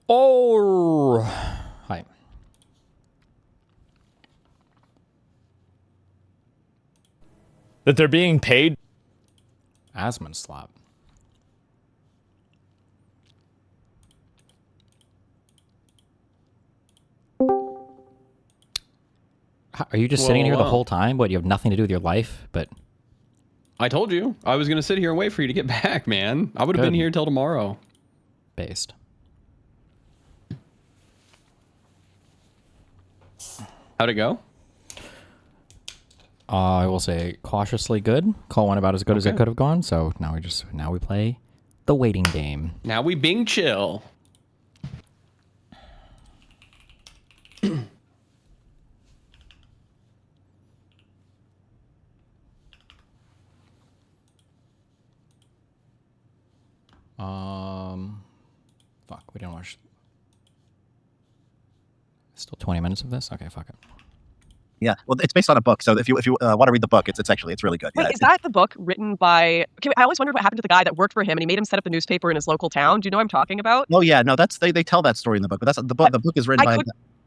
Oh, hi. That they're being paid? ASMONSLOP. Are you just sitting here the whole time? What, you have nothing to do with your life? But I told you. I was going to sit here and wait for you to get back, man. I would have been here till tomorrow. Based. How'd it go? I will say cautiously good. Call one about as good as it could have gone. So now we play the waiting game. Now we Bing chill. Fuck, we didn't watch. Still 20 minutes of this? Okay, fuck it. Yeah, well, it's based on a book, so if you want to read the book, it's really good. Wait, yeah, is that the book written by? Okay, I always wondered what happened to the guy that worked for him, and he made him set up the newspaper in his local town. Do you know what I'm talking about? Oh yeah, no, that's they tell that story in the book, but that's the book. The book is written by.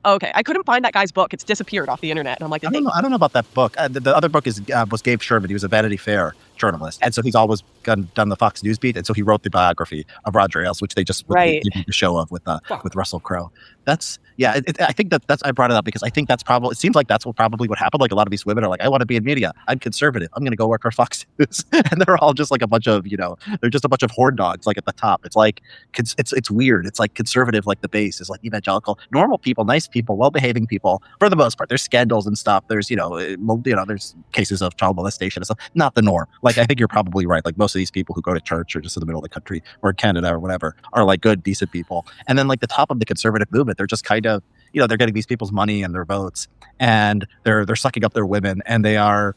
Okay, I couldn't find that guy's book. It's disappeared off the internet, and I'm like, I don't know about that book. The other book was Gabe Sherman. He was a Vanity Fair journalist, and so he's always done the Fox News beat, and so he wrote the biography of Roger Ailes, which they just gave the show of with Russell Crowe. That's I think that's I brought it up because I think that's probably, it seems like that's what happened. Like a lot of these women are like, I want to be in media. I'm conservative. I'm going to go work for Fox News, and they're all just like a bunch of they're just a bunch of horn dogs like at the top. It's like it's weird. It's like conservative, like the base is like evangelical, normal people, nice people, well behaving people for the most part. There's scandals and stuff. There's there's cases of child molestation and stuff. Not the norm. Like I think you're probably right. Like most of these people who go to church or just in the middle of the country or Canada or whatever are like good, decent people. And then like the top of the conservative movement, they're just kind of they're getting these people's money and their votes, and they're sucking up their women, and they are.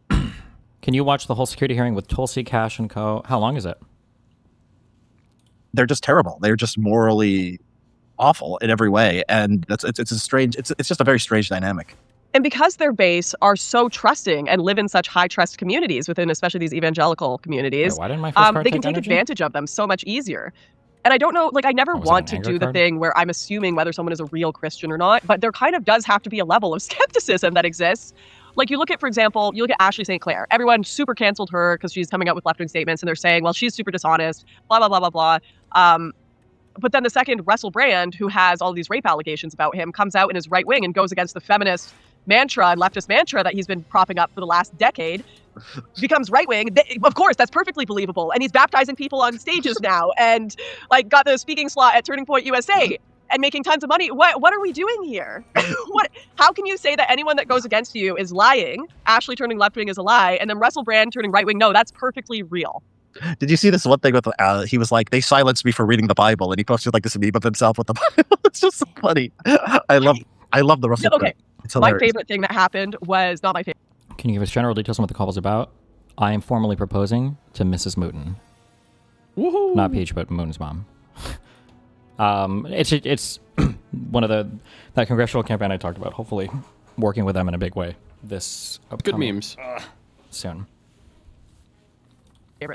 Can you watch the whole security hearing with Tulsi Cash and co? How long is it? They're just terrible. They're just morally awful in every way, and it's just a very strange dynamic. And because their base are so trusting and live in such high trust communities within especially these evangelical communities, why didn't my first card they can take advantage of them so much easier. And I don't know, like I never want to do the thing where I'm assuming whether someone is a real Christian or not, but there kind of does have to be a level of skepticism that exists. Like you look at, for example, Ashley St. Clair. Everyone super canceled her because she's coming out with left-wing statements, and they're saying, well, she's super dishonest, blah, blah, blah, blah, blah. But then the second Russell Brand, who has all these rape allegations about him, comes out and is right-wing and goes against the feminist mantra and leftist mantra that he's been propping up for the last decade, becomes right-wing. Of course, that's perfectly believable. And he's baptizing people on stages now and like got the speaking slot at Turning Point USA and making tons of money. What are we doing here? How can you say that anyone that goes against you is lying? Ashley turning left-wing is a lie. And then Russell Brand turning right-wing. No, that's perfectly real. Did you see this one thing with he was like, they silenced me for reading the Bible, and he posted like this meme of himself with the Bible. It's just so funny. I love the Russell Brand. My favorite thing that happened was not my favorite. Can you give us general details on what the call was about? I am formally proposing to Mrs. Mootin. Woohoo! Not Peach, but Mootin's mom. It's one of that congressional campaign I talked about. Hopefully, working with them in a big way. This good memes soon.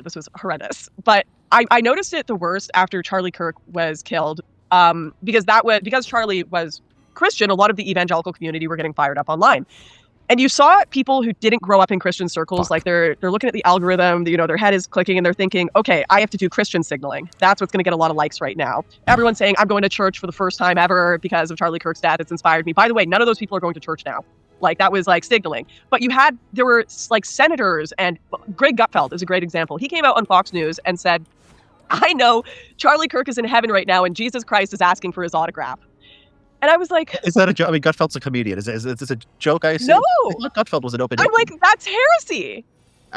This was horrendous, but I noticed it the worst after Charlie Kirk was killed. Because Charlie was Christian, a lot of the evangelical community were getting fired up online. And you saw people who didn't grow up in Christian circles, like they're looking at the algorithm, their head is clicking and they're thinking, okay, I have to do Christian signaling. That's what's going to get a lot of likes right now. Everyone's saying, I'm going to church for the first time ever because of Charlie Kirk's death. It's inspired me. By the way, none of those people are going to church now. Like that was like signaling. But there were like senators, and Greg Gutfeld is a great example. He came out on Fox News and said, I know Charlie Kirk is in heaven right now and Jesus Christ is asking for his autograph. And I was like, is that a joke? I mean, Gutfeld's a comedian. Is this a joke? I assume? No. I thought Gutfeld was an open. I'm like, that's heresy.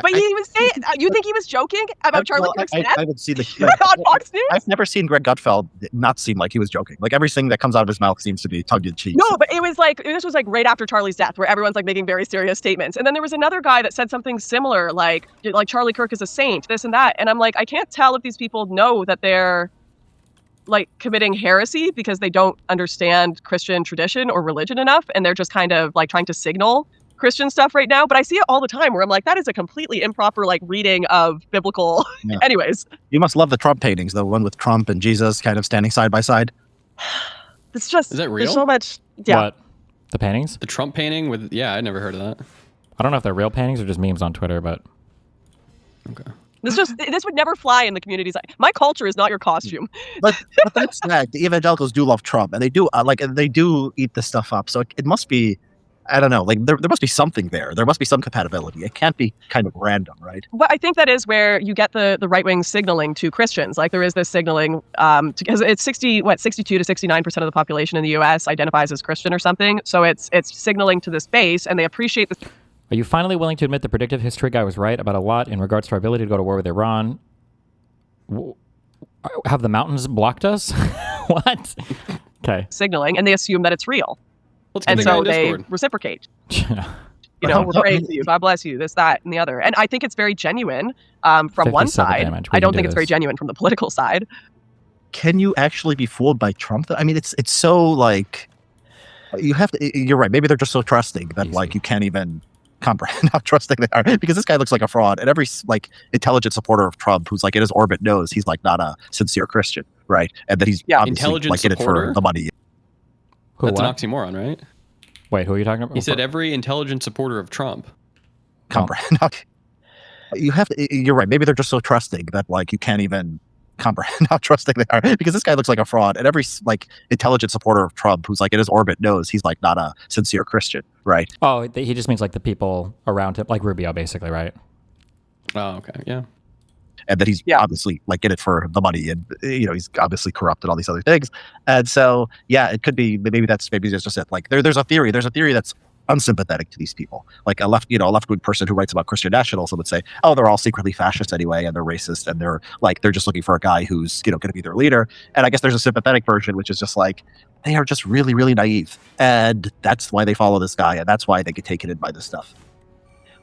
But he was saying, you think he was joking about Charlie Kirk's death? I haven't seen on Fox News? I've never seen Greg Gutfeld not seem like he was joking. Like everything that comes out of his mouth seems to be tongue in cheek. No, but this was like right after Charlie's death, where everyone's like making very serious statements. And then there was another guy that said something similar, like Charlie Kirk is a saint, this and that. And I'm like, I can't tell if these people know that they're like committing heresy because they don't understand Christian tradition or religion enough, and they're just kind of like trying to signal Christian stuff right now, but I see it all the time where I'm like, that is a completely improper like reading of biblical. Yeah. Anyways, you must love the Trump paintings, the one with Trump and Jesus kind of standing side by side. It's just, is that real? There's so much. Yeah. What? The paintings? The Trump painting with, yeah, I never heard of that. I don't know if they're real paintings or just memes on Twitter, but. Okay. This would never fly in the communities. My culture is not your costume. But that's the evangelicals do love Trump, and they do they do eat this stuff up. So it must be, I don't know, like there must be something there. There must be some compatibility. It can't be kind of random, right? Well, I think that is where you get the right wing signaling to Christians. Like there is this signaling because it's 62 to 69% of the population in the U.S. identifies as Christian or something. So it's signaling to this base, and they appreciate this. Are you finally willing to admit the predictive history guy was right about a lot in regards to our ability to go to war with Iran? Have the mountains blocked us? What? Okay. Signaling, and they assume that it's real. Let's and so they reciprocate. You know, we're praying for you. God bless you. This, that, and the other. And I think it's very genuine from one side. I don't think it's very genuine from the political side. Can you actually be fooled by Trump? I mean, it's so like, you have to, you're right. Maybe they're just so trusting that like you can't even comprehend how trusting they are, because this guy looks like a fraud, and every like intelligent supporter of Trump who's like in his orbit knows he's like not a sincere Christian, right? And that he's obviously like in it for the money. That's an oxymoron, right? Wait, who are you talking about? He said every intelligent supporter of Trump. Comprehend. You have to, you're right. Maybe they're just so trusting that like you can't even comprehend how trusting they are, because this guy looks like a fraud, and every like intelligent supporter of Trump who's like in his orbit knows he's like not a sincere Christian, right? Oh, he just means like the people around him, like Rubio, basically, right? Oh, okay, yeah. And that he's obviously like in it for the money, and you know he's obviously corrupt and all these other things, and so yeah, it could be maybe that's just it. Like there's a theory that's unsympathetic to these people, like a left-wing person who writes about Christian nationalism would say, oh, they're all secretly fascist anyway, and they're racist, and they're just looking for a guy who's going to be their leader. And I guess there's a sympathetic version, which is just like they are just really, really naive, and that's why they follow this guy, and that's why they get taken in by this stuff.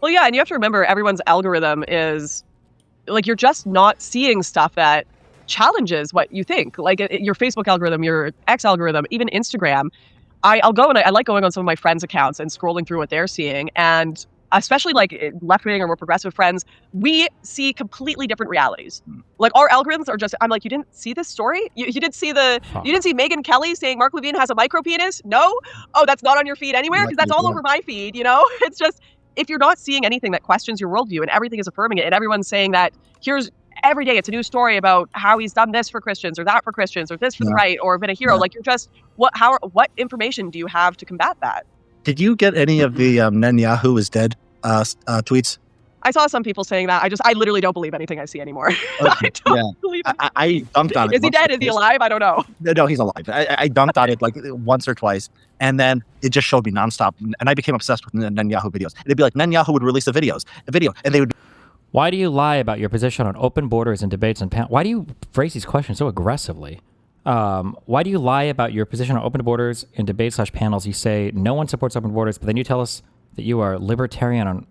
Well, yeah, and you have to remember everyone's algorithm is like you're just not seeing stuff that challenges what you think. Like your Facebook algorithm, your X algorithm, even Instagram. I'll go and I like going on some of my friends' accounts and scrolling through what they're seeing. And especially like left-wing or more progressive friends, we see completely different realities. Like our algorithms are just, I'm like, you didn't see this story? You didn't see you didn't see Megyn Kelly saying Mark Levine has a micro penis? No? Oh, that's not on your feed anywhere? Because that's all over my feed, you know? It's just, if you're not seeing anything that questions your worldview and everything is affirming it and everyone's saying that every day it's a new story about how he's done this for Christians or that for Christians or this for the right or been a hero. Like you're just, what information do you have to combat that? Did you get any of the Netanyahu is dead tweets? I saw some people saying that. I literally don't believe anything I see anymore. I don't believe it. I dunked on it. Is he dead? Is he alive? I don't know. No, he's alive. I dunked on it like once or twice, and then it just showed me nonstop, and I became obsessed with Netanyahu videos. It'd be like Netanyahu would release a video, and they would. Why do you lie about your position on open borders and debates and why do you phrase these questions so aggressively? Why do you lie about your position on open borders in debates/panels? You say no one supports open borders, but then you tell us that you are libertarian on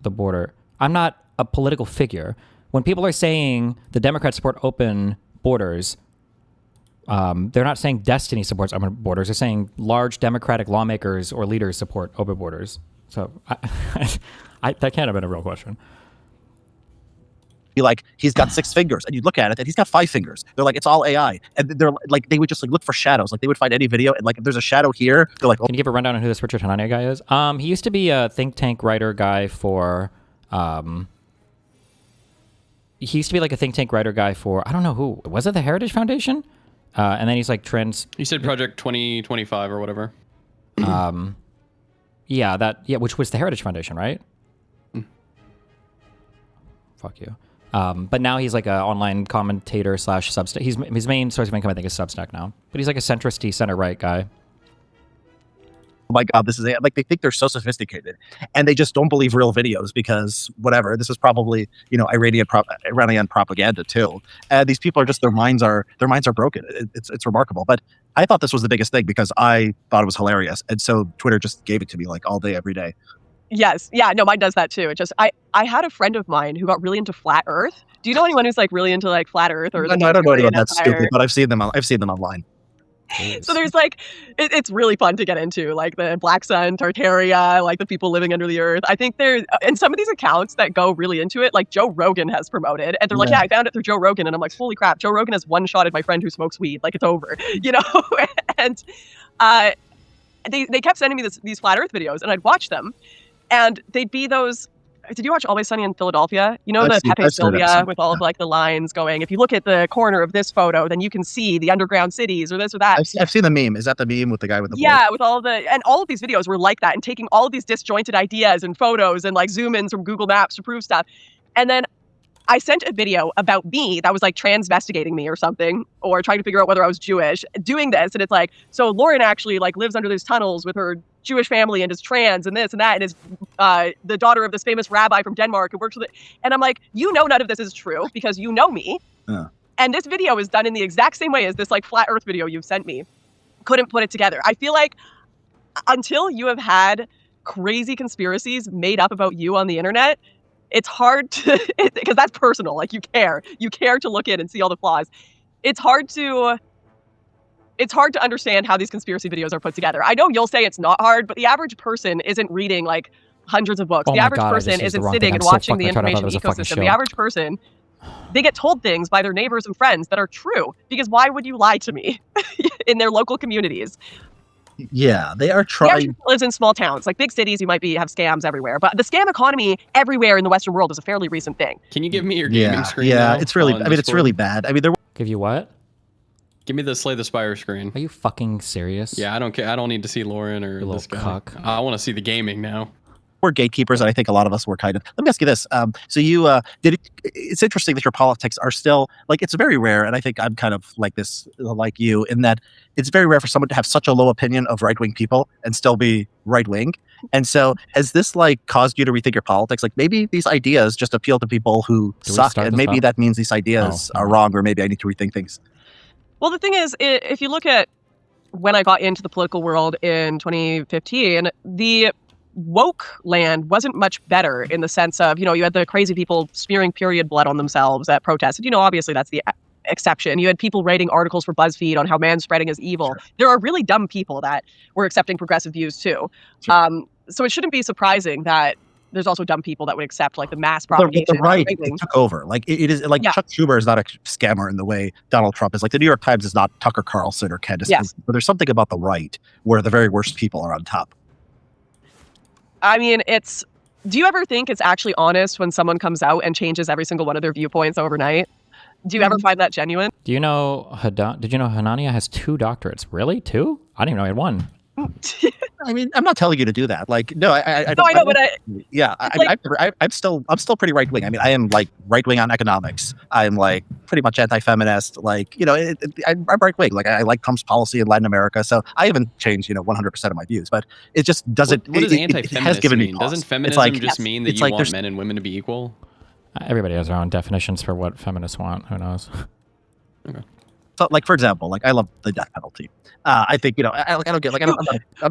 the border. I'm not a political figure. When people are saying the Democrats support open borders, they're not saying Destiny supports open borders. They're saying large Democratic lawmakers or leaders support open borders. So that can't have been a real question. Be like, he's got 6 fingers, and you look at it and he's got 5 fingers. They're like, it's all AI, and they're like, they would just like look for shadows. Like they would find any video, and like if there's a shadow here, they're like, oh. Can you give a rundown on who this Richard Hanania guy is? He used to be a think tank writer guy for he used to be like a think tank writer guy for, I don't know who, was it the Heritage Foundation? And then he's like You said Project 2025 or whatever. Which was the Heritage Foundation, right? Fuck you. But now he's like an online commentator / Substack. His main source of income, I think, is Substack now. But he's like a centrist, center-right guy. Oh my God, this is like they think they're so sophisticated, and they just don't believe real videos because whatever. This is probably Iranian propaganda too. And these people are just their minds are broken. It's remarkable. But I thought this was the biggest thing because I thought it was hilarious, and so Twitter just gave it to me like all day, every day. Yes. Yeah, no, mine does that too. It just, I had a friend of mine who got really into flat Earth. Do you know anyone who's like really into like flat Earth or? No, I don't know anyone that's stupid, but I've seen them online. So there's like, it's really fun to get into, like the Black Sun, Tartaria, like the people living under the earth. I think there's, and some of these accounts that go really into it, like Joe Rogan has promoted, and they're like, yeah, I found it through Joe Rogan, and I'm like, holy crap, Joe Rogan has one-shotted my friend who smokes weed, like it's over, you know? And they kept sending me these flat Earth videos, and I'd watch them, and they'd be those. Did you watch Always Sunny in Philadelphia? You know, the Pepe Sylvia with all of like the lines going. If you look at the corner of this photo, then you can see the underground cities or this or that. I've seen the meme. Is that the meme with the guy with the board? With all and all of these videos were like that, and taking all of these disjointed ideas and photos and like zoom ins from Google Maps to prove stuff. And then I sent a video about me that was like transvestigating me or something, or trying to figure out whether I was Jewish, doing this. And it's like, so Lauren actually like lives under these tunnels with her Jewish family and is trans and this and that, and is the daughter of this famous rabbi from Denmark who works with it. And I'm like, you know, none of this is true because you know me. And this video is done in the exact same way as this like flat Earth video you've sent me. Couldn't put it together. I feel like until you have had crazy conspiracies made up about you on the internet, it's hard to, because that's personal. Like you care to look in and see all the flaws. It's hard to understand how these conspiracy videos are put together. I know you'll say it's not hard, but the average person isn't reading like hundreds of books. The average person isn't sitting and watching the information ecosystem. The average person, they get told things by their neighbors and friends that are true, because why would you lie to me in their local communities? Yeah, they are trying. Lives in small towns, like big cities. You might have scams everywhere, but the scam economy everywhere in the Western world is a fairly recent thing. Can you give me your gaming screen? Yeah, now it's really. I mean, it's really bad. I mean, give you what? Give me the Slay the Spire screen. Are you fucking serious? Yeah, I don't care. I don't need to see Lauren or this guy. Cuck. I want to see the gaming now. We're gatekeepers, and I think a lot of us were kind of. Let me ask you this: so you it's interesting that your politics are still like, it's very rare, and I think I'm kind of like this, like you, in that it's very rare for someone to have such a low opinion of right wing people and still be right wing. And so, has this like caused you to rethink your politics? Like maybe these ideas just appeal to people who suck, and maybe that means these ideas are wrong, or maybe I need to rethink things. Well, the thing is, if you look at when I got into the political world in 2015, the woke land wasn't much better in the sense of, you know, you had the crazy people smearing period blood on themselves at protests. You know, obviously that's the exception. You had people writing articles for BuzzFeed on how manspreading is evil. Sure. There are really dumb people that were accepting progressive views too. Sure. So it shouldn't be surprising that there's also dumb people that would accept like the mass propagation. The right took over. Like it is like Chuck Schumer is not a scammer in the way Donald Trump is. Like the New York Times is not Tucker Carlson or Candace. Yes. But there's something about the right where the very worst people are on top. I mean, do you ever think it's actually honest when someone comes out and changes every single one of their viewpoints overnight? Do you ever find that genuine? Did you know Hanania has 2 doctorates? Really? 2? I didn't even know he had 1. I mean, I'm not telling you to do that. Like, no, I I'm still pretty right wing. I mean, I am like right wing on economics. I'm like pretty much anti-feminist. Like, you know, I'm right wing. Like, I like Trump's policy in Latin America. So I haven't changed, 100% of my views. But it just doesn't. What does anti-feminist mean? Doesn't feminism just mean that you like want men and women to be equal? Everybody has their own definitions for what feminists want. Who knows? Okay. So, like, for example, like I love the death penalty. I think, I don't get, like,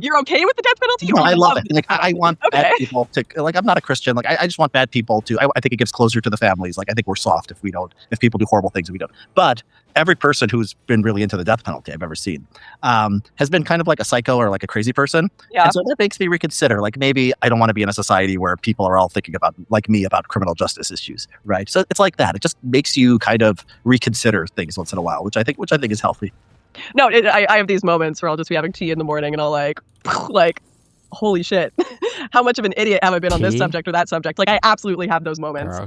you're okay with the death penalty? No, I love it. Like, I want bad people to, like, I'm not a Christian. Like, I just want bad people to, I think it gives closure to the families. Like, I think we're soft if people do horrible things and we don't. But every person who's been really into the death penalty I've ever seen has been kind of like a psycho or like a crazy person. Yeah. And so that makes me reconsider, like, maybe I don't want to be in a society where people are all thinking about, like me, about criminal justice issues, right? So it's like that. It just makes you kind of reconsider things once in a while, which I think is healthy. No, I have these moments where I'll just be having tea in the morning and I'll like, holy shit, how much of an idiot have I been on this subject or that subject? Like, I absolutely have those moments.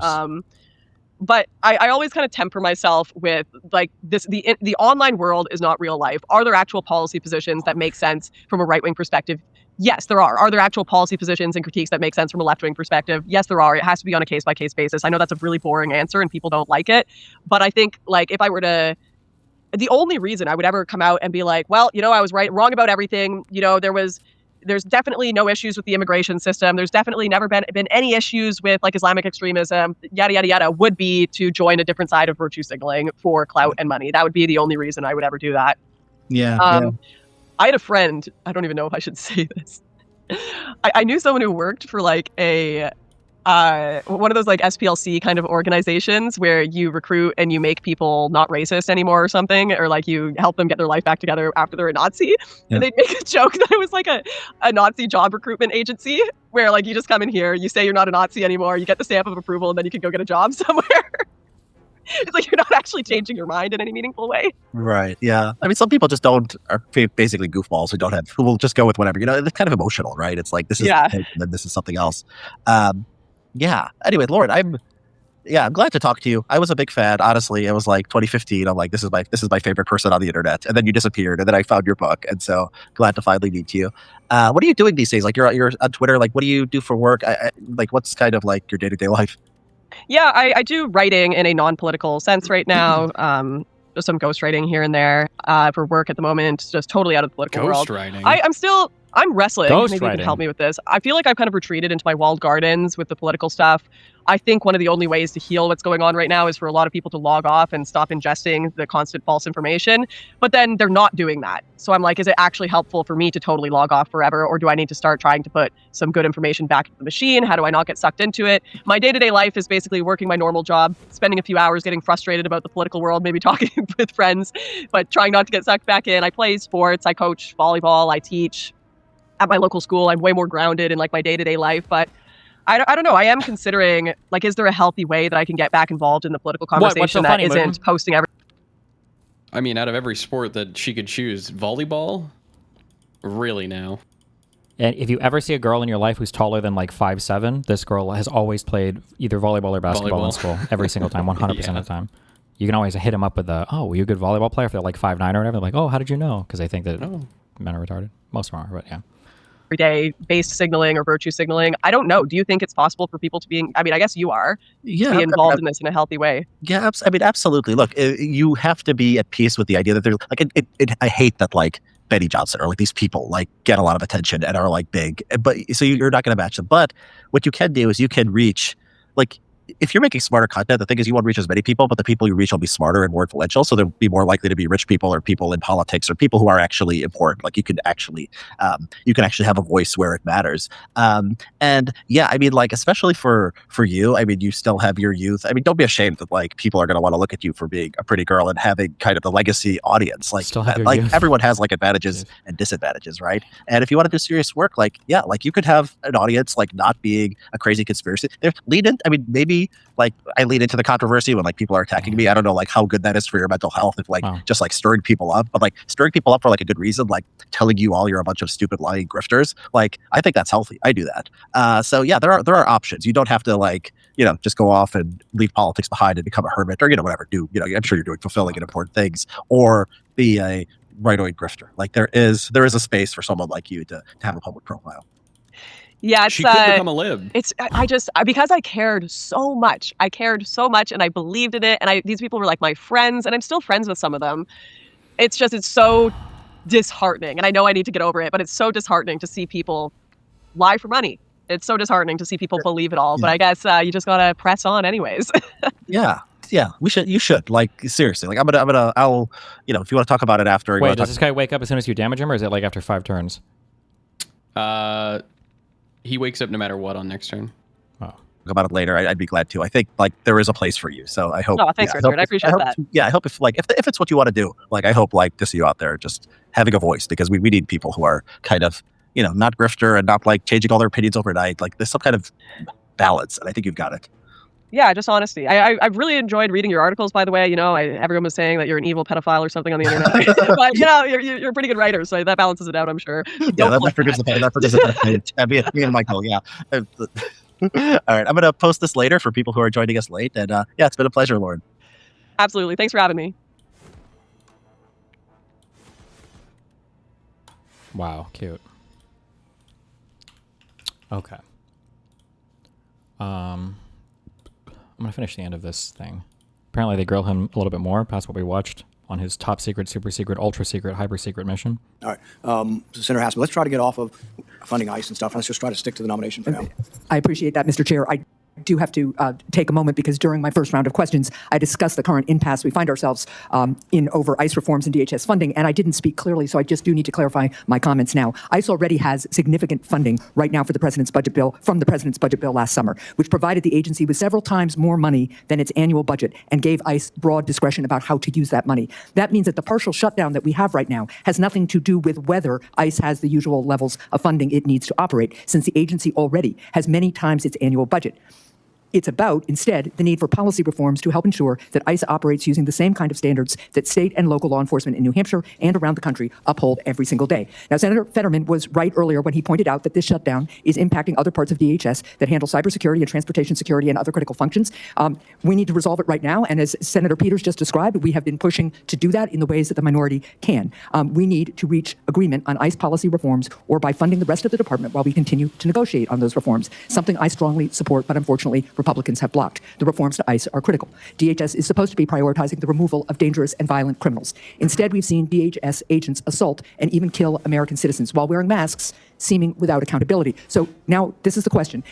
But I always kind of temper myself with like this, the online world is not real life. Are there actual policy positions that make sense from a right-wing perspective? Yes, there are. Are there actual policy positions and critiques that make sense from a left-wing perspective? Yes, there are. It has to be on a case-by-case basis. I know that's a really boring answer and people don't like it. But I think like if I were to, the only reason I would ever come out and be like, well, I was wrong about everything. There's definitely no issues with the immigration system. There's definitely never been any issues with like Islamic extremism, yada, yada, yada, would be to join a different side of virtue signaling for clout and money. That would be the only reason I would ever do that. Yeah. I had a friend, I don't even know if I should say this. I knew someone who worked for like a one of those like SPLC kind of organizations where you recruit and you make people not racist anymore or something, or like you help them get their life back together after they're a Nazi. Yeah. And they'd make a joke that it was like a Nazi job recruitment agency where like you just come in here, you say you're not a Nazi anymore, you get the stamp of approval, and then you can go get a job somewhere. It's like you're not actually changing your mind in any meaningful way. Right. Yeah. I mean, some people just are basically goofballs who will just go with whatever. You know, it's kind of emotional, right? It's like this is and then this is something else. Yeah. Anyway, Lauren, I'm glad to talk to you. I was a big fan. Honestly, it was like 2015. I'm like, this is my favorite person on the internet. And then you disappeared, and then I found your book, and so glad to finally meet you. What are you doing these days? Like, you're on Twitter. Like, what do you do for work? Like, what's kind of like your day-to-day life? Yeah, I do writing in a non-political sense right now. Just some ghostwriting here and there for work at the moment. Just totally out of the political world. Ghostwriting. I'm wrestling. Maybe you can help me with this. I feel like I've kind of retreated into my walled gardens with the political stuff. I think one of the only ways to heal what's going on right now is for a lot of people to log off and stop ingesting the constant false information. But then they're not doing that. So I'm like, is it actually helpful for me to totally log off forever? Or do I need to start trying to put some good information back into the machine? How do I not get sucked into it? My day-to-day life is basically working my normal job, spending a few hours getting frustrated about the political world, maybe talking with friends, but trying not to get sucked back in. I play sports, I coach volleyball, I teach at my local school. I'm way more grounded in like my day-to-day life, but I don't know. I am considering, like, is there a healthy way that I can get back involved in the political conversation that isn't posting every... I mean, out of every sport that she could choose, volleyball? Really now? And if you ever see a girl in your life who's taller than like 5'7", this girl has always played either volleyball or basketball in school every single time, 100% of the time. You can always hit them up with were you a good volleyball player if they're like 5'9" or whatever? They're like, oh, how did you know? Because they think that men are retarded. Most of them are, but yeah. Everyday based signaling or virtue signaling. I don't know. Do you think it's possible for people to be, I mean, I guess you are, to be involved in this in a healthy way? Yeah, I mean, absolutely. Look, you have to be at peace with the idea that there's like, I hate that like Betty Johnson or like these people like get a lot of attention and are like big, but so you're not going to match them. But what you can do is you can reach, like, if you're making smarter content, the thing is you want to reach as many people, but the people you reach will be smarter and more influential. So they'll be more likely to be rich people or people in politics or people who are actually important. Like you can actually have a voice where it matters. And yeah, I mean, like, especially for you, I mean, you still have your youth. I mean, don't be ashamed that like people are going to want to look at you for being a pretty girl and having kind of the legacy audience. Like, everyone has like advantages and disadvantages, right? And if you want to do serious work, like, yeah, like you could have an audience like not being a crazy conspiracy. I mean, maybe like I lean into the controversy when like people are attacking me. I don't know like how good that is for your mental health if like just like stirring people up, but like stirring people up for like a good reason, like telling you all you're a bunch of stupid lying grifters. Like I think that's healthy. I do that. So yeah, there are options. You don't have to like, just go off and leave politics behind and become a hermit or, whatever. I'm sure you're doing fulfilling and important things, or be a rightoid grifter. Like there is a space for someone like you to have a public profile. Yeah, she could become a lib. It's because I cared so much. And I believed in it. And these people were like my friends, and I'm still friends with some of them. It's so disheartening. And I know I need to get over it, but it's so disheartening to see people lie for money. It's so disheartening to see people believe it all. Yeah. But I guess you just gotta press on anyways. Yeah. You should like seriously. Like I'll if you want to talk about it after. Wait, does this guy wake up as soon as you damage him, or is it like after 5 turns? He wakes up no matter what on next turn. Talk about it later. I'd be glad to. I think like there is a place for you. So I hope. Oh, thanks, Richard. I appreciate that. I hope if it's what you want to do, like I hope like to see you out there just having a voice, because we need people who are kind of not grifter and not like changing all their opinions overnight. Like there's some kind of balance, and I think you've got it. Yeah, just honesty. I've really enjoyed reading your articles, by the way. Everyone was saying that you're an evil pedophile or something on the internet. But, you're a pretty good writer, so that balances it out, I'm sure. Yeah, that forgives the me and Michael, yeah. All right, I'm going to post this later for people who are joining us late. And it's been a pleasure, Lauren. Absolutely. Thanks for having me. Wow, cute. Okay. I'm going to finish the end of this thing. Apparently they grill him a little bit more past what we watched on his top secret, super secret, ultra secret, hyper secret mission. All right. Senator Haslop, let's try to get off of funding ICE and stuff. Let's just try to stick to the nomination for now. I appreciate that, Mr. Chair. do have to take a moment because during my first round of questions, I discussed the current impasse we find ourselves in over ICE reforms and DHS funding, and I didn't speak clearly, so I just do need to clarify my comments now. ICE already has significant funding right now for the president's budget bill, from the president's budget bill last summer, which provided the agency with several times more money than its annual budget and gave ICE broad discretion about how to use that money. That means that the partial shutdown that we have right now has nothing to do with whether ICE has the usual levels of funding it needs to operate, since the agency already has many times its annual budget. It's about, instead, the need for policy reforms to help ensure that ICE operates using the same kind of standards that state and local law enforcement in New Hampshire and around the country uphold every single day. Now, Senator Fetterman was right earlier when he pointed out that this shutdown is impacting other parts of DHS that handle cybersecurity and transportation security and other critical functions. We need to resolve it right now, and as Senator Peters just described, we have been pushing to do that in the ways that the minority can. We need to reach agreement on ICE policy reforms or by funding the rest of the department while we continue to negotiate on those reforms, something I strongly support, but unfortunately, Republicans have blocked. The reforms to ICE are critical. DHS is supposed to be prioritizing the removal of dangerous and violent criminals. Instead, we've seen DHS agents assault and even kill American citizens while wearing masks, seeming without accountability. So now this is the question.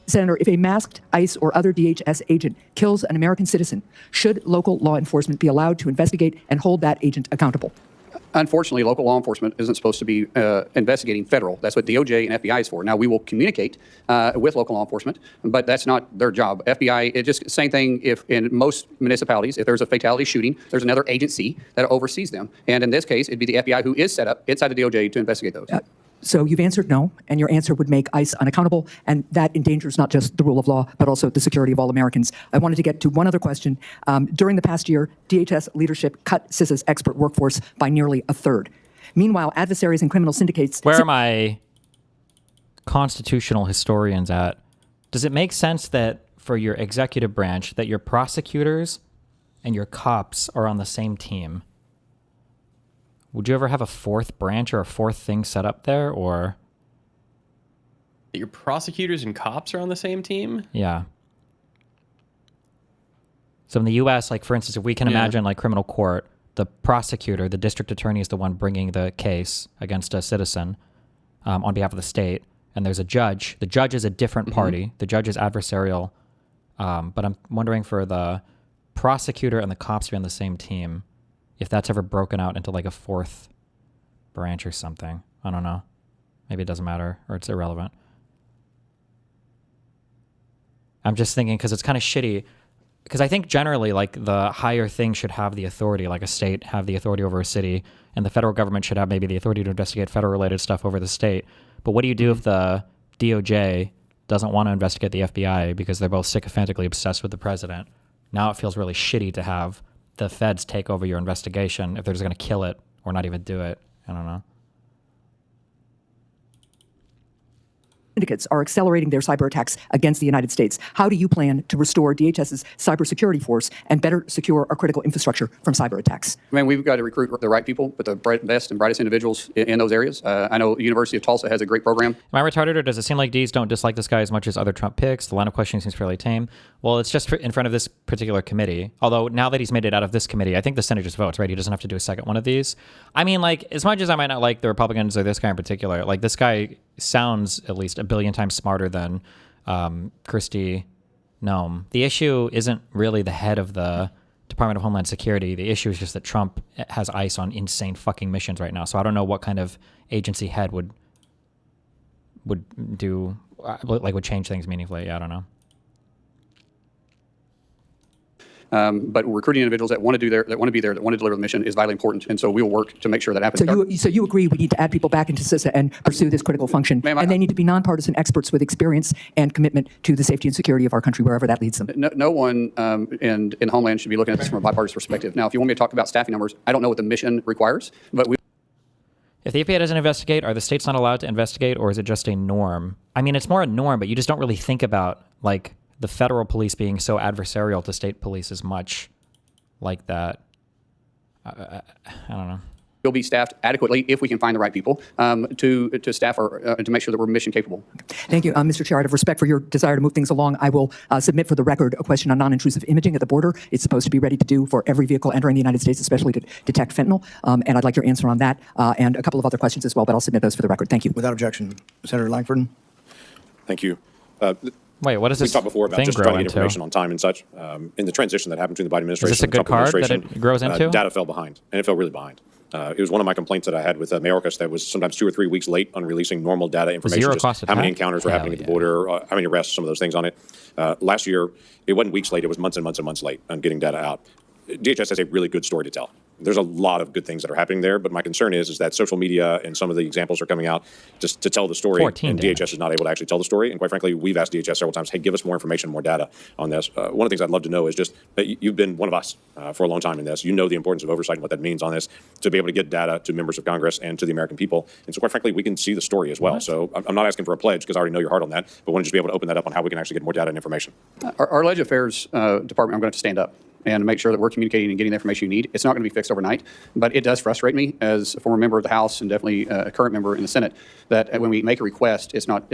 Senator, if a masked ICE or other DHS agent kills an American citizen, should local law enforcement be allowed to investigate and hold that agent accountable? Unfortunately, local law enforcement isn't supposed to be investigating federal. That's what DOJ and FBI is for. Now, we will communicate with local law enforcement, but that's not their job. FBI, it's just same thing if in most municipalities, if there's a fatality shooting, there's another agency that oversees them. And in this case, it'd be the FBI who is set up inside the DOJ to investigate those. So you've answered no, and your answer would make ICE unaccountable, and that endangers not just the rule of law, but also the security of all Americans. I wanted to get to one other question. During the past year, DHS leadership cut CISA's expert workforce by nearly a third. Meanwhile, adversaries and criminal syndicates... Where are my constitutional historians at? Does it make sense that for your executive branch, that your prosecutors and your cops are on the same team? Would you ever have a fourth branch or a fourth thing set up there, or? Your prosecutors and cops are on the same team? Yeah. So in the U.S., like, for instance, if we can imagine, like, criminal court, the prosecutor, the district attorney is the one bringing the case against a citizen on behalf of the state, and there's a judge. The judge is a different party. The judge is adversarial, but I'm wondering for the prosecutor and the cops to be on the same team, if that's ever broken out into like a fourth branch or something. I don't know. Maybe it doesn't matter, or it's irrelevant. I'm just thinking because it's kind of shitty. Because I think generally, like, the higher thing should have the authority, like a state have the authority over a city, and the federal government should have maybe the authority to investigate federal-related stuff over the state. But what do you do if the DOJ doesn't want to investigate the FBI because they're both sycophantically obsessed with the president? Now it feels really shitty to have the feds take over your investigation if they're just going to kill it or not even do it. I don't know. Syndicates are accelerating their cyber attacks against the United States. How do you plan to restore DHS's cybersecurity force and better secure our critical infrastructure from cyber attacks? I mean, we've got to recruit the right people, but the best and brightest individuals in those areas. I know the University of Tulsa has a great program. Am I retarded, or does it seem like Ds don't dislike this guy as much as other Trump picks? The line of questioning seems fairly tame. Well, it's just in front of this particular committee. Although now that he's made it out of this committee, I think the Senate just votes, right? He doesn't have to do a second one of these. I mean, like, as much as I might not like the Republicans or this guy in particular, like, this guy sounds at least a billion times smarter than Kristi Noem. The issue isn't really the head of the Department of Homeland Security. The issue is just that Trump has ICE on insane fucking missions right now. So I don't know what kind of agency head would do, like, would change things meaningfully. I don't know. But recruiting individuals that want to be there, that want to deliver the mission is vitally important, and so we will work to make sure that happens. So you agree we need to add people back into CISA and pursue this critical function, and they need to be nonpartisan experts with experience and commitment to the safety and security of our country, wherever that leads them. No one in Homeland should be looking at this from a bipartisan perspective. Now, if you want me to talk about staffing numbers, I don't know what the mission requires, but we. If the EPA doesn't investigate, are the states not allowed to investigate, or is it just a norm? I mean, it's more a norm, but you just don't really think about, like, the federal police being so adversarial to state police as much like that. I don't know. We'll be staffed adequately if we can find the right people to staff or to make sure that we're mission capable. Thank you, Mr. Chair. Out of respect for your desire to move things along, I will submit for the record a question on non-intrusive imaging at the border. It's supposed to be ready to do for every vehicle entering the United States, especially to detect fentanyl. And I'd like your answer on that and a couple of other questions as well, but I'll submit those for the record. Thank you. Without objection. Senator Langford. Thank you. Wait, what does We this talked before about thing just grow trying to get into? information on time and such. In the transition that happened between the Biden administration Is this a and the good Trump card that administration, it grows into? data fell behind, and it fell really behind. It was one of my complaints that I had with Mayorkas that was sometimes 2 or 3 weeks late on releasing normal data information. Zero Just cost how many attack? encounters were happening at the border, how many arrests, some of those things on it. Last year, it wasn't weeks late, it was months and months and months late on getting data out. DHS has a really good story to tell. There's a lot of good things that are happening there, but my concern is that social media and some of the examples are coming out just to tell the story, and DHS is not able to actually tell the story. And quite frankly, we've asked DHS several times, hey, give us more information, more data on this. One of the things I'd love to know is just that you've been one of us for a long time in this. You know the importance of oversight and what that means on this, to be able to get data to members of Congress and to the American people. And so quite frankly, we can see the story as well. What? So I'm not asking for a pledge because I already know your heart on that, but want to just be able to open that up on how we can actually get more data and information. Our Ledge Affairs Department, I'm going to have to stand up and make sure that we're communicating and getting the information you need. It's not going to be fixed overnight, but it does frustrate me as a former member of the House and definitely a current member in the Senate that when we make a request, it's not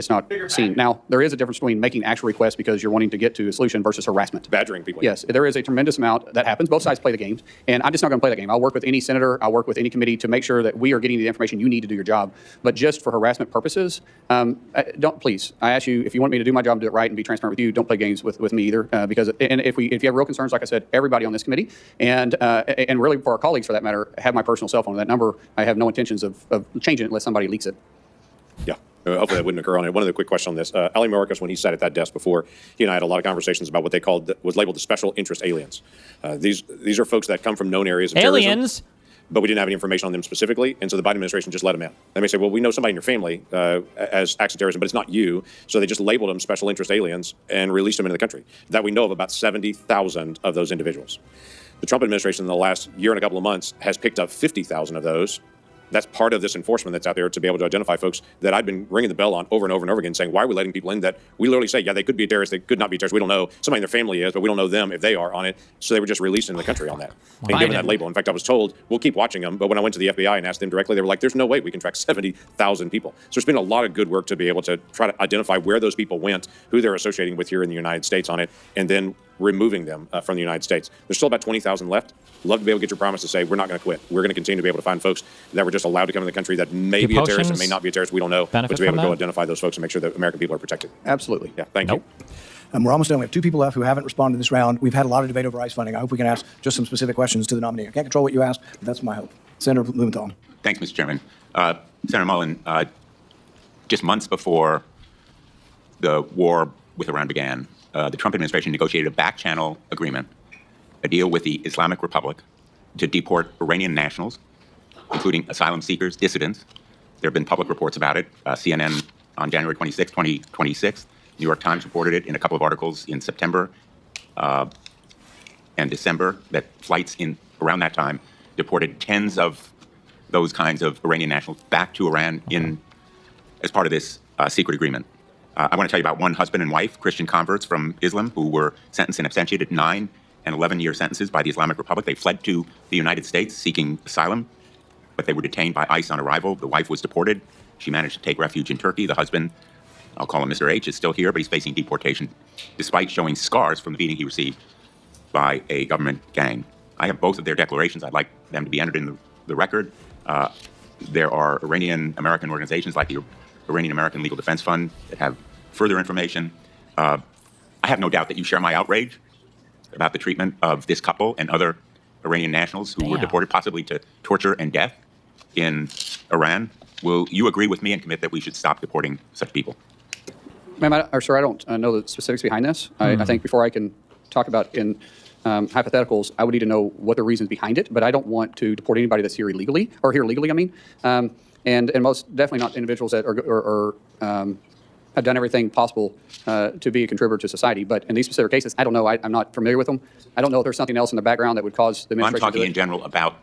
seen. Now, there is a difference between making actual requests because you're wanting to get to a solution versus harassment. Badgering people. Yes, there is a tremendous amount that happens. Both sides play the games, and I'm just not going to play that game. I'll work with any senator, I'll work with any committee to make sure that we are getting the information you need to do your job. But just for harassment purposes, don't, please. I ask you, if you want me to do my job, do it right, and be transparent with you, don't play games with me either. Because if you have real concerns, like I said, everybody on this committee, and really for our colleagues for that matter, have my personal cell phone. That number, I have no intentions of changing it unless somebody leaks it. Yeah. Hopefully that wouldn't occur on it. One other quick question on this. Ali Mayorkas, when he sat at that desk before, he and I had a lot of conversations about what they called, was labeled the special interest aliens. These are folks that come from known areas of aliens. terrorism, but we didn't have any information on them specifically, and so the Biden administration just let them in. They may say, well, we know somebody in your family as acts of terrorism, but it's not you, so they just labeled them special interest aliens and released them into the country. That we know of about 70,000 of those individuals. The Trump administration in the last year and a couple of months has picked up 50,000 of those. That's part of this enforcement that's out there to be able to identify folks that I've been ringing the bell on over and over and over again, saying, why are we letting people in that we literally say, yeah, they could be a terrorist, they could not be a terrorist, we don't know. Somebody in their family is, but we don't know them if they are on it. So they were just released in the country on that and given that label. In fact, I was told, we'll keep watching them, but when I went to the FBI and asked them directly, they were like, there's no way we can track 70,000 people. So there's been a lot of good work to be able to try to identify where those people went, who they're associating with here in the United States on it, and then removing them from the United States. There's still about 20,000 left. Love to be able to get your promise to say, we're not going to quit. We're going to continue to be able to find folks that were just allowed to come in the country that may be a terrorist and may not be a terrorist. We don't know. But to be able to go identify those folks and make sure that American people are protected. Absolutely. Yeah, thank you. We're almost done. We have 2 people left who haven't responded this round. We've had a lot of debate over ICE funding. I hope we can ask just some specific questions to the nominee. I can't control what you ask, but that's my hope. Senator Blumenthal. Thanks, Mr. Chairman. Senator Mullin, just months before the war with Iran began, the Trump administration negotiated a back-channel agreement, a deal with the Islamic Republic to deport Iranian nationals, including asylum seekers, dissidents. There have been public reports about it. CNN on January 26, 2026. New York Times reported it in a couple of articles in September and December, that flights in around that time deported tens of those kinds of Iranian nationals back to Iran as part of this secret agreement. I want to tell you about one husband and wife, Christian converts from Islam, who were sentenced in absentia to 9 and 11-year sentences by the Islamic Republic. They fled to the United States seeking asylum, but they were detained by ICE on arrival. The wife was deported. She managed to take refuge in Turkey. The husband, I'll call him Mr. H, is still here, but he's facing deportation, despite showing scars from the beating he received by a government gang. I have both of their declarations. I'd like them to be entered in the record. There are Iranian-American organizations like the Iranian-American Legal Defense Fund that have further information. I have no doubt that you share my outrage about the treatment of this couple and other Iranian nationals who were deported possibly to torture and death in Iran. Will you agree with me and commit that we should stop deporting such people? Ma'am, sir, I don't know the specifics behind this. I think before I can talk about in hypotheticals, I would need to know what the reasons behind it, but I don't want to deport anybody that's here illegally, or here legally, I mean, and most definitely not individuals that are have done everything possible to be a contributor to society. But in these specific cases, I don't know. I'm not familiar with them. I don't know if there's something else in the background that would cause the administration I'm talking in general about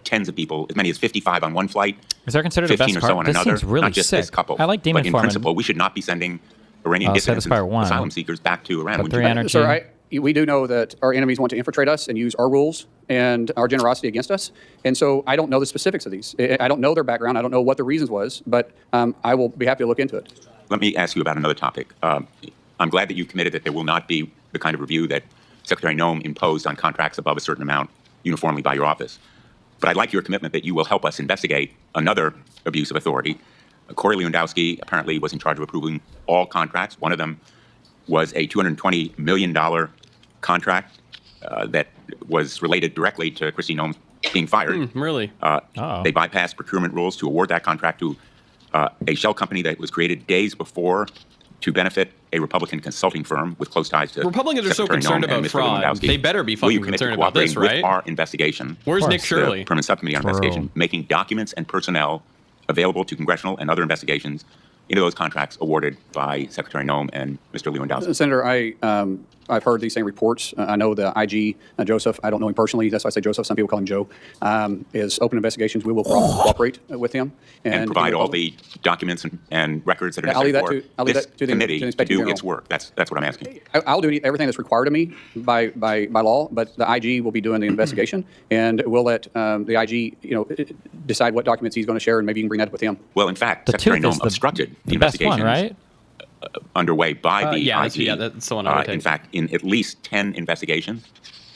tens of people, as many as 55 on one flight, is there considered 15 the best or so on this another, seems really not just sick. this couple. I like Demon But in Foreman. principle, we should not be sending Iranian dissidents and asylum seekers back to Iran. But 3 energy. Sir, we do know that our enemies want to infiltrate us and use our rules and our generosity against us. And so I don't know the specifics of these. I don't know their background. I don't know what the reasons was, but I will be happy to look into it. Let me ask you about another topic. I'm glad that you've committed that there will not be the kind of review that Secretary Noem imposed on contracts above a certain amount uniformly by your office. But I'd like your commitment that you will help us investigate another abuse of authority. Corey Lewandowski apparently was in charge of approving all contracts. One of them was a $220 million contract that was related directly to Kristi Noem being fired. Really? They bypassed procurement rules to award that contract to a shell company that was created days before to benefit a Republican consulting firm with close ties to Republicans are so Secretary concerned Noem and about Mr. fraud. Lewandowski. They better be Will you fucking commit to concerned about this, cooperating right? with our investigation? Where's Nick The Shirley? Permanent Subcommittee on Investigation, making documents and personnel available to congressional and other investigations into those contracts awarded by Secretary Noem and Mr. Lewandowski. Senator, I've heard these same reports. I know the IG, Joseph, I don't know him personally. That's why I say Joseph. Some people call him Joe. Is open investigations. We will cooperate with him. And provide all the documents and records that are I'll leave necessary that to this the committee to Inspector do General. its work. That's what I'm asking. I'll do everything that's required of me by law, but the IG will be doing the investigation, and we'll let the IG, decide what documents he's going to share, and maybe you can bring that up with him. Well, in fact, The Secretary tooth is Noem obstructed the best investigations one, right? underway by the yeah, IG. that's the one I would take. In fact, in at least 10 investigations,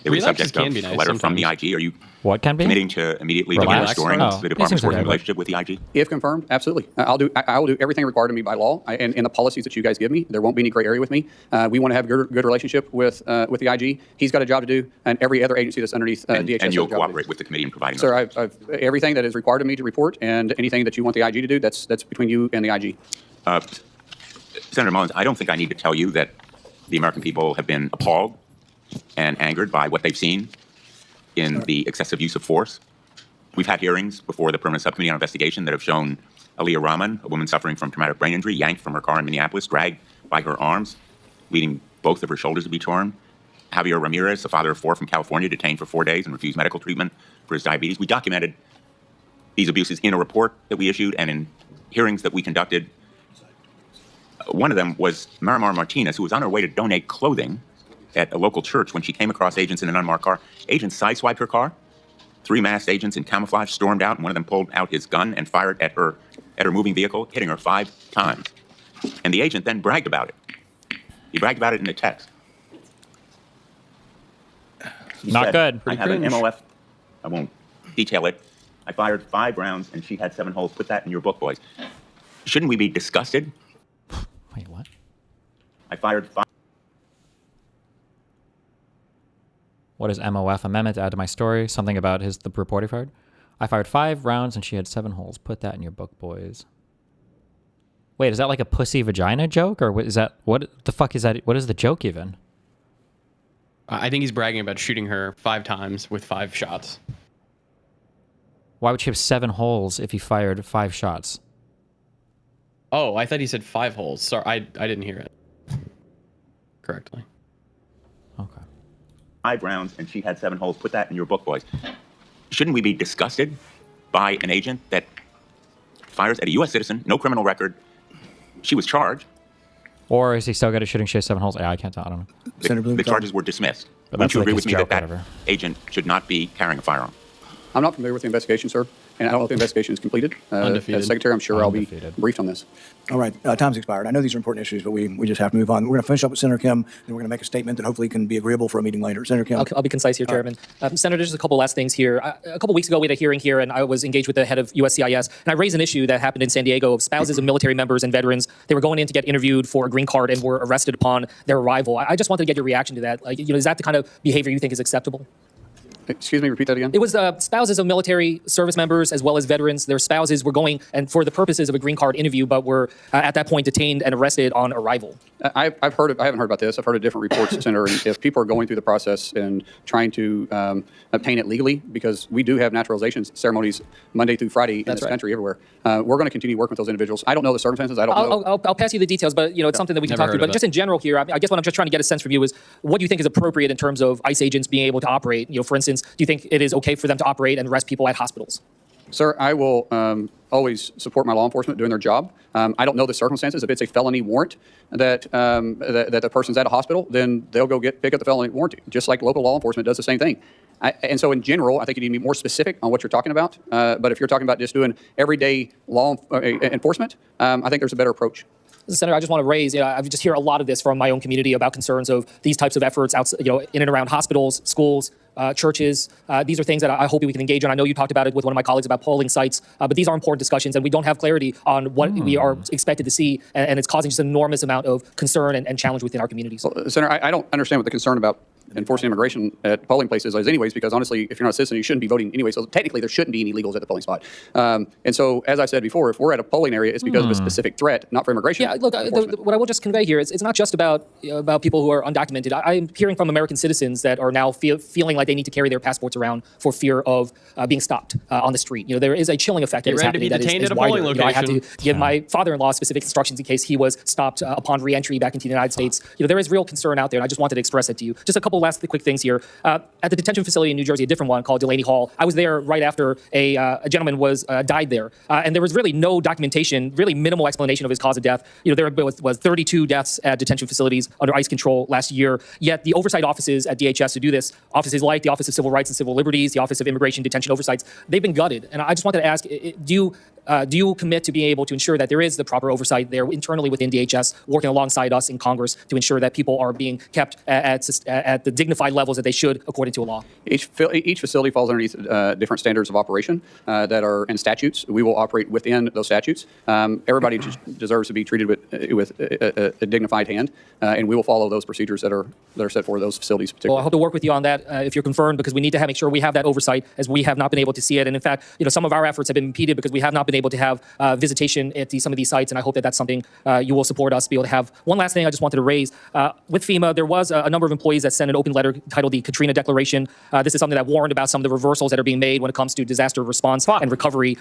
they were Relapses subject of can be a nice letter from the sometimes. IG. Are you What can be? committing to immediately begin Relax. restoring Oh, the he department's seems working okay. relationship with the IG? If confirmed, absolutely. I will do everything required of me by law and the policies that you guys give me. There won't be any gray area with me. We want to have a good relationship with the IG. He's got a job to do, and every other agency that's underneath DHS. And you'll has a job to do. cooperate with the committee in providing Sir, those. I've everything that is required of me to report, and anything that you want the IG to do, that's between you and the IG. Senator Mullins, I don't think I need to tell you that the American people have been appalled and angered by what they've seen in the excessive use of force. We've had hearings before the Permanent Subcommittee on Investigation that have shown Aliyah Rahman, a woman suffering from traumatic brain injury, yanked from her car in Minneapolis, dragged by her arms, leading both of her shoulders to be torn. Javier Ramirez, a father of 4 from California, detained for 4 days and refused medical treatment for his diabetes. We documented these abuses in a report that we issued and in hearings that we conducted. One of them was Marimar Martinez, who was on her way to donate clothing at a local church when she came across agents in an unmarked car. Agents sideswiped her car. 3 masked agents in camouflage stormed out, and one of them pulled out his gun and fired at her moving vehicle, hitting her 5 times. And the agent then bragged about it. He bragged about it in a text. He Not said, good. I have an MOF. I won't detail it. I fired 5 rounds, and she had 7 holes. Put that in your book, boys. Shouldn't we be disgusted? Wait, what? I fired 5. What is MOF? Amendment to add to my story. Something about the report he fired. I fired 5 rounds and she had 7 holes. Put that in your book, boys. Wait, is that like a pussy vagina joke? Or what is that? What the fuck is that? What is the joke even? I think he's bragging about shooting her 5 times with 5 shots. Why would she have 7 holes if he fired 5 shots? Oh, I thought he said 5 holes. Sorry, I didn't hear it correctly. Okay. 5 rounds and she had 7 holes. Put that in your book, boys. Shouldn't we be disgusted by an agent that fires at a U.S. citizen, no criminal record? She was charged. Or is he still good at shooting? She has 7 holes. Yeah, I can't tell. I don't know. Senator Bloom, The charges were dismissed. But Wouldn't that's you like agree his with me joke, that whatever. agent should not be carrying a firearm? I'm not familiar with the investigation, sir, and I don't know if the investigation is completed. Undefeated. As Secretary, I'm sure I'll be Undefeated. briefed on this. All right, time's expired. I know these are important issues, but we just have to move on. We're going to finish up with Senator Kim, and we're going to make a statement that hopefully can be agreeable for a meeting later. Senator Kim. I'll be concise here, Chairman. Senator, just a couple last things here. A couple weeks ago, we had a hearing here, and I was engaged with the head of USCIS, and I raised an issue that happened in San Diego of spouses of military members and veterans. They were going in to get interviewed for a green card and were arrested upon their arrival. I just wanted to get your reaction to that. Like, is that the kind of behavior you think is acceptable? Excuse me, repeat that again? It was spouses of military service members as well as veterans. Their spouses were going and for the purposes of a green card interview, but were at that point detained and arrested on arrival. I haven't heard about this. I've heard of different reports, Senator. And if people are going through the process and trying to obtain it legally, because we do have naturalization ceremonies Monday through Friday in this country, everywhere, we're going to continue working with those individuals. I don't know the circumstances. I don't know. I'll pass you the details, but it's something that we can Never talk through. heard But of just it. in general here, I guess what I'm just trying to get a sense from you is what do you think is appropriate in terms of ICE agents being able to operate? For instance, do you think it is okay for them to operate and arrest people at hospitals? Sir, I will always support my law enforcement doing their job. I don't know the circumstances. If it's a felony warrant that the person's at a hospital, then they'll go pick up the felony warrant, just like local law enforcement does the same thing. And so in general, I think you need to be more specific on what you're talking about. But if you're talking about just doing everyday law enforcement, I think there's a better approach. Senator, I just want to raise, I just hear a lot of this from my own community about concerns of these types of efforts in and around hospitals, schools, churches. These are things that I hope we can engage on. I know you talked about it with one of my colleagues about polling sites, but these are important discussions, and we don't have clarity on what we are expected to see, and it's causing just an enormous amount of concern and challenge within our communities. Well, Senator, I don't understand what the concern about enforcing immigration at polling places is anyways, because honestly, if you're not a citizen, you shouldn't be voting anyway. So technically, there shouldn't be any illegals at the polling spot. And so, as I said before, if we're at a polling area, it's because of a specific threat, not for immigration. Yeah, look, what I will just convey here is it's not just about people who are undocumented. I'm hearing from American citizens that are now feeling like they need to carry their passports around for fear of being stopped on the street. There is a chilling effect that is happening that is wider. I had to give my father-in-law specific instructions in case he was stopped upon re-entry back into the United States. There is real concern out there, and I just wanted to express it to you. Just a couple last quick things here. At the detention facility in New Jersey, a different one called Delaney Hall, I was there right after a gentleman was died there, and there was really no documentation, really minimal explanation of his cause of death. There was 32 deaths at detention facilities under ICE control last year, yet the oversight offices at DHS to do this, offices like the Office of Civil Rights and Civil Liberties, the Office of Immigration Detention Oversights, they've been gutted. And I just wanted to ask, do you commit to being able to ensure that there is the proper oversight there internally within DHS, working alongside us in Congress to ensure that people are being kept at the dignified levels that they should according to a law? Each facility falls underneath different standards of operation that are in statutes. We will operate within those statutes. Everybody deserves to be treated with a dignified hand, and we will follow those procedures that are set for those facilities particularly. Well, I hope to work with you on that if you're confirmed, because we need to make sure we have that oversight, as we have not been able to see it. And in fact, some of our efforts have been impeded because we have not been able to have visitation at some of these sites, and I hope that that's something you will support us to be able to have. One last thing I just wanted to raise. With FEMA, there was a number of employees that sent an open letter titled the Katrina Declaration. This is something that warned about some of the reversals that are being made when it comes to disaster response and recovery.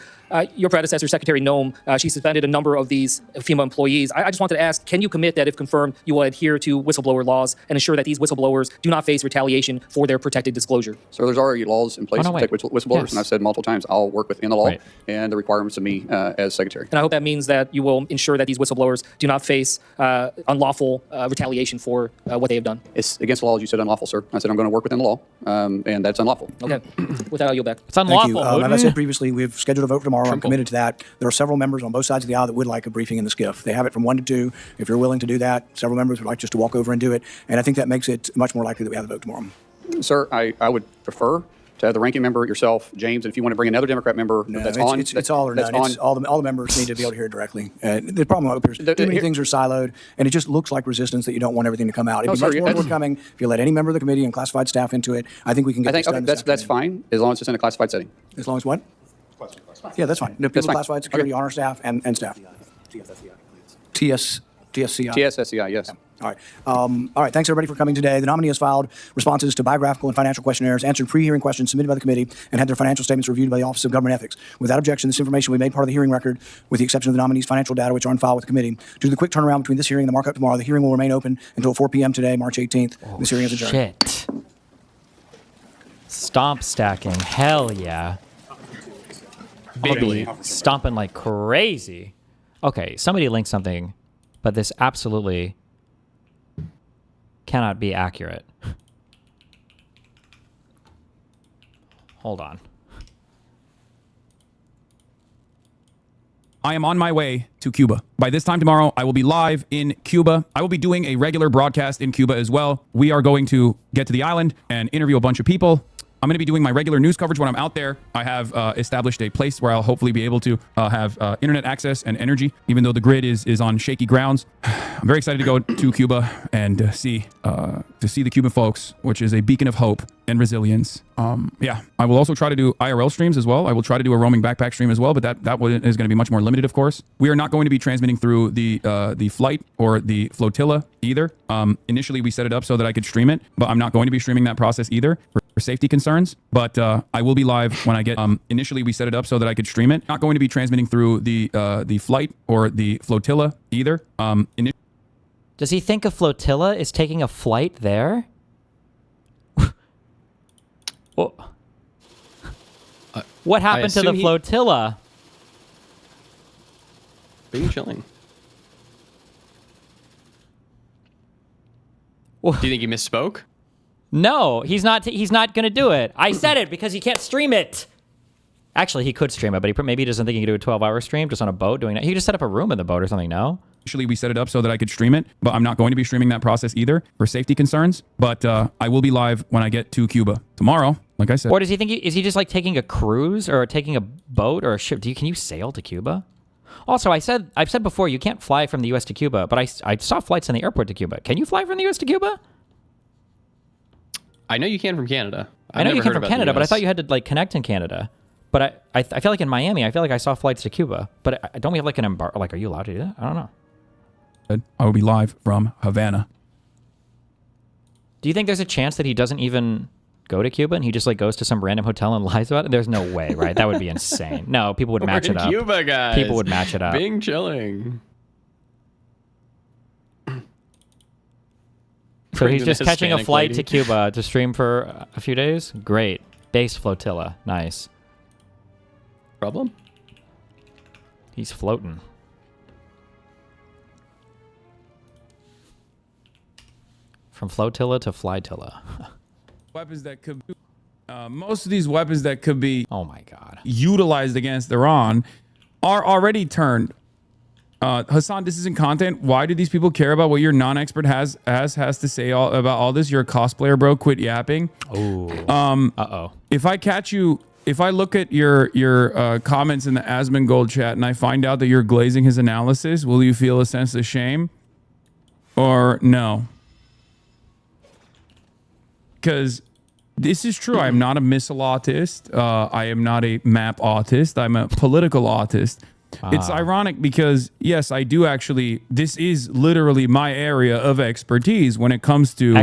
Your predecessor, Secretary Noem, she suspended a number of these FEMA employees. I just wanted to ask, can you commit that if confirmed, you will adhere to whistleblower laws and ensure that these whistleblowers do not face retaliation for their protected disclosure? So there's already laws in place to protect whistleblowers, and I've said multiple times, I'll work within the law and the requirements of me as Secretary. And I hope that means that you will ensure that these whistleblowers do not face unlawful retaliation for what they have done. It's against the law, as you said, unlawful, sir. I said I'm going to work within the law, and that's unlawful. Okay. With that, I'll yield back. It's unlawful. As I said previously, we've scheduled a vote for tomorrow. I'm committed to that. There are several members on both sides of the aisle that would like a briefing in the SCIF. They have it from 1 to 2. If you're willing to do that, several members would like just to walk over and do it. And I think that makes it much more likely that we have the vote tomorrow. Sir, I would prefer to have the ranking member, yourself, James, and if you want to bring another Democrat member that's on. It's all or none. All the members need to be able to hear it directly. The problem up here is too many things are siloed, and it just looks like resistance that you don't want everything to come out. It'd be much more forthcoming if you let any member of the committee and classified staff into it. I think we can get this done. That's fine, as long as it's in a classified setting. As long as what? Yeah, that's fine. No, people classified security on our staff and staff. TSSCI, yes. All right. All right. Thanks, everybody, for coming today. The nominee has filed responses to biographical and financial questionnaires, answered pre-hearing questions submitted by the committee, and had their financial statements reviewed by the Office of Government Ethics. Without objection, this information will be made part of the hearing record, with the exception of the nominee's financial data, which are on file with the committee. Due to the quick turnaround between this hearing and the markup tomorrow, the hearing will remain open until 4 p.m. today, March 18th. This hearing is adjourned. Shit. Stomp stacking. Hell yeah. I'll be stomping like crazy. Okay, somebody linked something, but this absolutely cannot be accurate. Hold on. I am on my way to Cuba. By this time tomorrow, I will be live in Cuba. I will be doing a regular broadcast in Cuba as well. We are going to get to the island and interview a bunch of people. I'm going to be doing my regular news coverage when I'm out there. I have established a place where I'll hopefully be able to have internet access and energy, even though the grid is on shaky grounds. I'm very excited to go to Cuba and see the Cuban folks, which is a beacon of hope and resilience. Yeah, I will also try to do IRL streams as well. I will try to do a roaming backpack stream as well, but that is going to be much more limited, of course. We are not going to be transmitting through the flight or the flotilla either. Initially, we set it up so that I could stream it, but I'm not going to be streaming that process either for safety concerns. But I will be live when I get. Initially, we set it up so that I could stream it. Not going to be transmitting through the flight or the flotilla either. Does he think a flotilla is taking a flight there? Well, what happened to the flotilla? Being chilling. Well, do you think he misspoke? No, he's not. He's not going to do it. I said it because he can't stream it. Actually, he could stream it, but maybe he doesn't think he can do a 12-hour stream just on a boat doing that. He could just set up a room in the boat or something. No. Initially, we set it up so that I could stream it, but I'm not going to be streaming that process either for safety concerns. But I will be live when I get to Cuba tomorrow, like I said. Or does he think, is he just like taking a cruise or taking a boat or a ship? Can you sail to Cuba? Also, I've said before, you can't fly from the U.S. to Cuba, but I saw flights in the airport to Cuba. Can you fly from the U.S. to Cuba? I know you can from Canada. I know you can from Canada, but I thought you had to like connect in Canada. But I feel like in Miami, I feel like I saw flights to Cuba. But don't we have like an embargo? Like, are you allowed to do that? I don't know. I will be live from Havana. Do you think there's a chance that he doesn't even go to Cuba and he just like goes to some random hotel and lies about it? There's no way, right? That would be insane. No, people would match it up. Cuba, guys. People would match it up. Being chilling. So he's just catching a flight to Cuba to stream for a few days? Great. Base flotilla. Nice. Problem? He's floating. From flotilla to flytilla. Weapons that could be, most of these weapons that could be oh my god utilized against Iran are already turned. Hassan, this isn't content. Why do these people care about what your non-expert has to say about all this? You're a cosplayer, bro. Quit yapping. Oh. If I catch you, if I look at your comments in the ASMONGOLD chat and I find out that you're glazing his analysis, will you feel a sense of shame or no? Because this is true. I'm not a missile autist. I am not a map autist. I'm a political autist. It's ironic because, yes, I do actually, this is literally my area of expertise when it comes to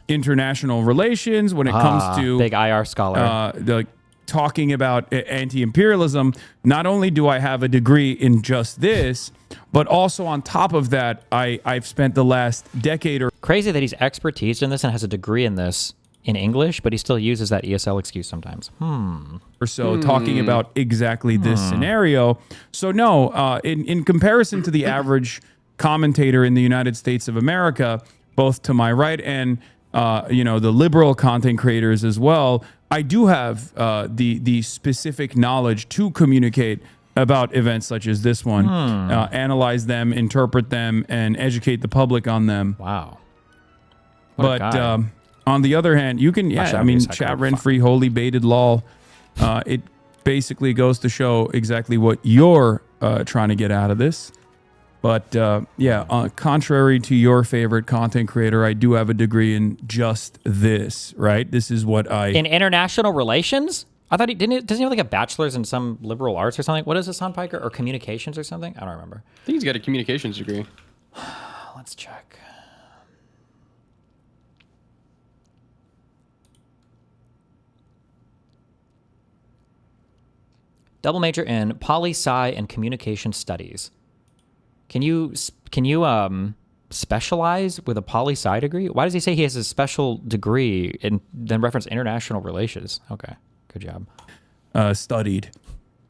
international relations, when it comes to big IR scholar, talking about anti-imperialism. Not only do I have a degree in just this, but also on top of that, I've spent the last decade or... Crazy that he's expertise in this and has a degree in this in English, but he still uses that ESL excuse sometimes. Or so talking about exactly this scenario. So no, in comparison to the average commentator in the United States of America, both to my right and the liberal content creators as well, I do have the specific knowledge to communicate about events such as this one, analyze them, interpret them, and educate the public on them. Wow. But on the other hand, you can, I mean, chat rent free, holy baited lol. It basically goes to show exactly what you're trying to get out of this. But contrary to your favorite content creator, I do have a degree in just this, right? This is what in international relations? I thought doesn't he have like a bachelor's in some liberal arts or something? What is Hassan Piker? Or communications or something? I don't remember. I think he's got a communications degree. Let's check. Double major in poli-sci and communication studies. Can you specialize with a poli-sci degree? Why does he say he has a special degree and then reference international relations? Okay, good job. Studied.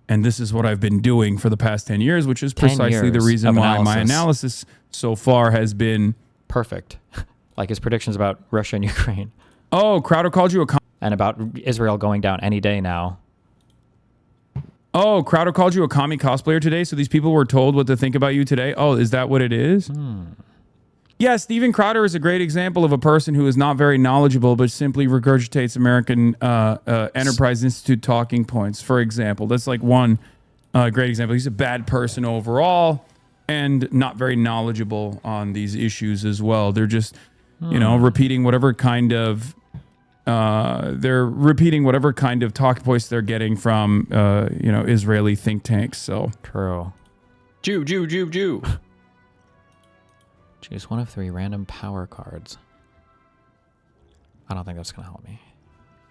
And this is what I've been doing for the past 10 years, which is precisely the reason why my analysis so far has been... perfect. Like his predictions about Russia and Ukraine. Oh, Crowder called you a... and about Israel going down any day now. Oh, Crowder called you a commie cosplayer today, so these people were told what to think about you today? Oh, is that what it is? Yeah, Steven Crowder is a great example of a person who is not very knowledgeable, but simply regurgitates American Enterprise Institute talking points, for example. That's like one great example. He's a bad person overall and not very knowledgeable on these issues as well. They're just, repeating whatever kind of... they're repeating whatever kind of talking points they're getting from, Israeli think tanks. So true. Jew. Choose one of 3 random power cards. I don't think that's going to help me.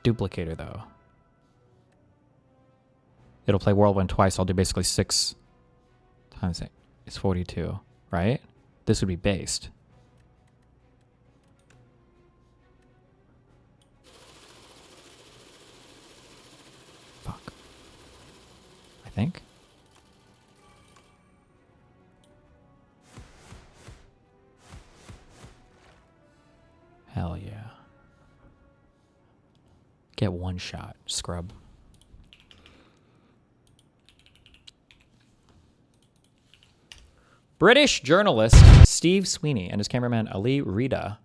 Duplicator, though. It'll play Whirlwind twice. I'll do basically 6 times 8. It's 42, right? This would be based. Fuck. I think. Hell yeah. Get one shot, scrub. British journalist Steve Sweeney and his cameraman Ali Rida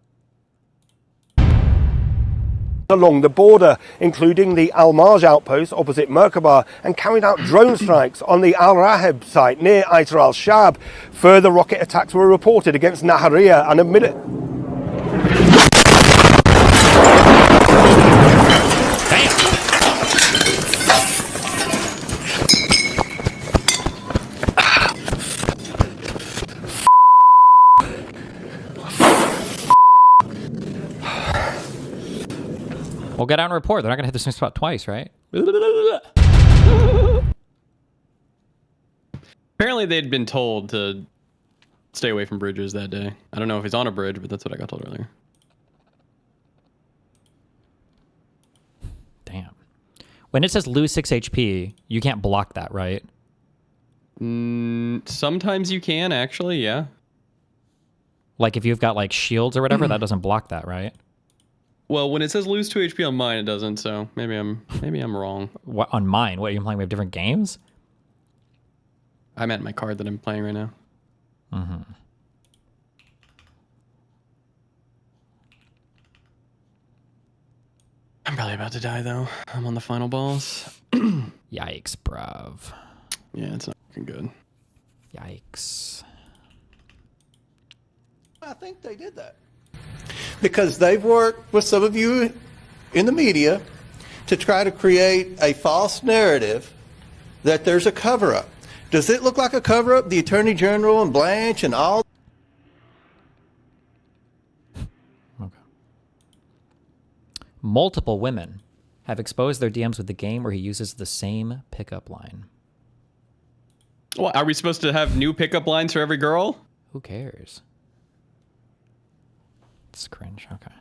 along the border, including the Al-Marj outpost opposite Merkaba, and carried out drone strikes on the Al-Raheb site near Aitar al-Shab. Further rocket attacks were reported against Nahariya and admitted. We'll get out and report. They're not going to hit the same spot twice, right? Apparently they'd been told to stay away from bridges that day. I don't know if he's on a bridge, but that's what I got told earlier. Damn. When it says lose 6 HP, you can't block that, right? Sometimes you can, actually, yeah. Like if you've got like shields or whatever, that doesn't block that, right? Well, when it says lose 2 HP on mine, it doesn't. So maybe I'm wrong. What on mine? What are you playing? We have different games. I meant my card that I'm playing right now. Mm-hmm. I'm probably about to die though. I'm on the final boss. Yikes, bruv. Yeah, it's not looking good. Yikes. I think they did that. Because they've worked with some of you in the media to try to create a false narrative that there's a cover-up. Does it look like a cover-up? The Attorney General and Blanche and all? Okay. Multiple women have exposed their DMs with the game where he uses the same pickup line. Well, are we supposed to have new pickup lines for every girl? Who cares? It's cringe. Okay.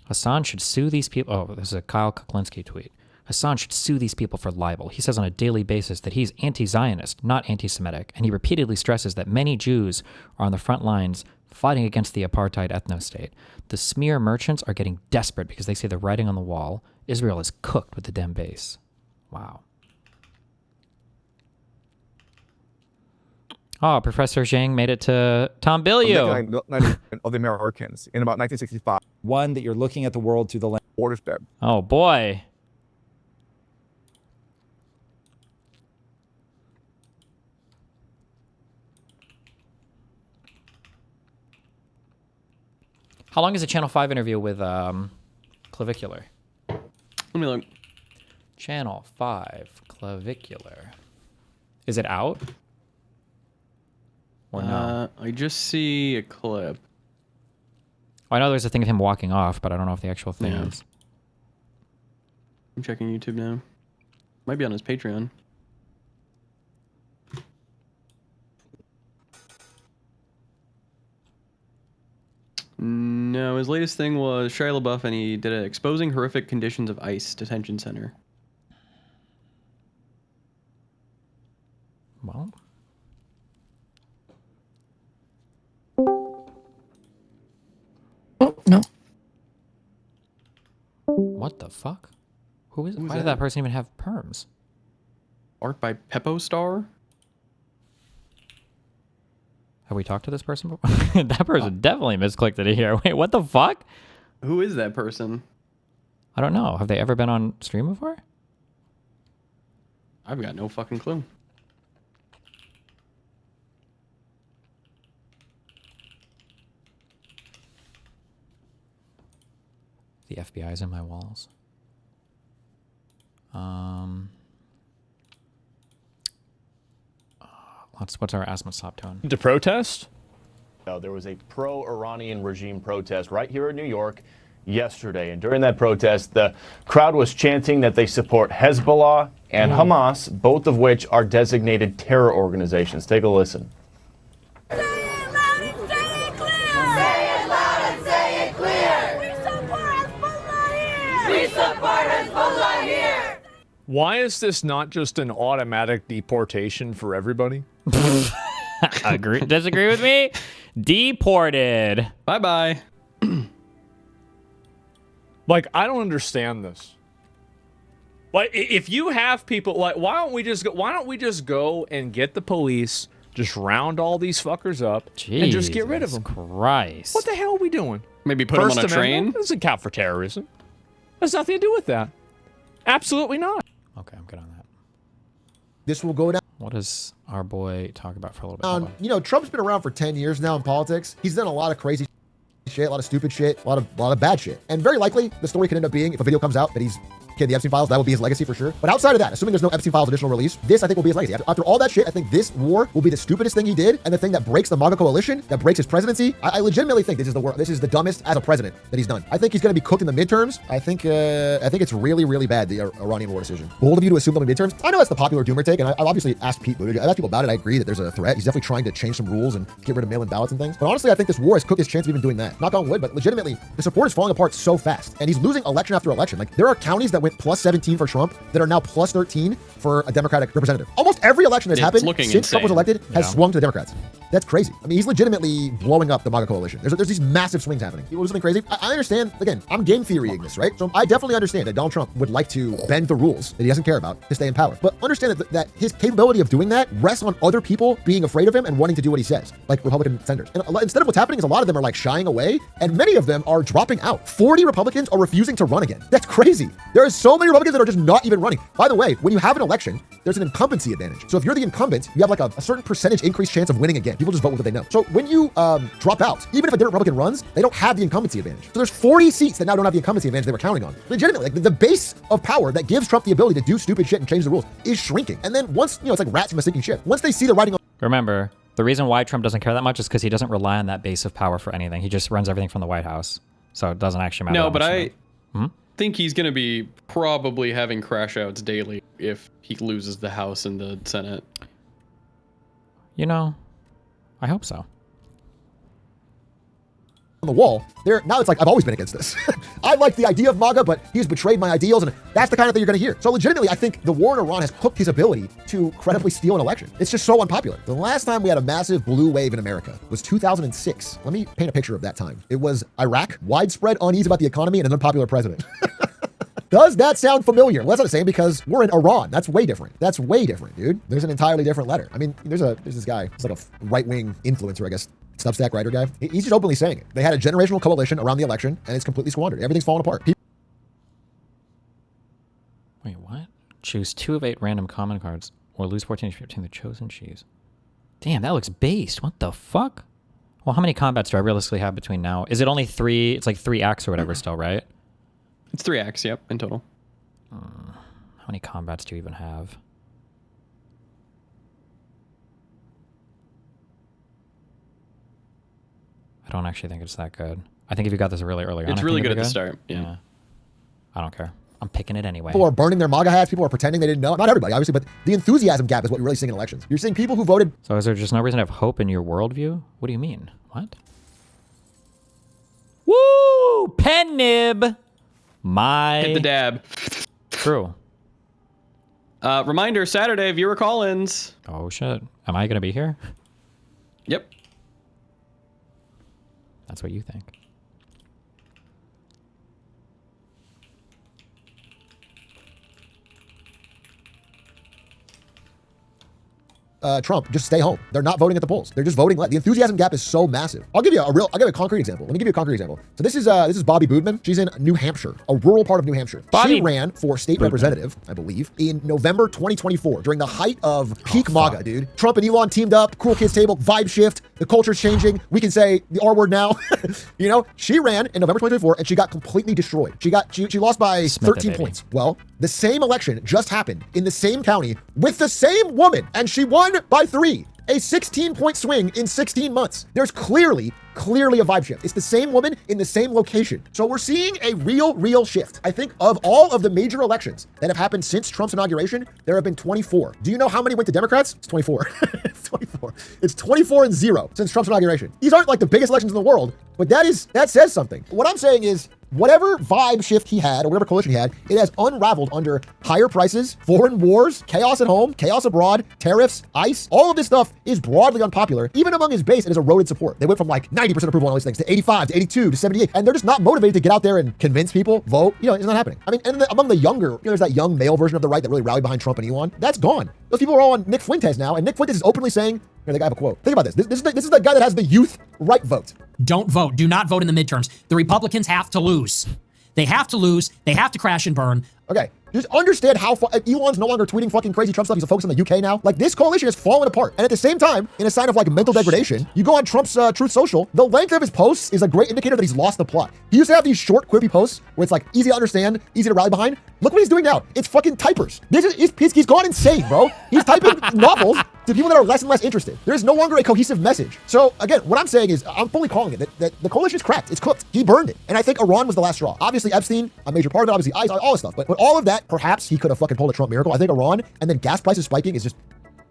Hassan should sue these people. Oh, this is a Kyle Kuklinski tweet. Hassan should sue these people for libel. He says on a daily basis that he's anti-Zionist, not anti-Semitic, and he repeatedly stresses that many Jews are on the front lines fighting against the apartheid ethno-state. The smear merchants are getting desperate because they see the writing on the wall. Israel is cooked with the Dem base. Wow. Oh, Professor Zhang made it to Tom Bilyeu. Of the Americans in about 1965. One, that you're looking at the world through the lens of borders. Oh, boy. How long is a Channel 5 interview with Clavicular? Let me look. Channel 5 Clavicular. Is it out? Or no? I just see a clip. Oh, I know there's a thing of him walking off, but I don't know if the actual thing is. I'm checking YouTube now. Might be on his Patreon. No, his latest thing was Shia LaBeouf, and he did it exposing horrific conditions of ICE detention center. Well. Oh, no. What the fuck? Who is it? Why did that person even have perms? Art by Peppo Star? Have we talked to this person before? That person definitely misclicked it here. Wait, what the fuck? Who is that person? I don't know. Have they ever been on stream before? I've got no fucking clue. The FBI's in my walls. What's our ASMONSLOP tone? To protest? There was a pro-Iranian regime protest right here in New York yesterday. And during that protest, the crowd was chanting that they support Hezbollah and Hamas, both of which are designated terror organizations. Take a listen. Why is this not just an automatic deportation for everybody? Disagree with me? Deported. Bye-bye. Like, I don't understand this. Like, if you have people, like, why don't we just go and get the police, just round all these fuckers up, and just get rid of them? Christ. What the hell are we doing? Maybe put them on a train? Doesn't count for terrorism. Has nothing to do with that. Absolutely not. Okay, I'm good on that. This will go down. What does our boy talk about for a little bit? You know, Trump's been around for 10 years now in politics. He's done a lot of crazy shit, a lot of stupid shit, a lot of bad shit. And very likely, the story could end up being, if a video comes out that he's the Epstein files, that will be his legacy for sure. But outside of that, assuming there's no Epstein files additional release, this I think will be his legacy. After all that shit, I think this war will be the stupidest thing he did, and the thing that breaks the MAGA coalition, that breaks his presidency. I legitimately think this is the dumbest as a president that he's done. I think he's going to be cooked in the midterms. I think it's really, really bad, the Iranian war decision. Bold of you to assume them in midterms. I know that's the popular doomer take, and I've obviously asked Pete Buttigieg. I've asked people about it. I agree that there's a threat. He's definitely trying to change some rules and get rid of mail-in ballots and things. But honestly, I think this war has cooked his chance of even doing that. Knock on wood, but legitimately, the support is falling apart so fast, and he's losing election after election. Like, there are counties that went plus 17 for Trump that are now plus 13 for a Democratic representative. Almost every election that's happened since Trump was elected has swung to the Democrats. That's crazy. I mean, he's legitimately blowing up the MAGA coalition. There's these massive swings happening. You want something crazy? I understand, again, I'm game theorying this, right? So I definitely understand that Donald Trump would like to bend the rules that he doesn't care about to stay in power. But understand that his capability of doing that rests on other people being afraid of him and wanting to do what he says, like Republican senators. And instead of what's happening is a lot of them are like shying away, and many of them are dropping out. 40 Republicans are refusing to run again. That's crazy. There are so many Republicans that are just not even running. By the way, when you have an election, there's an incumbency advantage. So if you're the incumbent, you have like a certain percentage increased chance of winning again. People just vote with what they know. So when you drop out, even if a different Republican runs, they don't have the incumbency advantage. So there's 40 seats that now don't have the incumbency advantage they were counting on. Legitimately, like the base of power that gives Trump the ability to do stupid shit and change the rules is shrinking. And then once, it's like rats from a sinking ship. Once they see the writing on... Remember, the reason why Trump doesn't care that much is because he doesn't rely on that base of power for anything. He just runs everything from the White House. So it doesn't actually matter. No, but I think he's going to be probably having crash outs daily if he loses the House and the Senate. You know, I hope so. On the wall, now it's like, I've always been against this. I like the idea of MAGA, but he's betrayed my ideals, and that's the kind of thing you're going to hear. So legitimately, I think the war in Iran has cooked his ability to credibly steal an election. It's just so unpopular. The last time we had a massive blue wave in America was 2006. Let me paint a picture of that time. It was Iraq, widespread unease about the economy, and an unpopular president. Does that sound familiar? Well, that's not the same because we're in Iran. That's way different. That's way different, dude. There's an entirely different letter. I mean, there's this guy. He's like a right-wing influencer, I guess. Substack writer guy. He's just openly saying it. They had a generational coalition around the election, and it's completely squandered. Everything's falling apart. Wait, what? Choose 2 of 8 random common cards, or lose 14 if you're the chosen cheese. Damn, that looks based. What the fuck? Well, how many combats do I realistically have between now? Is it only 3? It's like 3 acts or whatever still, right? It's 3 acts, yep, in total. How many combats do you even have? I don't actually think it's that good. I think if you got this really early on, it's really good at the start. Yeah. I don't care. I'm picking it anyway. People are burning their MAGA hats. People are pretending they didn't know. Not everybody, obviously, but the enthusiasm gap is what you're really seeing in elections. You're seeing people who voted. So is there just no reason to have hope in your worldview? What do you mean? What? Woo! Pen nib! Hit the dab. True. Reminder, Saturday, viewer call-ins. Oh, shit. Am I going to be here? Yep. That's what you think. Trump, just stay home. They're not voting at the polls. They're just voting left. The enthusiasm gap is so massive. I'll give you a concrete example. Let me give you a concrete example. So this is Bobby Boodman. She's in New Hampshire, a rural part of New Hampshire. She ran for state representative, I believe, in November 2024 during the height of peak MAGA, dude. Trump and Elon teamed up, cool kids table, vibe shift, the culture's changing. We can say the R word now. You know, she ran in November 2024 and she got completely destroyed. She lost by 13 points. Well, the same election just happened in the same county with the same woman, and she won by 3. A 16-point swing in 16 months. There's clearly a vibe shift. It's the same woman in the same location. So we're seeing a real shift. I think of all of the major elections that have happened since Trump's inauguration, there have been 24. Do you know how many went to Democrats? It's 24. It's 24. It's 24-0 since Trump's inauguration. These aren't like the biggest elections in the world, but that says something. What I'm saying is, whatever vibe shift he had or whatever coalition he had, it has unraveled under higher prices, foreign wars, chaos at home, chaos abroad, tariffs, ICE. All of this stuff is broadly unpopular. Even among his base, it has eroded support. They went from like 90% approval on all these things to 85 to 82 to 78. And they're just not motivated to get out there and convince people, vote. You know, it's not happening. I mean, and among the younger, you know, there's that young male version of the right that really rallied behind Trump and Elon. That's gone. Those people are all on Nick Fuentes now. And Nick Fuentes is openly saying, here, the guy have a quote. Think about this. This is the guy that has the youth right vote. Don't vote. Do not vote in the midterms. The Republicans have to lose. They have to lose. They have to crash and burn. Okay. Just understand how Elon's no longer tweeting fucking crazy Trump stuff. He's focused on the UK now. Like, this coalition has fallen apart. And at the same time, in a sign of like mental degradation, you go on Trump's Truth Social, the length of his posts is a great indicator that he's lost the plot. He used to have these short, quippy posts where it's like easy to understand, easy to rally behind. Look what he's doing now. It's fucking typers. He's gone insane, bro. He's typing novels to people that are less and less interested. There is no longer a cohesive message. So again, what I'm saying is I'm fully calling it that the coalition's cracked. It's cooked. He burned it. And I think Iran was the last straw. Obviously Epstein, a major part of it, obviously ICE, all this stuff. But all of that, perhaps he could have fucking pulled a Trump miracle. I think Iran and then gas prices spiking is just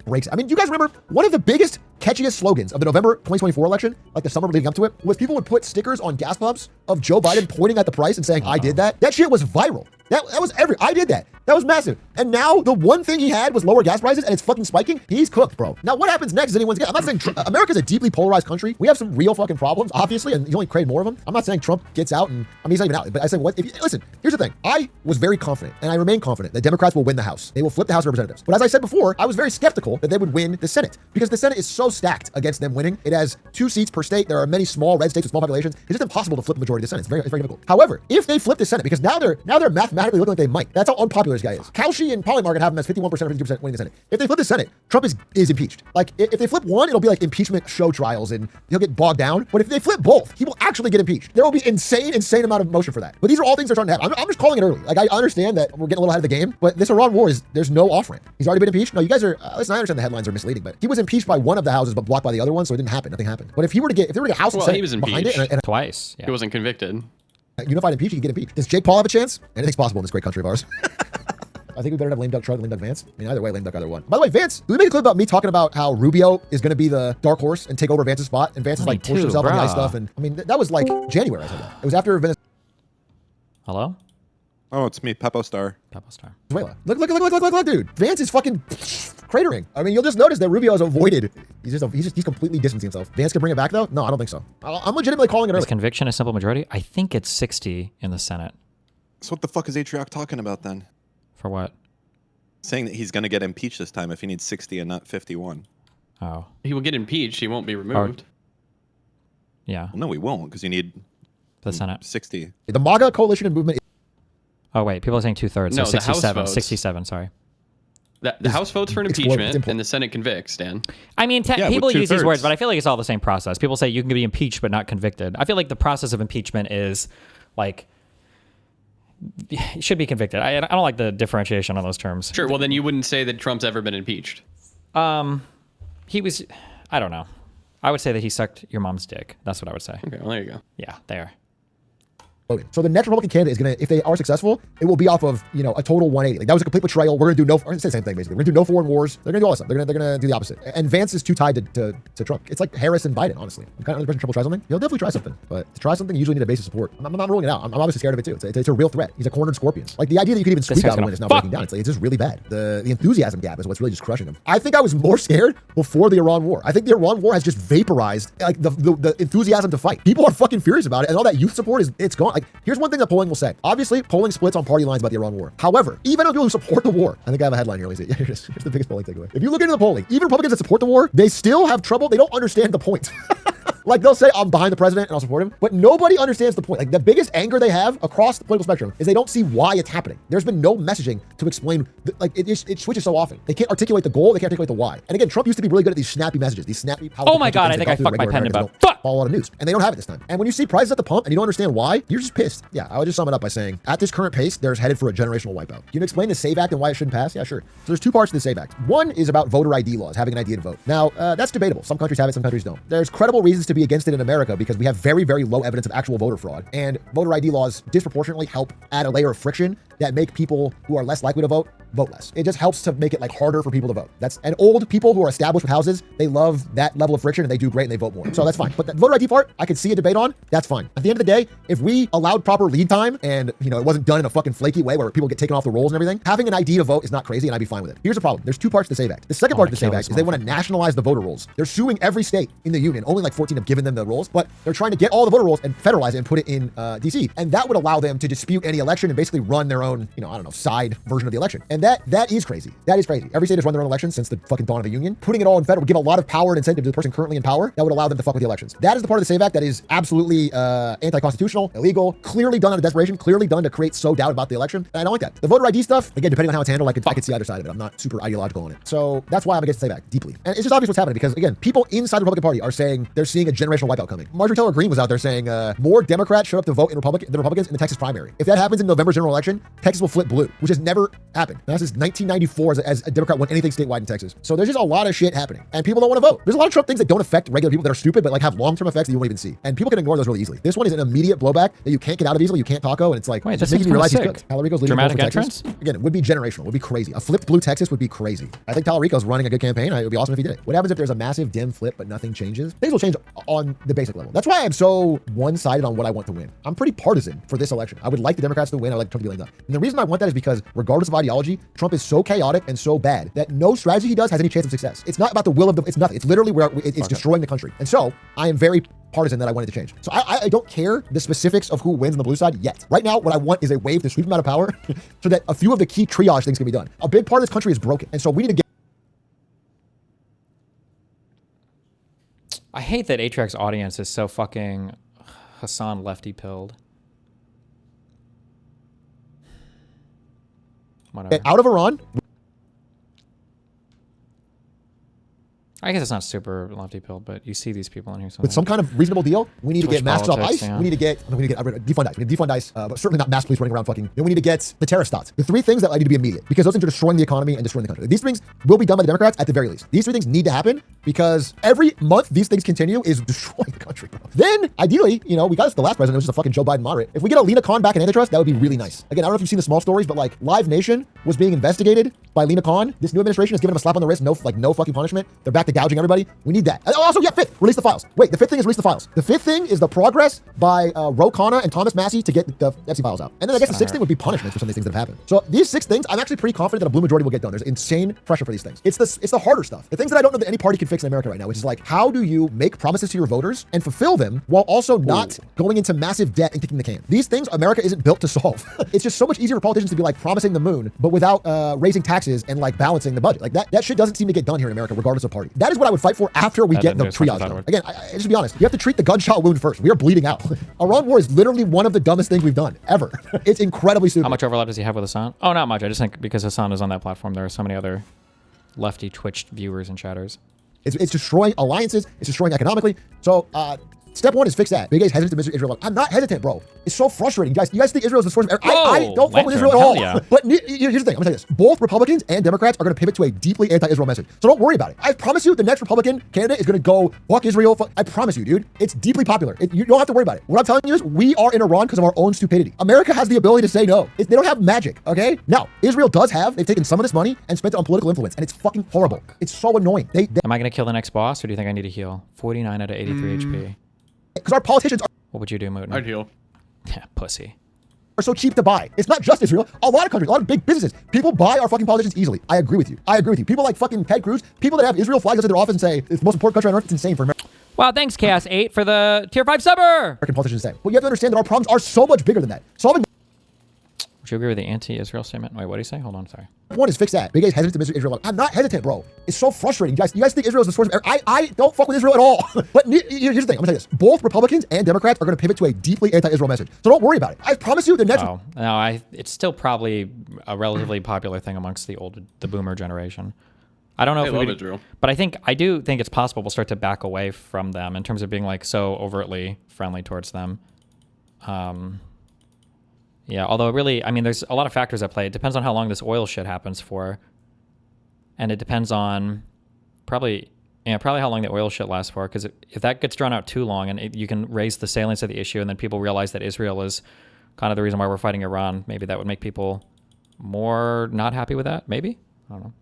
breaks. I mean, you guys remember one of the biggest, catchiest slogans of the November 2024 election, like the summer leading up to it, was people would put stickers on gas pumps of Joe Biden pointing at the price and saying, I did that. That shit was viral. That was I did that. That was massive. And now the one thing he had was lower gas prices and it's fucking spiking. He's cooked, bro. Now what happens next is anyone's guess. I'm not saying America's a deeply polarized country. We have some real fucking problems, obviously, and you only create more of them. I'm not saying Trump gets out and, I mean, he's not even out, but I say, listen, here's the thing. I was very confident and I remain confident that Democrats will win the House. They will flip the House of Representatives. But as I said before, I was very skeptical that they would win the Senate because the Senate is so stacked against them winning. It has 2 seats per state. There are many small red states with small populations. It's just impossible to flip the majority of the Senate. It's very difficult. However, if they flip the Senate, because now they're mathematically looking like they might. That's how unpopular this guy is. Kalshi and Polymark can have him as 51% or 52% winning the Senate. If they flip the Senate, Trump is impeached. Like, if they flip one, it'll be like impeachment show trials and he'll get bogged down. But if they flip both, he will actually get impeached. There will be insane amount of motion for that. But these are all things that are starting to happen. I'm just calling it early. Like, I understand that we're getting a little ahead of the game, but this Iran war there's no off-ramp. He's already been impeached. No, you guys are, listen, I understand the headlines are misleading, but he was impeached by one of the houses, but blocked by the other one, so it didn't happen. Nothing happened. But if they were to get House and Senate he was behind impeached it, and twice. Yeah. He wasn't convicted. Unified impeach, he can get impeached. Does Jake Paul have a chance? Anything's possible in this great country of ours. I think we better have lame duck truck than lame duck Vance. I mean, either way, lame duck either one. By the way, Vance, did we make a clip about me talking about how Rubio is going to be the dark horse and take over Vance's spot? And Vance is like pushing himself on the ice stuff. And I mean, that was like January. I said that. It was after Venezuela. Hello? Oh, it's me, Peppo Star. Look, dude. Vance is fucking cratering. I mean, you'll just notice that Rubio has avoided. He's completely distancing himself. Vance can bring it back though? No, I don't think so. I'm legitimately calling it early. Is conviction a simple majority? I think it's 60 in the Senate. So what the fuck is Atrioc talking about then? For what? Saying that he's going to get impeached this time if he needs 60 and not 51. Oh. He will get impeached. He won't be removed. Yeah. Well, no, he won't because you need the Senate 60. The MAGA coalition and movement. Oh wait, people are saying 2/3. No, so the House 67. votes. 67. Sorry. The House votes for an impeachment and the Senate convicts, Dan. I mean, people use these words, but I feel like it's all the same process. People say you can be impeached but not convicted. I feel like the process of impeachment is like you should be convicted. I don't like the differentiation on those terms. Sure. Well, then you wouldn't say that Trump's ever been impeached. He was. I don't know. I would say that he sucked your mom's dick. That's what I would say. Okay. Well, there you go. Yeah, there. So the next Republican candidate is going to, if they are successful, it will be off of, a total 180. Like, that was a complete betrayal. We're going to do no, or it's the same thing basically. We're going to do no foreign wars. They're going to do all this stuff. They're going to do the opposite. And Vance is too tied to Trump. It's like Harris and Biden, honestly. You kind of person Trump will try something, he'll definitely try something. But to try something, you usually need a base of support. I'm not ruling it out. I'm obviously scared of it too. It's a real threat. He's a cornered scorpion. Like, the idea that you could even squeak out a win is now breaking down. It's just really bad. The enthusiasm gap is what's really just crushing him. I think I was more scared before the Iran war. I think the Iran war has just vaporized like the enthusiasm to fight. People are fucking furious about it, and all that youth support it's gone. Like, here's one thing that polling will say. Obviously, polling splits on party lines about the Iran war. However, even people who support the war, I think I have a headline here. Here's the biggest polling takeaway. If you look into the polling, even Republicans that support the war, they still have trouble. They don't understand the point. Like, they'll say, I'm behind the president and I'll support him, but nobody understands the point. Like, the biggest anger they have across the political spectrum is they don't see why it's happening. There's been no messaging to explain, it switches so often. They can't articulate the goal, they can't articulate the why. And again, Trump used to be really good at these snappy messages, these snappy, powerful. Oh my God, I think I fucked my pen about. Follow a lot of news. And they don't have it this time. And when you see prices at the pump and you don't understand why, you're just pissed. Yeah, I would just sum it up by saying, at this current pace, there's headed for a generational wipeout. Can you explain the SAVE Act and why it shouldn't pass? Yeah, sure. So there's 2 parts to the SAVE Act. One is about voter ID laws, having an ID to vote. Now, that's debatable. Some countries have it, some countries don't. There's credible reasons to be against it in America because we have very, very low evidence of actual voter fraud. And voter ID laws disproportionately help add a layer of friction that make people who are less likely to vote less. It just helps to make it like harder for people to vote. And old people who are established with houses, they love that level of friction and they do great and they vote more. So that's fine. But the voter ID part, I could see a debate on. That's fine. At the end of the day, if we allowed proper lead time and it wasn't done in a fucking flaky way where people get taken off the rolls and everything, having an ID to vote is not crazy and I'd be fine with it. Here's the problem. There's two parts to the SAVE Act. The second part of the SAVE Act is they want to nationalize the voter rolls. They're suing every state in the union. Only like 14 have given them the rolls, but they're trying to get all the voter rolls and federalize it and put it in DC. And that would allow them to dispute any election and basically run their own, I don't know, side version of the election. And that is crazy. That is crazy. Every state has run their own elections since the fucking dawn of the union. Putting it all in federal would give a lot of power and incentive to the person currently in power that would allow them to fuck with the elections. That is the part of the SAVE Act that is absolutely anti-constitutional, illegal, clearly done out of desperation, clearly done to create doubt about the election. And I don't like that. The voter ID stuff, again, depending on how it's handled, I could see either side of it. I'm not super ideological on it. So that's why I'm against the SAVE Act deeply. And it's just obvious what's happening because, again, people inside the Republican Party are saying they're seeing a generational wipeout coming. Marjorie Taylor Greene was out there saying more Democrats showed up to vote in the Republicans in the Texas primary. If that happens in November's general election, Texas will flip blue, which has never happened. That's since 1994 as a Democrat won anything statewide in Texas. So there's just a lot of shit happening and people don't want to vote. There's a lot of Trump things that don't affect regular people that are stupid, but have long-term effects that you won't even see. And people can ignore those really easily. This one is an immediate blowback that you can't get out of easily. You can't taco and it's like, wait, just this making you realize he's good. sick. Tallarico's leading Dramatic Texas. Again, it would be generational. It would be crazy. A flipped blue Texas would be crazy. I think Tallarico's running a good campaign. It would be awesome if he did it. What happens if there's a massive dim flip, but nothing changes? Things will change on the basic level. That's why I'm so one-sided on what I want to win. I'm pretty partisan for this election. I would like the Democrats to win. I would like Trump to be lame duck. And the reason I want that is because regardless of ideology, Trump is so chaotic and so bad that no strategy he does has any chance of success. It's not about the will of it's nothing. It's literally where it's destroying the country. And so I am very partisan that I wanted to change. So I don't care the specifics of who wins on the blue side yet. Right now, what I want is a wave to sweep him out of power so that a few of the key triage things can be done. A big part of this country is broken. And so we need to get. I hate that Atrax's audience is so fucking Hassan lefty pilled. Whatever. Out of Iran. I guess it's not super lefty pilled, but you see these people in here. With some kind of reasonable deal, we need to get masks off ICE. Yeah. We need to get defund ICE. We need to defund ICE, but certainly not mass police running around fucking. Then we need to get the terrorist stats. The three things that need to be immediate because those things are destroying the economy and destroying the country. These things will be done by the Democrats at the very least. These three things need to happen because every month these things continue is destroying the country, bro. Then ideally, we got this the last president, which is a fucking Joe Biden moderate. If we get a Lena Khan back in antitrust, that would be really nice. Again, I don't know if you've seen the small stories, but Live Nation was being investigated by Lena Khan. This new administration has given him a slap on the wrist, no fucking punishment. They're back to gouging everybody. We need that. Also, fifth, release the files. Wait, the fifth thing is release the files. The fifth thing is the progress by Ro Khanna and Thomas Massey to get the Epstein files out. And then I guess the sixth thing would be punishments for some of these things that have happened. So these 6 things, I'm actually pretty confident that a blue majority will get done. There's insane pressure for these things. It's the harder stuff. The things that I don't know that any party can fix in America right now, which is how do you make promises to your voters and fulfill them while also not going into massive debt and kicking the can? These things America isn't built to solve. It's just so much easier for politicians to be promising the moon, but without raising taxes and balancing the budget. That shit doesn't seem to get done here in America, regardless of party. That is what I would fight for after we get the triage done. Again, just to be honest, you have to treat the gunshot wound first. We are bleeding out. Iran war is literally one of the dumbest things we've done ever. It's incredibly stupid. How much overlap does he have with Hassan? Oh, not much. I just think because Hassan is on that platform, there are so many other lefty Twitch viewers and chatters. It's destroying alliances. It's destroying economically. So step 1 is fix that. Big A's hesitant to visit Israel. I'm not hesitant, bro. It's so frustrating. You guys think Israel is the source of I don't fuck with Israel at all. Yeah. But here's the thing. I'm going to tell you this. Both Republicans and Democrats are going to pivot to a deeply anti-Israel message. So don't worry about it. I promise you the next Republican candidate is going to go fuck Israel. I promise you, dude. It's deeply popular. You don't have to worry about it. What I'm telling you is we are in Iran because of our own stupidity. America has the ability to say no. They don't have magic, okay? Now, Israel does have. They've taken some of this money and spent it on political influence, and it's fucking horrible. It's so annoying. Am I going to kill the next boss, or do you think I need to heal? 49 out of 83 HP. Because our politicians are... What would you do, Moot? I'd heal. Yeah, pussy. Are so cheap to buy. It's not just Israel. A lot of countries, a lot of big businesses, people buy our fucking politicians easily. I agree with you. People like fucking Ted Cruz, people that have Israel flags outside their office and say it's the most important country on earth. It's insane for America. Wow, thanks, Chaos 8 for the tier 5 subber. American politicians say. Well, you have to understand that our problems are so much bigger than that. Solving. Would you agree with the anti-Israel statement? Wait, what did he say? Hold on, sorry. One is fix that. Big A's hesitant to visit Israel. I'm not hesitant, bro. It's so frustrating. You guys think Israel is the source of I don't fuck with Israel at all. But here's the thing. I'm going to tell you this. Both Republicans and Democrats are going to pivot to a deeply anti-Israel message. So don't worry about it. I promise you the next... Oh, no, it's still probably a relatively popular thing amongst the boomer generation. I don't know if we would, Israel. But I do think it's possible we'll start to back away from them in terms of being so overtly friendly towards them. Yeah, although really, there's a lot of factors at play. It depends on how long this oil shit happens for. And it depends on probably Yeah, probably how long the oil shit lasts for, because if that gets drawn out too long and you can raise the salience of the issue and then people realize that Israel is kind of the reason why we're fighting Iran, maybe that would make people more not happy with that, maybe? I don't know.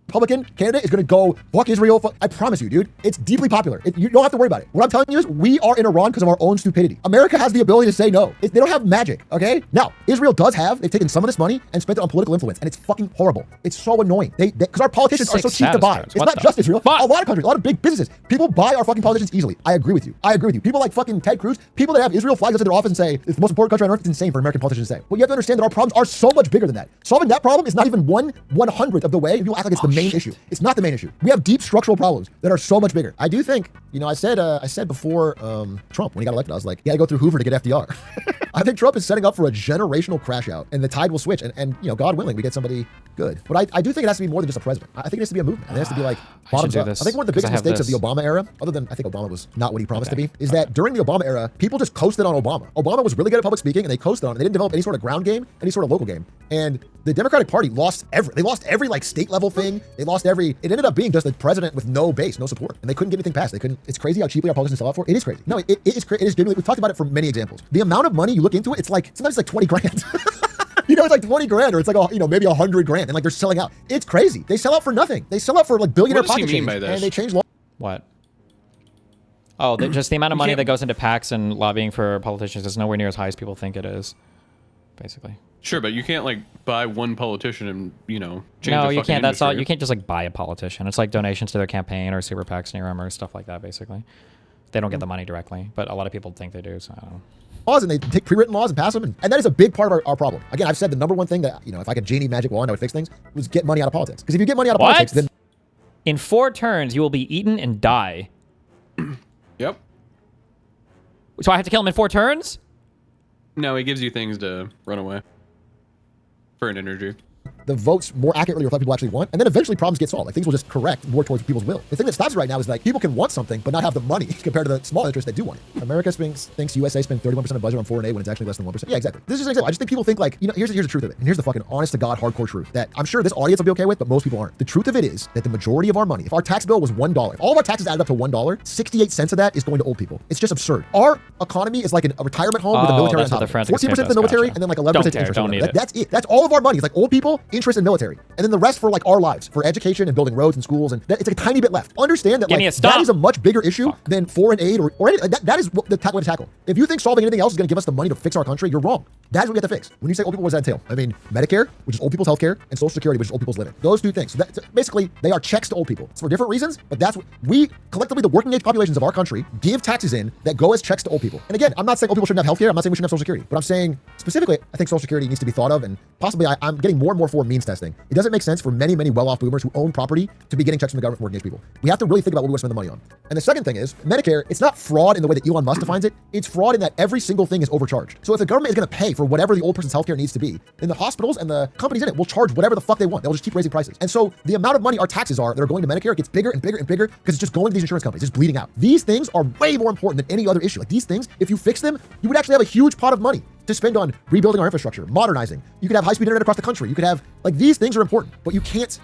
Republican candidate is going to go fuck Israel. I promise you, dude. It's deeply popular. You don't have to worry about it. What I'm telling you is we are in Iran because of our own stupidity. America has the ability to say no. They don't have magic, okay? Now, Israel does have. They've taken some of this money and spent it on political influence, and it's fucking horrible. It's so annoying. Because our politicians are so cheap to buy. It's not just Israel. A lot of countries, a lot of big businesses. People buy our fucking politicians easily. I agree with you. People like fucking Ted Cruz, people that have Israel flags up to their office and say, it's the most important country on earth. It's insane for American politicians to say. Well, you have to understand that our problems are so much bigger than that. Solving that problem is not even 1/100th of the way. People act like it's the main issue. It's not the main issue. We have deep structural problems that are so much bigger. I do think, I said before Trump, when he got elected, I was like, you gotta go through Hoover to get FDR. I think Trump is setting up for a generational crash out, and the tide will switch, and God willing, we get somebody good. But I do think it has to be more than just a president. I think it has to be a movement. It has to be like bottoms up. I think one of the biggest mistakes of the Obama era, other than I think Obama was not what he promised to be, is that during the Obama era, people just coasted on Obama. Obama was really good at public speaking, and they coasted on it. They didn't develop any sort of ground game, any sort of local game. And the Democratic Party lost every like state level thing. They lost every. It ended up being just a president with no base, no support, and they couldn't get anything passed. They couldn't. It's crazy how cheaply our politicians sell out for. It is crazy. No, it is crazy. It is genuinely. We've talked about it for many examples. The amount of money you look into it, it's like sometimes it's like 20 grand. It's like 20 grand, or it's like maybe 100 grand, and like they're selling out. It's crazy. They sell out for nothing. They sell out for like billionaire pocket change, and they change law. What? Oh, just the amount of money that goes into PACs and lobbying for politicians is nowhere near as high as people think it is, basically. Sure, but you can't like buy one politician and change no, the you can't. That's industry. all. You can't just like buy a politician. It's like donations to their campaign or super PACs near them or stuff like that. Basically, they don't get the money directly, but a lot of people think they do. So I don't know. Laws, and they take pre-written laws and pass them, and that is a big part of our problem. Again, I've said the number one thing that if I could genie magic wand, I would fix things, was get money out of politics. Because if you get money out of politics, then in 4 turns you will be eaten and die. Yep. So I have to kill him in 4 turns? No, he gives you things to run away for an energy. The votes more accurately reflect people actually want, and then eventually problems get solved. Like things will just correct more towards people's will. The thing that stops it right now is like people can want something but not have the money compared to the small interests that do want it. America thinks USA spends 31% of budget on foreign aid when it's actually less than 1%. Yeah, exactly. This is an example. I just think people think like, here's the truth of it, and here's the fucking honest to God hardcore truth that I'm sure this audience will be okay with, but most people aren't. The truth of it is that the majority of our money, if our tax bill was $1, if all of our taxes added up to $1, 68 cents of that is going to old people. It's just absurd. Our economy is like a retirement home with a military on top of it. 14% to the military, and then like 11% interest. That's it. That's all of our money. It's like old people, interest, and military. And then the rest for like our lives, for education and building roads and schools, and it's like a tiny bit left. Understand that that is a much bigger issue than foreign aid or anything. That is what the way to tackle. If you think solving anything else is going to give us the money to fix our country, you're wrong. That is what we have to fix. When you say old people, what does that entail? I mean, Medicare, which is old people's healthcare, and Social Security, which is old people's living. Those 2 things. So basically, they are checks to old people. It's for different reasons, but that's what we collectively, the working age populations of our country, give taxes in that go as checks to old people. And again, I'm not saying old people shouldn't have healthcare. I'm not saying we shouldn't have Social Security, but I'm saying specifically, I think Social Security needs to be thought of, and possibly I'm getting more and more for means testing. It doesn't make sense for many well-off boomers who own property to be getting checks from the government from working age people. We have to really think about what we want to spend the money on. And the second thing is Medicare. It's not fraud in the way that Elon Musk defines it. It's fraud in that every single thing is overcharged. So if the government is going to pay for whatever the old person's healthcare needs to be, then the hospitals and the companies in it will charge whatever the fuck they want. They'll just keep raising prices. And so the amount of money our taxes are that are going to Medicare gets bigger and bigger and bigger because it's just going to these insurance companies. It's bleeding out. These things are way more important than any other issue. Like these things, if you fix them, you would actually have a huge pot of money to spend on rebuilding our infrastructure, modernizing. You could have high-speed internet across the country. You could have these things are important, but you can't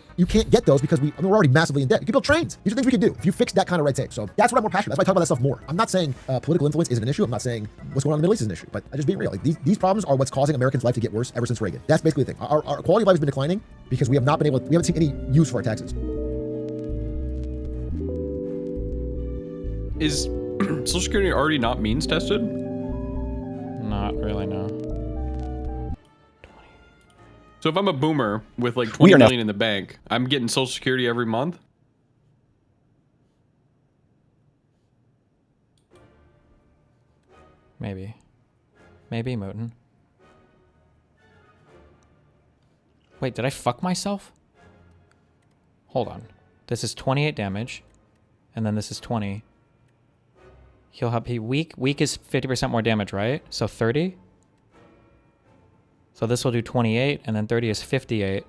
get those because we're already massively in debt. You can build trains. These are things we can do if you fix that kind of red tape. So that's what I'm more passionate about. That's why I talk about that stuff more. I'm not saying political influence isn't an issue. I'm not saying what's going on in the Middle East is an issue, but I just being real. Like these problems are what's causing Americans' life to get worse ever since Reagan. That's basically the thing. Our quality of life has been declining because we haven't seen any use for our taxes. Is Social Security already not means tested? Not really, no. So if I'm a boomer with like 20 million in the bank, I'm getting Social Security every month? Maybe. Maybe, Mootin. Wait, did I fuck myself? Hold on. This is 28 damage, and then this is 20. He'll have weak. Weak is 50% more damage, right? So 30. So this will do 28, and then 30 is 58.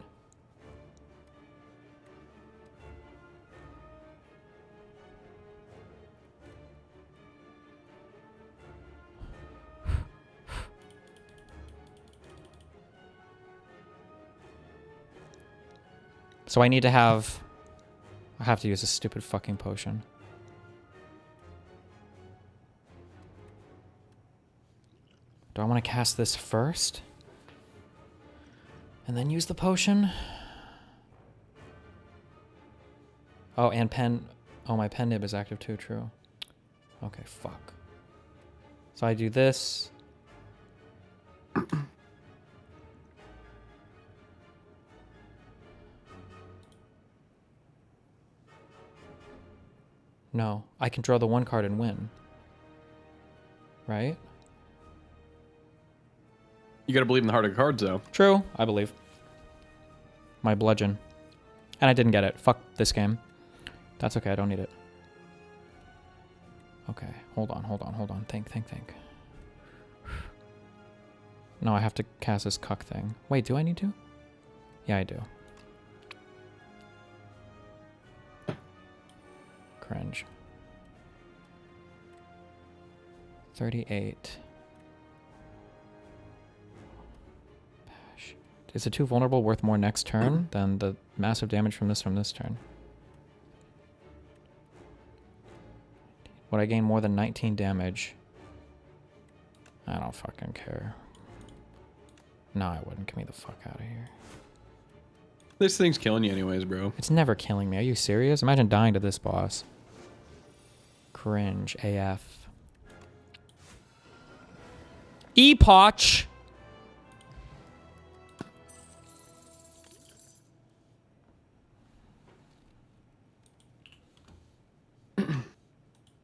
So I need to have... have to use this stupid fucking potion. Do I want to cast this first? And then use the potion? Oh, and pen. Oh, my pen nib is active too, true. Okay, fuck. So I do this. No, I can draw the one card and win. Right? You gotta believe in the heart of cards, though. True, I believe. My bludgeon. And I didn't get it. Fuck this game. That's okay, I don't need it. Okay, hold on. Think. No, I have to cast this cuck thing. Wait, do I need to? Yeah, I do. Cringe. 38. Bash. Is the 2 vulnerable worth more next turn than the massive damage from this turn? Would I gain more than 19 damage? I don't fucking care. No, I wouldn't. Get me the fuck out of here. This thing's killing you anyways, bro. It's never killing me. Are you serious? Imagine dying to this boss. Cringe AF. Epoch!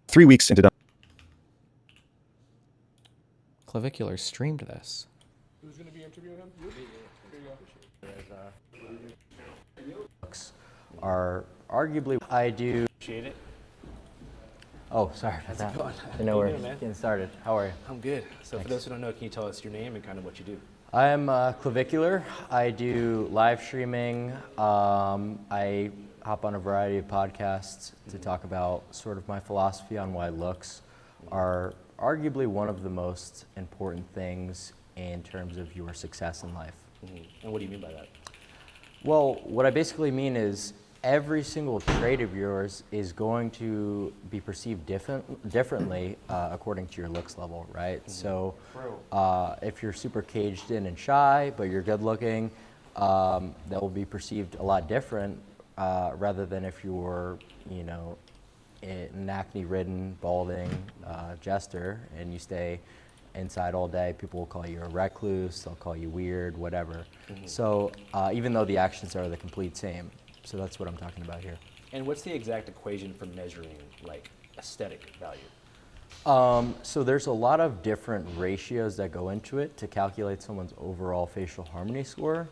Three weeks into Clavicular streamed this. Who's going to be interviewing him? You? Are arguably I do. Appreciate it. Oh, sorry about How's that. it going? I know we're man? getting started. How are you? I'm good. So Thanks. for those who don't know, can you tell us your name and kind of what you do? I am Clavicular. I do live streaming. I hop on a variety of podcasts to talk about sort of my philosophy on why looks are arguably one of the most important things in terms of your success in life. And what do you mean by that? Well, what I basically mean is every single trait of yours is going to be perceived differently according to your looks level, right? So if you're super caged in and shy, but you're good looking, that will be perceived a lot different rather than if you're, you know, an acne-ridden, balding jester and you stay inside all day. People will call you a recluse, they'll call you weird, whatever. So even though the actions are the complete same. So that's what I'm talking about here. And what's the exact equation for measuring like aesthetic value? So there's a lot of different ratios that go into it to calculate someone's overall facial harmony score.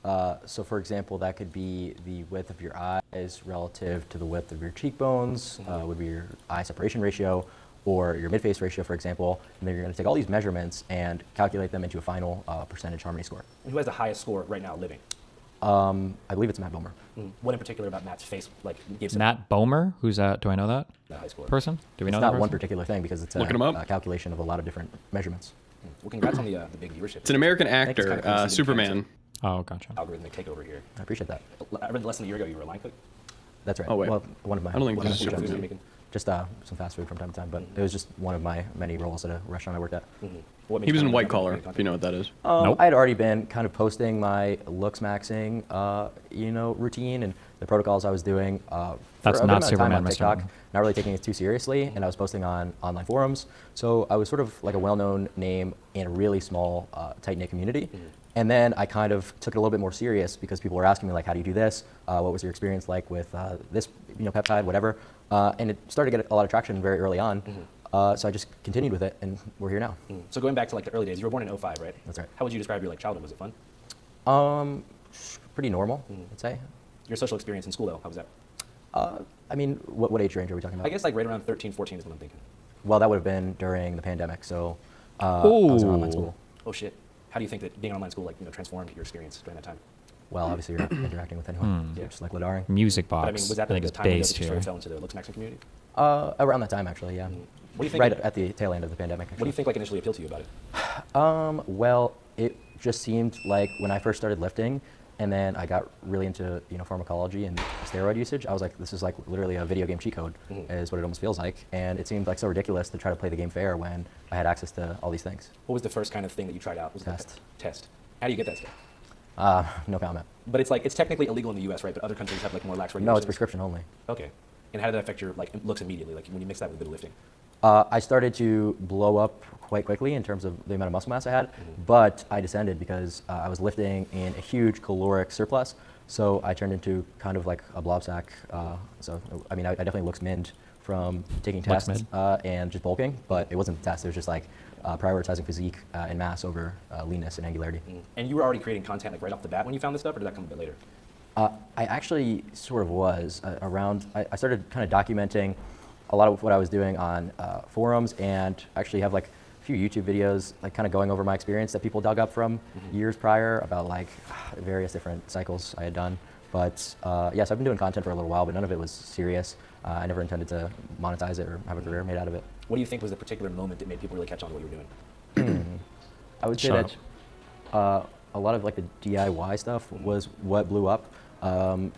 So for example, that could be the width of your eyes relative to the width of your cheekbones, would be your eye separation ratio, or your mid-face ratio, for example. And then you're going to take all these measurements and calculate them into a final percentage harmony score. And who has the highest score right now living? I believe it's Matt Bomer. What in particular about Matt's face like gives him Matt Bomer? Who's that? Do I know that the high score? person? Do we It's know not that one person? particular thing because it's Looking 'em up. a calculation of a lot of different measurements. Well, congrats on the big viewership. It's an American I think it's actor, kinda cool to see the Superman. mechanics Oh, gotcha. of Algorithmic takeover here. I appreciate that. I read less than a year ago you were a line cook. That's right. Oh, wait. Well, one of my. I don't think one of this my is jobs. Superman. Just some fast food from time to time, but it was just one of my many roles at a restaurant I worked at. What He was in makes White you Collar, want to if you know what that is. I had already been kind of posting my looks maxing, routine and the protocols I was doing for That's a good not amount of time Superman, on Mr. TikTok, Moon. not really taking it too seriously, and I was posting on online forums. So I was sort of like a well-known name in a really small, tight-knit community. And then I kind of took it a little bit more serious because people were asking me like, how do you do this? What was your experience like with this, peptide, whatever? And it started to get a lot of traction very early on. So I just continued with it, and we're here now. So going back to like the early days, you were born in 05, right? That's right. How would you describe your like childhood? Was it fun? Pretty normal, I'd say. Your social experience in school though, how was that? I mean, what age range are we talking about? I guess like right around 13, 14 is what I'm thinking. Well, that would have been during the pandemic, so I was in online school. Oh shit. How do you think that being in online school transformed your experience during that time? Well, obviously you're not interacting with anyone. You're just like Ladari. Music box. But I mean, was that I think the it's time that you based sort here. of fell into the looks maxing community? Around that time, actually, yeah. What do you think? Right at the tail end of the pandemic. What do you think like initially appealed to you about it? Well, it just seemed like when I first started lifting, And then I got really into pharmacology and steroid usage. I was like, this is like literally a video game cheat code, is what it almost feels like. And it seemed like so ridiculous to try to play the game fair when I had access to all these things. What was the first kind of thing that you tried out? Was Test. Test. How do you get that stuff? No comment. But it's technically illegal in the U.S., right? But other countries have like more lax regulations. No, it's prescription only. Okay. And how did that affect your looks immediately? Like when you mix that with a bit of lifting? I started to blow up quite quickly in terms of the amount of muscle mass I had, but I descended because I was lifting in a huge caloric surplus. So I turned into kind of like a blob sack. So I mean, I definitely looks mind from taking tests and just bulking, but it wasn't a test. It was just like prioritizing physique and mass over leanness and angularity. And you were already creating content like right off the bat when you found this stuff, or did that come a bit later? I actually sort of was around. I started kind of documenting a lot of what I was doing on forums, and actually have like a few YouTube videos like kind of going over my experience that people dug up from years prior about like various different cycles I had done. But yes, I've been doing content for a little while, but none of it was serious. I never intended to monetize it or have a career made out of it. What do you think was the particular moment that made people really catch on to what you were doing? I would say that a lot of like the DIY stuff was what blew up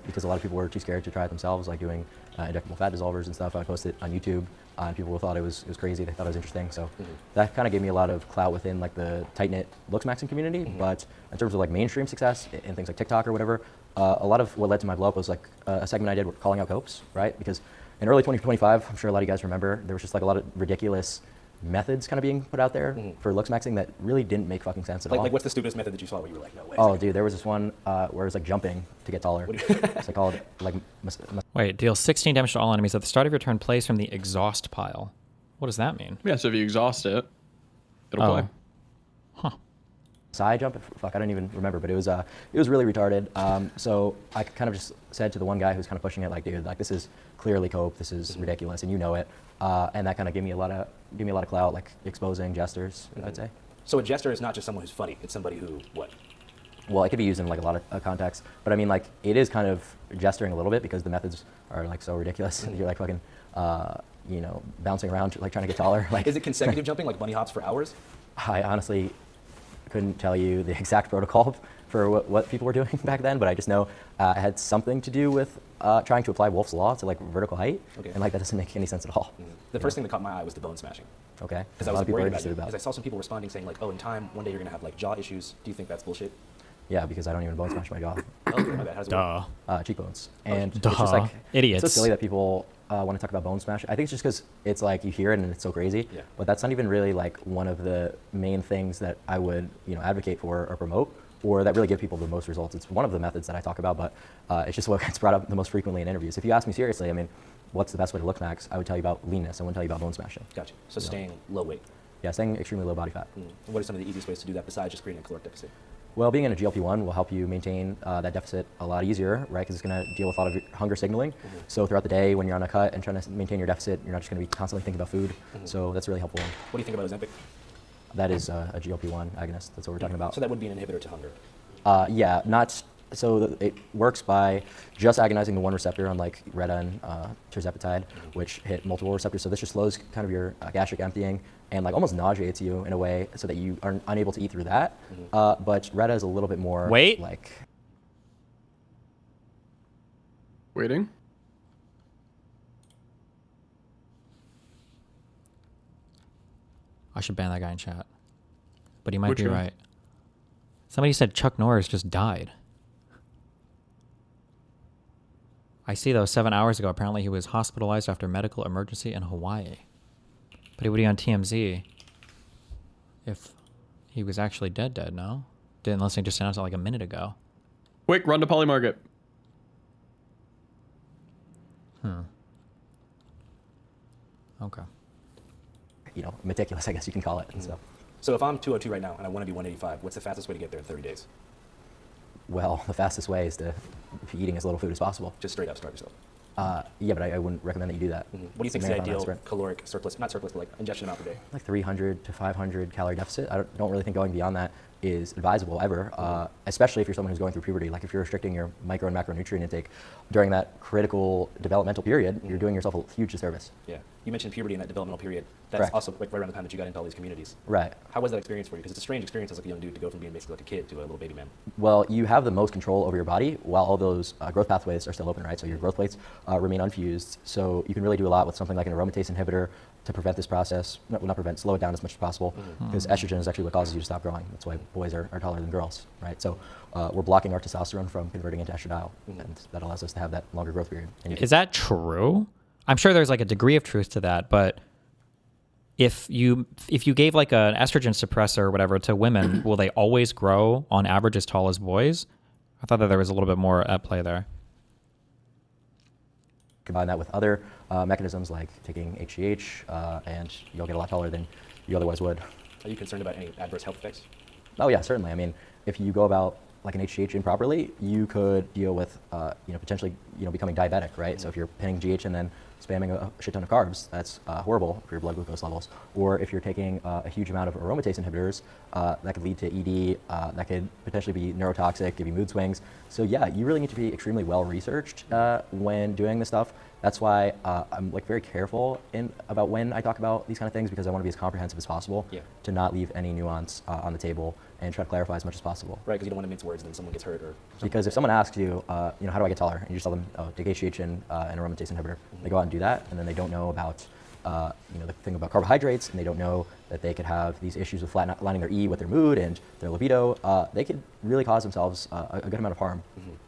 because a lot of people were too scared to try it themselves, like doing injectable fat dissolvers and stuff. I posted on YouTube, and people thought it was crazy. They thought it was interesting. So that kind of gave me a lot of clout within like the tight-knit looks maxing community. But in terms of like mainstream success in things like TikTok or whatever, a lot of what led to my blow up was like a segment I did calling out copes, right? Because in early 2025, I'm sure a lot of you guys remember, there was just like a lot of ridiculous methods kind of being put out there for looks maxing that really didn't make fucking sense at all. Like what's the stupidest method that you saw where you were like, no way? Oh, dude, there was this one where it was like jumping to get taller. It's like called like. Wait, deal 16 damage to all enemies at the start of your turn. Plays from the exhaust pile. What does that mean? Yeah, so if you exhaust it, it'll play. Side jump? Fuck, I don't even remember, but it was really retarded. So I kind of just said to the one guy who's kind of pushing it, like, dude, like this is clearly cope. This is ridiculous, and you know it. And that kind of gave me a lot of clout, like exposing jesters, I'd say. So a jester is not just someone who's funny. It's somebody who what? Well, it could be used in like a lot of contexts, but I mean, like it is kind of gesturing a little bit because the methods are like so ridiculous. You're like fucking, bouncing around, like trying to get taller. Like, is it consecutive jumping, like bunny hops for hours? I honestly couldn't tell you the exact protocol for what people were doing back then, but I just know it had something to do with trying to apply Wolf's Law to like vertical height, and like that doesn't make any sense at all. The first thing that caught my eye was the bone smashing. Okay. Because I was worried about it. Because I saw some people responding saying like, oh, in time, one day you're gonna have like jaw issues. Do you think that's bullshit? Yeah, because I don't even bone smash my jaw. Okay, my bad. How does it work? Cheekbones. And it's just like idiots. It's so silly that people want to talk about bone smash. I think it's just because it's like you hear it and it's so crazy. Yeah. But that's not even really like one of the main things that I would advocate for or promote, or that really give people the most results. It's one of the methods that I talk about, but it's just what gets brought up the most frequently in interviews. If you ask me seriously, I mean, what's the best way to look max? I would tell you about leanness. I wouldn't tell you about bone smashing. Gotcha. So staying low weight. Yeah, staying extremely low body fat. What are some of the easiest ways to do that besides just creating a caloric deficit? Well, being in a GLP-1 will help you maintain that deficit a lot easier, right? Because it's going to deal with a lot of hunger signaling. So throughout the day, when you're on a cut and trying to maintain your deficit, you're not just going to be constantly thinking about food. So that's really helpful. What do you think about Ozempic? That is a GLP-1 agonist. That's what we're talking about. So that would be an inhibitor to hunger? Yeah, not. So it works by just agonizing the one receptor, unlike Reta and tirzepatide, which hit multiple receptors. So this just slows kind of your gastric emptying and like almost nauseates you in a way so that you are unable to eat through that. But Reta is a little bit more like... Waiting. I should ban that guy in chat. But he might be right. Somebody said Chuck Norris just died. I see, though, 7 hours ago, apparently he was hospitalized after medical emergency in Hawaii. But he would be on TMZ if he was actually dead, no? Unless they just announced it like a minute ago. Quick, run to Polymarket. Okay. Meticulous, I guess you can call it. And stuff. So if I'm 202 right now and I want to be 185, what's the fastest way to get there in 30 days? Well, the fastest way is to be eating as little food as possible. Just straight up starve yourself. Yeah, but I wouldn't recommend that you do that. What do you think is the ideal caloric surplus, not surplus, but like ingestion amount per day? Like 300 to 500 calorie deficit. I don't really think going beyond that is advisable ever, especially if you're someone who's going through puberty. Like if you're restricting your micro and macronutrient intake during that critical developmental period, you're doing yourself a huge disservice. Yeah. You mentioned puberty in that developmental period. That's Correct. also like right around the time that you got into all these communities. Right. How was that experience for you? Because it's a strange experience as like a young dude to go from being basically like a kid to a little baby man. Well, you have the most control over your body while all those growth pathways are still open, right? So your growth plates remain unfused. So you can really do a lot with something like an aromatase inhibitor to prevent this process, not prevent, slow it down as much as possible, because estrogen is actually what causes you to stop growing. That's why boys are taller than girls, right? So we're blocking our testosterone from converting into estradiol, and that allows us to have that longer growth period. Is that true? I'm sure there's like a degree of truth to that, but if you gave like an estrogen suppressor or whatever to women, will they always grow on average as tall as boys? I thought that there was a little bit more at play there. Combine that with other mechanisms like taking HGH, and you'll get a lot taller than you otherwise would. Are you concerned about any adverse health effects? Oh yeah, certainly. I mean, if you go about like an HGH improperly, you could deal with potentially becoming diabetic, right? So if you're pinning GH and then spamming a shit ton of carbs, that's horrible for your blood glucose levels. Or if you're taking a huge amount of aromatase inhibitors, that could lead to ED, that could potentially be neurotoxic, give you mood swings. So yeah, you really need to be extremely well researched when doing this stuff. That's why I'm like very careful about when I talk about these kind of things, because I want to be as comprehensive as possible to not leave any nuance on the table and try to clarify as much as possible. Right, because you don't want to mince words and then someone gets hurt or something. Because if someone asks you, how do I get taller? And you just tell them, oh, take HGH and an aromatase inhibitor. They go out and do that, and then they don't know about the thing about carbohydrates, and they don't know that they could have these issues with flatlining their E with their mood and their libido. They could really cause themselves a good amount of harm,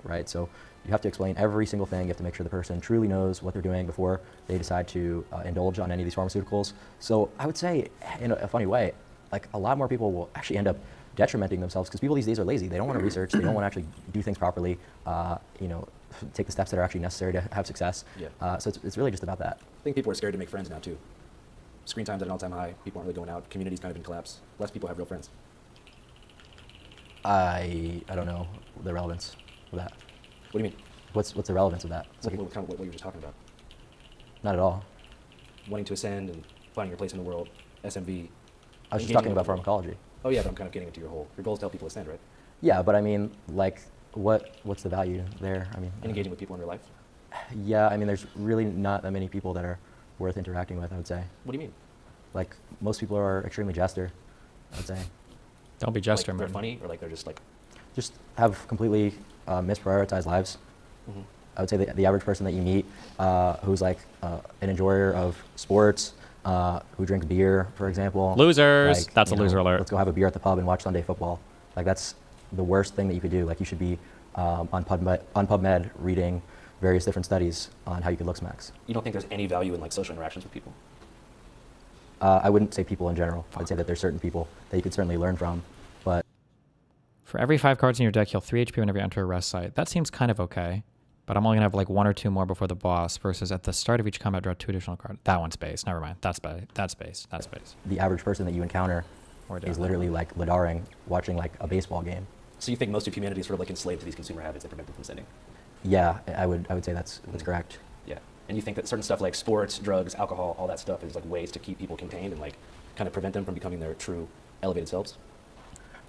right? So you have to explain every single thing. You have to make sure the person truly knows what they're doing before they decide to indulge on any of these pharmaceuticals. So I would say, in a funny way, like a lot more people will actually end up detrimenting themselves, because people these days are lazy. They don't want to research. They don't want to actually do things properly. Take the steps that are actually necessary to have success. So it's really just about that. I think people are scared to make friends now too. Screen time's at an all-time high. People aren't really going out. Community's kind of in collapse. Less people have real friends. I don't know the relevance of that. What do you mean? What's the relevance of that? It's like kind of what you were just talking about. Not at all. Wanting to ascend and finding your place in the world. SMV. I was just talking about pharmacology. Oh yeah, but I'm kind of getting into your goal is to help people ascend, right? Yeah, but I mean, like, what's the value there? I mean, and engaging with people in real life. Yeah, I mean, there's really not that many people that are worth interacting with, I would say. What do you mean? Like, most people are extremely jester, I would say. Don't be jester, like man. They're funny, or like they're just like... Just have completely misprioritized lives. I would say the average person that you meet who's like an enjoyer of sports, who drinks beer, for example. Losers. Like, That's a loser alert. Let's go have a beer at the pub and watch Sunday football. Like, that's the worst thing that you could do. Like, you should be on PubMed reading various different studies on how you could look smacks. You don't think there's any value in like social interactions with people? I wouldn't say people in general. I'd say that there's certain people that you could certainly learn from, but... For every 5 cards in your deck, heal 3 HP whenever you enter a rest site. That seems kind of okay, but I'm only going to have like 1 or 2 more before the boss, versus at the start of each combat, draw 2 additional cards. That one's base. Never mind. That's space. That's space. That's space. The average person that you encounter is literally like Lidaring, watching like a baseball game. So you think most of humanity is sort of like enslaved to these consumer habits that prevent them from sending? Yeah, I would say that's correct. Yeah, and you think that certain stuff like sports, drugs, alcohol, all that stuff is like ways to keep people contained and like kind of prevent them from becoming their true elevated selves?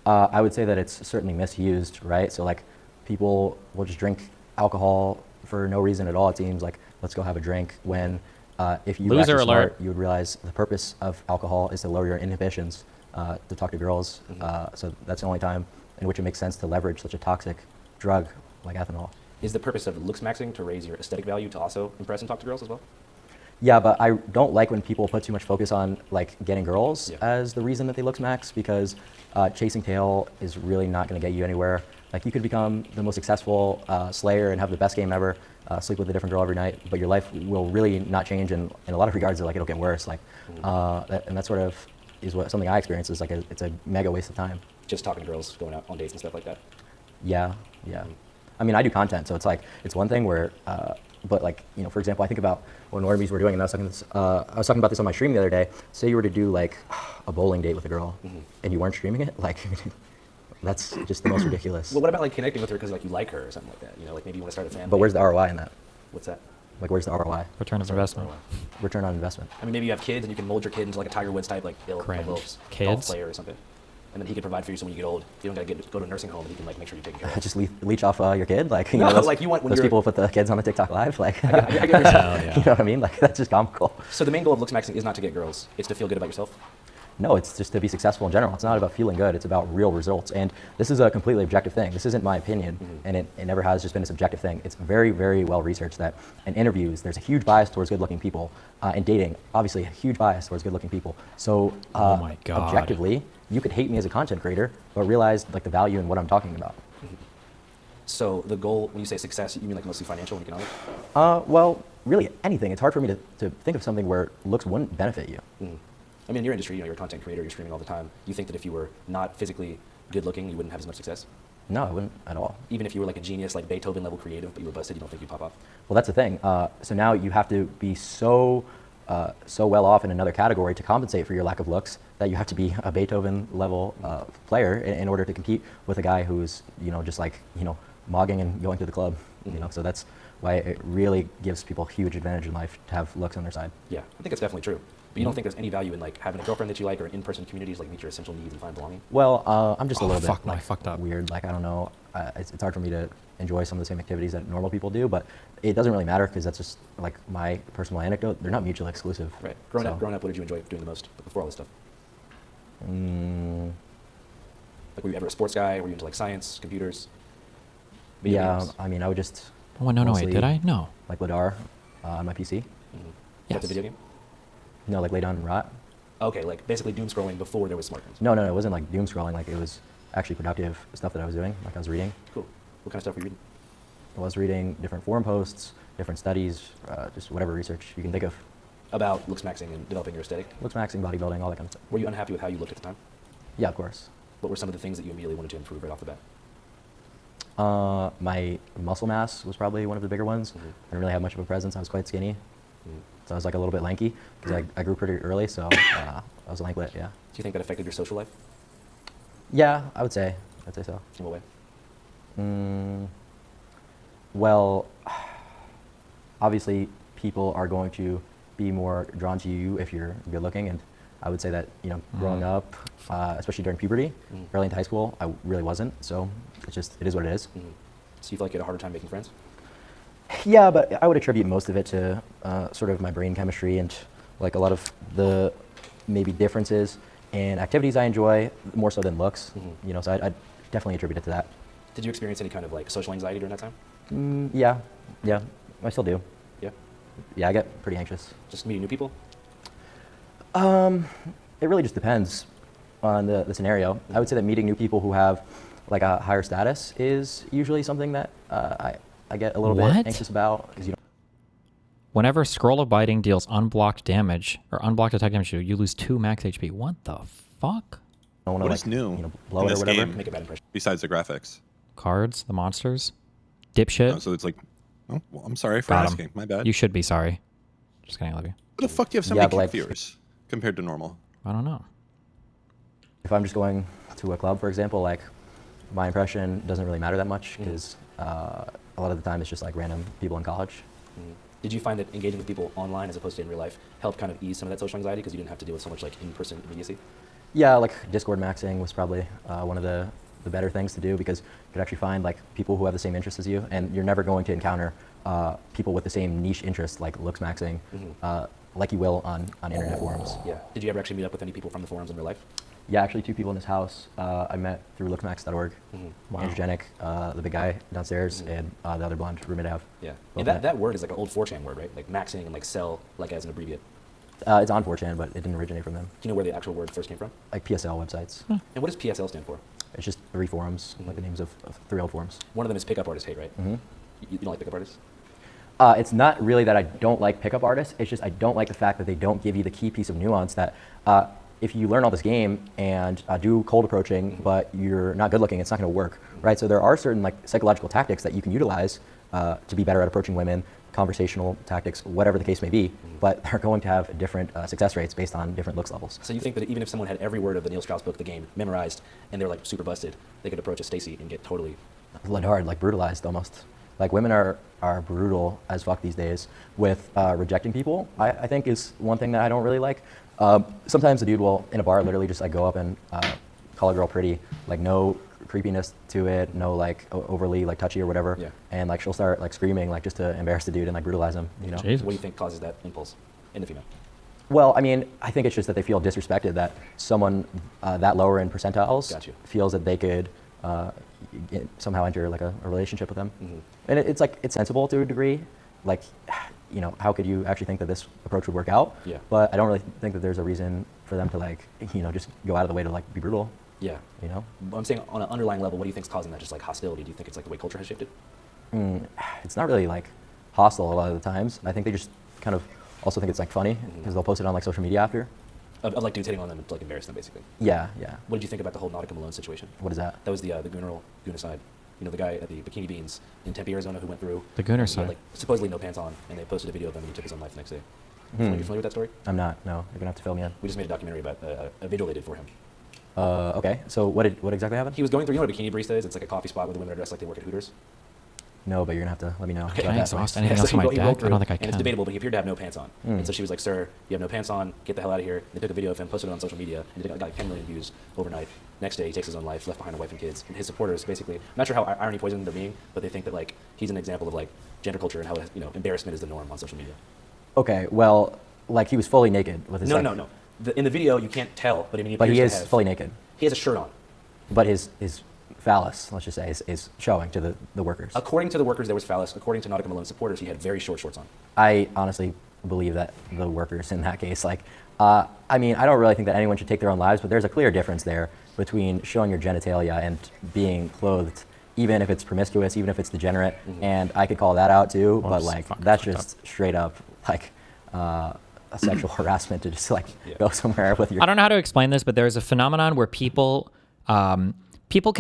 I would say that it's certainly misused, right? So like people will just drink alcohol for no reason at all. It seems like, let's go have a drink, when if you were actually smart, you would realize the purpose of alcohol is to lower your inhibitions to talk to girls. So that's the only time in which it makes sense to leverage such a toxic drug like ethanol. Is the purpose of looks maxing to raise your aesthetic value to also impress and talk to girls as well? Yeah, but I don't like when people put too much focus on like getting girls as the reason that they looks max, because chasing tail is really not going to get you anywhere. Like, you could become the most successful slayer and have the best game ever, sleep with a different girl every night, but your life will really not change, and in a lot of regards, like, it'll get worse. Like, and that sort of is something I experience is like it's a mega waste of time. Just talking to girls, going out on dates and stuff like that? Yeah. I mean, I do content, so it's like, it's one thing where, but like, for example, I think about what normies were doing, and I was talking about this on my stream the other day. Say you were to do like a bowling date with a girl, and you weren't streaming it, like, that's just the most ridiculous. Well, what about like connecting with her because like you like her or something like that? Like maybe you want to start a family. But where's the ROI in that? What's that? Like, where's the ROI? Return on investment. Return on investment. I mean, maybe you have kids and you can mold your kid into like a Tiger Woods type, like golf Kids? player or something. and then he could provide for you so when you get old, you don't gotta go to a nursing home, and he can like make sure you're taken care of. Just leech off your kid, like you No, know, those, like you want when those you're- people put the kids on the TikTok live, like I get what you're saying. you know what I mean? Like that's just comical. So the main goal of looks maxing is not to get girls; it's to feel good about yourself. No, it's just to be successful in general. It's not about feeling good. It's about real results. And this is a completely objective thing. This isn't my opinion, and it never has just been a subjective thing. It's very, very well researched that in interviews, there's a huge bias towards good-looking people. In dating, obviously, a huge bias towards good-looking people. So Oh my God. objectively, you could hate me as a content creator, but realize like the value in what I'm talking about. So the goal, when you say success, you mean like mostly financial and economic? Well, really anything. It's hard for me to think of something where looks wouldn't benefit you. I mean, in your industry, you're a content creator, you're streaming all the time. You think that if you were not physically good looking, you wouldn't have as much success? No, I wouldn't at all. Even if you were like a genius, like Beethoven level creative, but you were busted, you don't think you'd pop off? Well, that's the thing. So now you have to be so well off in another category to compensate for your lack of looks that you have to be a Beethoven level player in order to compete with a guy who's just like mogging and going to the club. So that's why it really gives people a huge advantage in life to have looks on their side. Yeah, I think it's definitely true. But you don't think there's any value in like having a girlfriend that you like or in-person communities like meet your essential needs and find belonging? Well, I'm just a little fuck, bit no, I like, fucked up. weird. Like I don't know. It's hard for me to enjoy some of the same activities that normal people do, but it doesn't really matter because that's just like my personal anecdote. They're not mutually exclusive. Right. Growing up, what did you enjoy doing the most before all this stuff? Like were you ever a sports guy? Were you into like science, computers? Video Yeah, games? I mean, I would just. Oh, no, wait, mostly did I? No. Like Ladar on my PC. Is that the video game? No, like Lay Down and Rot. Okay, like basically doom scrolling before there was smartphones. No, it wasn't like doom scrolling. Like it was actually productive stuff that I was doing. Like I was reading. Cool. What kind of stuff were you reading? I was reading different forum posts, different studies, just whatever research you can think of. About looks maxing and developing your aesthetic? Looks maxing, bodybuilding, all that kind of stuff. Were you unhappy with how you looked at the time? Yeah, of course. What were some of the things that you immediately wanted to improve right off the bat? My muscle mass was probably one of the bigger ones. I didn't really have much of a presence. I was quite skinny. So I was like a little bit lanky because I grew pretty early, so I was lanklet, yeah. Do you think that affected your social life? Yeah, I would say. I'd say so. In what way? Well, obviously people are going to be more drawn to you if you're good looking, and I would say that, growing up, especially during puberty, early into high school, I really wasn't, so it is what it is. So you feel like you had a harder time making friends? Yeah, but I would attribute most of it to sort of my brain chemistry and like a lot of the maybe differences in activities I enjoy more so than looks. So I'd definitely attribute it to that. Did you experience any kind of like social anxiety during that time? Yeah, I still do. Yeah? Yeah, I get pretty anxious. Just meeting new people? It really just depends on the scenario. I would say that meeting new people who have like a higher status is usually something that I get a little bit anxious about because Whenever scroll of biting deals unblocked damage or unblocked attack damage, you lose 2 max HP. What the fuck? What is new blow in it or this whatever. game Make a bad impression. besides the graphics? Cards, the monsters, dipshit. Oh, so it's like, oh, well, I'm sorry for Got 'em. asking. My bad. You should be sorry. Just kidding, I love you. What the fuck do you have so Yeah, many but, like, viewers compared to normal? I don't know. If I'm just going to a club, for example, like my impression doesn't really matter that much because a lot of the time it's just like random people in college. Did you find that engaging with people online as opposed to in real life helped kind of ease some of that social anxiety because you didn't have to deal with so much like in-person immediacy? Yeah, like Discord maxing was probably one of the better things to do because you could actually find like people who have the same interests as you, and you're never going to encounter people with the same niche interests like looks maxing like you will on internet forums. Yeah. Did you ever actually meet up with any people from the forums in real life? Yeah, actually 2 people in this house I met through looksmax.org. Wow. Andrew Janik, the big guy downstairs, and the other blonde roommate I have. Yeah. Both And met. that word is like an old 4chan word, right? Like maxing and like sell, like as an abbreviate. It's on 4chan, but it didn't originate from them. Do you know where the actual word first came from? Like PSL websites. And what does PSL stand for? It's just 3 forums, like the names of 3 old forums. One of them is pickup artist hate, right? You don't like pickup artists? It's not really that I don't like pickup artists. It's just I don't like the fact that they don't give you the key piece of nuance that if you learn all this game and do cold approaching, but you're not good looking, it's not going to work, right? So there are certain like psychological tactics that you can utilize to be better at approaching women, conversational tactics, whatever the case may be, but they're going to have different success rates based on different looks levels. So you think that even if someone had every word of the Neil Strauss book, The Game, memorized, and they're like super busted, they could approach a Stacy and get totally... Hard, like brutalized almost. Like women are brutal as fuck these days with rejecting people. I think is one thing that I don't really like. Sometimes a dude will in a bar literally just like go up and call a girl pretty, like no creepiness to it, no like overly like touchy or whatever. Yeah. And like she'll start like screaming like just to embarrass the dude and like brutalize him. You know. What do you think causes that impulse in the female? Well, I mean, I think it's just that they feel disrespected that someone that lower in percentiles feels that they could somehow enter like a relationship with them. And it's like, it's sensible to a degree. Like, you know, how could you actually think that this approach would work out? Yeah. But I don't really think that there's a reason for them to like, you know, just go out of the way to like be brutal. Yeah. You know? I'm saying on an underlying level, what do you think is causing that just like hostility? Do you think it's like the way culture has shifted? It's not really like hostile a lot of the times. I think they just kind of also think it's like funny because they'll post it on like social media after. Of like dudes hitting on them to like embarrass them, basically. Yeah, yeah. What did you think about the whole Nautica Malone situation? What is that? That was the Goonercide. You know, the guy at the Bikini Beans in Tempe, Arizona, who went through The Gooner he had, side. like supposedly no pants on, and they posted a video of him and he took his own life the next day. Are you familiar with that story? I'm not. No, you're gonna have to fill me in. We just made a documentary about a video they did for him. Okay. So what exactly happened? He was going through, you know what a Bikini Barista is? It's like a coffee spot where the women are dressed like they work at Hooters. No, but you're gonna have to let me know. Okay. about Can I that. exhaust anything So else on my he rolled deck? I through, don't think I And it's can. debatable, but he appeared to have no pants on. And so she was like, "Sir, you have no pants on. Get the hell out of here." They took a video of him, posted it on social media, and it got like 10 million views overnight. Next day, he takes his own life, left behind a wife and kids. And his supporters, basically, I'm not sure how irony poisoned they're being, but they think that like he's an example of like gender culture and how embarrassment is the norm on social media. Okay. Well, like he was fully naked with his. No. In the video, you can't tell, but I mean, But he appears to is have- fully naked. He has a shirt on. But his phallus, let's just say, is showing to the workers. According to the workers, there was phallus. According to Nautica Malone supporters, he had very short shorts on. I honestly believe that the workers in that case, like, I mean, I don't really think that anyone should take their own lives, but there's a clear difference there between showing your genitalia and being clothed, even if it's promiscuous, even if it's degenerate, and I could call that out too, but like, that's just straight up, like, a sexual harassment to just like go somewhere with your... I don't know how to explain this, but there's a phenomenon where people can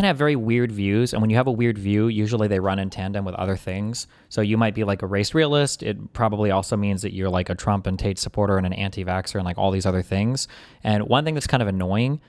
have very weird views, and when you have a weird view, usually they run in tandem with other things. So you might be like a race realist. It probably also means that you're like a Trump and Tate supporter and an anti-vaxxer and like all these other things. And one thing that's kind of annoying,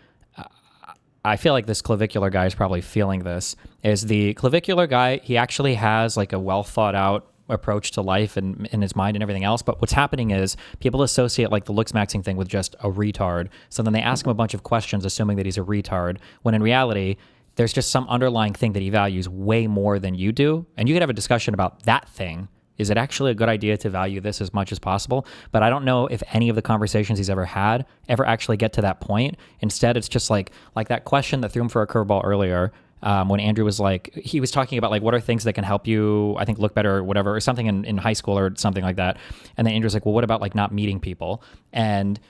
I feel like this Clavicular guy is probably feeling this, is the Clavicular guy, he actually has like a well thought out approach to life and in his mind and everything else. But what's happening is people associate like the looks maxing thing with just a retard. So then they ask him a bunch of questions assuming that he's a retard, when in reality, there's just some underlying thing that he values way more than you do. And you could have a discussion about that thing. Is it actually a good idea to value this as much as possible? But I don't know if any of the conversations he's ever had ever actually get to that point. Instead, it's just like that question that threw him for a curveball earlier, when Andrew was like, he was talking about like, what are things that can help you, I think, look better or whatever, or something in high school or something like that. And then Andrew's like, well, what about like not meeting people? And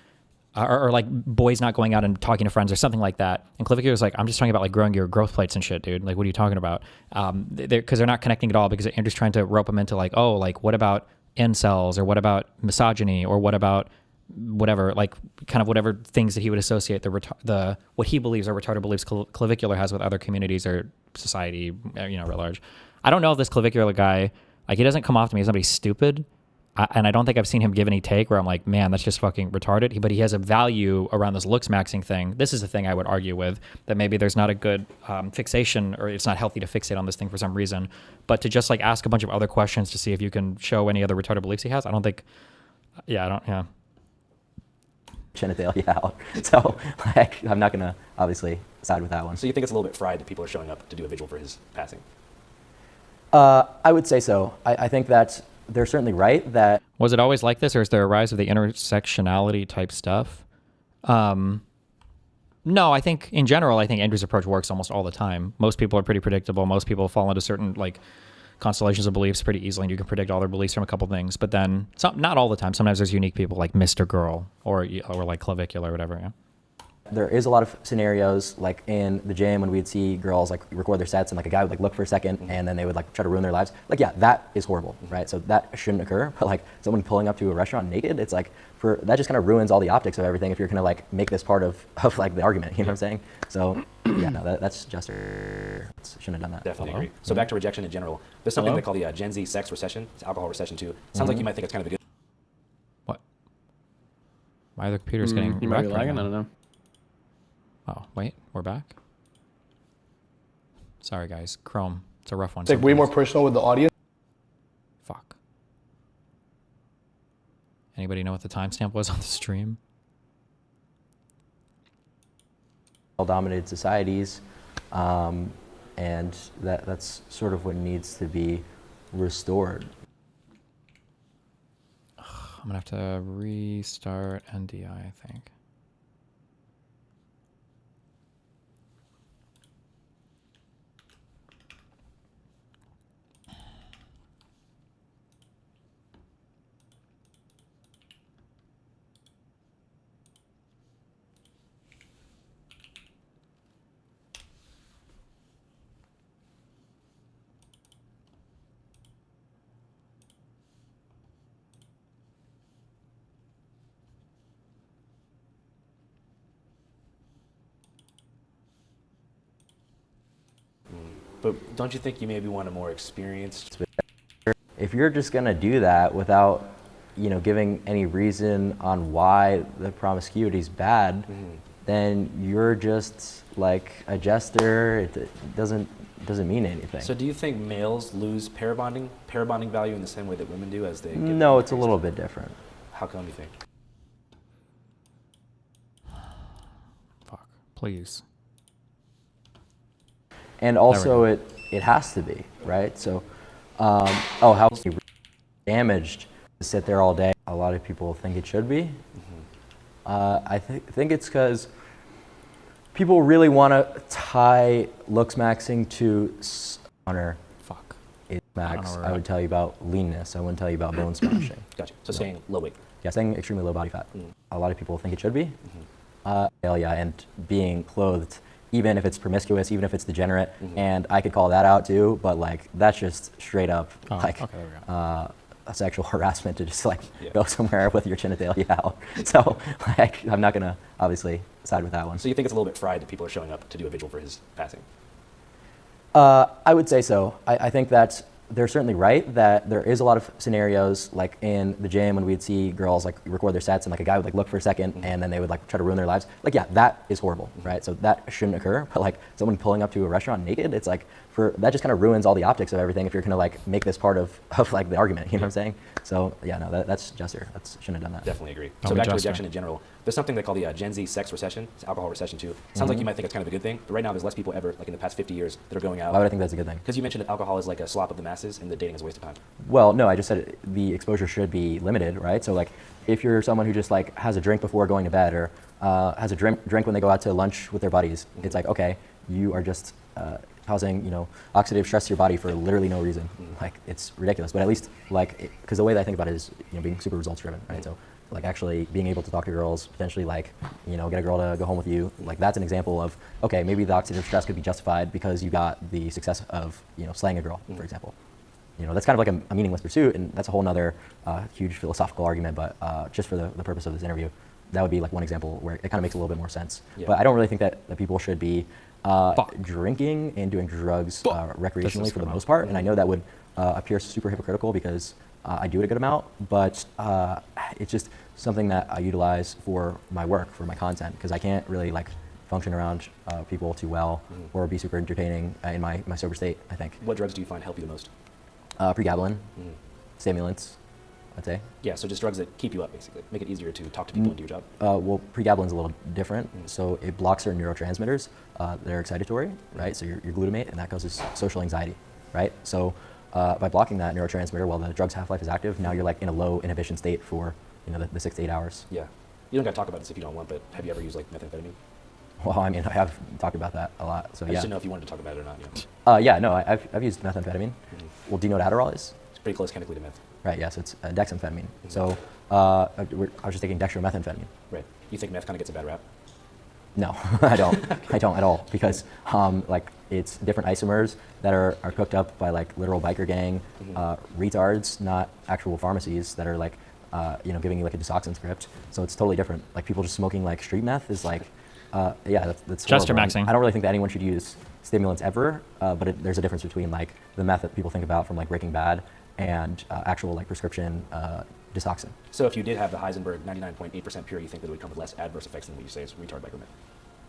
or like boys not going out and talking to friends or something like that. And Clavicular was like, I'm just talking about like growing your growth plates and shit, dude. Like, what are you talking about? Because they're not connecting at all, because Andrew's trying to rope them into like, oh, like what about incels, or what about misogyny, or what about whatever, like kind of whatever things that he would associate the what he believes or retarded beliefs Clavicular has with other communities or society, you know, writ large. I don't know if this Clavicular guy, like, he doesn't come off to me as somebody stupid. And I don't think I've seen him give any take where I'm like, man, that's just fucking retarded. But he has a value around this looks maxing thing. This is the thing I would argue with, that maybe there's not a good fixation, or it's not healthy to fixate on this thing for some reason. But to just like ask a bunch of other questions to see if you can show any other retarded beliefs he has, I don't think, yeah. Genitalia out. So like, I'm not gonna obviously side with that one. So you think it's a little bit fried that people are showing up to do a vigil for his passing? I would say so. I think that they're certainly right that... Was it always like this, or is there a rise of the intersectionality type stuff? No, I think in general, I think Andrew's approach works almost all the time. Most people are pretty predictable. Most people fall into certain like constellations of beliefs pretty easily, and you can predict all their beliefs from a couple things. But then, not all the time. Sometimes there's unique people like Mr. Girl or like Clavicular or whatever. Yeah. There is a lot of scenarios like in the gym when we'd see girls like record their sets and like a guy would like look for a second and then they would like try to ruin their lives. Like, yeah, that is horrible, right? So that shouldn't occur. But like someone pulling up to a restaurant naked, it's like that just kind of ruins all the optics of everything if you're gonna like make this part of like the argument, you know what I'm saying? So yeah, no, that's just shouldn't have done that. Definitely agree. So back to rejection in general. There's something they call the Gen Z sex recession. It's alcohol recession too. Sounds like you might think it's kind of a good. What? Why are the computers getting You might be wrecked right lagging. now? I don't know. Oh, wait, we're back? Sorry, guys. Chrome. It's a rough one. It's like way more personal with the audience. Fuck. Anybody know what the timestamp was on the stream? dominated societies, and that's sort of what needs to be restored. I'm gonna have to restart NDI, I think. But don't you think you maybe want a more experienced? If you're just gonna do that without, giving any reason on why the promiscuity is bad, then you're just like a jester. It doesn't mean anything. So do you think males lose pair bonding value in the same way that women do as they get No, it's a little bit different. How come you think? Fuck, please. And also it has to be, right? So, how damaged to sit there all day? A lot of people think it should be. I think it's because people really want to tie looks maxing to honor. Fuck. Max, I would tell you about leanness. I wouldn't tell you about bone smashing. Gotcha. So staying low weight. Yeah, staying extremely low body fat. A lot of people think it should be. And being clothed, even if it's promiscuous, even if it's degenerate, and I could call that out too, but like that's just straight up sexual harassment to just go somewhere with your genitalia out. So I'm not gonna obviously side with that one. So you think it's a little bit fried that people are showing up to do a vigil for his passing? I would say so. I think that they're certainly right that there is a lot of scenarios like in the gym when we'd see girls like record their sets and like a guy would like look for a second and then they would like try to ruin their lives. Like, yeah, that is horrible, right? So that shouldn't occur. But like someone pulling up to a restaurant naked, it's like that just kind of ruins all the optics of everything if you're gonna like make this part of like the argument, you know what I'm saying? So yeah, no, that's jester. That shouldn't have done that. Definitely agree. So back to rejection in general. There's something they call the Gen Z sex recession. It's alcohol recession too. Sounds like you might think it's kind of a good thing, but right now there's less people ever, like in the past 50 years, that are going out. Why would I think that's a good thing? Because you mentioned that alcohol is like a slop of the masses and that dating is a waste of time. Well, no, I just said the exposure should be limited, right? So like if you're someone who just like has a drink before going to bed or has a drink when they go out to lunch with their buddies, it's like, okay, you are just causing, oxidative stress to your body for literally no reason. Like, it's ridiculous. But at least, like, because the way that I think about it is, being super results driven, right? So, like, actually being able to talk to girls, potentially, like, get a girl to go home with you, like, that's an example of, okay, maybe the oxidative stress could be justified because you got the success of, slaying a girl, for example. That's kind of like a meaningless pursuit, and that's a whole nother huge philosophical argument, but just for the purpose of this interview, that would be like one example where it kind of makes a little bit more sense. Yeah. But I don't really think that people should be drinking and doing drugs recreationally for the most part. And I know that would appear super hypocritical because I do it a good amount, but it's just something that I utilize for my work, for my content, because I can't really like function around people too well or be super entertaining in my sober state, I think. What drugs do you find help you the most? Pregabalin, stimulants, I'd say. Yeah, so just drugs that keep you up, basically. Make it easier to talk to people and do your job. Well, pregabalin's a little different. So it blocks certain neurotransmitters that are excitatory, right? So your glutamate, and that causes social anxiety, right? So by blocking that neurotransmitter while the drug's half-life is active, now you're like in a low inhibition state for the 6 to 8 hours. Yeah. You don't got to talk about this if you don't want, but have you ever used like methamphetamine? Well, I mean, I have talked about that a lot, so I yeah. just didn't know if you wanted to talk about it or not. Yeah, no, I've used methamphetamine. Well, do you know what Adderall is? It's pretty close chemically to meth. Right, yeah, so it's dexamphetamine. So I was just taking dextromethamphetamine. Right. You think meth kind of gets a bad rap? No, I don't. I don't at all, because like it's different isomers that are cooked up by like literal biker gang retards, not actual pharmacies that are like giving you like a Desoxyn script. So it's totally different. Like people just smoking like street meth is like that's Just horrible. maxing. I don't really think that anyone should use stimulants ever, but there's a difference between like the meth that people think about from like Breaking Bad and actual like prescription Desoxyn. So if you did have the Heisenberg 99.8% pure, you think that it would come with less adverse effects than what you say is retard biker meth?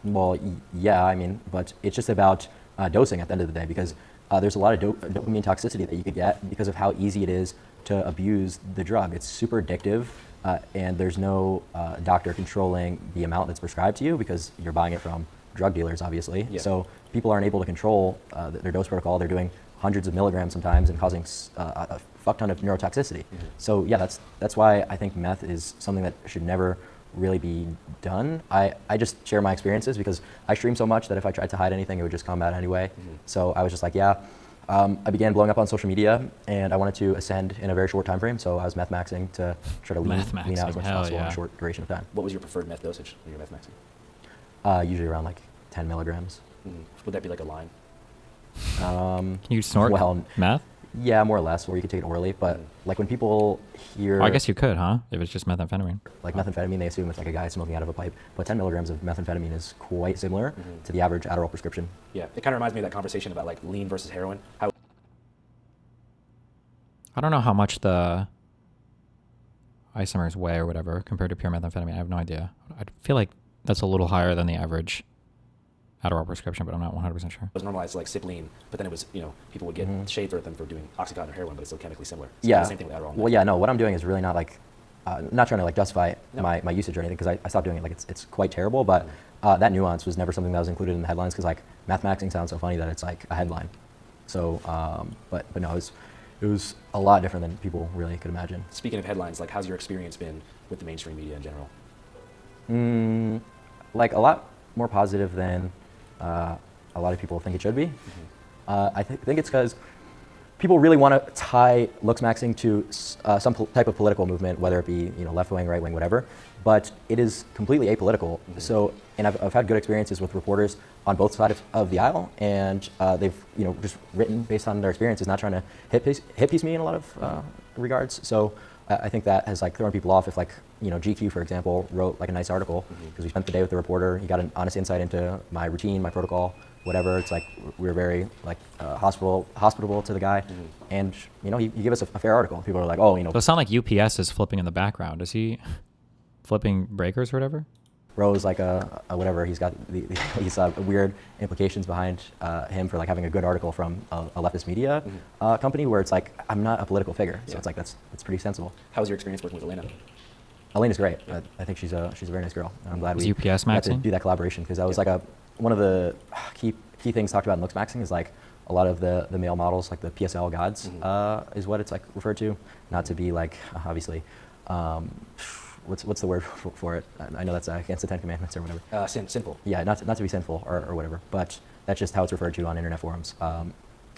Well, yeah, I mean, but it's just about dosing at the end of the day, because there's a lot of dopamine toxicity that you could get because of how easy it is to abuse the drug. It's super addictive, and there's no doctor controlling the amount that's prescribed to you because you're buying it from drug dealers, obviously. Yeah. So people aren't able to control their dose protocol. They're doing hundreds of milligrams sometimes and causing a fuck ton of neurotoxicity. So yeah, that's why I think meth is something that should never really be done. I just share my experiences because I stream so much that if I tried to hide anything, it would just come out anyway. So I was just like, yeah. I began blowing up on social media, and I wanted to ascend in a very short time frame. So I was meth maxing to try to lean out as much as possible in a short duration of time. What was your preferred meth dosage when you were meth maxing? Usually around like 10 milligrams. Would that be like a line? Can you snort meth? Yeah, more or less, or you could take it orally. But like when people hear... Oh, I guess you could, huh? If it's just methamphetamine. Like methamphetamine, they assume it's like a guy smoking out of a pipe. But 10 milligrams of methamphetamine is quite similar to the average Adderall prescription. Yeah, it kind of reminds me of that conversation about like lean versus heroin. How I don't know how much the isomers weigh or whatever compared to pure methamphetamine. I have no idea. I feel like that's a little higher than the average Adderall prescription, but I'm not 100% sure. It was normalized like sip lean, but then it was, you know, people would get shade for them for doing Oxycontin or heroin, but it's still chemically similar. So Yeah. the same thing with Adderall. Well, yeah, no, what I'm doing is really not like, not trying to like justify my usage or anything, because I stopped doing it. Like it's quite terrible, but that nuance was never something that was included in the headlines, because like math maxing sounds so funny that it's like a headline. So, but no, it was a lot different than people really could imagine. Speaking of headlines, like how's your experience been with the mainstream media in general? Like a lot more positive than a lot of people think it should be. I think it's because people really want to tie looks maxing to some type of political movement, whether it be left wing, right wing, whatever. But it is completely apolitical. So, and I've had good experiences with reporters on both sides of the aisle, and they've just written based on their experiences, not trying to hit piece me in a lot of regards. So I think that has like thrown people off. If like GQ, for example, wrote like a nice article because we spent the day with the reporter, he got an honest insight into my routine, my protocol, whatever. It's like we were very like hospitable to the guy, and he gave us a fair article. People are like, oh, Does it sound like UPS is flipping in the background? Is he flipping breakers or whatever? Rose like a whatever. He's got these weird implications behind him for like having a good article from a leftist media company where it's like I'm not a political figure, so it's like that's pretty sensible. How was your experience working with Elena? Elena's great. I think she's a very nice girl. And I'm glad we UPS got to maxing? do that collaboration, because that was like one of the key things talked about in looks maxing is like a lot of the male models, like the PSL gods, is what it's like referred to. Not to be like obviously. What's the word for it? I know that's against the Ten Commandments or whatever. Sinful. Yeah, not to be sinful or whatever, but that's just how it's referred to on internet forums.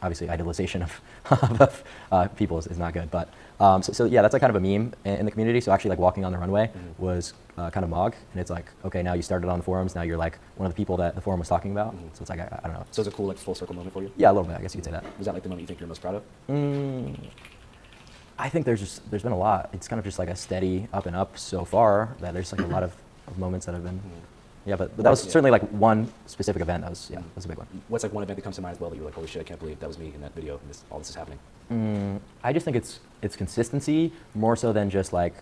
Obviously, idolization of people is not good, but so yeah, that's like kind of a meme in the community. So actually, like walking on the runway was kind of mog, and it's like, okay, now you started on the forums, now you're like one of the people that the forum was talking about. So it's like I don't know. So it's a cool like full circle moment for you? Yeah, a little bit. I guess you could say that. Was that like the moment you think you're most proud of? I think there's been a lot. It's kind of just like a steady up and up so far, that there's like a lot of moments that have been, yeah, but that was certainly like one specific event. That was a big one. What's like one event that comes to mind as well that you're like, holy shit, I can't believe that was me in that video and all this is happening? I just think it's consistency more so than just like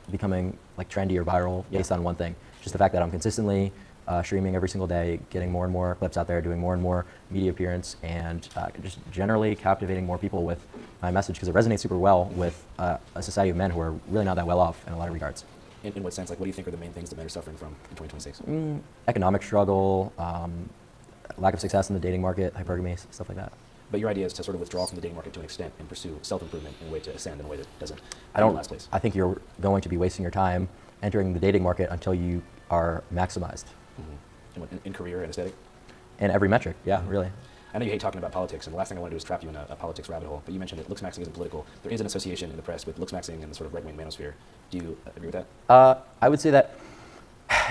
becoming like trendy or viral based on one thing. Just the fact that I'm consistently streaming every single day, getting more and more clips out there, doing more and more media appearance, and just generally captivating more people with my message, because it resonates super well with a society of men who are really not that well off in a lot of regards. In what sense? Like, what do you think are the main things that men are suffering from in 2026? Economic struggle, lack of success in the dating market, hypergamy, stuff like that. But your idea is to sort of withdraw from the dating market to an extent and pursue self-improvement in a way to ascend in a way that doesn't last place. I think you're going to be wasting your time entering the dating market until you are maximized. In career and aesthetic? In every metric, yeah, really. I know you hate talking about politics, and the last thing I want to do is trap you in a politics rabbit hole, but you mentioned that looks maxing isn't political. There is an association in the press with looks maxing and the sort of right-wing manosphere. Do you agree with that? I would say that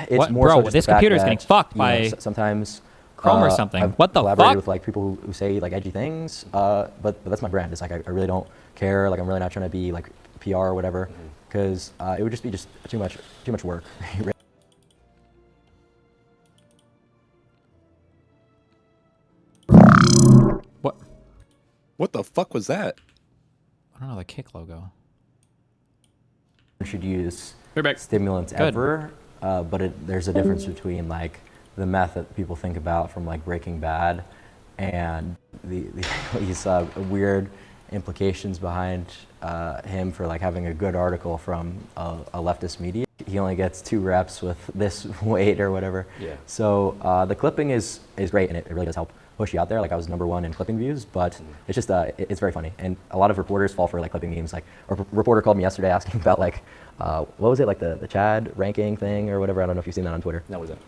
it's more so just this the fact computer is that, getting fucked by sometimes Chrome or something. I've What the collaborated fuck? with like people who say like edgy things, but that's my brand. It's like I really don't care. Like I'm really not trying to be like PR or whatever, because it would just be too much work. What the fuck was that? I don't know, the kick logo. Should use stimulants ever, but there's a difference between like the meth that people think about from like Breaking Bad and these weird implications behind him for like having a good article from a leftist media. He only gets 2 reps with this weight or whatever. Yeah. So the clipping is great, and it really does help push you out there. Like I was #1 in clipping views, but it's just it's very funny. And a lot of reporters fall for like clipping memes. Like a reporter called me yesterday asking about like what was it, like the Chad ranking thing or whatever. I don't know if you've seen that on Twitter. No, what is that?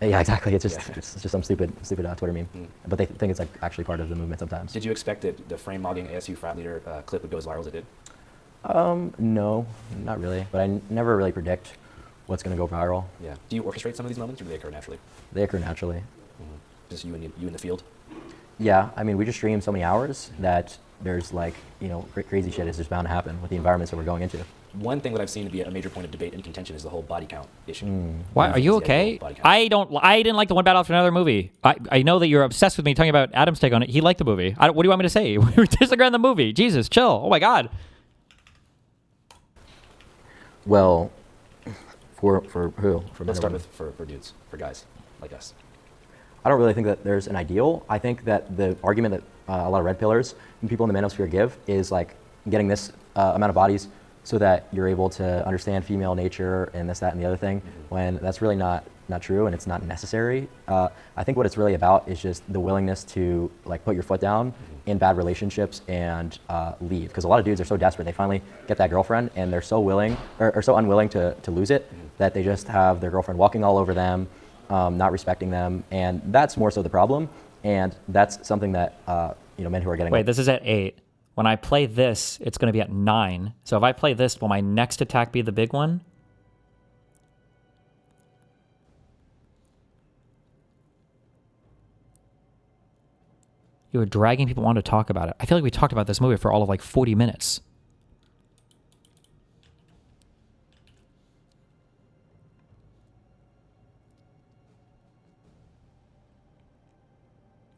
Yeah, exactly. It's just some stupid Twitter meme. But they think it's like actually part of the movement sometimes. Did you expect that the frame mogging ASU frat leader clip would go as viral as it did? No, not really. But I never really predict what's going to go viral. Yeah. Do you orchestrate some of these moments, or do they occur naturally? They occur naturally. Just you in the field? Yeah, I mean, we just stream so many hours that there's like, crazy shit is just bound to happen with the environments that we're going into. One thing that I've seen to be a major point of debate and contention is the whole body count issue. Why are you okay? I didn't like the One Battle After Another movie. I know that you're obsessed with me talking about Adam's take on it. He liked the movie. What do you want me to say? We disagree on the movie. Jesus, chill. Oh my God. Well, for who? Let's start with for dudes, for guys like us. I don't really think that there's an ideal. I think that the argument that a lot of red pillars and people in the manosphere give is like getting this amount of bodies so that you're able to understand female nature and this, that, and the other thing, when that's really not true and it's not necessary. I think what it's really about is just the willingness to like put your foot down in bad relationships and leave. Because a lot of dudes are so desperate, they finally get that girlfriend and they're so willing or so unwilling to lose it that they just have their girlfriend walking all over them, not respecting them, and that's more so the problem. And that's something that men who are getting. Wait, this is at 8. When I play this, it's going to be at 9. So if I play this, will my next attack be the big one? You were dragging people on to talk about it. I feel like we talked about this movie for all of like 40 minutes.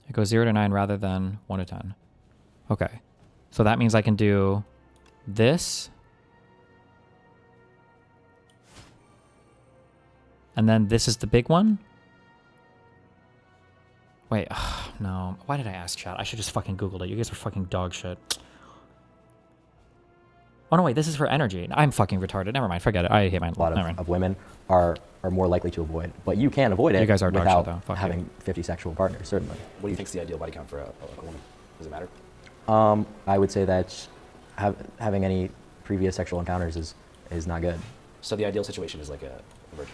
It goes 0 to 9 rather than 1 to 10. Okay. So that means I can do this. And then this is the big one. Wait, no. Why did I ask chat? I should just fucking Googled it. You guys are fucking dog shit. Oh no, wait, this is for energy. I'm fucking retarded. Never mind, forget it. I hate mine. A lot of women are more likely to avoid, but you can avoid it. You guys are dog without shit, though. Fuck having you. 50 sexual partners, certainly. What do you think is the ideal body count for a woman? Does it matter? I would say that having any previous sexual encounters is not good. So the ideal situation is like a virgin?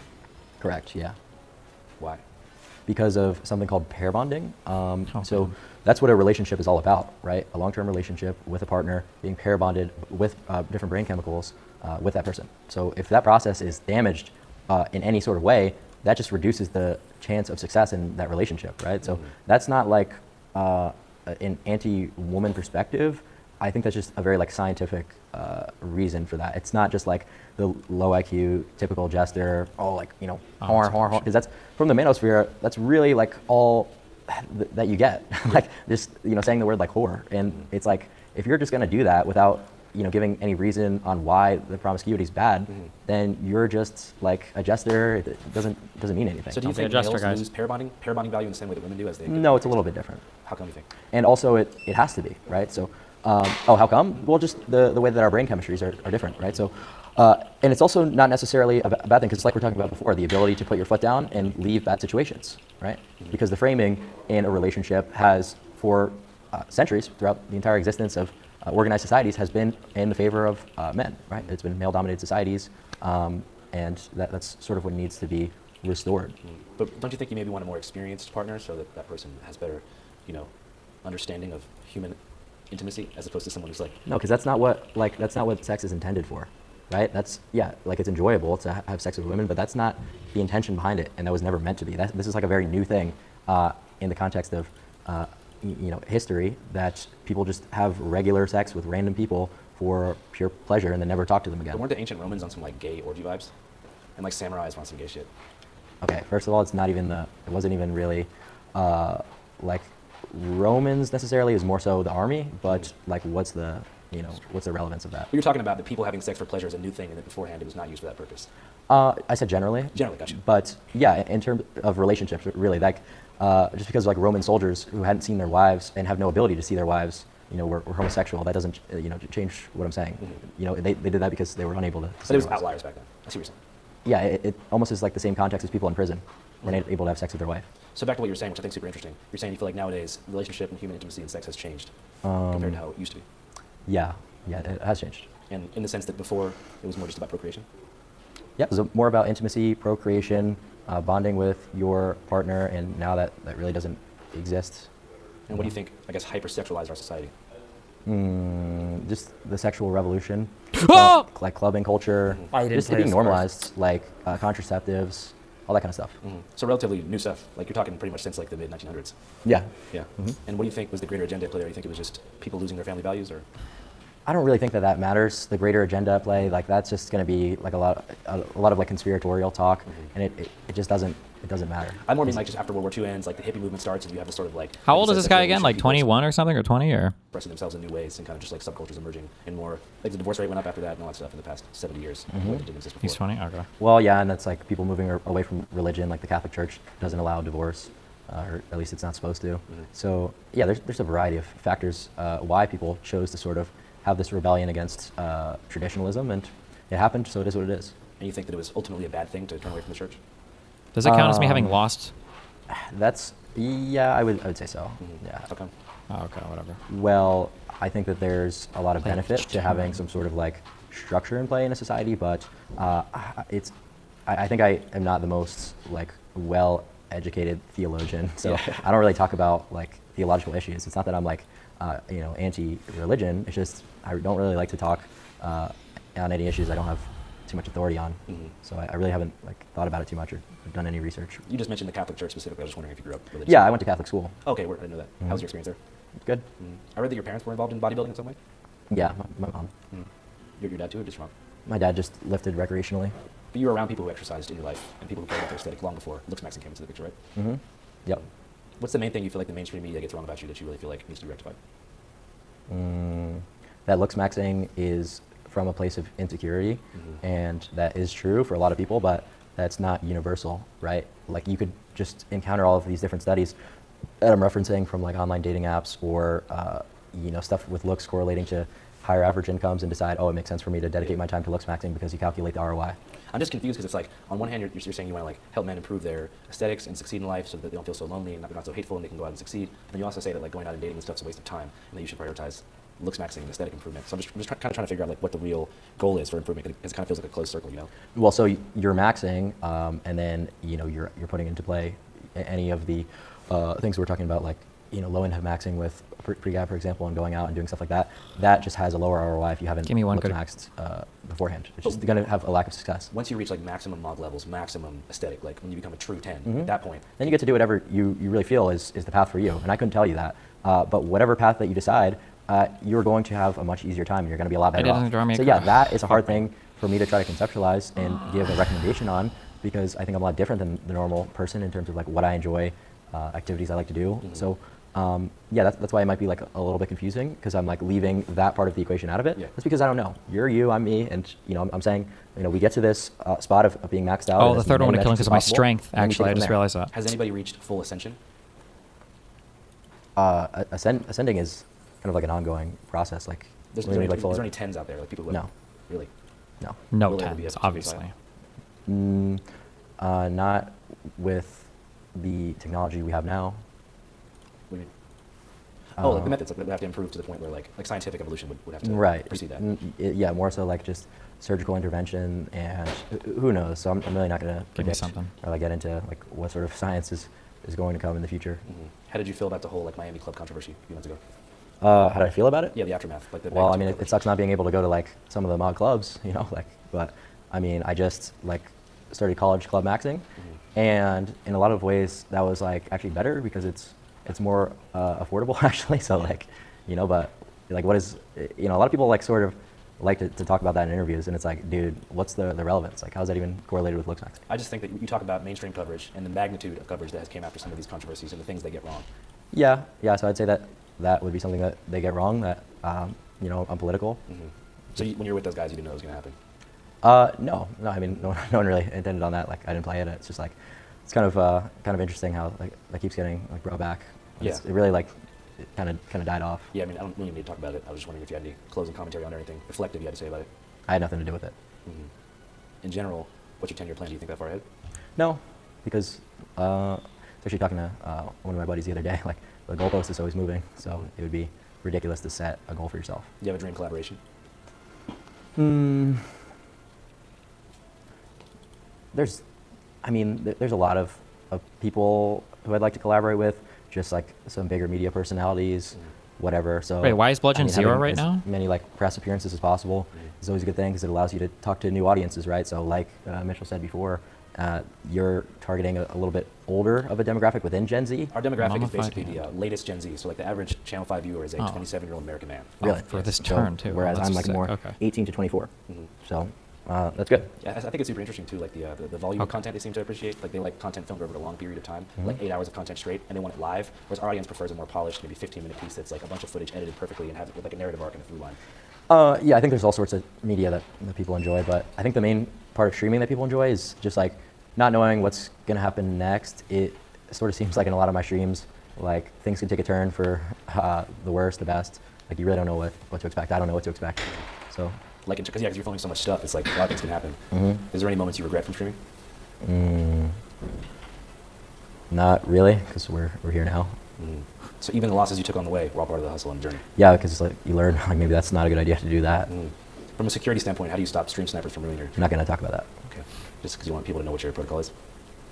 Correct, yeah. Why? Because of something called pair bonding. So that's what a relationship is all about, right? A long-term relationship with a partner, being pair bonded with different brain chemicals with that person. So if that process is damaged in any sort of way, that just reduces the chance of success in that relationship, right? So that's not like an anti-woman perspective. I think that's just a very like scientific reason for that. It's not just like the low IQ typical jester, horn, because that's from the manosphere. That's really like all that you get, like just saying the word like whore, and it's like if you're just gonna do that without giving any reason on why the promiscuity is bad, then you're just like a jester. It doesn't mean anything. So do you think males lose pair bonding value in the same way that women do as they? No, it's a little bit different. How come you think? And also it has to be, right? So, how come? Well, just the way that our brain chemistries are different, right? So, and it's also not necessarily a bad thing, because it's like we're talking about before, the ability to put your foot down and leave bad situations, right? Because the framing in a relationship has, for centuries, throughout the entire existence of organized societies, has been in the favor of men, right? It's been male-dominated societies, and that's sort of what needs to be restored. But don't you think you maybe want a more experienced partner so that that person has better, understanding of human intimacy, as opposed to someone who's like... No, because that's not what sex is intended for, right? That's, it's enjoyable to have sex with women, but that's not the intention behind it, and that was never meant to be. This is like a very new thing in the context of history, that people just have regular sex with random people for pure pleasure and then never talk to them again. But weren't the ancient Romans on some like gay orgy vibes? And like samurais want some gay shit? Okay, first of all, it wasn't even really like Romans necessarily. Is more so the army, but like what's the relevance of that? We were talking about the people having sex for pleasure is a new thing, and that beforehand it was not used for that purpose. I said generally. Generally, gotcha. But yeah, in terms of relationships, really, like just because like Roman soldiers who hadn't seen their wives and have no ability to see their wives we're homosexual. That doesn't, change what I'm saying. They did that because they were unable to. But it was outliers back then. I see what you're saying. Yeah, it almost is like the same context as people in prison when they're able to have sex with their wife. So back to what you were saying, which I think is super interesting. You're saying you feel like nowadays relationship and human intimacy and sex has changed compared to how it used to be. Yeah, it has changed. And in the sense that before it was more just about procreation. Yeah, it was more about intimacy, procreation, bonding with your partner, and now that really doesn't exist. And what do you think, I guess, hypersexualized our society? Just the sexual revolution, Oh! like clubbing culture, just it being normalized, like contraceptives, all that kind of stuff. So relatively new stuff. Like you're talking pretty much since like the mid 1900s. Yeah. Yeah. And what do you think was the greater agenda at play there? You think it was just people losing their family values, or? I don't really think that matters. The greater agenda at play, like that's just going to be like a lot of like conspiratorial talk, and it just doesn't matter. I more mean like just after World War II ends, like the hippie movement starts, and you have this sort of like. How old is this guy again? Like 21 or something, or 20 or? Expressing themselves in new ways and kind of just like subcultures emerging and more. Like the divorce rate went up after that and all that stuff in the past 70 years. It didn't exist before. He's 20. Okay. Well, yeah, and that's like people moving away from religion. Like the Catholic Church doesn't allow divorce, or at least it's not supposed to. So yeah, there's a variety of factors why people chose to sort of have this rebellion against traditionalism, and it happened, so it is what it is. And you think that it was ultimately a bad thing to turn away from the church? Does it count as me having lost? Yeah, I would say so. Yeah. How come? Oh, okay, whatever. Well, I think that there's a lot of benefit to having some sort of like structure in play in a society, but I think I am not the most like well-educated theologian, so I don't really talk about like theological issues. It's not that I'm like anti-religion. It's just I don't really like to talk on any issues I don't have too much authority on. So I really haven't like thought about it too much or done any research. You just mentioned the Catholic Church specifically. I was just wondering if you grew up religious. Yeah, I went to Catholic school. Okay, I didn't know that. How was your experience there? Good. I read that your parents were involved in bodybuilding in some way. Yeah, my mom. Your dad too, or just your mom? My dad just lifted recreationally. But you were around people who exercised in your life and people who cared about their aesthetic long before looks maxing came into the picture, right? Yep. What's the main thing you feel like the mainstream media gets wrong about you that you really feel like needs to be rectified? That looks maxing is from a place of insecurity, and that is true for a lot of people, but that's not universal, right? Like you could just encounter all of these different studies that I'm referencing from like online dating apps or stuff with looks correlating to higher average incomes and decide, oh, it makes sense for me to dedicate my time to looks maxing because you calculate the ROI. I'm just confused because it's like, on one hand, you're saying you want to like help men improve their aesthetics and succeed in life so that they don't feel so lonely and they're not so hateful and they can go out and succeed. And you also say that like going out and dating and stuff is a waste of time and that you should prioritize looks maxing and aesthetic improvement. So I'm just kind of trying to figure out like what the real goal is for improvement because it kind of feels like a closed circle, you know? Well, so you're maxing, and then you're putting into play any of the things we're talking about, like low income maxing with pre-gap, for example, and going out and doing stuff like that. That just has a lower ROI if you haven't looks maxed beforehand. It's just going to have a lack of success. Once you reach like maximum MOG levels, maximum aesthetic, like when you become a true 10, at that point. Then you get to do whatever you really feel is the path for you. And I couldn't tell you that. But whatever path that you decide, you're going to have a much easier time and you're going to be a lot better off. So yeah, that is a hard thing for me to try to conceptualize and give a recommendation on because I think I'm a lot different than the normal person in terms of like what I enjoy, activities I like to do. So yeah, that's why it might be like a little bit confusing because I'm like leaving that part of the equation out of it. That's because I don't know. You're you, I'm me, and I'm saying we get to this spot of being maxed out. Oh, the third one to kill because of my strength. Actually, I just realized that. Has anybody reached full ascension? Ascending is kind of like an ongoing process. Like, is there any 10s out there? Like people who no, really, no, no 10s, obviously. Not with the technology we have now. What do you mean? Oh, like the methods would have to improve to the point where like scientific evolution would have to precede that. Yeah, more so like just surgical intervention and who knows. So I'm really not going to predict or like get into like what sort of science is going to come in the future. How did you feel about the whole like Miami club controversy a few months ago? How did I feel about it? Yeah, the aftermath. Like well, I mean, it sucks not being able to go to like some of the mod clubs, but I mean, I just like started college club maxing, and in a lot of ways that was like actually better because it's more affordable actually. So like, but like what is, a lot of people like sort of like to talk about that in interviews, and it's like, dude, what's the relevance? Like, how's that even correlated with looks maxing? I just think that you talk about mainstream coverage and the magnitude of coverage that has came after some of these controversies and the things they get wrong. Yeah. So I'd say that would be something that they get wrong. That I'm political. So when you were with those guys, you didn't know it was going to happen? No. I mean, no one really intended on that. Like, I didn't play it. It's just like, it's kind of interesting how like that keeps getting like brought back. It really like kind of died off. Yeah, I mean, I don't really need to talk about it. I was just wondering if you had any closing commentary on it or anything reflective you had to say about it. I had nothing to do with it. In general, what's your 10-year plan? Do you think that far ahead? No, because I was actually talking to one of my buddies the other day. Like, the goalpost is always moving, so it would be ridiculous to set a goal for yourself. Do you have a dream collaboration? There's a lot of people who I'd like to collaborate with, just like some bigger media personalities, whatever. So wait, why is Bludgeon 0 having right as now? Many like press appearances as possible is always a good thing because it allows you to talk to new audiences, right? So like Mitchell said before, you're targeting a little bit older of a demographic within Gen Z. Our demographic is basically the latest Gen Z. So like the average Channel 5 viewer is a 27-year-old American man. Really? For this turn too. Whereas I'm like sick. more Okay. 18 to 24. So that's good. Yeah, I think it's super interesting too, like the volume of content they seem to appreciate. Like they like content filmed over a long period of time, like 8 hours of content straight, and they want it live. Whereas our audience prefers a more polished, maybe 15-minute piece that's like a bunch of footage edited perfectly and has like a narrative arc and a through line. Yeah, I think there's all sorts of media that people enjoy, but I think the main part of streaming that people enjoy is just like not knowing what's gonna happen next. It sort of seems like in a lot of my streams, like things can take a turn for the worst, the best. Like you really don't know what to expect. I don't know what to expect. So. Like, because you're filming so much stuff, it's like a lot of things can happen. Is there any moments you regret from streaming? Not really, because we're here now. So even the losses you took on the way were all part of the hustle and journey? Yeah, because like you learn, like maybe that's not a good idea to do that. From a security standpoint, how do you stop stream snipers from ruining your... I'm not going to talk about that. Okay. Just because you want people to know what your protocol is?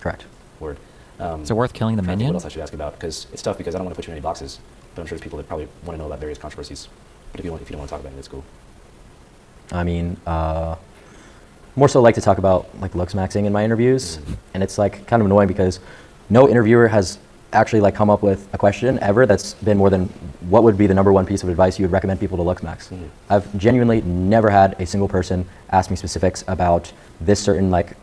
Correct. Word. Is it worth killing the minion? What else I should ask about? Because it's tough because I don't want to put you in any boxes, but I'm sure there's people that probably want to know about various controversies. But if you don't want to talk about it, it's cool. I mean, more so like to talk about like looks maxing in my interviews, and it's like kind of annoying because no interviewer has actually like come up with a question ever that's been more than what would be the #1 piece of advice you would recommend people to looks max. I've genuinely never had a single person ask me specifics about this certain like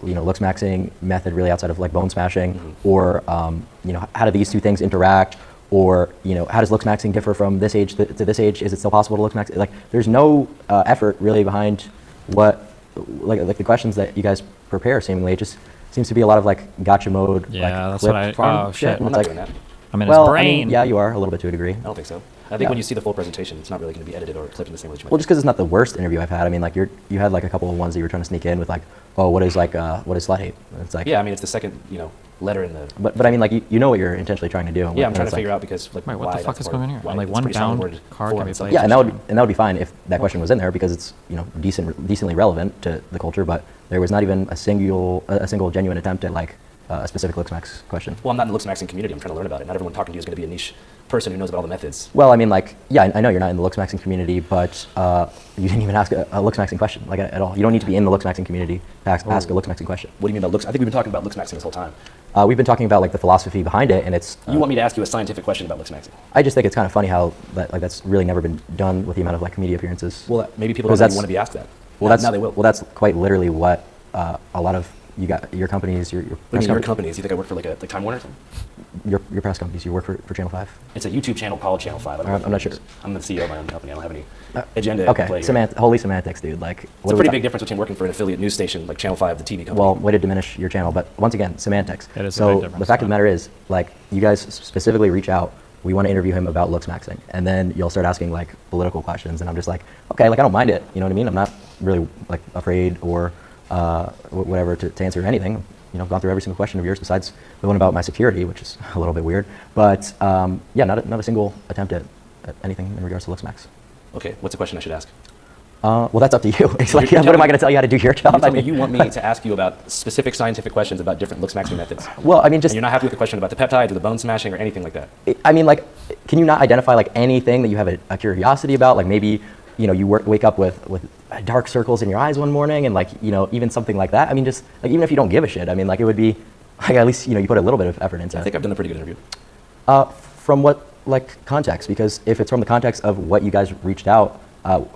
looks maxing method really outside of like bone smashing, or how do these two things interact, or how does looks maxing differ from this age to this age? Is it still possible to looks max? Like there's no effort really behind what like the questions that you guys prepare. Seemingly, it just seems to be a lot of like gotcha mode. Yeah, like, that's what I. farm Oh shit! I'm not doing that. I'm in well, his brain. I mean, yeah, you are a little bit to a degree. I don't think so. I think when you see the full presentation, it's not really going to be edited or clipped in the same way that you might. Well, just because it's not the worst interview I've had. I mean, like you had like a couple of ones that you were trying to sneak in with like, oh, what is slut hate? It's like, yeah, I mean, it's the second letter in the. But I mean, like you know what you're intentionally trying to do. Yeah, I'm trying to figure out because like wait, what why the fuck that's is going on here? why Like it's one pretty solid bound word card for can be it. played. Yeah, and that would be fine if that question was in there because it's decently relevant to the culture. But there was not even a single genuine attempt at like a specific looks max question. Well, I'm not in the looks maxing community. I'm trying to learn about it. Not everyone talking to you is going to be a niche person who knows about all the methods. Well, I mean, like, yeah, I know you're not in the looks maxing community, but you didn't even ask a looks maxing question, like at all. You don't need to be in the looks maxing community to ask a looks maxing question. What do you mean about looks? I think we've been talking about looks maxing this whole time. We've been talking about like the philosophy behind it, and it's. You want me to ask you a scientific question about looks maxing? I just think it's kind of funny how that's really never been done with the amount of like media appearances. Well, maybe people don't even want to be asked that. Well, now they will. Well, that's quite literally what a lot of your companies, your press companies. You think I work for like Time Warner? Your press companies. You work for Channel 5. It's a YouTube channel called Channel 5. I'm not sure. I'm the CEO of my own company. I don't have any agenda. Okay, holy semantics, dude. Like, it's a pretty big difference between working for an affiliate news station like Channel 5, the TV company. Well, way to diminish your channel, but once again, semantics. It is so a big difference, the fact of the matter is, like, you guys specifically reach out. We want to interview him about looks maxing, and then you'll start asking like political questions, and I'm just like, okay, like I don't mind it. You know what I mean? I'm not really like afraid or whatever to answer anything. I've gone through every single question of yours besides the one about my security, which is a little bit weird. But yeah, not a single attempt at anything in regards to looks max. Okay, what's the question I should ask? Well, that's up to you. It's like, what am I going to tell you how to do your job? You want me to ask you about specific scientific questions about different looks maxing methods. Well, I mean, just and you're not happy with the question about the peptides or the bone smashing or anything like that. I mean, like, can you not identify like anything that you have a curiosity about? Like maybe you wake up with dark circles in your eyes one morning, and like even something like that. I mean, just like even if you don't give a shit, I mean, like it would be like at least you put a little bit of effort into it. I think I've done a pretty good interview. From what like context? Because if it's from the context of what you guys reached out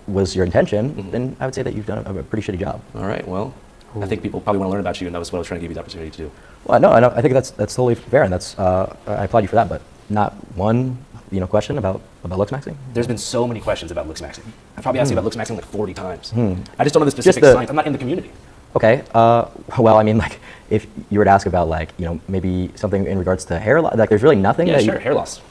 was your intention, then I would say that you've done a pretty shitty job. All right, well, I think people probably want to learn about you, and that was what I was trying to give you the opportunity to do. Well, no, I think that's totally fair, and that's I applaud you for that. But not one question about looks maxing. There's been so many questions about looks maxing. I've probably asked you about looks maxing like 40 times. I just don't know the specific science. I'm not in the community. Okay. Well, I mean, like, if you were to ask about, like, you know, maybe something in regards to hair loss, like, there's really nothing. Yeah, that sure, hair loss.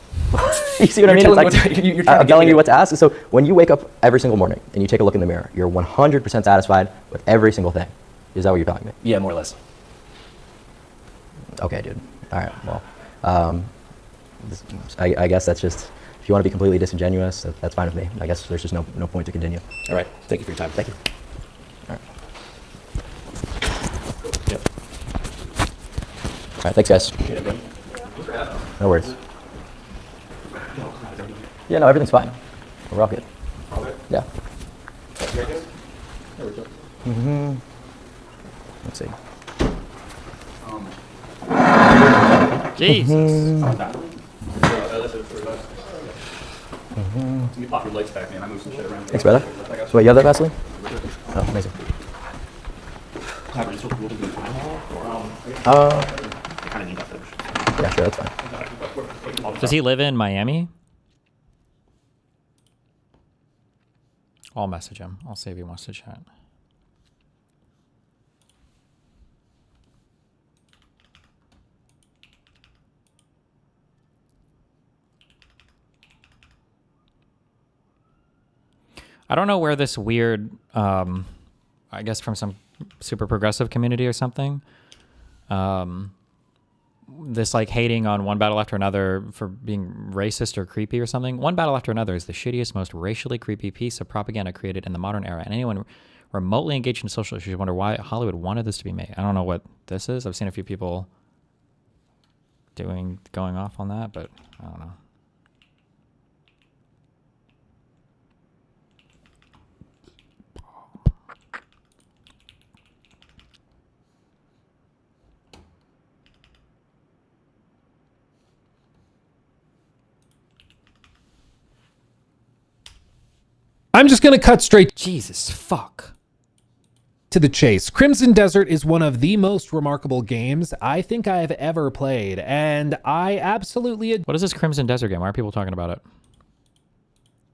You see what I mean? You're It's like, I'm telling you what to ask. So when you wake up every single morning and you take a look in the mirror, you're 100% satisfied with every single thing. Is that what you're telling me? Yeah, more or less. Okay, dude. All right. Well, I guess that's just, if you want to be completely disingenuous, that's fine with me. I guess there's just no point to continue. All right. Thank you for your time. Thank you. All right. Yep. All right. Thanks, guys. No worries. Yeah, no, everything's fine. We're all good. Yeah. Mm-hmm. Let's see. Jesus. Let me pop your legs back, man. I moved some shit around. Thanks, brother. So wait, you have that Vaseline? Oh, amazing. Yeah, sure, that's fine. Does he live in Miami? I'll message him. I'll see if he wants to chat. I don't know where this weird, I guess from some super progressive community or something, this like hating on one battle after another for being racist or creepy or something. One battle after another is the shittiest, most racially creepy piece of propaganda created in the modern era. And anyone remotely engaged in social issues wonder why Hollywood wanted this to be made. I don't know what this is. I've seen a few people going off on that, but I don't know. I'm just going to cut straight Jesus fuck to the chase. Crimson Desert is one of the most remarkable games I think I have ever played, and I absolutely What is this Crimson Desert game? Why are people talking about it?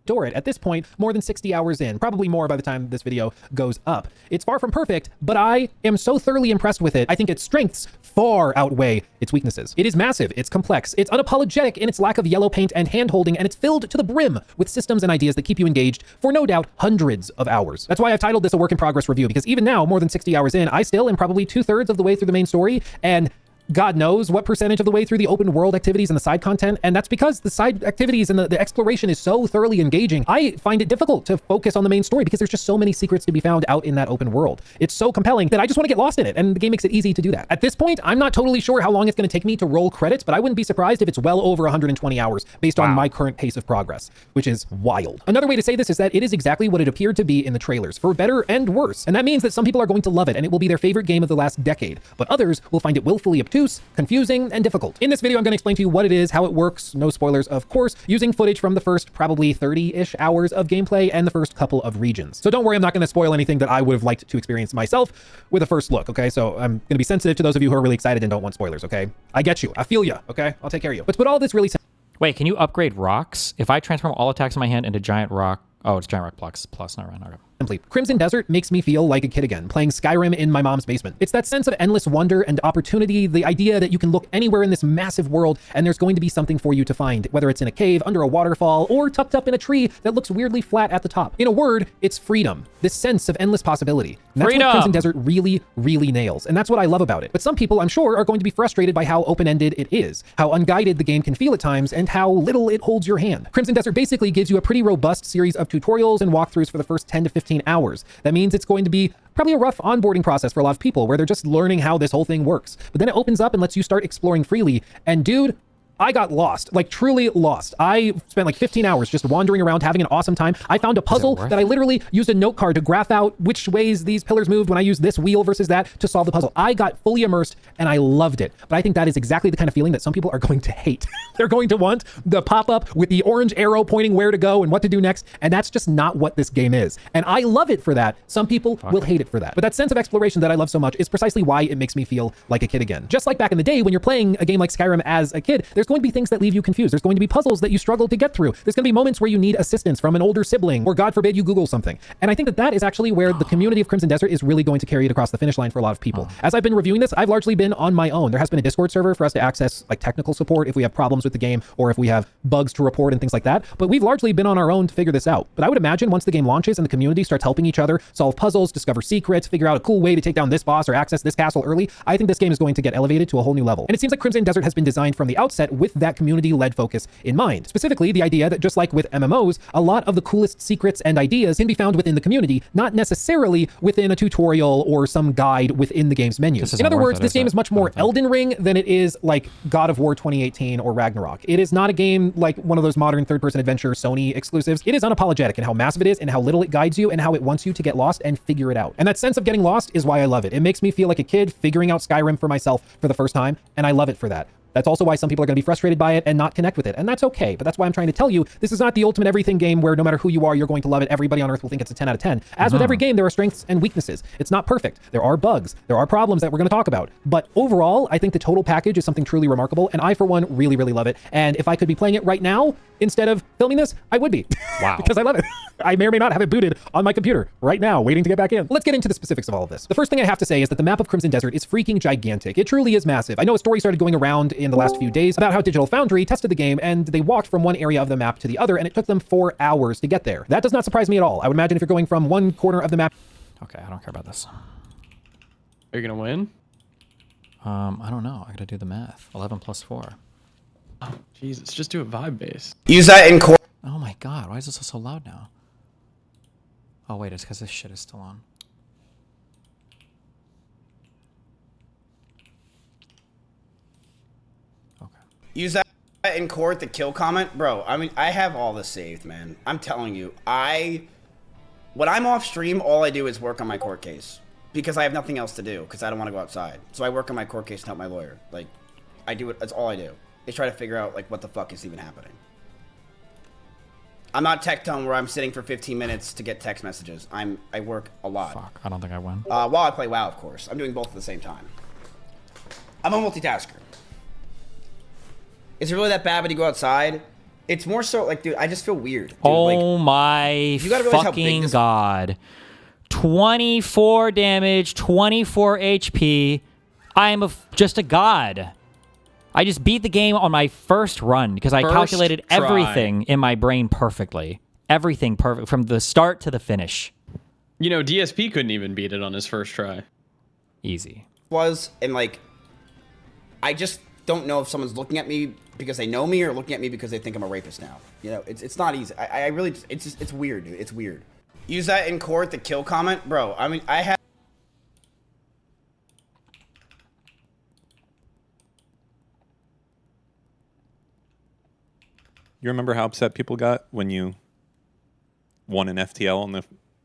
adore it. At this point, more than 60 hours in, probably more by the time this video goes up. It's far from perfect, but I am so thoroughly impressed with it. I think its strengths far outweigh its weaknesses. It is massive, it's complex, it's unapologetic in its lack of yellow paint and hand-holding, and it's filled to the brim with systems and ideas that keep you engaged for no doubt hundreds of hours. That's why I've titled this a work-in-progress review, because even now, more than 60 hours in, I still am probably 2/3 of the way through the main story, and God knows what percentage of the way through the open world activities and the side content, and that's because the side activities and the exploration is so thoroughly engaging. I find it difficult to focus on the main story because there's just so many secrets to be found out in that open world. It's so compelling that I just want to get lost in it, and the game makes it easy to do that. At this point, I'm not totally sure how long it's going to take me to roll credits, but I wouldn't be surprised if it's well over 120 hours based on my current pace of progress, which is wild. Another way to say this is that it is exactly what it appeared to be in the trailers, for better and worse. And that means that some people are going to love it, and it will be their favorite game of the last decade, but others will find it willfully obtuse, confusing, and difficult. In this video, I'm going to explain to you what it is, how it works, no spoilers of course, using footage from the first probably 30-ish hours of gameplay and the first couple of regions. So don't worry, I'm not going to spoil anything that I would have liked to experience myself with a first look, okay? So I'm going to be sensitive to those of you who are really excited and don't want spoilers, okay? I get you. I feel you, okay? I'll take care of you. But to put all this really Wait, can you upgrade rocks? If I transform all attacks in my hand into giant rock... Oh, it's giant rock plus, not right. Okay. simply, Crimson Desert makes me feel like a kid again, playing Skyrim in my mom's basement. It's that sense of endless wonder and opportunity, the idea that you can look anywhere in this massive world and there's going to be something for you to find, whether it's in a cave, under a waterfall, or tucked up in a tree that looks weirdly flat at the top. In a word, it's freedom, this sense of endless possibility. And that's what Crimson Desert really, really nails, and that's what I love about it. But some people, I'm sure, are going to be frustrated by how open-ended it is, how unguided the game can feel at times, and how little it holds your hand. Crimson Desert basically gives you a pretty robust series of tutorials and walkthroughs for the first 10 to 15 hours. That means it's going to be probably a rough onboarding process for a lot of people where they're just learning how this whole thing works. But then it opens up and lets you start exploring freely. And dude, I got lost, like truly lost. I spent like 15 hours just wandering around having an awesome time. I found a puzzle that I literally used a note card to graph out which ways these pillars moved when I used this wheel versus that to solve the puzzle. I got fully immersed and I loved it. But I think that is exactly the kind of feeling that some people are going to hate. They're going to want the pop-up with the orange arrow pointing where to go and what to do next. And that's just not what this game is. And I love it for that. Some people will hate it for that. But that sense of exploration that I love so much is precisely why it makes me feel like a kid again. Just like back in the day when you're playing a game like Skyrim as a kid, there's going to be things that leave you confused. There's going to be puzzles that you struggle to get through. There's going to be moments where you need assistance from an older sibling, or God forbid you Google something. And I think that that is actually where the community of Crimson Desert is really going to carry it across the finish line for a lot of people. As I've been reviewing this, I've largely been on my own. There has been a Discord server for us to access like technical support if we have problems with the game or if we have bugs to report and things like that. But we've largely been on our own to figure this out. But I would imagine once the game launches and the community starts helping each other solve puzzles, discover secrets, figure out a cool way to take down this boss or access this castle early, I think this game is going to get elevated to a whole new level. And it seems like Crimson Desert has been designed from the outset with that community-led focus in mind. Specifically, the idea that just like with MMOs, a lot of the coolest secrets and ideas can be found within the community, not necessarily within a tutorial or some guide within the game's menu. In other words, this game is much more Elden Ring than it is like God of War 2018 or Ragnarok. It is not a game like one of those modern third-person adventure Sony exclusives. It is unapologetic in how massive it is and how little it guides you and how it wants you to get lost and figure it out. And that sense of getting lost is why I love it. It makes me feel like a kid figuring out Skyrim for myself for the first time, and I love it for that. That's also why some people are going to be frustrated by it and not connect with it. And that's okay. But that's why I'm trying to tell you, this is not the ultimate everything game where no matter who you are, you're going to love it. Everybody on Earth will think it's a 10 out of 10. As with every game, there are strengths and weaknesses. It's not perfect. There are bugs. There are problems that we're going to talk about. But overall, I think the total package is something truly remarkable. And I, for one, really, really love it. And if I could be playing it right now, instead of filming this, I would be. Wow. Because I love it. I may or may not have it booted on my computer right now, waiting to get back in. Let's get into the specifics of all of this. The first thing I have to say is that the map of Crimson Desert is freaking gigantic. It truly is massive. I know a story started going around in the last few days about how Digital Foundry tested the game and they walked from one area of the map to the other and it took them 4 hours to get there. That does not surprise me at all. I would imagine if you're going from one corner of the map. Okay, I don't care about this. Are you gonna win? I don't know. I gotta do the math. 11 plus 4. Oh, Jesus, just do a vibe base. Use that in core. Oh my God, why is this so loud now? Oh wait, it's because this shit is still on. Use that in court, the kill comment. Bro, I mean, I have all this saved, man. I'm telling you, when I'm off stream, all I do is work on my court case. Because I have nothing else to do, because I don't want to go outside. So I work on my court case and help my lawyer. Like, I do it, that's all I do. Is try to figure out, like, what the fuck is even happening. I'm not tech tone where I'm sitting for 15 minutes to get text messages. I work a lot. Fuck, I don't think I win. While I play WoW, of course. I'm doing both at the same time. I'm a multitasker. Is it really that bad when you go outside? It's more so like, dude, I just feel weird. Dude. Oh like, my fucking God. 24 damage, 24 HP. I am just a god. I just beat the game on my first run because I calculated everything in my brain perfectly. Everything perfect from the start to the finish. You know, DSP couldn't even beat it on his first try. Easy. And like, I just don't know if someone's looking at me because they know me or looking at me because they think I'm a rapist now. You know, it's not easy. I really, it's weird, dude. It's weird. Use that in court, the kill comment. Bro, I mean, I have... You remember how upset people got when you won an FTL on the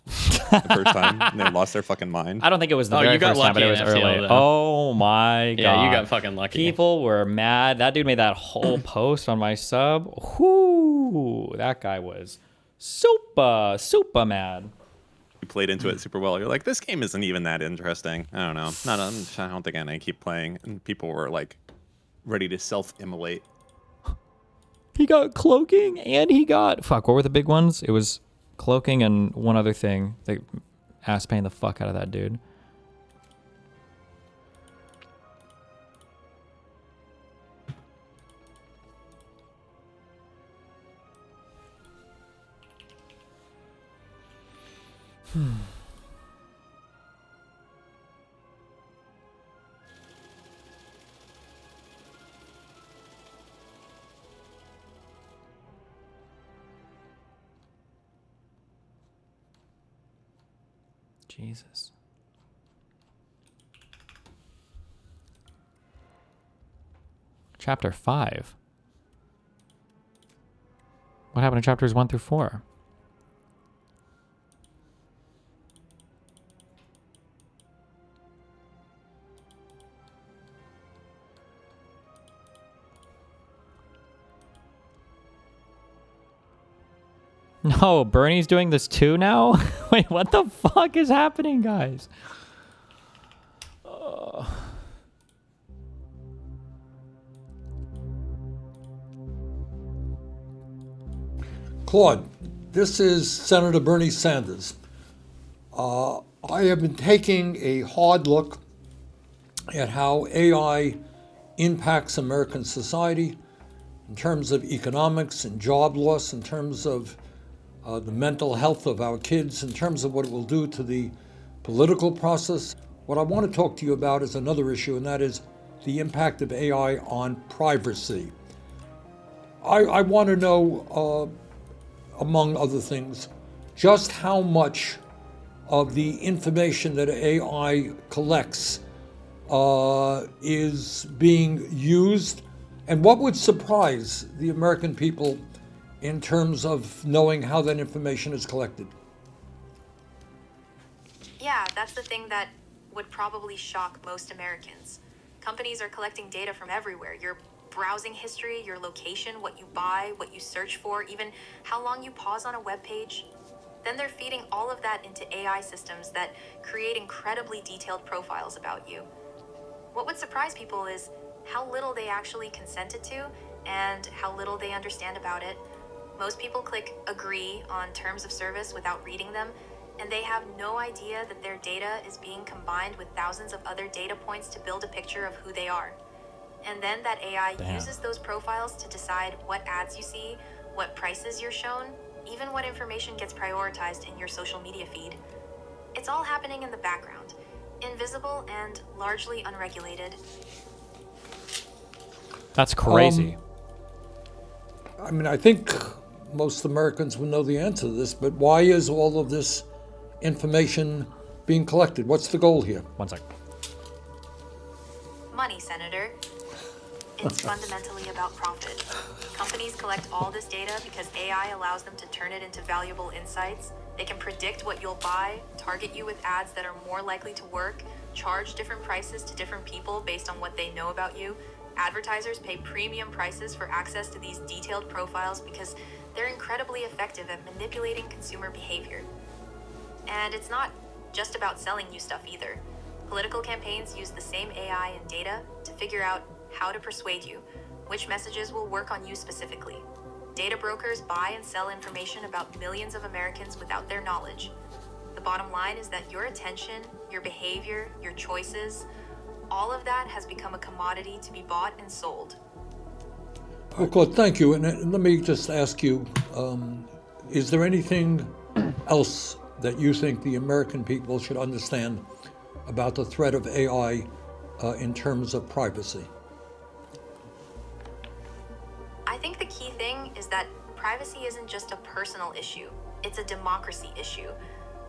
first time and they lost their fucking mind? I don't think it was the very first time, but it was early. Oh my God. Yeah, you got fucking lucky. People were mad. That dude made that whole post on my sub. Whoo, that guy was super mad. You played into it super well. You're like, this game isn't even that interesting. I don't know. I don't think I'm gonna keep playing. And people were like ready to self-immolate. He got cloaking and he got... Fuck, what were the big ones? It was cloaking and one other thing. They ass paying the fuck out of that dude. Jesus. Chapter 5. What happened to chapters 1 through 4? No, Bernie's doing this too now? Wait, what the fuck is happening, guys? Claude, this is Senator Bernie Sanders. I have been taking a hard look at how AI impacts American society in terms of economics and job loss, in terms of the mental health of our kids, in terms of what it will do to the political process. What I want to talk to you about is another issue, and that is the impact of AI on privacy. I want to know, among other things, just how much of the information that AI collects is being used, and what would surprise the American people in terms of knowing how that information is collected? Yeah, that's the thing that would probably shock most Americans. Companies are collecting data from everywhere. Your browsing history, your location, what you buy, what you search for, even how long you pause on a web page. Then they're feeding all of that into AI systems that create incredibly detailed profiles about you. What would surprise people is how little they actually consented to and how little they understand about it. Most people click agree on terms of service without reading them, and they have no idea that their data is being combined with thousands of other data points to build a picture of who they are. And then that AI uses those profiles to decide what ads you see, what prices you're shown, even what information gets prioritized in your social media feed. It's all happening in the background, invisible and largely unregulated. That's crazy. I mean, I think most Americans would know the answer to this, but why is all of this information being collected? What's the goal here? One sec. Money, Senator. It's fundamentally about profit. Companies collect all this data because AI allows them to turn it into valuable insights. They can predict what you'll buy, target you with ads that are more likely to work, charge different prices to different people based on what they know about you. Advertisers pay premium prices for access to these detailed profiles because they're incredibly effective at manipulating consumer behavior. And it's not just about selling you stuff either. Political campaigns use the same AI and data to figure out how to persuade you, which messages will work on you specifically. Data brokers buy and sell information about millions of Americans without their knowledge. The bottom line is that your attention, your behavior, your choices, all of that has become a commodity to be bought and sold. Well, Claude, thank you. And let me just ask you, is there anything else that you think the American people should understand about the threat of AI in terms of privacy? I think the key thing is that privacy isn't just a personal issue, it's a democracy issue.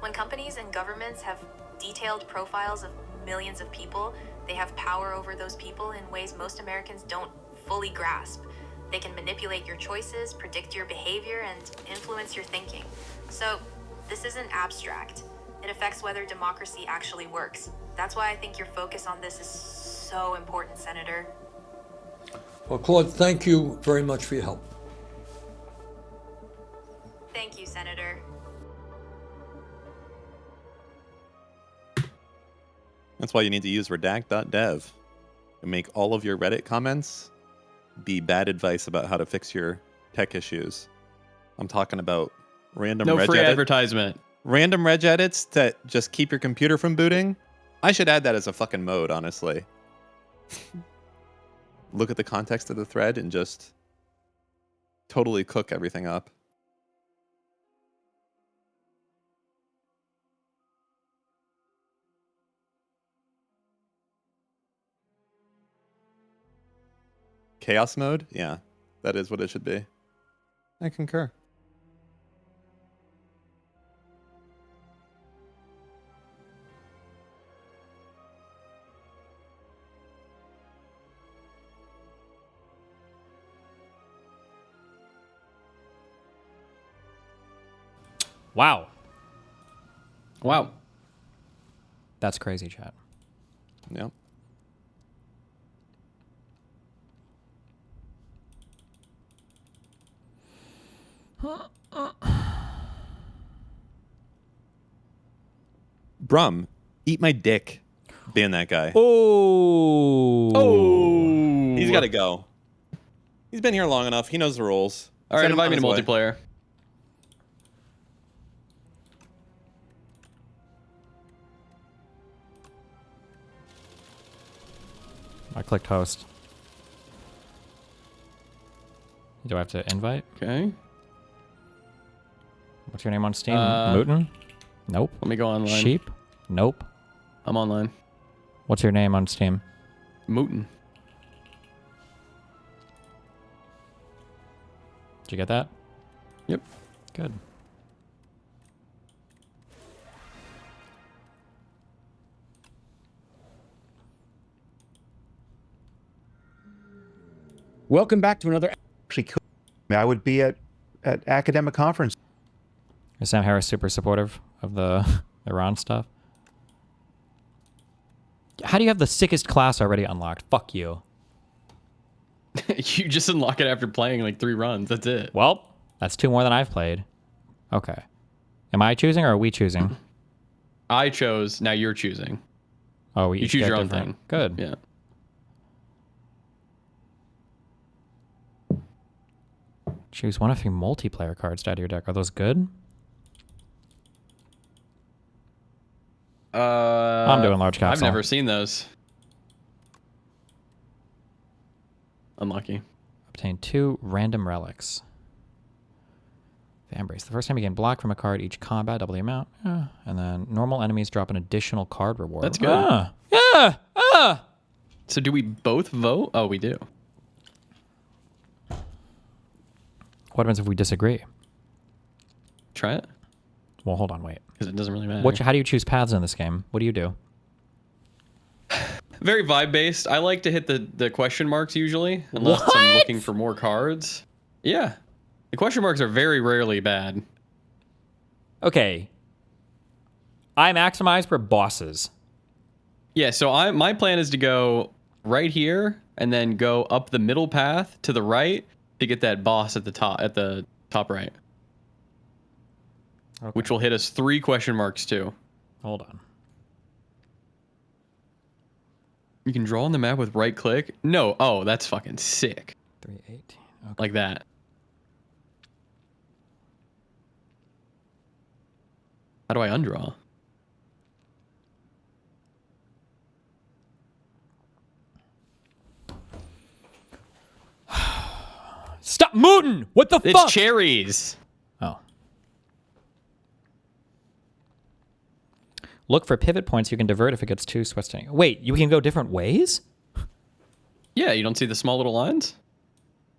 When companies and governments have detailed profiles of millions of people, they have power over those people in ways most Americans don't fully grasp. They can manipulate your choices, predict your behavior, and influence your thinking. So this isn't abstract. It affects whether democracy actually works. That's why I think your focus on this is so important, Senator. Well, Claude, thank you very much for your help. Thank you, Senator. That's why you need to use redact.dev and make all of your Reddit comments be bad advice about how to fix your tech issues. I'm talking about random No reg free edit- advertisement. Random reg edits that just keep your computer from booting. I should add that as a fucking mode, honestly. Look at the context of the thread and just totally cook everything up. Chaos mode? Yeah, that is what it should be. I concur. Wow. Wow. That's crazy, chat. Yep. Brum, eat my dick. Ban that guy. Oh. He's got to go. He's been here long enough. He knows the rules. All right, Send him invite on me to his way. multiplayer. I clicked host. Do I have to invite? Okay. What's your name on Steam? Mootin? Nope. Let me go online. Sheep? Nope. I'm online. What's your name on Steam? Mootin. Did you get that? Yep. Good. Welcome back to another. Actually, I would be at academic conference. Is Sam Harris super supportive of the Iran stuff? How do you have the sickest class already unlocked? Fuck you. You just unlock it after playing like 3 runs. That's it. Well, that's 2 more than I've played. Okay. Am I choosing or are we choosing? I chose. Now you're choosing. Oh, you choose your own thing. Good. Yeah. Choose one of 3 multiplayer cards to add to your deck. Are those good? I'm doing large capsule. I've never seen those. Unlucky. Obtain 2 random relics. Vambrace. The first time you gain block from a card each combat, double the amount. And then normal enemies drop an additional card reward. That's good. So do we both vote? Oh, we do. What happens if we disagree? Try it. Well, hold on, wait. Because it doesn't really matter. How do you choose paths in this game? What do you do? Very vibe-based. I like to hit the question marks usually, unless I'm looking for more cards. Yeah. The question marks are very rarely bad. Okay. I maximize for bosses. Yeah, so my plan is to go right here and then go up the middle path to the right to get that boss at the top right. Okay. Which will hit us 3 question marks too. Hold on. You can draw on the map with right click. No, oh, that's fucking sick. 318. Okay. Like that. How do I undraw? Stop mooting! What the fuck? It's cherries. Oh. Look for pivot points you can divert if it gets too sweating. Wait, you can go different ways? Yeah, you don't see the small little lines?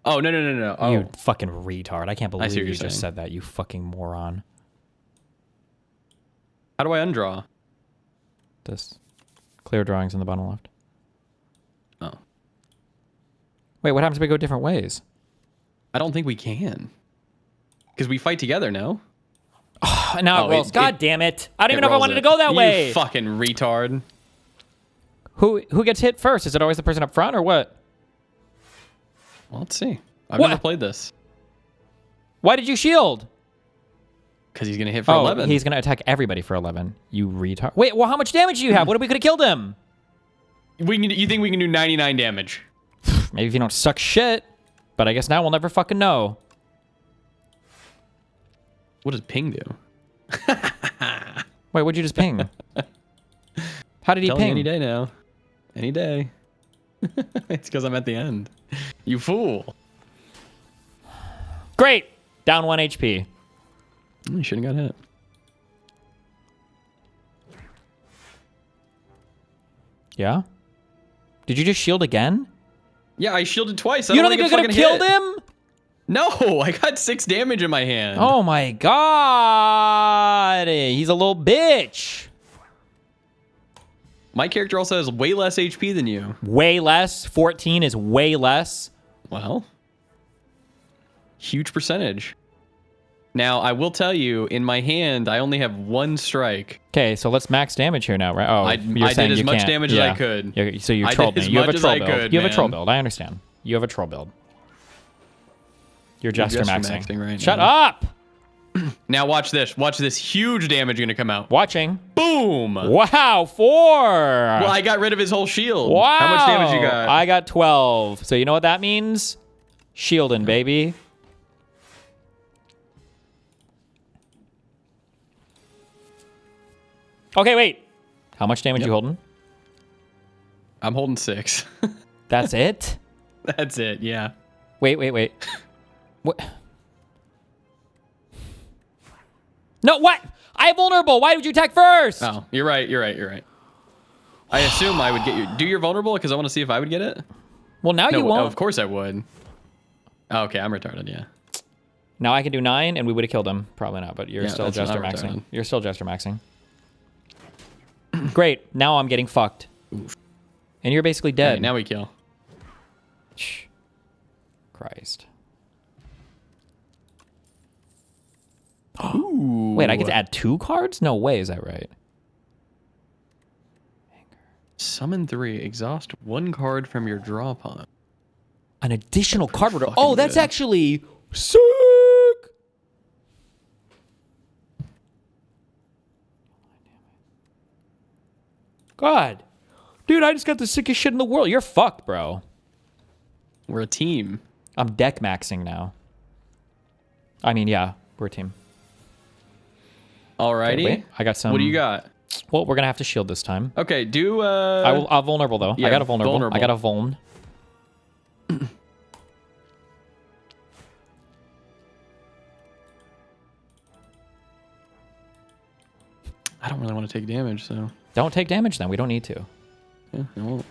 Oh, no. Oh. You fucking retard. I can't believe see what you you're just saying. said that, you fucking moron. How do I undraw? This. Clear drawings in the bottom left. Oh. Wait, what happens if we go different ways? I don't think we can. Because we fight together now. Now it rolls. God damn it. I don't even know if I wanted to go that way. You fucking retard. Who gets hit first? Is it always the person up front or what? Well, let's see. I've never played this. Why did you shield? Because he's going to hit for 11. He's going to attack everybody for 11. You retard. Wait, well, how much damage do you have? What if we could have killed him? You think we can do 99 damage? Maybe if you don't suck shit. But I guess now we'll never fucking know. What does ping do? Wait, what'd you just ping? How did he Tell me ping? any day now. Any day. It's because I'm at the end. You fool. Great. Down 1 HP. You shouldn't have got hit. Yeah? Did you just shield again? Yeah, I shielded twice. You don't think you could have killed him? No, I got 6 damage in my hand. Oh my god. He's a little bitch. My character also has way less HP than you. Way less? 14 is way less? Well, huge percentage. Now, I will tell you, in my hand, I only have 1 strike. Okay, so let's max damage here now, right? Oh, I did as much damage as I could. So you trolled me. You have a troll build. You have a troll build. I understand. You have a troll build. You're Jester maxing right Shut now. up! Now watch this. Watch this huge damage going to come out. Watching. Boom! Wow, 4! Well, I got rid of his whole shield. Wow! How much damage you got? I got 12. So you know what that means? Shielding, baby. Okay, wait. How much damage you holding? I'm holding 6. That's it? That's it, yeah. Wait. What? No, what? I have vulnerable. Why would you attack first? Oh, you're right. I assume I would get you. Do your vulnerable because I want to see if I would get it. Well, now you won't. Of course I would. Oh, okay, I'm retarded, yeah. Now I can do 9 and we would have killed him. Probably not, but you're Yeah, still that's Jester not maxing. retarded. You're still Jester maxing. Great. Now I'm getting fucked. Oof. And you're basically dead. Right, now we kill. Christ. Wait, I get to add 2 cards? No way, is that right? Summon 3. Exhaust 1 card from your draw pile. An additional card order. fucking Oh, that's good. actually sick. God. Dude, I just got the sickest shit in the world. You're fucked, bro. We're a team. I'm deck maxing now. I mean, yeah, we're a team. Alrighty. Okay, wait, I got some. What do you got? Well, we're gonna have to shield this time. Okay, do I'll vulnerable though. Yeah, I got a vulnerable. vulnerable. I got a vuln. I don't really want to take damage, so. Don't take damage then. We don't need to. Yeah, I won't.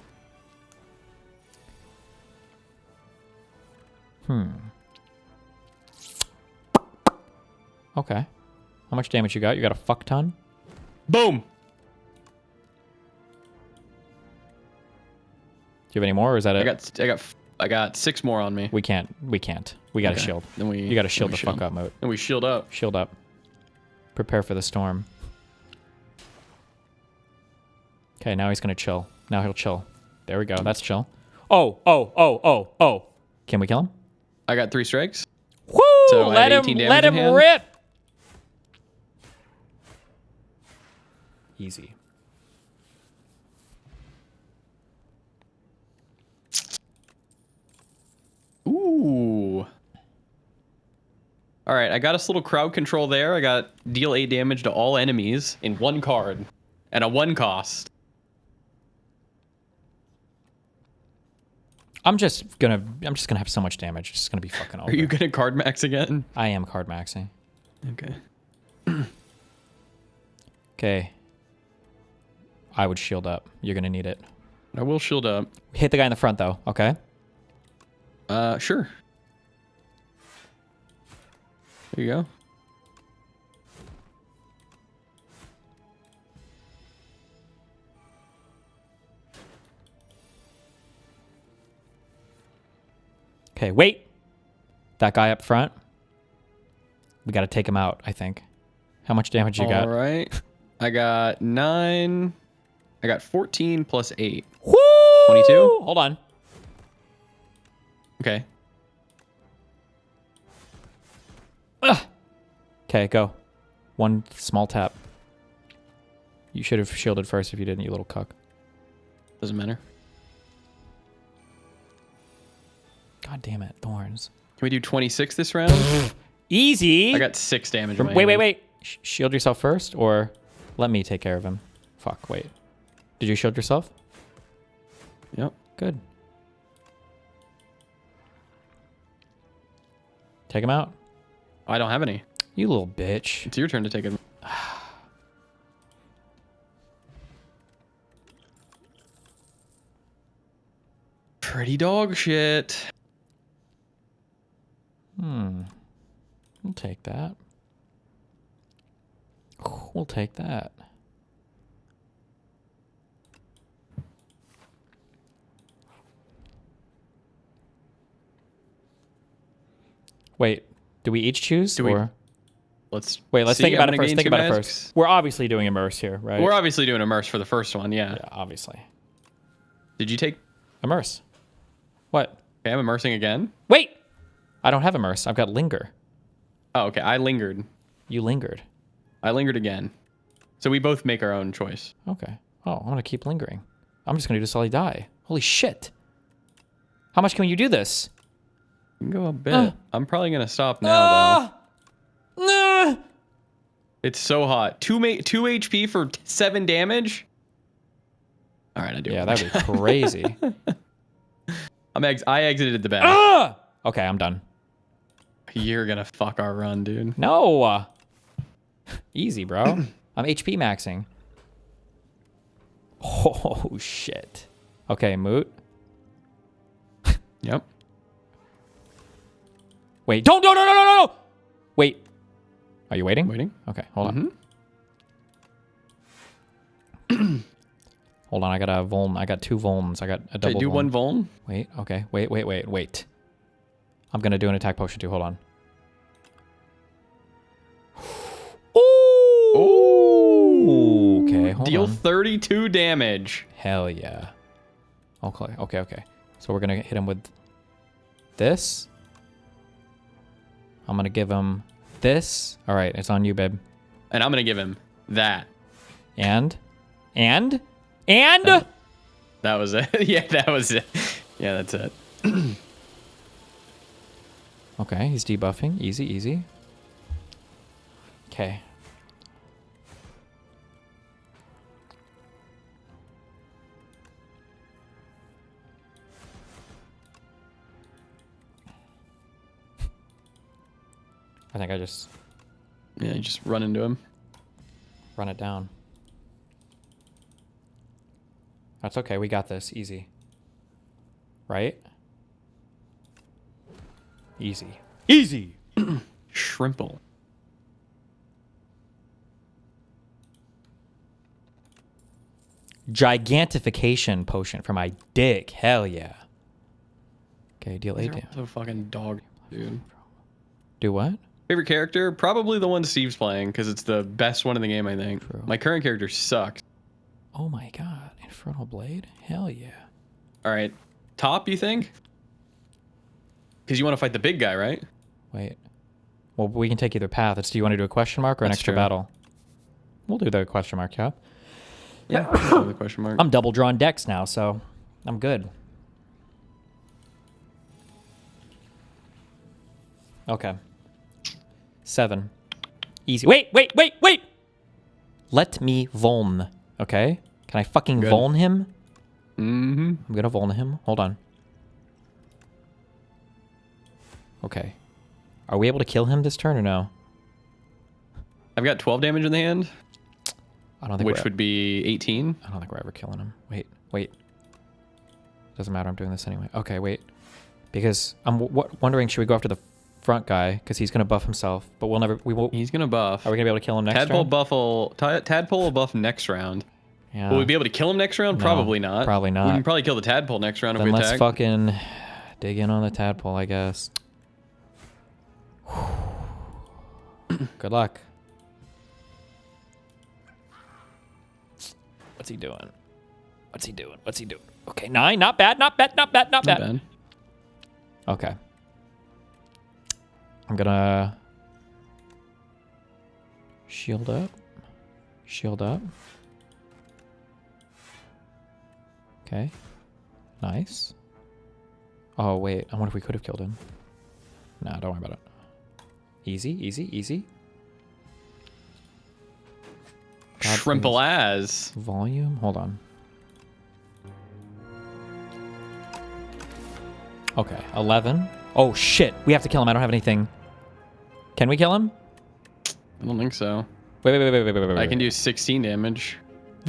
Okay. How much damage you got? You got a fuck ton? Boom! Do you have any more, or is that it? I got 6 more on me. We can't. We gotta Okay. shield. Then we- You gotta shield then the we fuck shield. up, Moot. Then we shield up. Shield up. Prepare for the storm. Okay, now he's gonna chill. Now he'll chill. There we go. That's chill. Oh. Can we kill him? I got 3 strikes. Woo! So I let had him 18 let damage him in hand. rip. Easy. Ooh. All right, I got us a little crowd control there. I got deal 8 damage to all enemies in 1 card and a 1 cost. I'm just gonna have so much damage. It's just gonna be fucking over. Are you gonna card max again? I am card maxing. Okay. Okay. I would shield up. You're gonna need it. I will shield up. Hit the guy in the front though, okay? Sure. There you go. Okay, wait. That guy up front. We gotta take him out, I think. How much damage you got? All right. I got 9. I got 14 plus 8. Woo! 22? Hold on. Okay. Okay, go. 1 small tap. You should have shielded first if you didn't, you little cuck. Doesn't matter. God damn it, thorns. Can we do 26 this round? Easy. I got 6 damage. in my Wait. hand. Shield yourself first, or let me take care of him. Fuck, wait. Did you shield yourself? Yep. Good. Take him out. I don't have any. You little bitch. It's your turn to take it. Pretty dog shit. We'll take that. We'll take that. Wait, do we each choose? Let's Let's see. think about I'm it gonna first. gain Think 2 about it masks. first. We're obviously doing immerse here, right? We're obviously doing immerse for the first one, yeah. Yeah, obviously. Did you take immerse? What? Okay, I'm immersing again. Wait! I don't have immerse. I've got linger. Oh, okay. I lingered. You lingered. I lingered again. So we both make our own choice. Okay. Oh, I'm gonna keep lingering. I'm just gonna do this till I die. Holy shit. How much can you do this? You can go a bit. I'm probably gonna stop now though. It's so hot. 2 HP for 7 damage. All right, I do. Yeah, that'd be crazy. I exited the back. Ah! Okay, I'm done. You're gonna fuck our run, dude. No. Easy, bro. I'm HP maxing. Oh, shit. Okay, Moot. Yep. Wait, don't, no. Wait. Are you waiting? Waiting. Okay, hold on. Hold on, I got a vuln. I got 2 vulns. I got a double. Should I do vuln. 1 vuln? Wait, okay. Wait. I'm gonna do an attack potion too. Hold on. Ooh. Okay, hold Deal on. 32 damage. Hell yeah. Okay. So we're gonna hit him with this. I'm gonna give him this. All right, it's on you, babe. And I'm gonna give him that. And. That was it. Yeah, that was it. Yeah, that's it. Okay, he's debuffing. Easy. Okay. I think I just... Yeah, you just run into him. Run it down. That's okay, we got this. Easy. Right? Easy. Shrimple. Gigantification potion for my dick. Hell yeah. Okay, deal 8 damage. So fucking dog, dude. Do what? Favorite character? Probably the one Steve's playing, because it's the best one in the game, I think. True. My current character sucks. Oh my god. Infernal Blade? Hell yeah. Alright. Top, you think? Because you want to fight the big guy, right? Wait. Well, we can take either path. Do you want to do a question mark or an That's extra true. battle? We'll do the question mark, yeah. Yeah, the question mark. I'm double drawn decks now, so I'm good. Okay. 7. Easy. Wait! Let me vuln, okay? Can I fucking Good. vuln him? Mm-hmm. I'm gonna vuln him. Hold on. Okay. Are we able to kill him this turn or no? I've got 12 damage in the hand. I don't think Which we're- would be 18. I don't think we're ever killing him. Wait. Doesn't matter. I'm doing this anyway. Okay, wait. Because I'm wondering, should we go after the front guy? Because he's going to buff himself. But we'll never... He's going to buff. Are we going to be able to kill him next Tadpole round? Tadpole will buff next round. Yeah. Will we be able to kill him next round? No, Probably not. probably not. We can probably kill the Tadpole next round Then if we let's attack. fucking dig in on the tadpole, I guess. Good luck. What's he doing? Okay, 9. Not bad. Not bad. Okay. I'm gonna shield up. Okay. Nice. Oh, wait. I wonder if we could have killed him. Nah, don't worry about it. Easy. God, Shrimple as. Volume? Hold on. Okay, 11. Oh, shit. We have to kill him. I don't have anything. Can we kill him? I don't think so. Wait. I can do 16 damage.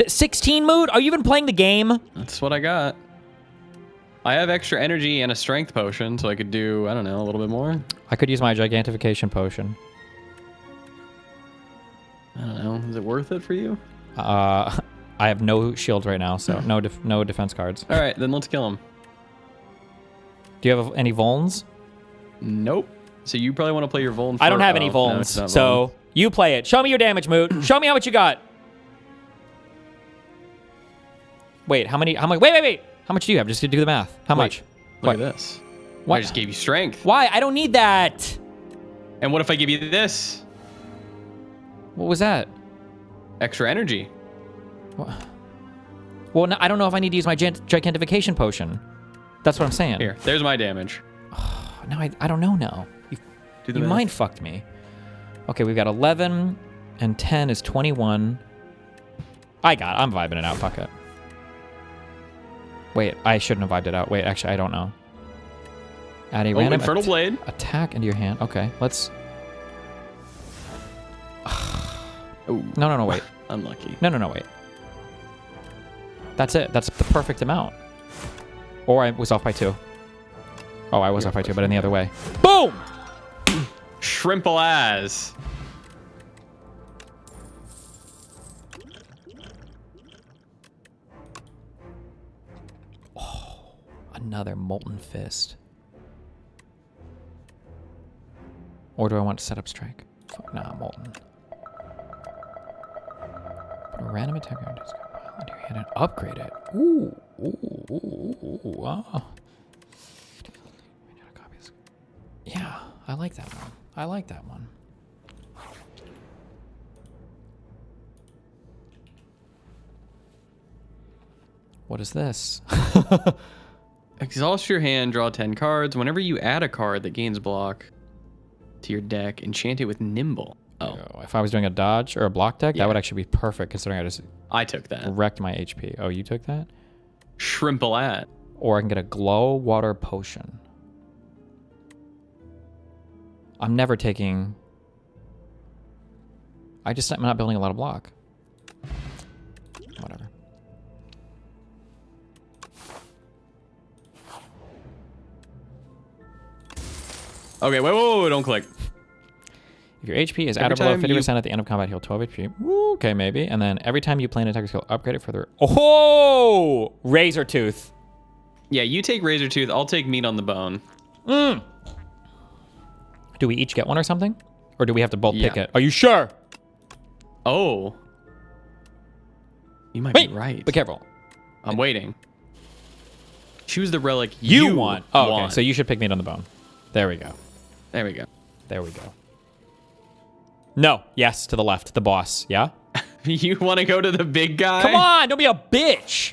16 mood? Are you even playing the game? That's what I got. I have extra energy and a strength potion, so I could do, I don't know, a little bit more. I could use my gigantification potion. I don't know. Is it worth it for you? I have no shields right now, so no defense cards. All right, then let's kill him. Do you have any vulns? Nope. So you probably want to play your vuln. I don't have any vulns, so you play it. Show me your damage, Moot. Show me how much you got. Wait, how much? Wait. How much do you have? Just to do the math. How much? Look at this. What? I just gave you strength. Why? I don't need that. And what if I give you this? What was that? Extra energy. What? Well, no, I don't know if I need to use my gigantification potion. That's what I'm saying. Here, there's my damage. No, I don't know now. You math. mind fucked me. Okay, we've got 11 and 10 is 21. I'm vibing it out. Fuck it. Wait, I shouldn't have vibed it out. Wait, actually, I don't know. Add a random Infernal Blade. attack into your hand. Okay, let's... No, wait. Unlucky. No, wait. That's it. That's the perfect amount. Or I was off by 2. Oh, I was off by 2, but in the other way. Boom! Shrimple ass. Oh, another Molten Fist. Or do I want to set up strike? Nah, Molten. Put a random attacker into your hand and upgrade it. Ooh. Wow. Yeah, I like that one. I like that one. What is this? Exhaust your hand, draw 10 cards. Whenever you add a card that gains block to your deck, enchant it with Nimble. Oh. If I was doing a dodge or a block deck, that would actually be perfect considering I took that. Wrecked my HP. Oh, you took that? Shrimple at. Or I can get a glow water potion. I'm never taking... I'm not building a lot of block. Whatever. Okay, wait, don't click. If your HP is at or below 50% at the end of combat, heal 12 HP. Ooh, okay, maybe. And then every time you play an attacker skill, upgrade it further. Oh! Razor Tooth. Yeah, you take Razor Tooth. I'll take Meat on the Bone. Do we each get one or something? Or do we have to both pick it? Are you sure? Oh. You might be right. Be careful. I'm waiting. Choose the relic you want. Oh, okay. So you should pick Meat on the Bone. There we go. There we go. There we go. No. Yes, to the left. The boss. Yeah? You want to go to the big guy? Come on. Don't be a bitch.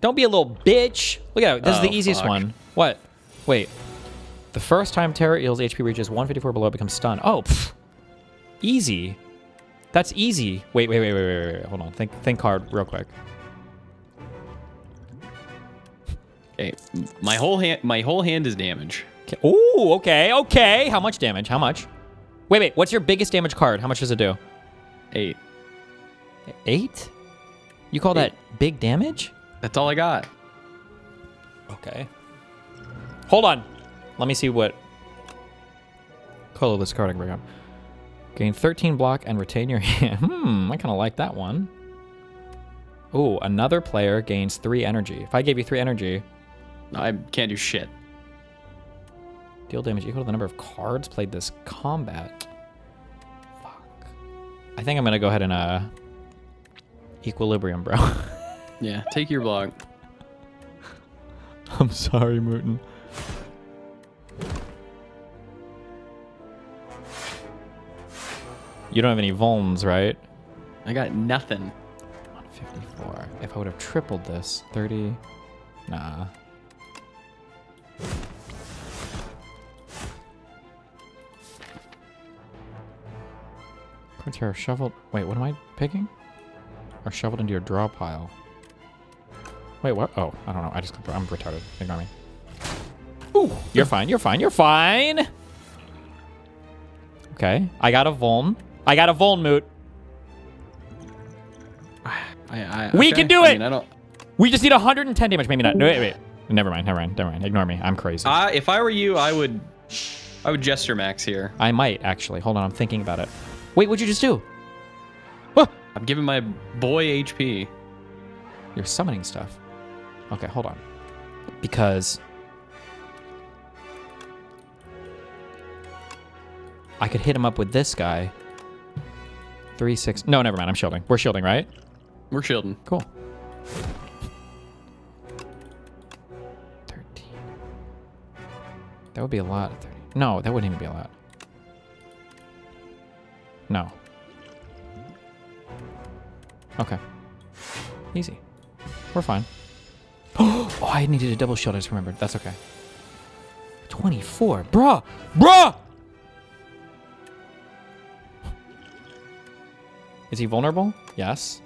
Don't be a little bitch. Look at it. This is the easiest one. What? Wait. The first time Terror Eel's HP reaches 154 below, becomes stunned. Oh, pff. Easy. That's easy. Wait. Hold on. Think hard real quick. Okay. My whole hand is damage. Okay. Ooh, okay. How much damage? How much? Wait. What's your biggest damage card? How much does it do? 8. 8? You call that big damage? That's all I got. Okay. Hold on. Let me see what colorless card I can bring up. Gain 13 block and retain your hand. I kind of like that one. Ooh, another player gains 3 energy. If I gave you 3 energy... I can't do shit. Deal damage equal to the number of cards played this combat. Fuck. I think I'm going to go ahead and... Equilibrium, bro. Yeah, take your block. I'm sorry, Mootin. You don't have any vulns, right? I got nothing. 154. If I would have tripled this, 30. Nah. Cards here are shuffled. Wait, what am I picking? Are shuffled into your draw pile. Wait, what? Oh, I don't know. I'm retarded. Ignore me. Ooh, you're fine. Okay, I got a vuln. Moot. We can do it! We just need 110 damage. Maybe not. No, wait. Never mind. Ignore me. I'm crazy. If I were you, I would gesture max here. I might, actually. Hold on, I'm thinking about it. Wait, what'd you just do? I'm giving my boy HP. You're summoning stuff. Okay, hold on. Because... I could hit him up with this guy. 3, 6... No, never mind. I'm shielding. We're shielding, right? We're shielding. Cool. 13. That would be a lot. 30. No, that wouldn't even be a lot. No. Okay. Easy. We're fine. Oh, I needed a double shield. I just remembered. That's okay. 24. Bruh! Is he vulnerable? Yes.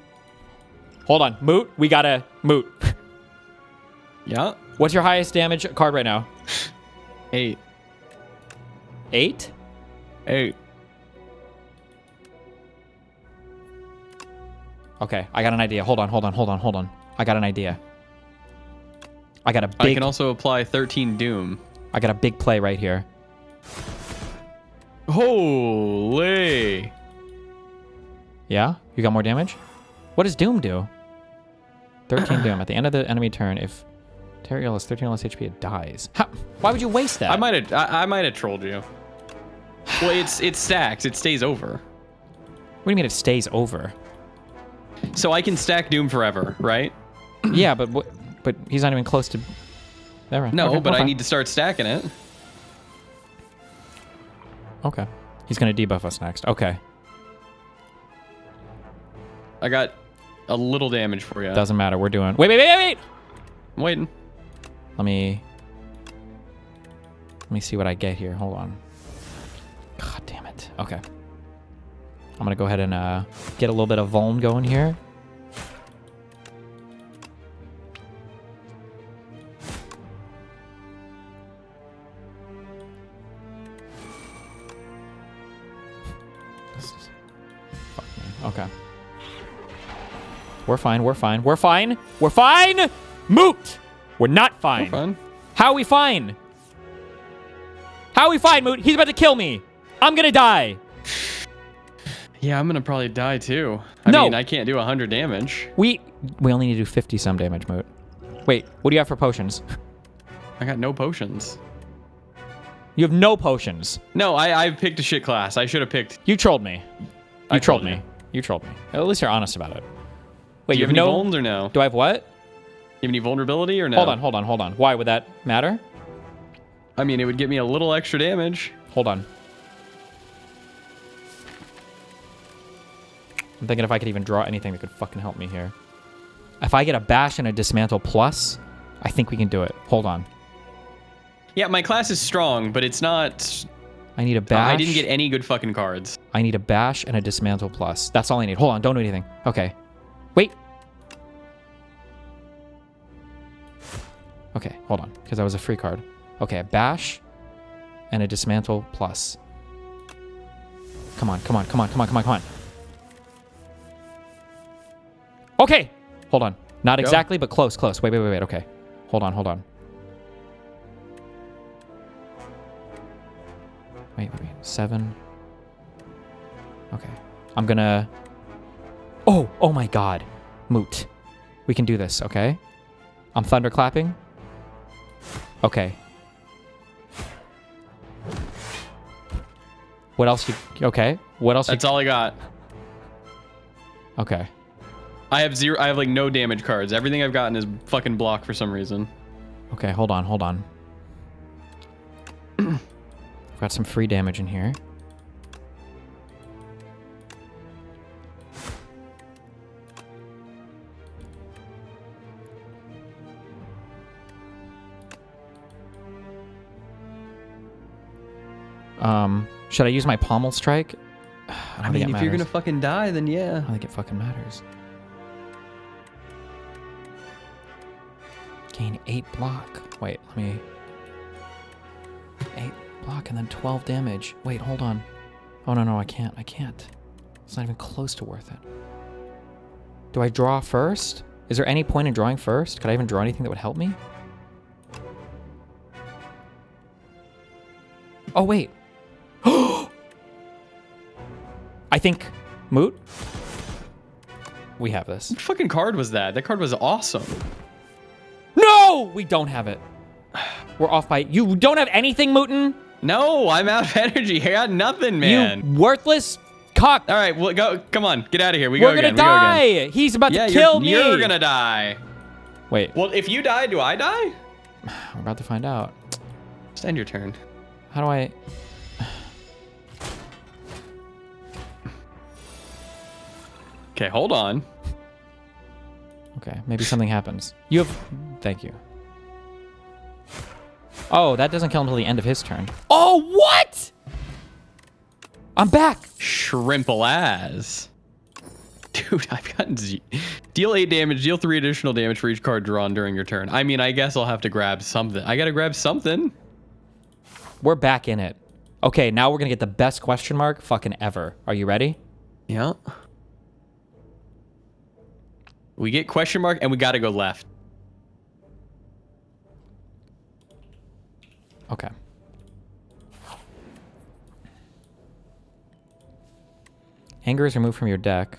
Hold on. Moot. We gotta... Moot. Yeah? What's your highest damage card right now? 8. 8? 8. Okay, I got an idea. Hold on. I got an idea. I got a big... I can also apply 13 Doom. I got a big play right here. Holy. Yeah? You got more damage? What does Doom do? 13 Doom. At the end of the enemy turn, if Teriel has 13 less HP, it dies. How? Why would you waste that? I might have trolled you. Well, it stacks. It stays over. What do you mean it stays over? So I can stack Doom forever, right? Yeah, but he's not even close to... There. No, okay, but I need to start stacking it. Okay. He's going to debuff us next. Okay. I got a little damage for you. Doesn't matter. We're doing... Wait! I'm waiting. Let me see what I get here. Hold on. God damn it. Okay. I'm going to go ahead and get a little bit of Vuln going here. Okay. We're fine. Moot! We're not fine. We're fine. How are we fine? Moot? He's about to kill me. I'm gonna die. Yeah, I'm gonna probably die too. I mean, I can't do 100 damage. We only need to do 50 some damage, Moot. Wait, what do you have for potions? I got no potions. You have no potions. No, I picked a shit class. I should have picked... You trolled me. You trolled me. At least you're honest about it. Wait, do you have any vulns or no? Do I have what? You have any vulnerability or no? Hold on. Why would that matter? I mean, it would get me a little extra damage. Hold on. I'm thinking if I could even draw anything that could fucking help me here. If I get a bash and a dismantle plus, I think we can do it. Hold on. Yeah, my class is strong, but it's not... I need a bash. I didn't get any good fucking cards. I need a bash and a dismantle plus. That's all I need. Hold on, don't do anything. Okay. Wait. Okay, hold on, because that was a free card. Okay, a bash and a dismantle plus. Come on. Okay, hold on. Not exactly, but close. Wait. Okay, hold on. Wait. 7. Okay. I'm gonna... Oh my god. Moot. We can do this, okay? I'm thunderclapping. Okay. What else okay. What else That's all I got. Okay. I have like no damage cards. Everything I've gotten is fucking block for some reason. Okay, hold on. I've got some free damage in here. Should I use my pommel strike? I mean, if you're gonna fucking die, then yeah. I don't think it fucking matters. Gain 8 block. Wait, let me... 8 block and then 12 damage. Wait, hold on. Oh, no, I can't. It's not even close to worth it. Do I draw first? Is there any point in drawing first? Could I even draw anything that would help me? Oh, wait. I think... Moot? We have this. What fucking card was that? That card was awesome. No! We don't have it. We're off by... You don't have anything, Mootin? No, I'm out of energy. I got nothing, man. You worthless cock. All right, well, go. Come on, get out of here. We're gonna die. He's about to kill me. You're gonna die. Wait. Well, if you die, do I die? We're about to find out. Just end your turn. How do I... Okay, hold on. Okay, maybe something happens. You have... Thank you. Oh, that doesn't kill him until the end of his turn. Oh, what? I'm back. Shrimple ass. Dude, I've gotten deal 8 damage, deal 3 additional damage for each card drawn during your turn. I mean, I guess I'll have to grab something. I gotta grab something. We're back in it. Okay, now we're gonna get the best question mark fucking ever. Are you ready? Yeah. We get question mark and we gotta go left. Okay. Anger is removed from your deck.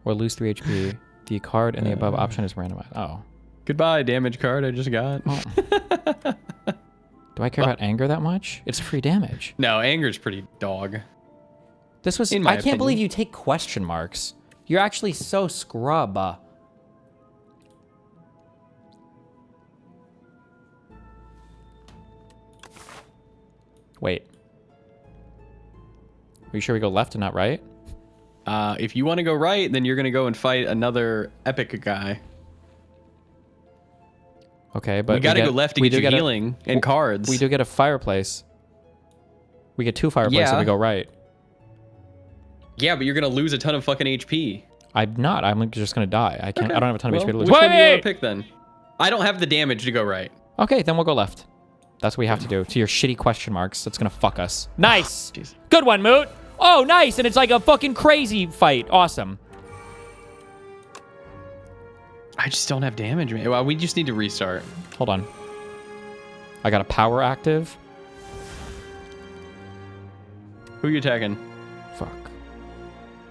Or lose 3 HP. The card in the above option is randomized. Oh. Goodbye, damage card I just got. Oh. Do I care about anger that much? It's free damage. No, anger's pretty dog. This was... In my I can't believe opinion. you take question marks. You're actually so scrub. Wait. Are you sure we go left and not right? If you want to go right, then you're going to go and fight another epic guy. Okay, but we got to go left to get you healing and cards. We do get a fireplace. We get 2 fireplaces if we go right. Yeah, but you're going to lose a ton of fucking HP. I'm not. I'm just going to die. I can't. Okay. I don't have a ton of HP to lose. Which one do you want to pick then? I don't have the damage to go right. Okay, then we'll go left. That's what we have to do. To your shitty question marks. That's going to fuck us. Nice. Good one, Moot. Oh, nice. And it's like a fucking crazy fight. Awesome. I just don't have damage, man. Well, we just need to restart. Hold on. I got a power active. Who are you attacking? Fuck.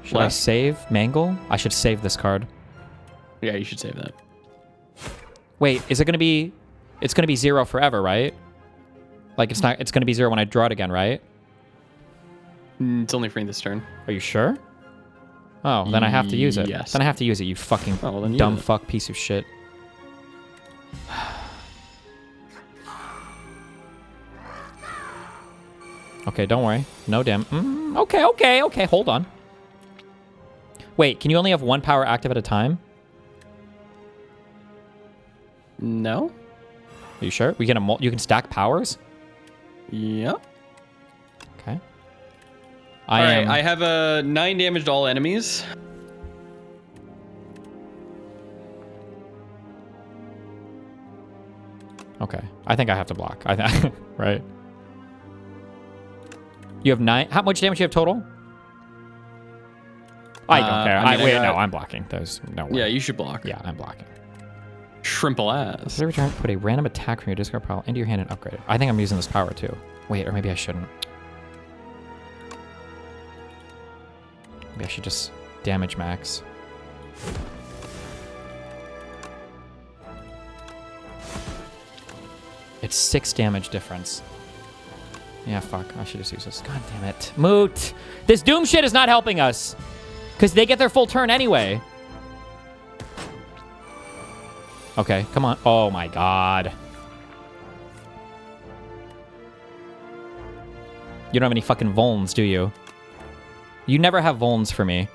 Should I save Mangle? I should save this card. Yeah, you should save that. Wait, is it going to be... It's going to be 0 forever, right? Like, it's not... It's going to be 0 when I draw it again, right? It's only for this turn. Are you sure? Oh, then I have to use it. Yes. Then I have to use it, you fucking then dumb use it. fuck piece of shit. Okay, don't worry. No damn. Okay. Hold on. Wait, can you only have 1 power active at a time? No. Are you sure? We can you can stack powers? Yeah. Okay. I have a 9 damage to all enemies. Okay. I think I have to block. Right? You have 9. How much damage do you have total? I don't care. Wait, no, I'm blocking. There's no way. Yeah, you should block. Yeah, I'm blocking. Shrimple ass. Every turn, put a random attack from your discard pile into your hand and upgrade it. I think I'm using this power too. Wait, or maybe I shouldn't. Maybe I should just damage max. It's 6 damage difference. Yeah, fuck. I should just use this. God damn it. Moot! This Doom shit is not helping us. Because they get their full turn anyway. Okay, come on. Oh my god. You don't have any fucking vulns, do you? You never have vulns for me.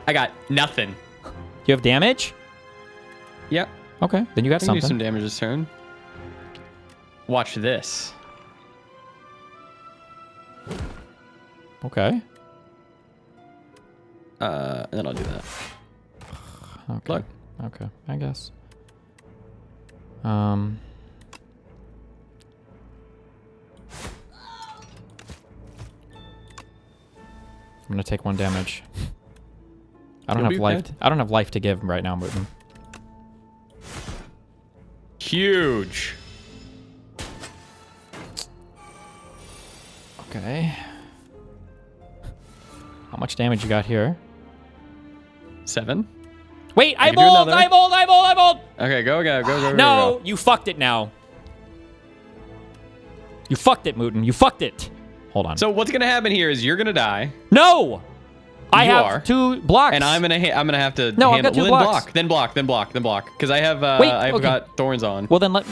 I got nothing. You have damage? Yep. Okay, then you got I can something. do some damage this turn. Watch this. Okay. And then I'll do that. Okay. Look. Okay, I guess. I'm gonna take 1 damage. I don't You'll have be life. okay. I don't have life to give right now, Mootin. Huge. Okay. How much damage you got here? 7. Wait, I can do bold! another. I bold! I bold! I bold! Okay, go. No, you fucked it now. You fucked it, Mootin. You fucked it. Hold on. So what's gonna happen here is you're gonna die. No! I You have are. 2 blocks. And I'm gonna have to No, I've handle. got 2 Well, blocks. Then block. Because I have Wait, I've okay. got thorns on. Well, then let...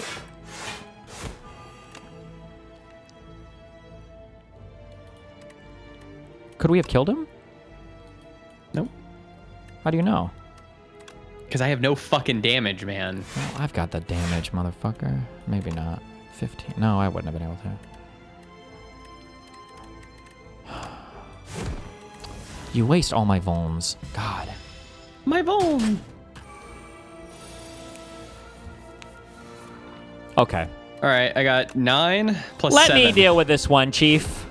Could we have killed him? Nope. How do you know? Because I have no fucking damage, man. Well, I've got the damage, motherfucker. Maybe not. 15. No, I wouldn't have been able to. You waste all my vulns. God. My vuln. Okay. All right, I got 9 plus Let 7. me deal with this one, Chief.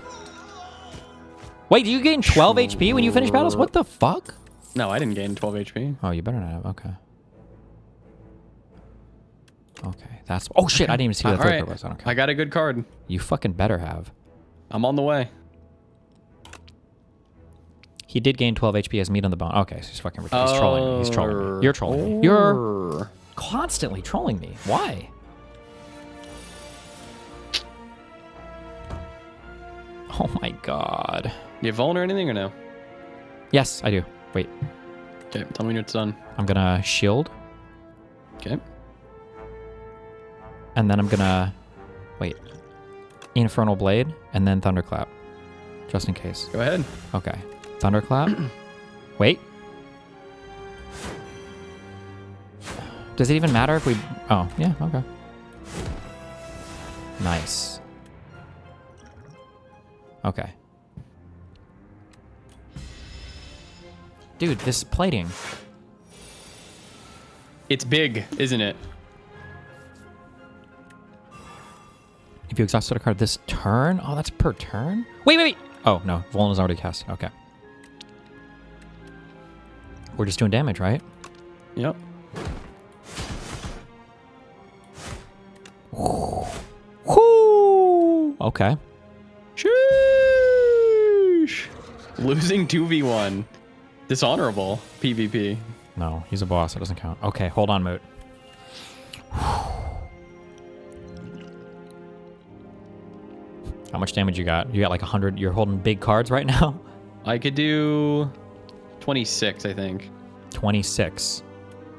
Wait, do you gain 12 HP when you finish battles? What the fuck? No, I didn't gain 12 HP. Oh, you better not have. Okay. Okay, that's... Oh, shit, I didn't even see what the third card was. I don't care. I got a good card. You fucking better have. I'm on the way. He did gain 12 HP as meat on the bone. Okay, so he's fucking... He's trolling me. He's trolling me. You're trolling me. You're constantly trolling me. Why? Oh my god. You vuln or anything or no? Yes, I do. Wait. Okay, tell me when it's done. I'm gonna shield. Okay. And then I'm gonna... Wait. Infernal Blade, and then Thunderclap. Just in case. Go ahead. Okay. Thunderclap. Wait. Does it even matter if we... Oh, yeah, okay. Nice. Okay. Dude, this plating. It's big, isn't it? If you exhausted a card this turn? Oh, that's per turn? Wait. Oh, no. Vuln is already cast. Okay. We're just doing damage, right? Yep. Whoo! Okay. Sheesh. Losing 2v1. Dishonorable PvP. No, he's a boss. It doesn't count. Okay, hold on, Moot. How much damage you got? You got like 100. You're holding big cards right now? I could do 26, I think. 26.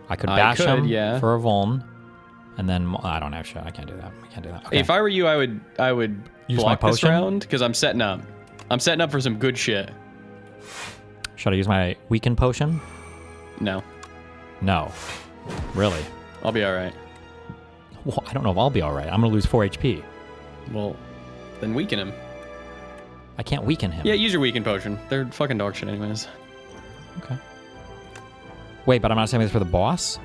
I could bash him for a vuln. And then I don't have shit. I can't do that. I can't do that. Okay. If I were you, I would Use my block this potion? round because I'm setting up. I'm setting up for some good shit. Should I use my weaken potion? No. No. Really? I'll be all right. Well, I don't know if I'll be all right. I'm going to lose 4 HP. Well, then weaken him. I can't weaken him. Yeah, use your weaken potion. They're fucking dog shit anyways. Okay. Wait, but I'm not saying this for the boss?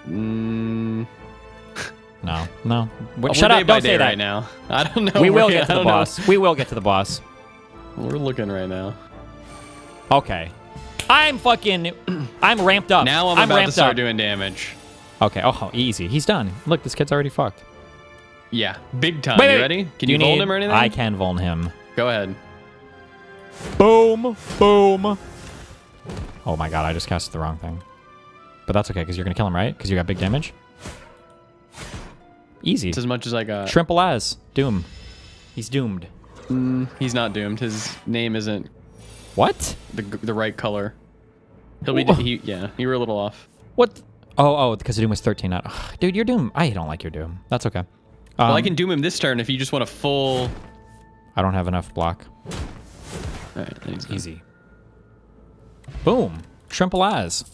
No. Shut up, don't say that. Right now. I don't know. We will get to the boss. We will get to the boss. We're looking right now. Okay. I'm ramped up. Now I'm about to start doing damage. Okay. Oh, easy. He's done. Look, this kid's already fucked. Yeah, big time. You ready? Can you vuln him or anything? I can vuln him. Go ahead. Boom. Boom. Oh my god, I just casted the wrong thing. But that's okay, because you're going to kill him, right? Because you got big damage? Easy. It's as much as I got. Shrimple as. Doom. He's doomed. He's not doomed. His name isn't... What? The right color. He'll be... yeah, you were a little off. What? Oh, because the Doom was 13. Ugh, dude, your Doom... I don't like your Doom. That's okay. Well, I can doom him this turn if you just want a full... I don't have enough block. All right, easy. Boom. Shrimple as.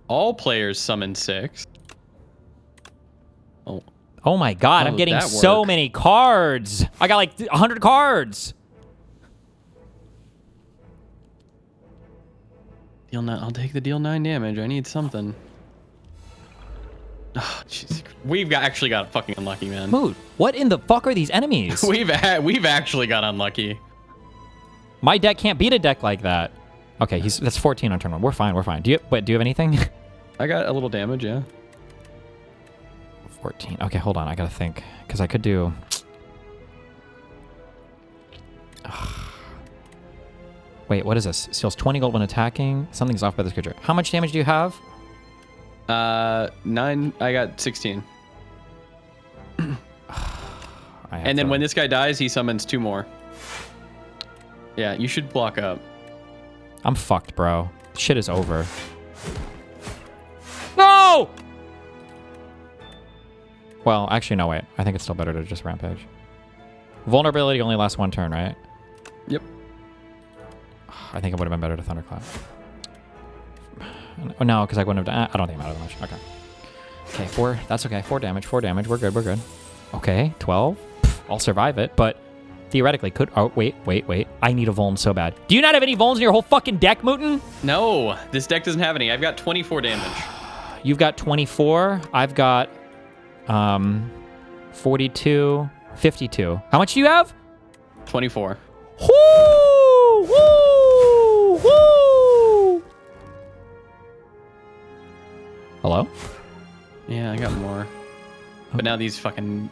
All players summon 6. Oh my god, I'm getting so many cards. I got like 100 cards. Deal 9. I'll take the deal 9 damage. I need something. Oh, jeez. We've actually got fucking unlucky, man. Moot, what in the fuck are these enemies? We've actually got unlucky. My deck can't beat a deck like that. Okay, that's 14 on turn 1. We're fine. Do you have anything? I got a little damage, yeah. 14. Okay, hold on. I gotta think. Because I could do... Wait, what is this? Steals 20 gold when attacking. Something's off by this creature. How much damage do you have? 9. I got 16. And then when this guy dies, he summons 2 more. Yeah, you should block up. I'm fucked, bro. Shit is over. No! Well, actually, no, wait. I think it's still better to just rampage. Vulnerability only lasts 1 turn, right? Yep. I think it would have been better to Thunderclap. Oh, no, because I wouldn't have done... I don't think it mattered much. Okay. Okay, 4. That's okay. 4 damage. 4 damage. We're good. Okay, 12. I'll survive it, but theoretically could... Oh, wait. I need a vuln so bad. Do you not have any vulns in your whole fucking deck, Mootin? No, this deck doesn't have any. I've got 24 damage. You've got 24. I've got 42, 52. How much do you have? 24. Woo! Woo! Woo! Hello? Yeah, I got more. But now these fucking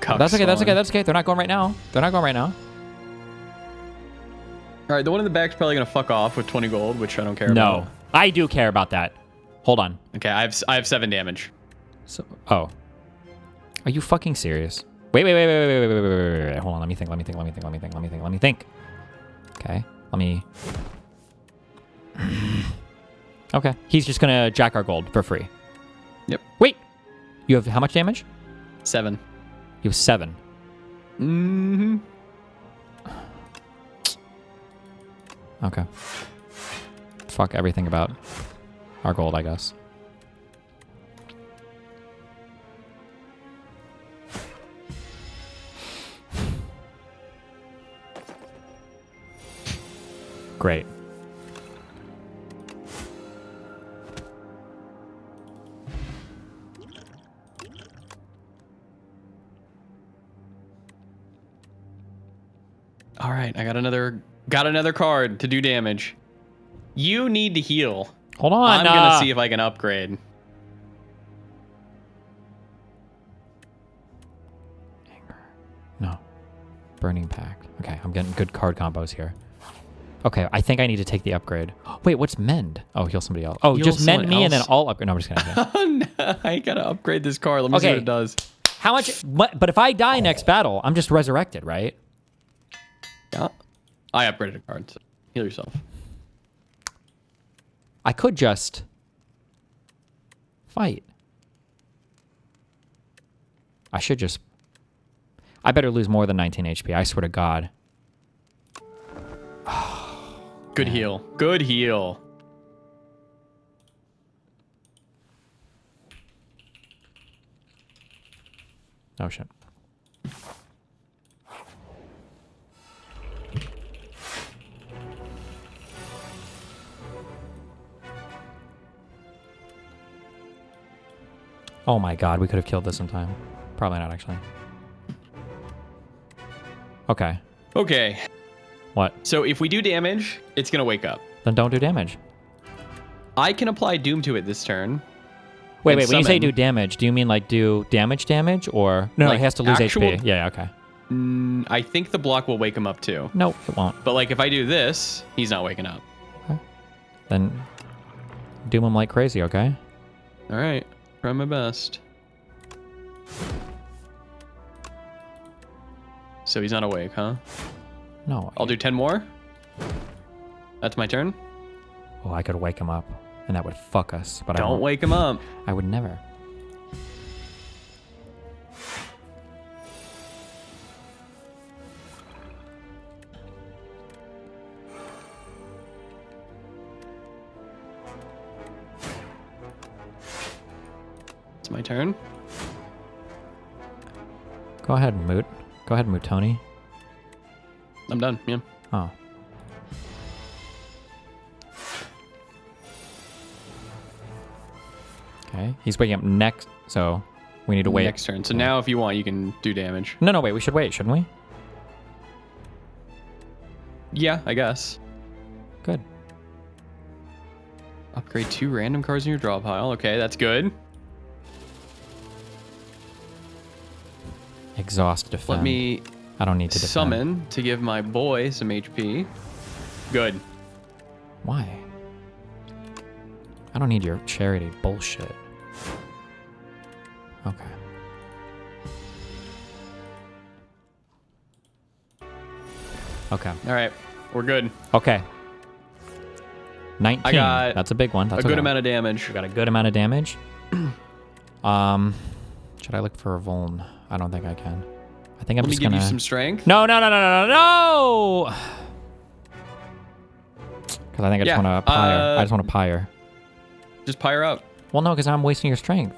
cucks That's okay, that's spawn. okay, that's okay. They're not going right now. They're not going right now. All right, the one in the back's probably gonna fuck off with 20 gold, which I don't care about. No, I do care about that. Hold on. Okay, I have 7 damage. So, oh. Are you fucking serious? Wait. Hold on, let me think. Okay, let me... Okay, he's just gonna jack our gold for free. Yep. Wait! You have how much damage? 7. You have 7. Mm-hmm. Okay. Fuck everything about our gold, I guess. Great. All right, I got another card to do damage. You need to heal. Hold on. I'm gonna see if I can upgrade. No. Burning Pact. Okay, I'm getting good card combos here. Okay, I think I need to take the upgrade. Wait, what's mend? Oh, heal somebody else. Oh, Heal just mend me someone and then else? I'll upgrade. No, I'm just kidding. Oh no, I gotta upgrade this card. Let me see what it does. How much? What? But if I die next battle, I'm just resurrected, right? Yeah. I upgraded a card, so heal yourself. I could just fight. I should just... I better lose more than 19 HP. I swear to God. Good heal. Good heal. Oh, shit. Oh my God, we could have killed this in time. Probably not, actually. Okay. Okay. What? So if we do damage, it's gonna wake up. Then don't do damage. I can apply Doom to it this turn. Wait, and when you say summon. do damage, do you mean like do damage or... No, Like he has to lose actual- HP. Yeah, okay. I think the block will wake him up too. No, it won't. But like if I do this, he's not waking up. Then doom him like crazy, okay? All right. Try my best. So he's not awake, huh? No. I'll do 10 more. That's my turn. Oh, I could wake him up, and that would fuck us. But I Don't won't. wake him up. I would never. It's my turn. Go ahead, Moot. Go ahead, Moot Tony. I'm done. Yeah. Oh. Okay, he's waking up next, so we need to wait. Next turn. So now if you want, you can do damage. No, wait, we should wait, shouldn't we? Yeah, I guess. Good. Upgrade 2 random cards in your draw pile. Okay, that's good. Exhaust defend. Let me I don't need to defend. summon to give my boy some HP. Good. Why? I don't need your charity bullshit. Okay. Okay. All right, we're good. Okay. 19. I got That's a big one. That's a good amount of damage. We got a good amount of damage. Should I look for a vuln? I don't think I can. I think I'm Let me just give gonna... you some strength. No! Because I think I just want to pyre. I just want to pyre. Just pyre up. Well, no, because I'm wasting your strength.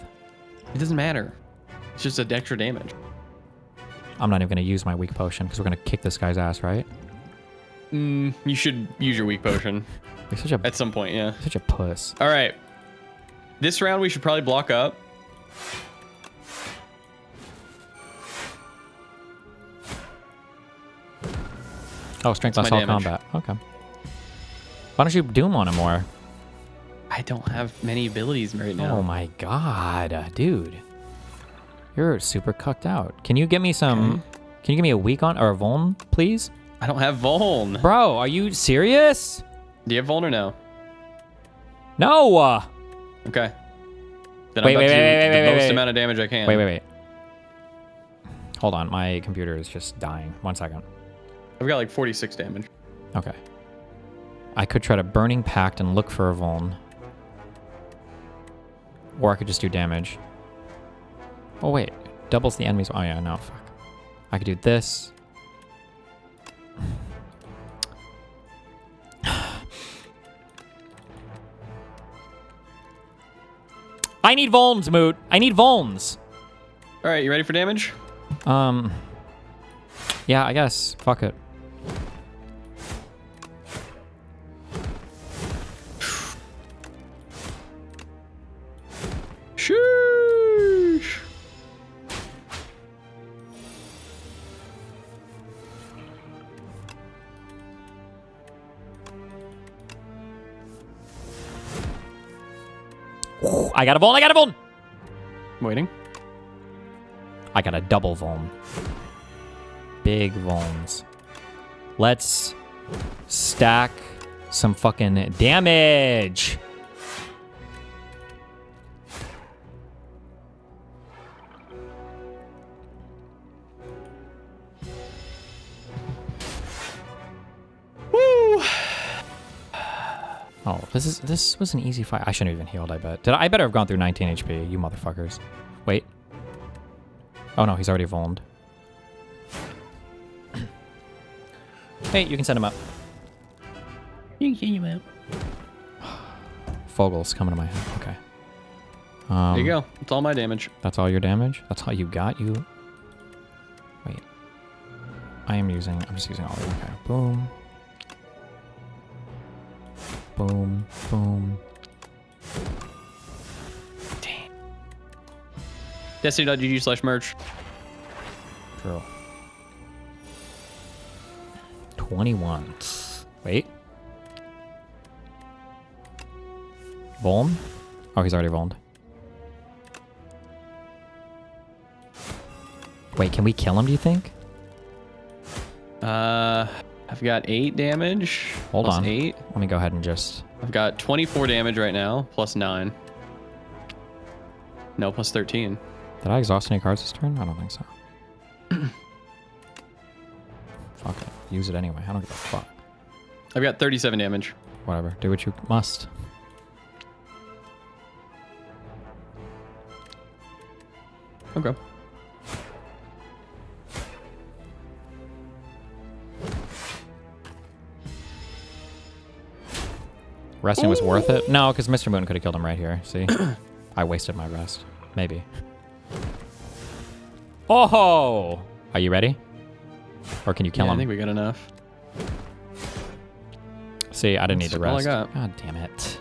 It doesn't matter. It's just an extra damage. I'm not even going to use my weak potion because we're going to kick this guy's ass, right? You should use your weak potion. You're such a... At some point, yeah. Such a puss. All right. This round we should probably block up. Oh, strength That's less my all damage. combat. Okay. Why don't you doom on him more? I don't have many abilities right now. Oh my god, dude. You're super cucked out. Can you get me some... Can you give me a weak on or a vuln, please? I don't have vuln. Bro, are you serious? Do you have vuln or no? No! Okay. Then Wait, I'm wait, about to do wait, the wait, most wait. amount of damage I can. Wait. Hold on, my computer is just dying. 1 second. I've got like 46 damage. Okay. I could try to Burning Pact and look for a vuln. Or I could just do damage. Oh wait, doubles the enemies. Oh yeah, no, fuck. I could do this. I need vulns, Moot. I need vulns. All right, you ready for damage? Yeah, I guess. Fuck it. Sheesh. I got a vuln. I got a vuln. Waiting. I got a double vuln. Big vulns. Let's stack some fucking damage. Woo! Oh, this was an easy fight. I shouldn't have even healed, I bet. I better have gone through 19 HP, you motherfuckers. Wait. Oh no, he's already vulned. Hey, you can send him up. You can send him out. Fogel's coming to my head. Okay. There you go. It's all my damage. That's all your damage? That's all you got? You... Wait. I'm just using all of it. Okay. Boom. Boom. Boom. Damn. Destiny.gg/merch. True. 21. Wait. Vuln? Oh, he's already vulned. Wait, can we kill him, do you think? I've got 8 damage. Hold plus on. 8. Let me go ahead and just... I've got 24 damage right now, plus 9. No, plus 13. Did I exhaust any cards this turn? I don't think so. Fuck it. Use it anyway. I don't give a fuck. I've got 37 damage. Whatever. Do what you must. Okay. Resting was worth it? No, because Mr. Moon could have killed him right here. See? I wasted my rest. Maybe. Oh! Are you ready? Or can you kill him? I think we got enough. See, I didn't need to all I rest. got. God damn it.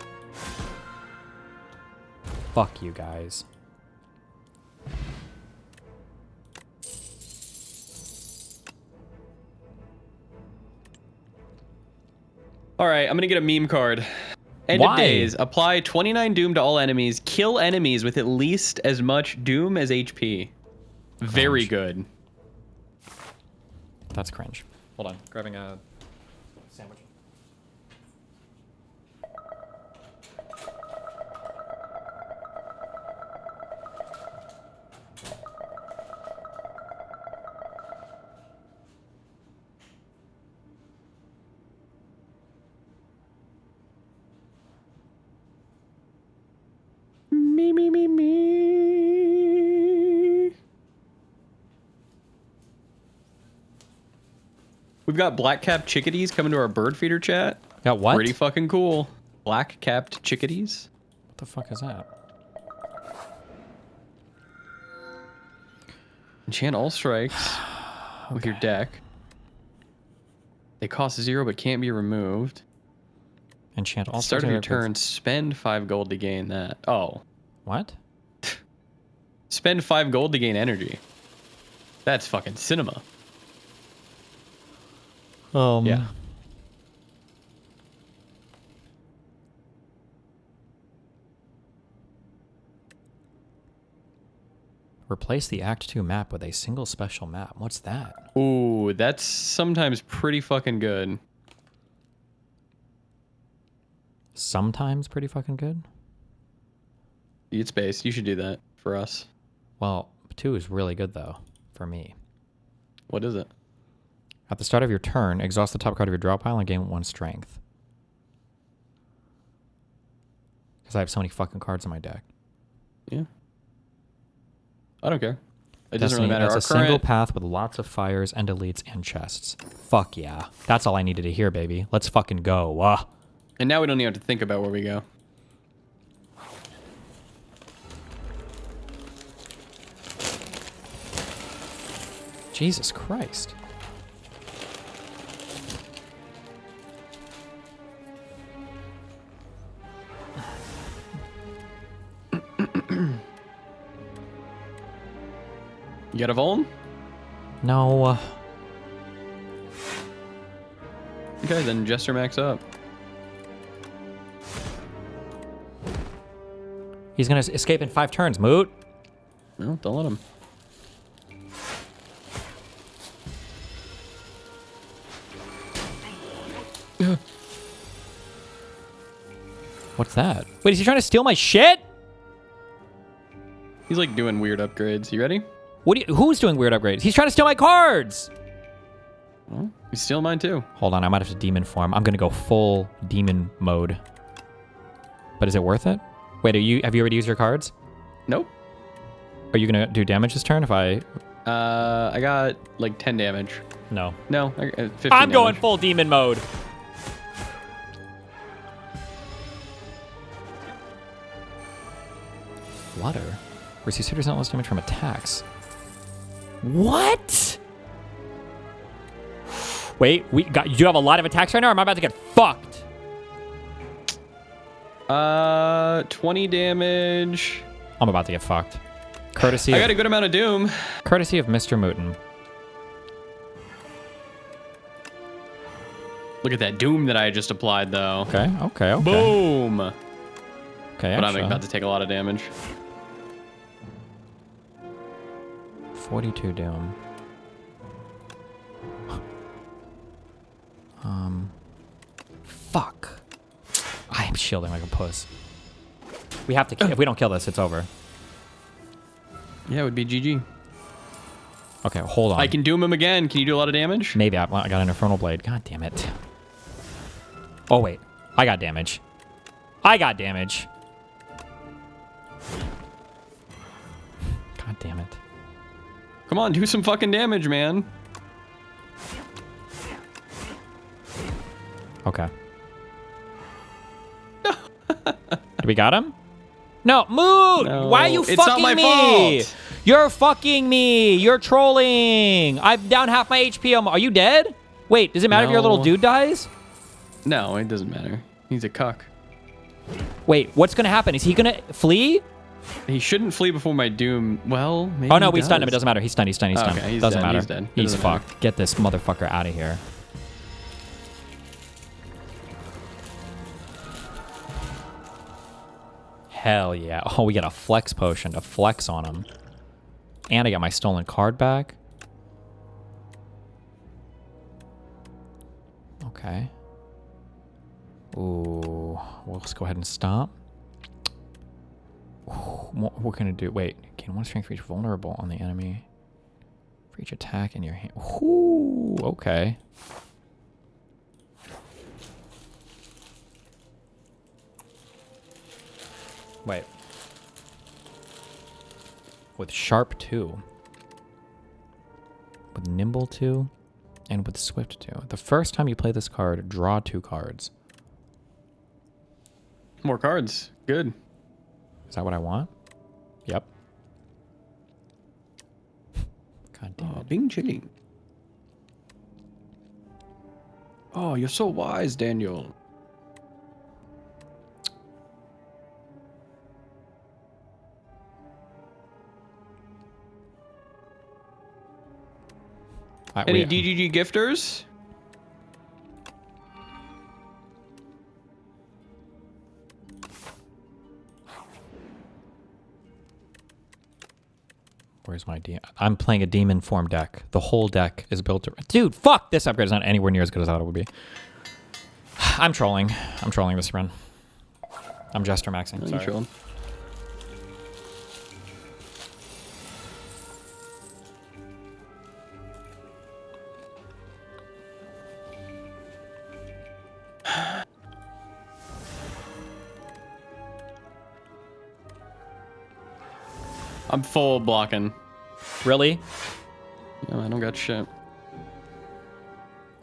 Fuck you guys. All right, I'm gonna get a meme card. End Why? of days. Apply 29 doom to all enemies. Kill enemies with at least as much doom as HP. Very good. That's cringe. Hold on. Grabbing a sandwich. Me. We've got black-capped chickadees coming to our bird feeder chat. Got what? Pretty fucking cool. Black-capped chickadees. What the fuck is that? Enchant all strikes with your deck. They cost 0 but can't be removed. Enchant all Start of your strikes. turn, spend 5 gold to gain that. Oh. What? Spend 5 gold to gain energy. That's fucking cinema. Yeah. Replace the Act 2 map with a single special map. What's that? Ooh, that's sometimes pretty fucking good. Sometimes pretty fucking good? Eat space. You should do that for us. Well, 2 is really good, though, for me. What is it? At the start of your turn, exhaust the top card of your draw pile and gain 1 strength. Because I have so many fucking cards in my deck. Yeah. I don't care. It doesn't really matter. That's Our a single current... path with lots of fires and elites and chests. Fuck yeah. That's all I needed to hear, baby. Let's fucking go. And now we don't even have to think about where we go. Jesus Christ. You got a Vuln? No. Okay, then Jester max up. He's gonna escape in 5 turns, Moot. No, don't let him. What's that? Wait, is he trying to steal my shit? He's like doing weird upgrades. You ready? Who's doing weird upgrades? He's trying to steal my cards! Well, he's stealing mine too. Hold on, I might have to demon form. I'm gonna go full demon mode. But is it worth it? Wait, have you already used your cards? Nope. Are you gonna do damage this turn if I... I got like 10 damage. No. No, 15 I'm going damage. full demon mode. Flutter? Receives 2% less damage from attacks. What? Wait, you have a lot of attacks right now, or am I about to get fucked? 20 damage. I'm about to get fucked. Courtesy I got a good amount of doom. Courtesy of Mr. Mootin. Look at that doom that I just applied, though. Okay. Boom. Okay, But I'm actually. about to take a lot of damage. 42 doom. Fuck. I am shielding like a puss. We have to. If we don't kill this, it's over. Yeah, it would be GG. Okay, hold on. I can doom him again. Can you do a lot of damage? Maybe I got an Infernal Blade. God damn it. Oh, wait. I got damage. God damn it. Come on, do some fucking damage, man. Okay. We got him? No, Moot! No, Why are you it's fucking not my me? fault. You're fucking me. You're trolling. I'm down half my HP. Are you dead? Wait, does it matter if your little No. dude dies? No, it doesn't matter. He's a cuck. Wait, what's gonna happen? Is he gonna flee? He shouldn't flee before my doom. Well, maybe Oh no, he we stunned him. It does. doesn't matter. He's stunned. Okay, he's Doesn't dead, matter. he's dead. It He's doesn't matter. fucked. Get this motherfucker out of here. Hell yeah. Oh, we got a flex potion to flex on him. And I got my stolen card back. Okay. Ooh. We'll just go ahead and stop. Ooh, what we're gonna do? Wait. Gain 1 strength for each vulnerable on the enemy. For each attack in your hand. Ooh. Okay. Wait. With Sharp 2. With Nimble 2. And with Swift 2. The first time you play this card, draw 2 cards. More cards. Good. Is that what I want? Yep. God damn it. Bing chilling. Oh, you're so wise, Daniel. Any DGG gifters? Where's my demon? I'm playing a demon form deck. The whole deck is built to... Dude, fuck! This upgrade is not anywhere near as good as I thought it would be. I'm trolling. I'm trolling this run. I'm Jester maxing. No, Sorry. trolling. I'm full blocking. Really? No, I don't got shit.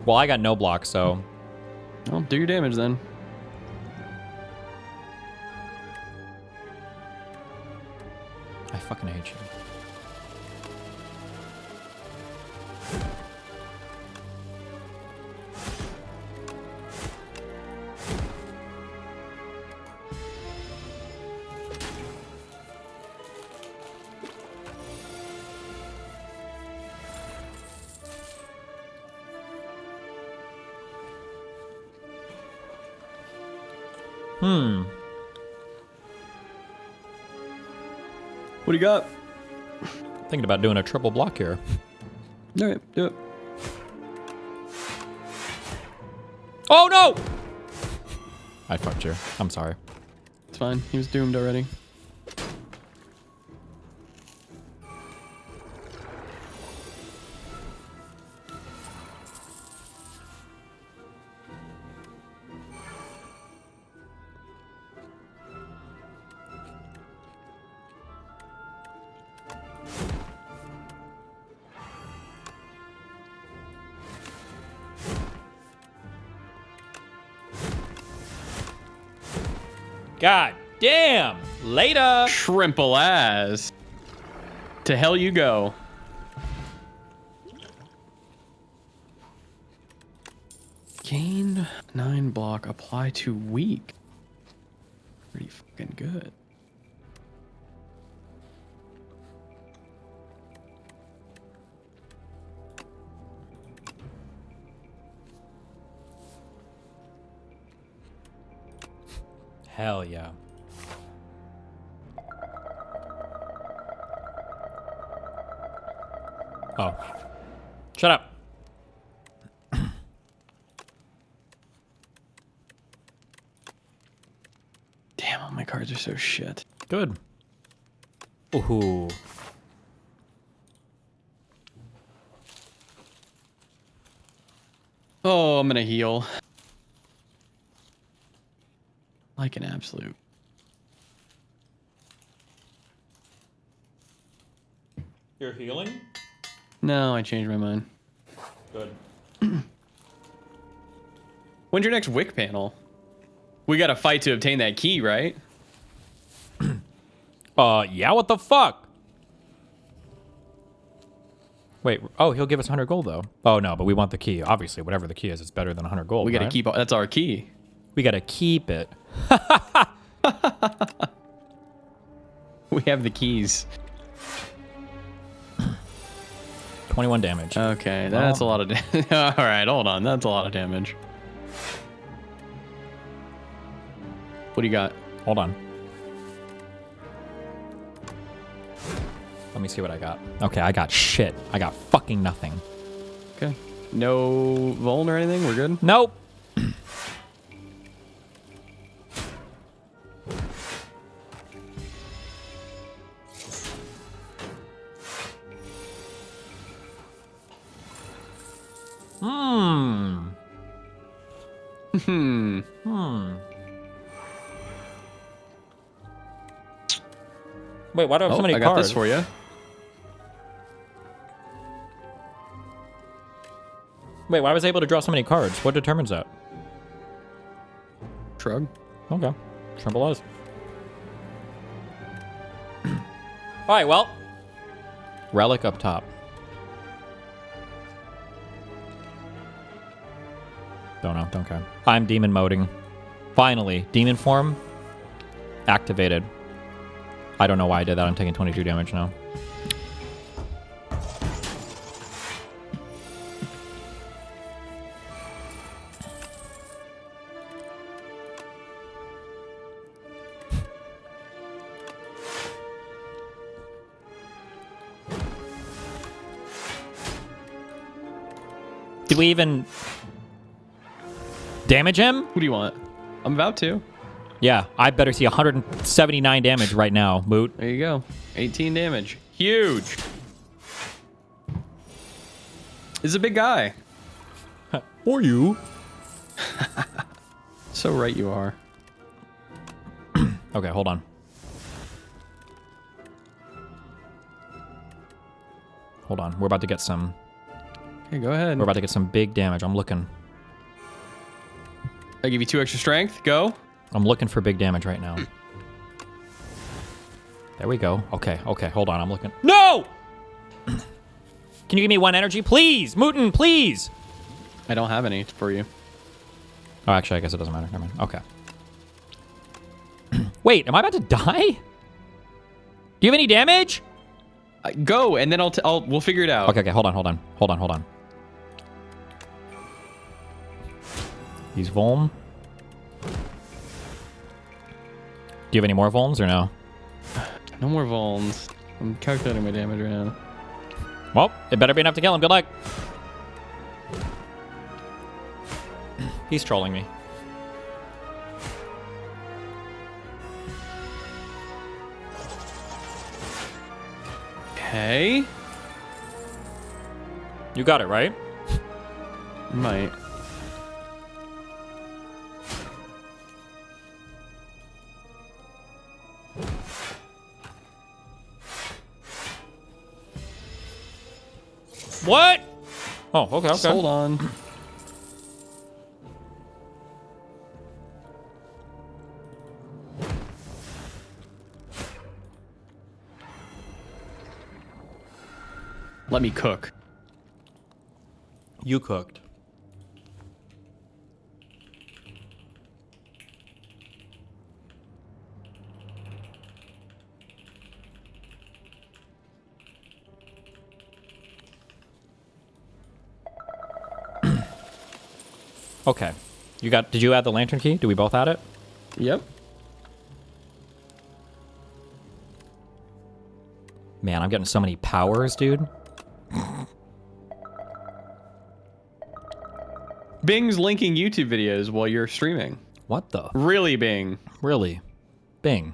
Well, I got no block, so... Well, do your damage then. I fucking hate you. What do you got? Thinking about doing a triple block here. All right, do it. Oh no! I fucked you. I'm sorry. It's fine. He was doomed already. God damn! Later! Trimple ass. To hell you go. Gain 9 block, apply to weak. Pretty fucking good. Hell yeah. Oh. Shut up. Damn, all my cards are so shit. Good. Ooh. Oh, I'm gonna heal. Like an absolute. You're healing? No, I changed my mind. Good. When's your next Wick panel? We gotta fight to obtain that key, right? Yeah, what the fuck? Wait, oh, he'll give us 100 gold, though. Oh, no, but we want the key. Obviously, whatever the key is, it's better than 100 gold, We gotta right? keep, that's our key. We gotta keep it. We have the keys. 21 damage. Okay, that's a lot of damage. All right, hold on. That's a lot of damage. What do you got? Hold on. Let me see what I got. Okay, I got shit. I got fucking nothing. Okay. No vuln or anything? We're good? Nope. Wait, why do I have so many I cards? got this for you. Wait, why was I able to draw so many cards? What determines that? Shrug. Okay. Trimble us. Alright, well. Relic up top. Don't know, don't care. I'm demon moding. Finally, demon form activated. I don't know why I did that. I'm taking 22 damage now. Did we even damage him? Who do you want? I'm about to. Yeah, I better see 179 damage right now, Moot. There you go. 18 damage. Huge. This is a big guy. Or you. So right you are. Okay, hold on. Hold on. We're about to get some... Okay, go ahead. We're about to get some big damage. I'm looking. I give you 2 extra strength. Go. I'm looking for big damage right now. There we go. Okay, okay. Hold on. I'm looking. No! Can you give me 1 energy, please? Mootin, please! I don't have any for you. Oh, actually, I guess it doesn't matter. Never mind. Okay. Wait, am I about to die? Do you have any damage? Go, and then we'll figure it out. Okay, okay. Hold on. He's Volm. Do you have any more Volms or no? No more Volms. I'm calculating my damage right now. Well, it better be enough to kill him. Good luck. He's trolling me. Okay. You got it, right? Might. What? Oh, okay, okay. Hold on. Let me cook. You cooked. Okay. Did you add the lantern key? Do we both add it? Yep. Man, I'm getting so many powers, dude. Bing's linking YouTube videos while you're streaming. What the? Really, Bing? Really? Bing.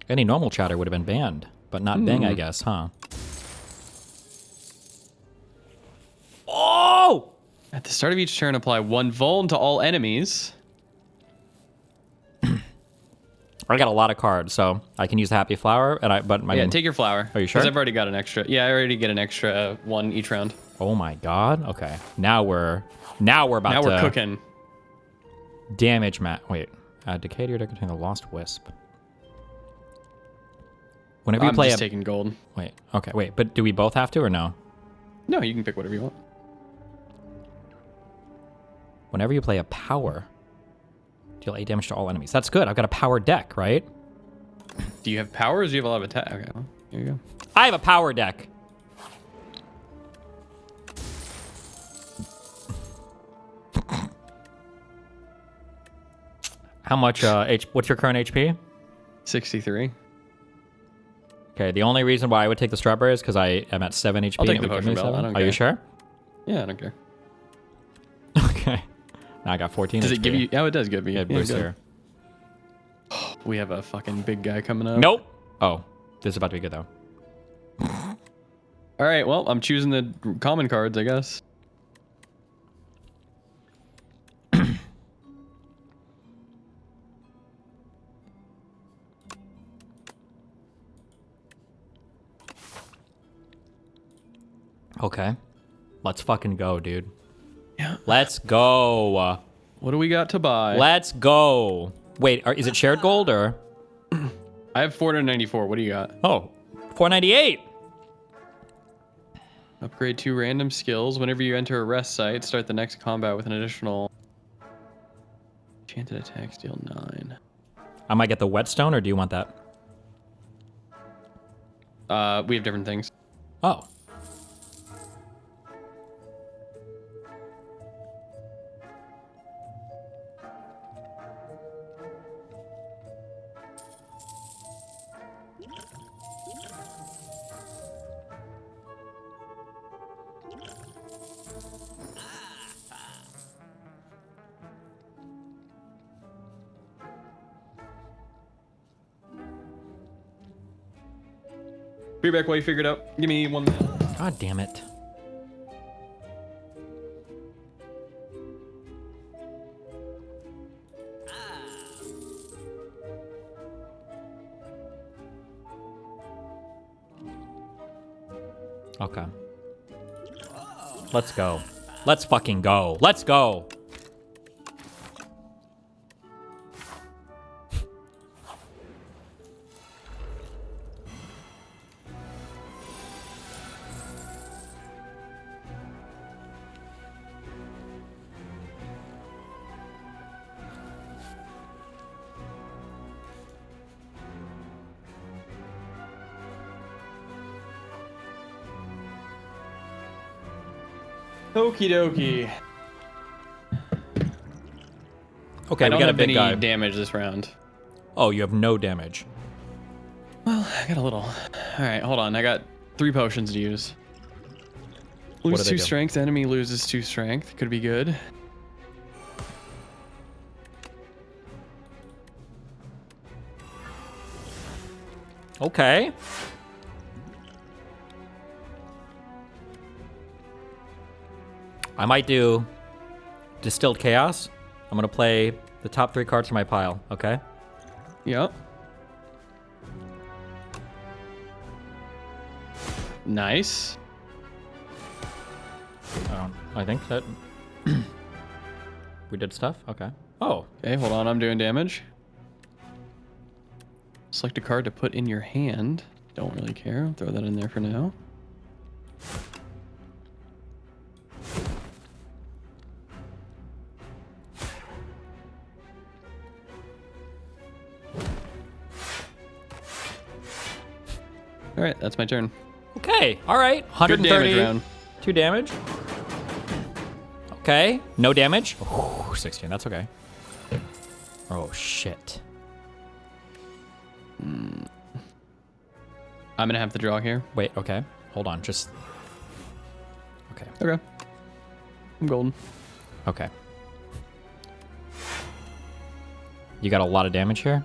Any normal chatter would have been banned, but not Bing, I guess, huh? Oh! At the start of each turn, apply 1 Vuln to all enemies. I got a lot of cards, so I can use the Happy Flower, Yeah, take your flower. Are you sure? Because I've already got an extra. Yeah, I already get an extra 1 each round. Oh my god. Okay. Now we're about to... Now we're cooking. Damage Wait. Decay to your deck contain the Lost Wisp. Whenever you I'm play just taking gold. Wait. Okay, wait. But do we both have to or no? No, you can pick whatever you want. Whenever you play a power, deal 8 damage to all enemies. That's good. I've got a power deck, right? Do you have powers? Do you have a lot of attack? Okay, well, here you go. I have a power deck. How much, what's your current HP? 63. Okay, the only reason why I would take the strawberry is because I am at 7 HP. I'll take and the it would give potion me belt. 7. I don't Are you care. sure? Yeah, I don't care. Okay. Now I got 14 Does HP. it give you... Oh, it does give me. Yeah, boost here. We have a fucking big guy coming up. Nope. Oh, this is about to be good, though. All right, well, I'm choosing the common cards, I guess. Okay. Let's fucking go, dude. Yeah. Let's go. What do we got to buy? Let's go. Wait, is it shared gold or? I have 494. What do you got? Oh, 498. Upgrade 2 random skills. Whenever you enter a rest site, start the next combat with an additional enchanted attack, deal 9. I might get the whetstone, or do you want that? We have different things. Oh. Be back while you figure it out. Give me 1 minute. God damn it. Okay. Let's go. Let's fucking go. Let's go. Okie dokie. Okay, I we don't got a have big any guy. damage this round. Oh, you have no damage. Well, I got a little. All right, hold on. I got 3 potions to use. What Lose do they 2 do? strength. Enemy loses 2 strength. Could be good. Okay. I might do Distilled Chaos. I'm going to play the top 3 cards from my pile, okay? Yep. Nice. I think that we did stuff. Okay. Oh. Okay, hold on. I'm doing damage. Select a card to put in your hand. Don't really care. I'll throw that in there for now. All right, that's my turn. Okay. All right. 130. Good damage round. 2 damage. Okay. No damage. Oh, 16. That's okay. Oh, shit. I'm going to have to draw here. Wait, okay. Hold on. Just... Okay. Okay. I'm golden. Okay. You got a lot of damage here?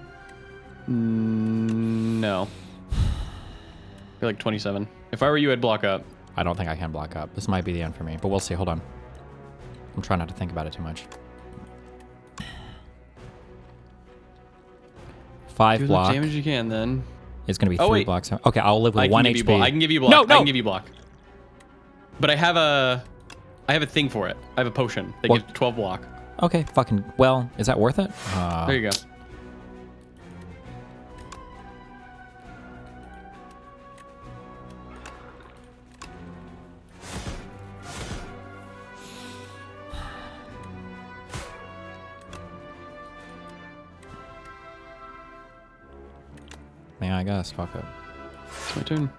No. I feel like 27. If I were you, I'd block up. I don't think I can block up. This might be the end for me, but we'll see. Hold on. I'm trying not to think about it too much. 5 Do block. the damage you can, then. It's going to be Oh, 3 wait. blocks. Okay, I'll live with I can 1 give you HP. block. I can give you block. No, I no! can give you block. But I have a thing for it. I have a potion that What? gives 12 block. Okay, fucking... Well, is that worth it? There you go. Yeah, I guess. Fuck it. It's my turn.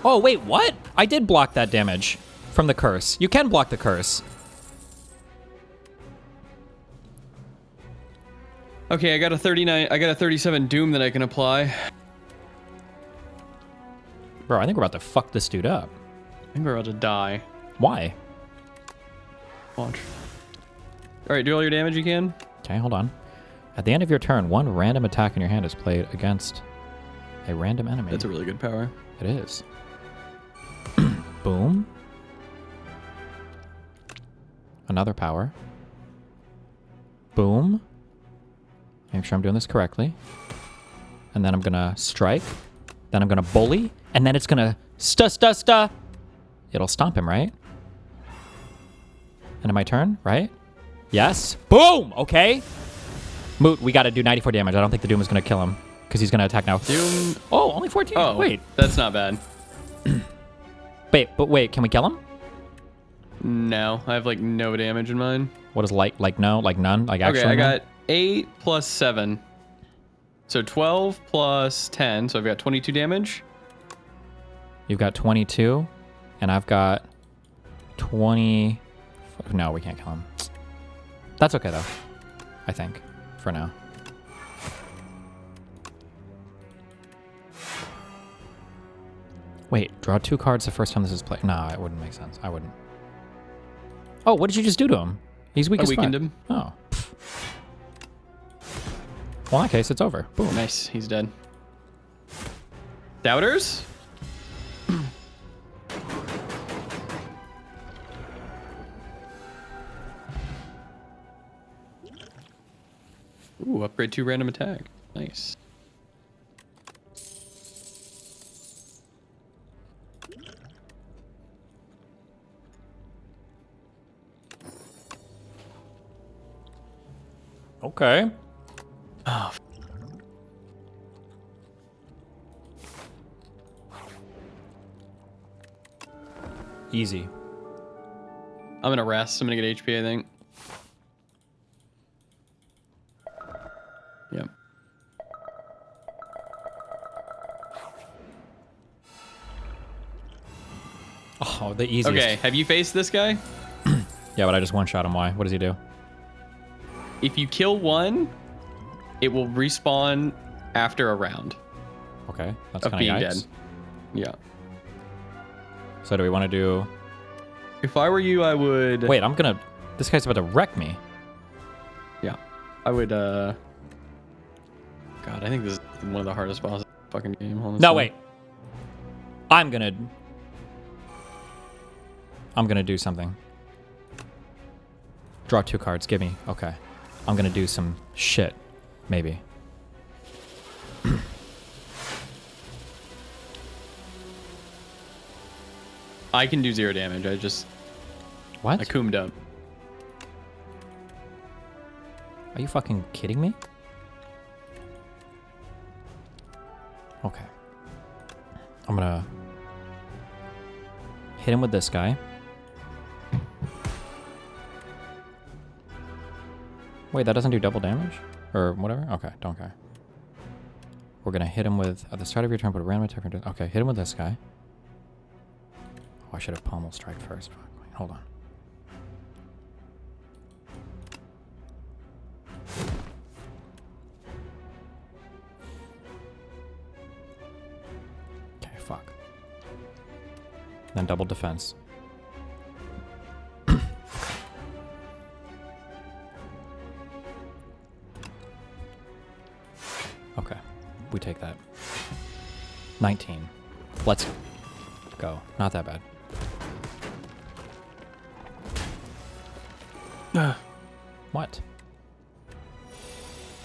Oh, wait, what? I did block that damage from the curse. You can block the curse. Okay, I got a 39. I got a 37 doom that I can apply. Bro, I think we're about to fuck this dude up. I think we're about to die. Why? Watch. All right, do all your damage you can. Okay, hold on. At the end of your turn, 1 random attack in your hand is played against a random enemy. That's a really good power. It is. Boom. Another power. Boom. Make sure I'm doing this correctly. And then I'm gonna strike. Then I'm gonna bully. And then it's gonna sta. It'll stomp him, right? End of my turn, right? Yes. Boom! Okay. Moot, we gotta do 94 damage. I don't think the Doom is gonna kill him. Because he's gonna attack now. Doom. Oh, only 14. Oh, wait. That's not bad. Wait, can we kill him? No, I have like no damage in mine. What is like no, like none, like actually? Okay, I got 8 plus 7. So 12 plus 10, so I've got 22 damage. You've got 22, and I've got 20. No, we can't kill him. That's okay though, I think, for now. Wait, draw 2 cards the first time this is played. No, it wouldn't make sense. I wouldn't. Oh, what did you just do to him? He's weak I as fuck. weakened him. Oh. Well, in that case, it's over. Boom. Nice. He's dead. Doubters? Ooh, upgrade 2 random attack. Nice. Okay. Oh. Easy. I'm gonna rest. I'm gonna get HP, I think. Yep. Oh, the easiest. Okay, have you faced this guy? Yeah, but I just one-shot him. Why? What does he do? If you kill one, it will respawn after a round. Okay, that's of kind being of dead. Yeah. So do we want to do... If I were you, I would... Wait, I'm gonna... This guy's about to wreck me. Yeah. I would, God, I think this is one of the hardest bosses in the fucking game. Honestly. No, wait. I'm gonna do something. Draw 2 cards. Give me. Okay. I'm gonna do some shit. Maybe. I can do 0 damage. I just... What? I coomed up. Are you fucking kidding me? Okay. I'm gonna hit him with this guy. Wait, that doesn't do double damage? Or whatever? Okay, don't care. We're gonna hit him with, at the start of your turn, put a random attack. Okay, hit him with this guy. Oh, I should have pommel strike first. Wait, hold on. Okay, fuck. Then double defense. Okay, we take that. 19. Let's go. Not that bad. What?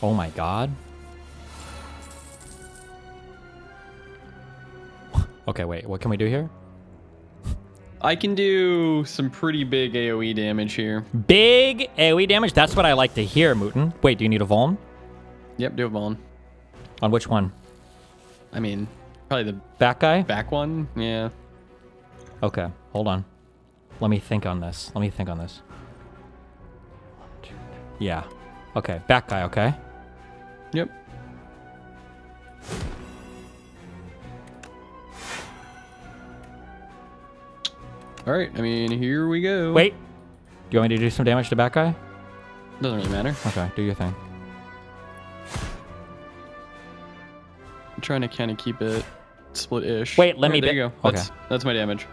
Oh my god. Okay, wait. What can we do here? I can do some pretty big AoE damage here. Big AoE damage? That's what I like to hear, Mootin. Wait, do you need a Vuln? Yep, do a Vuln. On which one? I mean, probably the back guy? Back one? Yeah. Okay, hold on. Let me think on this. Yeah. Okay, back guy, okay? Yep. All right, I mean, here we go. Wait. Do you want me to do some damage to back guy? Doesn't really matter. Okay, do your thing. I'm trying to kind of keep it split-ish. Wait, let me... There you go. Okay. That's my damage.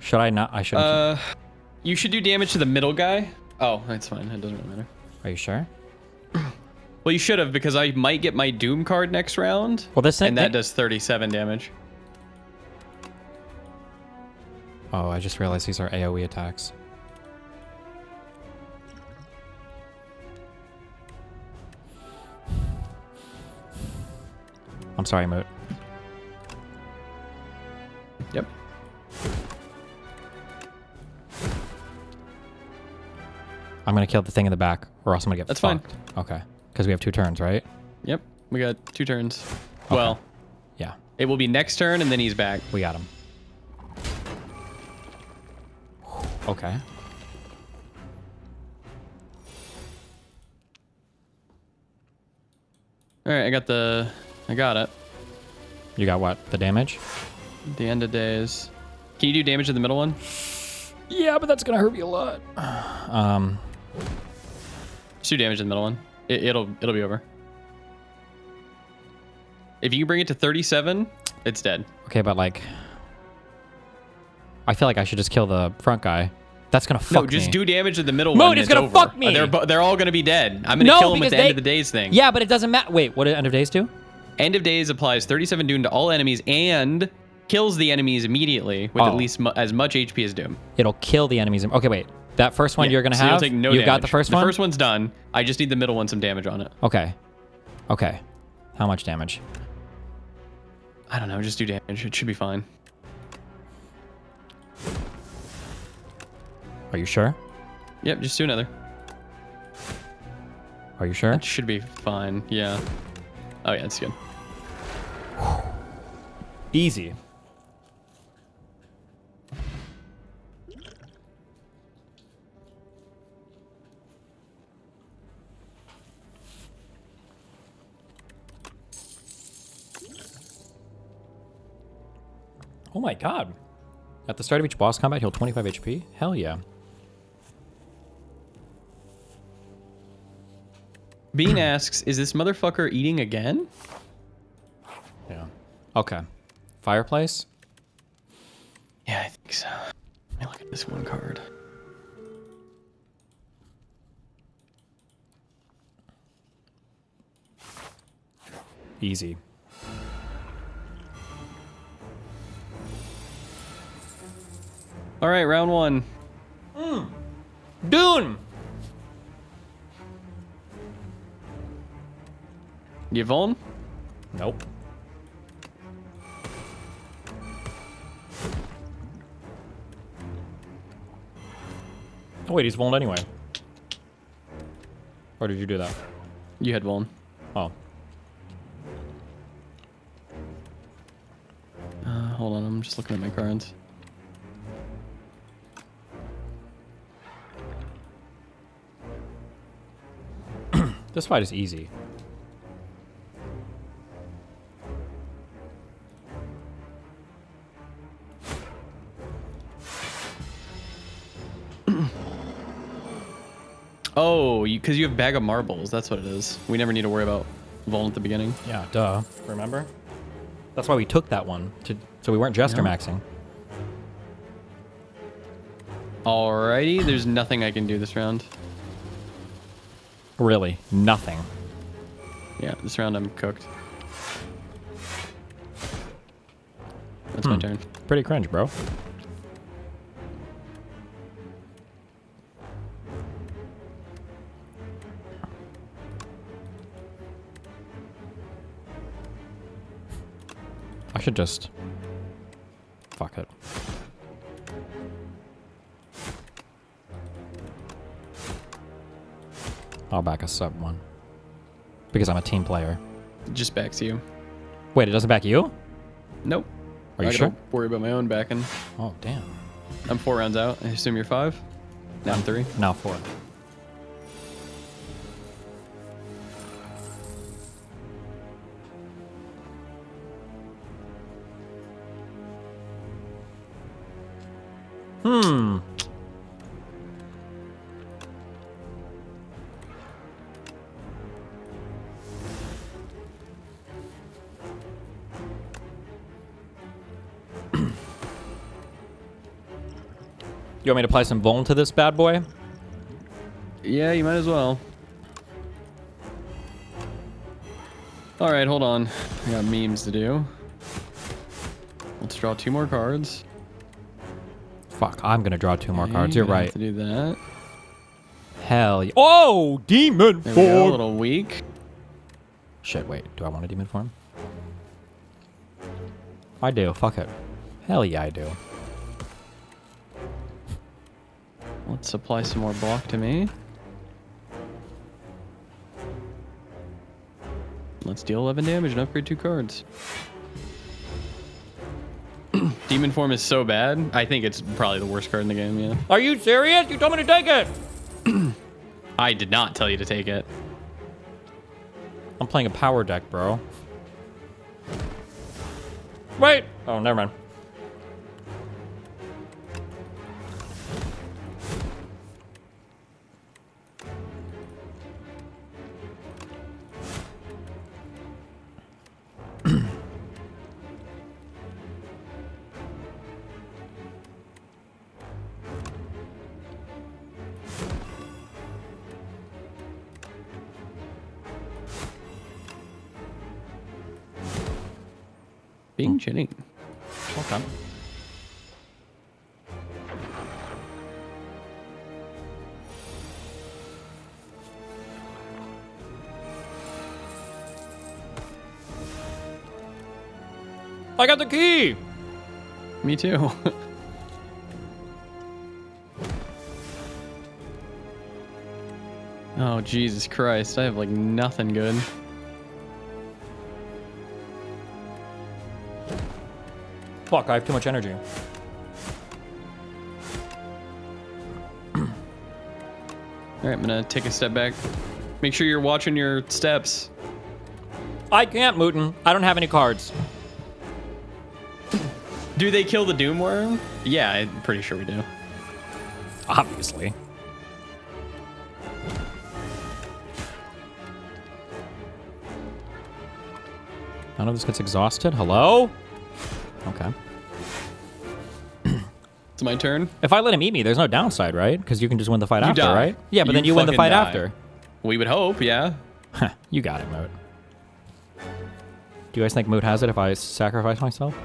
Should I not? I shouldn't. You should do damage to the middle guy. Oh, that's fine. It doesn't really matter. Are you sure? Well, you should have, because I might get my Doom card next round. Well, this and that does 37 damage. Oh, I just realized these are AoE attacks. I'm sorry, Moot. Yep. I'm gonna kill the thing in the back, or else I'm gonna get That's fucked. Okay. Because we have 2 turns, right? Yep. We got 2 turns. Okay. Well. Yeah. It will be next turn, and then he's back. We got him. Okay. All right, I got it. You got what? The damage? The end of days. Can you do damage to the middle one? Yeah, but that's gonna hurt me a lot. Just do damage to the middle one. It'll be over. If you can bring it to 37, it's dead. Okay, but like... I feel like I should just kill the front guy. That's gonna fuck me. No, just do damage to the middle Moot, one. it's and gonna fuck me. They're all gonna be dead. I'm gonna kill them at the end of the days thing. Yeah, but it doesn't matter. Wait, what did end of days do? End of days applies 37 Doom to all enemies and kills the enemies immediately with at least as much HP as Doom. It'll kill the enemies. Okay, wait. That first one you're gonna so have. You'll take no you damage. got the first one. The first one's done. I just need the middle one some damage on it. Okay. Okay. How much damage? I don't know. Just do damage. It should be fine. Are you sure? Yep. Just do another. Are you sure? It should be fine. Yeah. Oh yeah, it's good. Easy. Oh my god. At the start of each boss combat, heal 25 HP? Hell yeah. Bean asks, is this motherfucker eating again? Yeah. Okay. Fireplace? Yeah, I think so. Let me look at this one card. Easy. All right, round one. Dune! You Vuln? Nope. Oh wait, he's Vuln anyway. Or did you do that? You had Vuln. Oh. Hold on, I'm just looking at my cards. This fight is easy. Oh, because you have Bag of Marbles. That's what it is. We never need to worry about Vuln at the beginning. Yeah, duh. Remember? That's why we took that one, so we weren't Jester maxing. Alrighty, there's nothing I can do this round. Really, nothing. Yeah, this round I'm cooked. That's my turn. Pretty cringe, bro. I should just... Fuck it. I'll back a sub one. Because I'm a team player. It just backs you. Wait, it doesn't back you? Nope. Are you I sure? gotta worry about my own backing. Oh, damn. I'm 4 rounds out. I assume you're 5? Now I'm 3. Now 4. You want me to apply some Vuln to this bad boy? Yeah, you might as well. Alright, hold on. I got memes to do. Let's draw 2 more cards. Fuck, I'm gonna draw 2 more cards. You're I have right. to do that. Hell yeah. Oh, demon There we go, a form. little weak. Shit, wait. Do I want a demon form? I do. Fuck it. Hell yeah, I do. Let's apply some more block to me. Let's deal 11 damage and upgrade 2 cards. Demon form is so bad. I think it's probably the worst card in the game, yeah. Are you serious? You told me to take it! I did not tell you to take it. I'm playing a power deck, bro. Wait! Oh, never mind. Being chilling. Okay. I got the key! Me too. Oh, Jesus Christ. I have like nothing good. Fuck, I have too much energy. Alright, I'm gonna take a step back. Make sure you're watching your steps. I can't, Mootin. I don't have any cards. Do they kill the Doom Worm? Yeah, I'm pretty sure we do. Obviously. None of this gets exhausted. Hello? Okay. It's my turn. If I let him eat me, there's no downside, right? Because you can just win the fight You after, die. right? Yeah, but then you win the fucking fight die. after. We would hope, yeah. You got it, Moot. Do you guys think Moot has it if I sacrifice myself?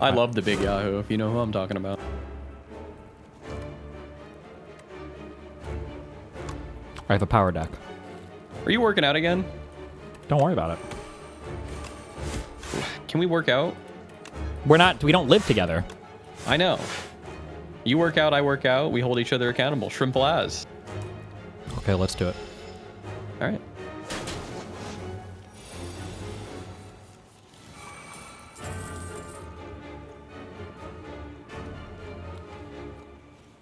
I love the Big Yahoo, if you know who I'm talking about. I have a power deck. Are you working out again? Don't worry about it. Can we work out? We don't live together. I know. You work out, I work out. We hold each other accountable. Shrimple as. Okay, let's do it. All right.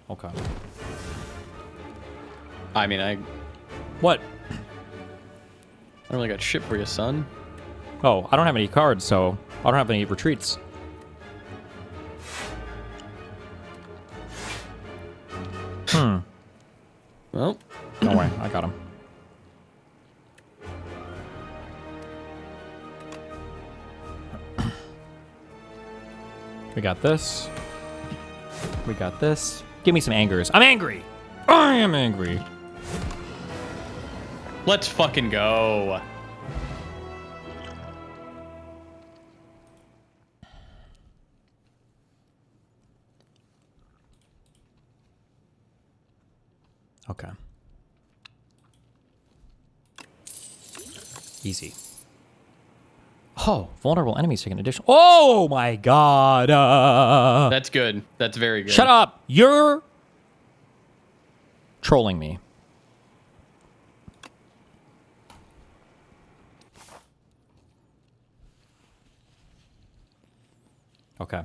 Okay. I mean, What? I don't really got shit for you, son. Oh, I don't have any cards, so I don't have any retreats. Well. Don't worry, I got him. We got this. We got this. Give me some angers. I'm angry! I am angry. Let's fucking go. Okay. Easy. Oh, vulnerable enemies take an additional. Oh my god. That's good. That's very good. Shut up. You're trolling me. Okay.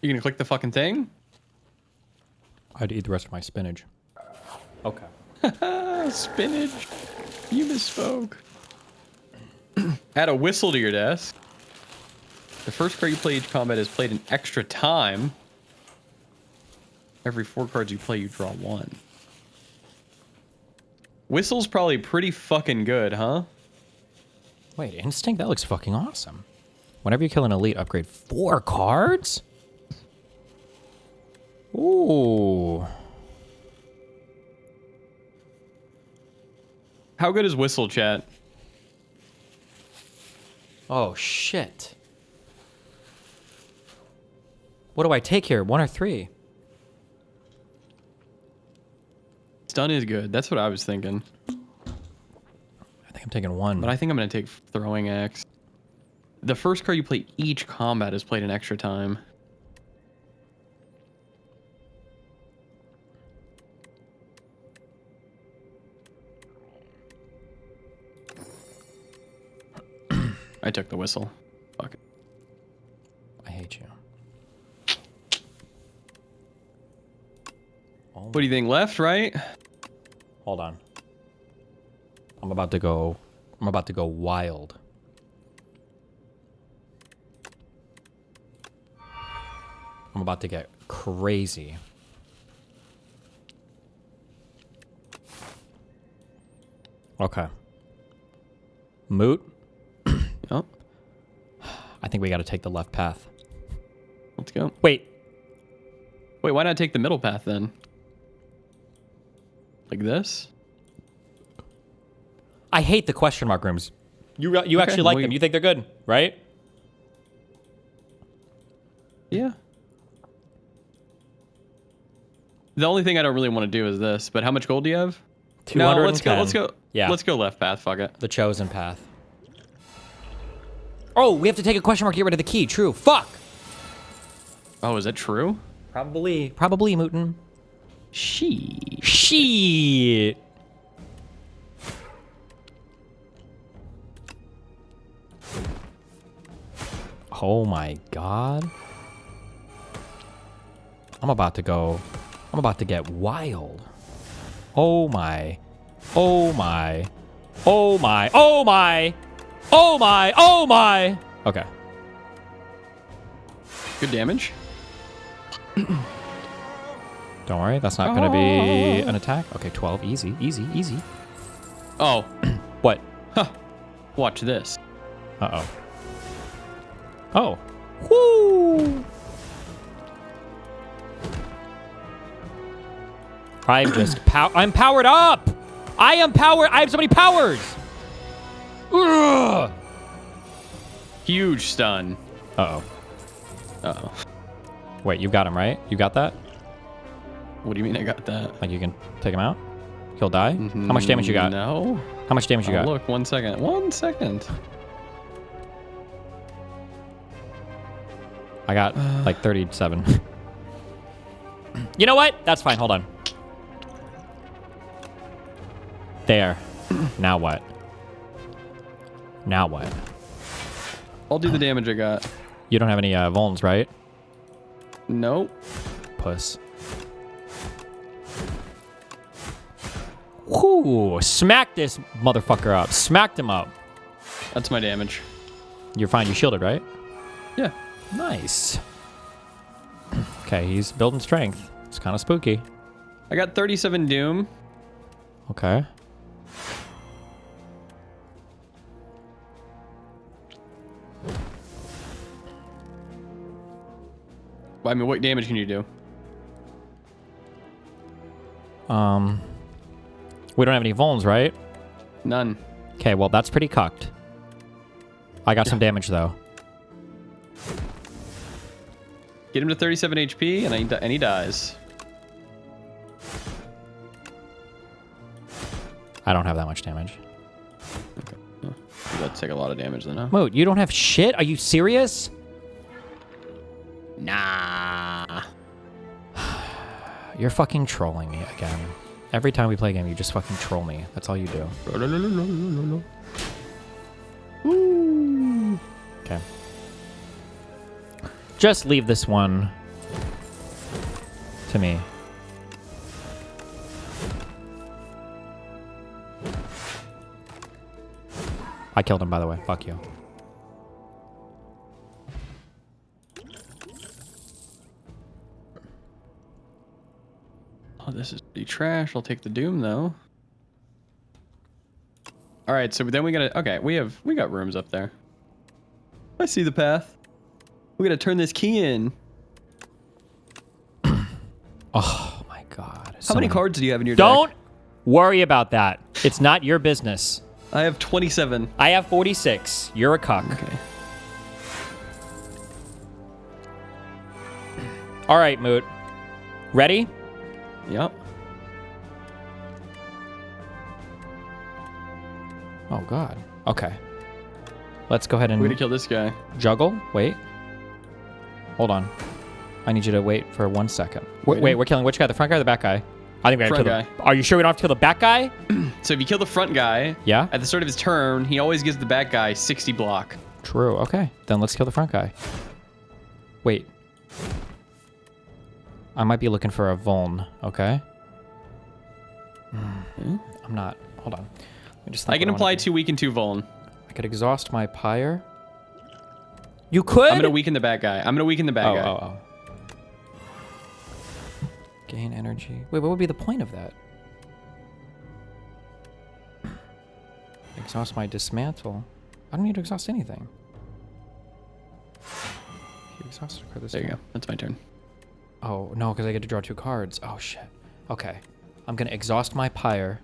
You gonna click the fucking thing? I'd eat the rest of my spinach. Okay. Spinach. You misspoke. Add a whistle to your desk. The first card you play each combat is played in extra time. Every 4 cards you play, you draw 1. Whistle's probably pretty fucking good, huh? Wait, Instinct? That looks fucking awesome. Whenever you kill an elite, upgrade 4 cards? Ooh. How good is Whistle, chat? Oh, shit. What do I take here? 1 or 3? Stun is good. That's what I was thinking. I think I'm taking 1. But I think I'm going to take Throwing Axe. The first card you play each combat is played in extra time. I took the Whistle. Fuck it. I hate you. What do you think? Left, right? Hold on. I'm about to go wild. I'm about to get crazy. Okay. Moot. Yep. I think we got to take the left path. Let's go. Wait, why not take the middle path then? Like this? I hate the question mark rooms. You actually like them. You think they're good, right? Yeah. The only thing I don't really want to do is this, but how much gold do you have? 210. No, let's go. Yeah. Let's go left path, fuck it. The chosen path. Oh, we have to take a question mark to get rid of the key. True. Fuck. Oh, is that true? Probably, Mootin. Shit. Oh my god. I'm about to get wild. Oh my. Oh my. Oh my. Oh my. Oh my. Oh my. Okay. Good damage. Don't worry, that's not gonna be an attack. Okay, 12. Easy, easy, easy. Oh. What? Huh. Watch this. Uh-oh. Oh. Woo! I'm just I'm powered up! I am powered. I have so many powers! Ugh! Huge stun. Uh-oh. Uh-oh. Wait, you got him, right? You got that? What do you mean I got that? Like you can take him out? He'll die? How much damage you got? No. How much damage you got? Look, 1 second. 1 second. I got like 37. You know what? That's fine. Hold on. There. Now what? Now what? I'll do the damage I got. You don't have any vulns, right? Nope. Puss. Whoo! Smack this motherfucker up. Smacked him up. That's my damage. You're fine. You shielded, right? Yeah. Nice. Okay, he's building strength. It's kind of spooky. I got 37 doom. Okay. I mean, what damage can you do? We don't have any vulns, right? None. Okay, well, that's pretty cucked. I got some damage, though. Get him to 37 HP, and he dies. I don't have that much damage. Okay. You got to take a lot of damage then, huh? Moot, you don't have shit? Are you serious? Nah. You're fucking trolling me again. Every time we play a game, you just fucking troll me. That's all you do. Okay. Just leave this one to me. I killed him, by the way. Fuck you. Oh, this is pretty trash. I'll take the doom though. All right, so then we gotta. Okay, we got rooms up there. I see the path. We gotta turn this key in. Oh my god. How many cards do you have in your Don't deck? worry about that. It's not your business. I have 27. I have 46. You're a cuck. Okay. All right, Moot. Ready? Yep. Oh god. Okay. Let's go ahead and We're gonna kill this guy. Juggle. Wait. Hold on. I need you to wait for 1 second. Wait, we're killing which guy? The front guy or the back guy? I think we gotta Front kill the... Are you sure we don't have to kill the back guy? So if you kill the front guy, Yeah? at the start of his turn, he always gives the back guy 60 block. True. Okay. Then let's kill the front guy. Wait. I might be looking for a vuln, okay? I'm not. Hold on. Let me just think I can what apply wanna do. 2 weaken 2 vuln. I could exhaust my pyre. You could? I'm gonna weaken the bad guy. I'm gonna weaken the bad guy. Oh. Gain energy. Wait, what would be the point of that? Exhaust my dismantle. I don't need to exhaust anything. You exhausted a card this There you turn. go. That's my turn. Oh, no, because I get to draw 2 cards. Oh, shit. Okay. I'm going to exhaust my Pyre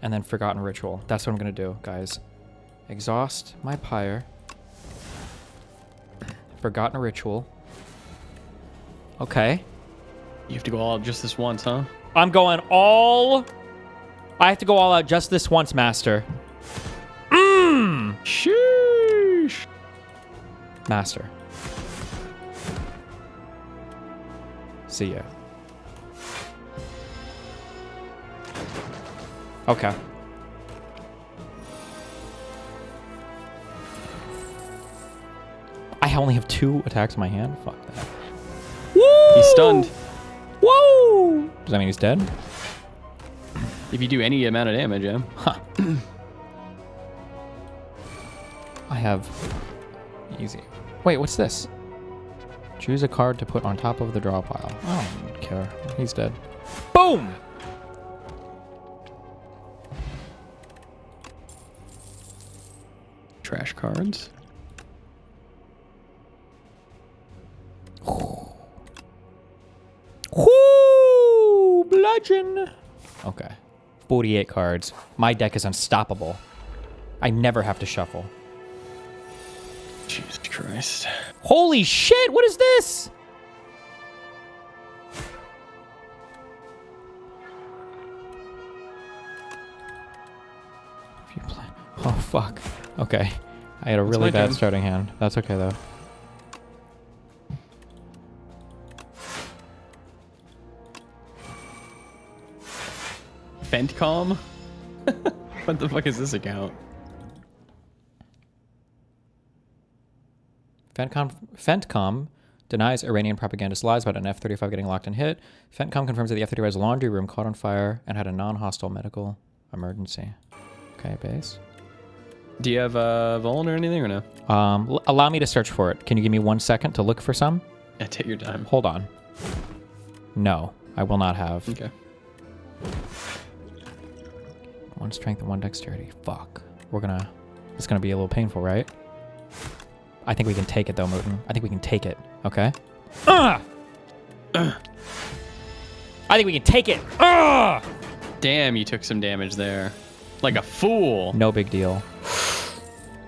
and then Forgotten Ritual. That's what I'm going to do, guys. Exhaust my Pyre. Forgotten Ritual. Okay. You have to go all out just this once, huh? I'm going all... I have to go all out just this once, Master. Mmm! Sheesh! Master. See ya. Okay. I only have 2 attacks in my hand? Fuck that. Woo! He's stunned. Woo! Does that mean he's dead? If you do any amount of damage, yeah. Huh. I have... Easy. Wait, what's this? Choose a card to put on top of the draw pile. I don't care. He's dead. Boom! Trash cards. Whoo! Bludgeon! Okay. 48 cards. My deck is unstoppable. I never have to shuffle. Jesus Christ. Holy shit! What is this? If you play... Oh, fuck. Okay. I had a really bad starting hand. That's okay, though. Fentcom? What the fuck is this account? Fentcom denies Iranian propagandist lies about an F-35 getting locked and hit. Fentcom confirms that the F-35's laundry room caught on fire and had a non-hostile medical emergency. Okay, base. Do you have Vuln or anything or no? Allow me to search for it. Can you give me 1 second to look for some? Yeah, take your time. Hold on. No, I will not have. Okay. 1 strength and 1 dexterity. Fuck. It's gonna be a little painful, right? I think we can take it though, Mootin. I think we can take it. Okay. I think we can take it. Damn, you took some damage there. Like a fool. No big deal.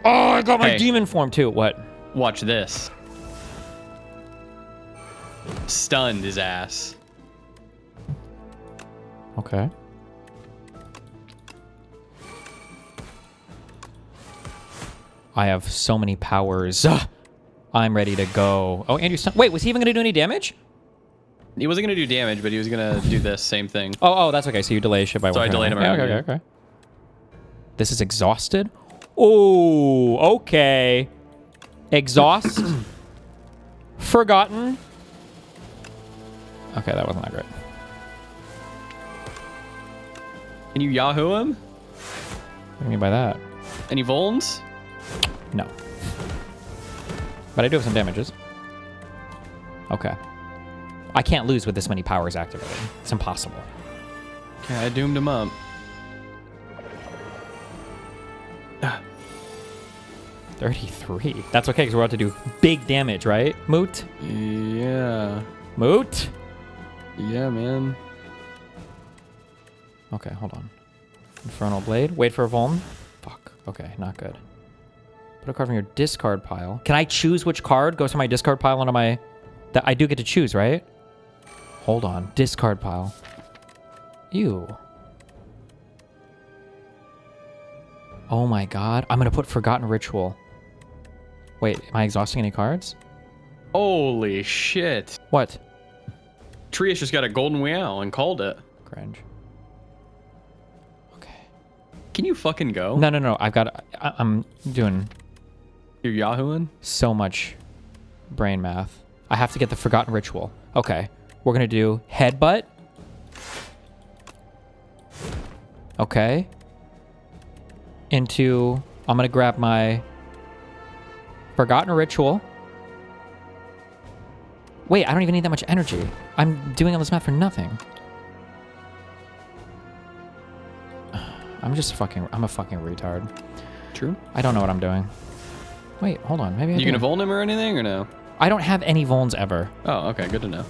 Oh, I got my demon form too. What? Watch this. Stunned his ass. Okay. I have so many powers. I'm ready to go. Oh, Andrew, wait, was he even going to do any damage? He wasn't going to do damage, but he was going to do this same thing. Oh, that's okay. So you delay shit by 1 So I turn. delayed him. Okay. This is exhausted? Oh, okay. Exhaust. Forgotten. Okay, that wasn't that great. Can you Yahoo him? What do you mean by that? Any Volns? No. But I do have some damages. Okay. I can't lose with this many powers activated. It's impossible. Okay, I doomed him up. 33. That's okay, because we're about to do big damage, right? Moot? Yeah. Moot? Yeah, man. Okay, hold on. Infernal Blade. Wait for a Vuln. Fuck. Okay, not good. Put a card from your discard pile. Can I choose which card goes from my discard pile onto my... That I do get to choose, right? Hold on. Discard pile. Ew. Oh my god. I'm going to put Forgotten Ritual. Wait, am I exhausting any cards? Holy shit. What? Trius just got a golden meow and called it. Cringe. Can you fucking go? No. I'm doing... You're Yahooing? So much brain math. I have to get the Forgotten Ritual. Okay. We're going to do Headbutt. Okay. Into... I'm going to grab my Forgotten Ritual. Wait, I don't even need that much energy. I'm doing all this math for nothing. I'm a fucking retard. True. I don't know what I'm doing. Wait, hold on. Maybe I You gonna Voln him or anything or no? I don't have any Volns ever. Oh, okay. Good to know.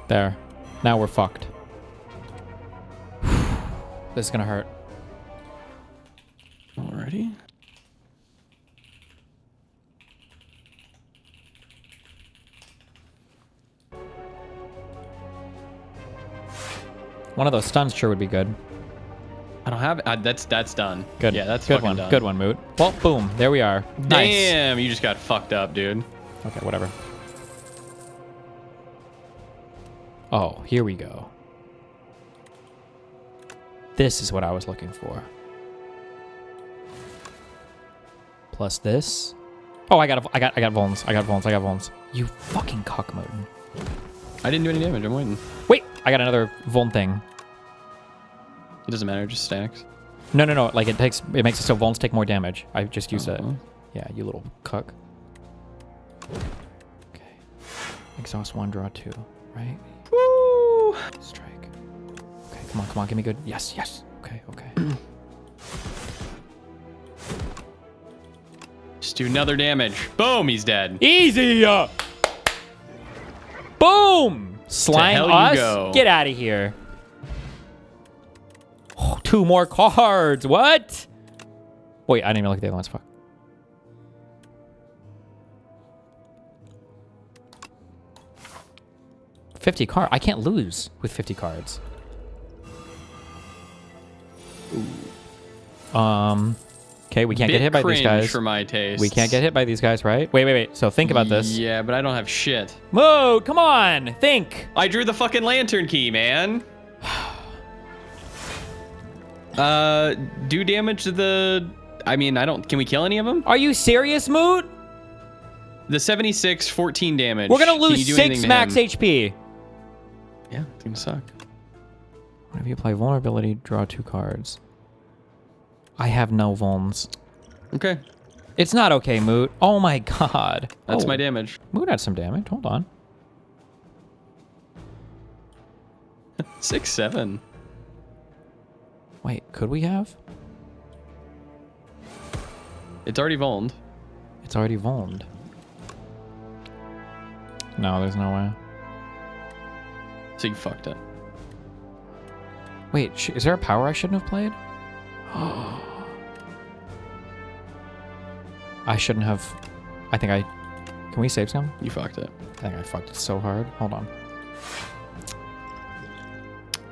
There. Now we're fucked. This is gonna hurt. Alrighty. One of those stuns sure would be good. I don't have that's done. Good. Yeah, that's good fucking one. done. Good one, Moot. Well, boom. There we are. Nice. Damn, you just got fucked up, dude. Okay, whatever. Oh, here we go. This is what I was looking for. Plus this. Oh, I got Volns. I got Volns. You fucking cock, Moten. I didn't do any damage. I'm waiting. Wait, I got another Voln thing. It doesn't matter. It just stacks. No. Like it makes it so Volns take more damage. I just used it. Yeah, you little cuck. Okay. Exhaust 1, draw 2. Right? Woo! Strike. Okay, come on. Give me good. Yes. Okay. Just do another damage. Boom, he's dead. Easy! Boom! Slime hell you us? go. Get out of here. Oh, 2 more cards. What? Wait, I didn't even look at the other ones. Fuck. $50 cards. I can't lose with 50 cards. Okay, we can't get hit by these guys. For my taste. We can't get hit by these guys, right? Wait. So think about this. Yeah, but I don't have shit. Moot, come on. Think. I drew the fucking lantern key, man. Do damage to the... I mean, can we kill any of them? Are you serious, Moot? The 76, 14 damage. We're gonna Can you lose do 6 anything to max him? HP. Yeah, it's gonna suck. Whenever you apply vulnerability, draw 2 cards. I have no vulns. Okay. It's not okay, Moot. Oh my god. That's my damage. Moot had some damage. Hold on. 6, 7. Wait, could we have? It's already vulned. It's already vulned. No, there's no way. So you fucked up. Wait, is there a power I shouldn't have played? I shouldn't have. Can we save some? You fucked it. I think I fucked it so hard. Hold on.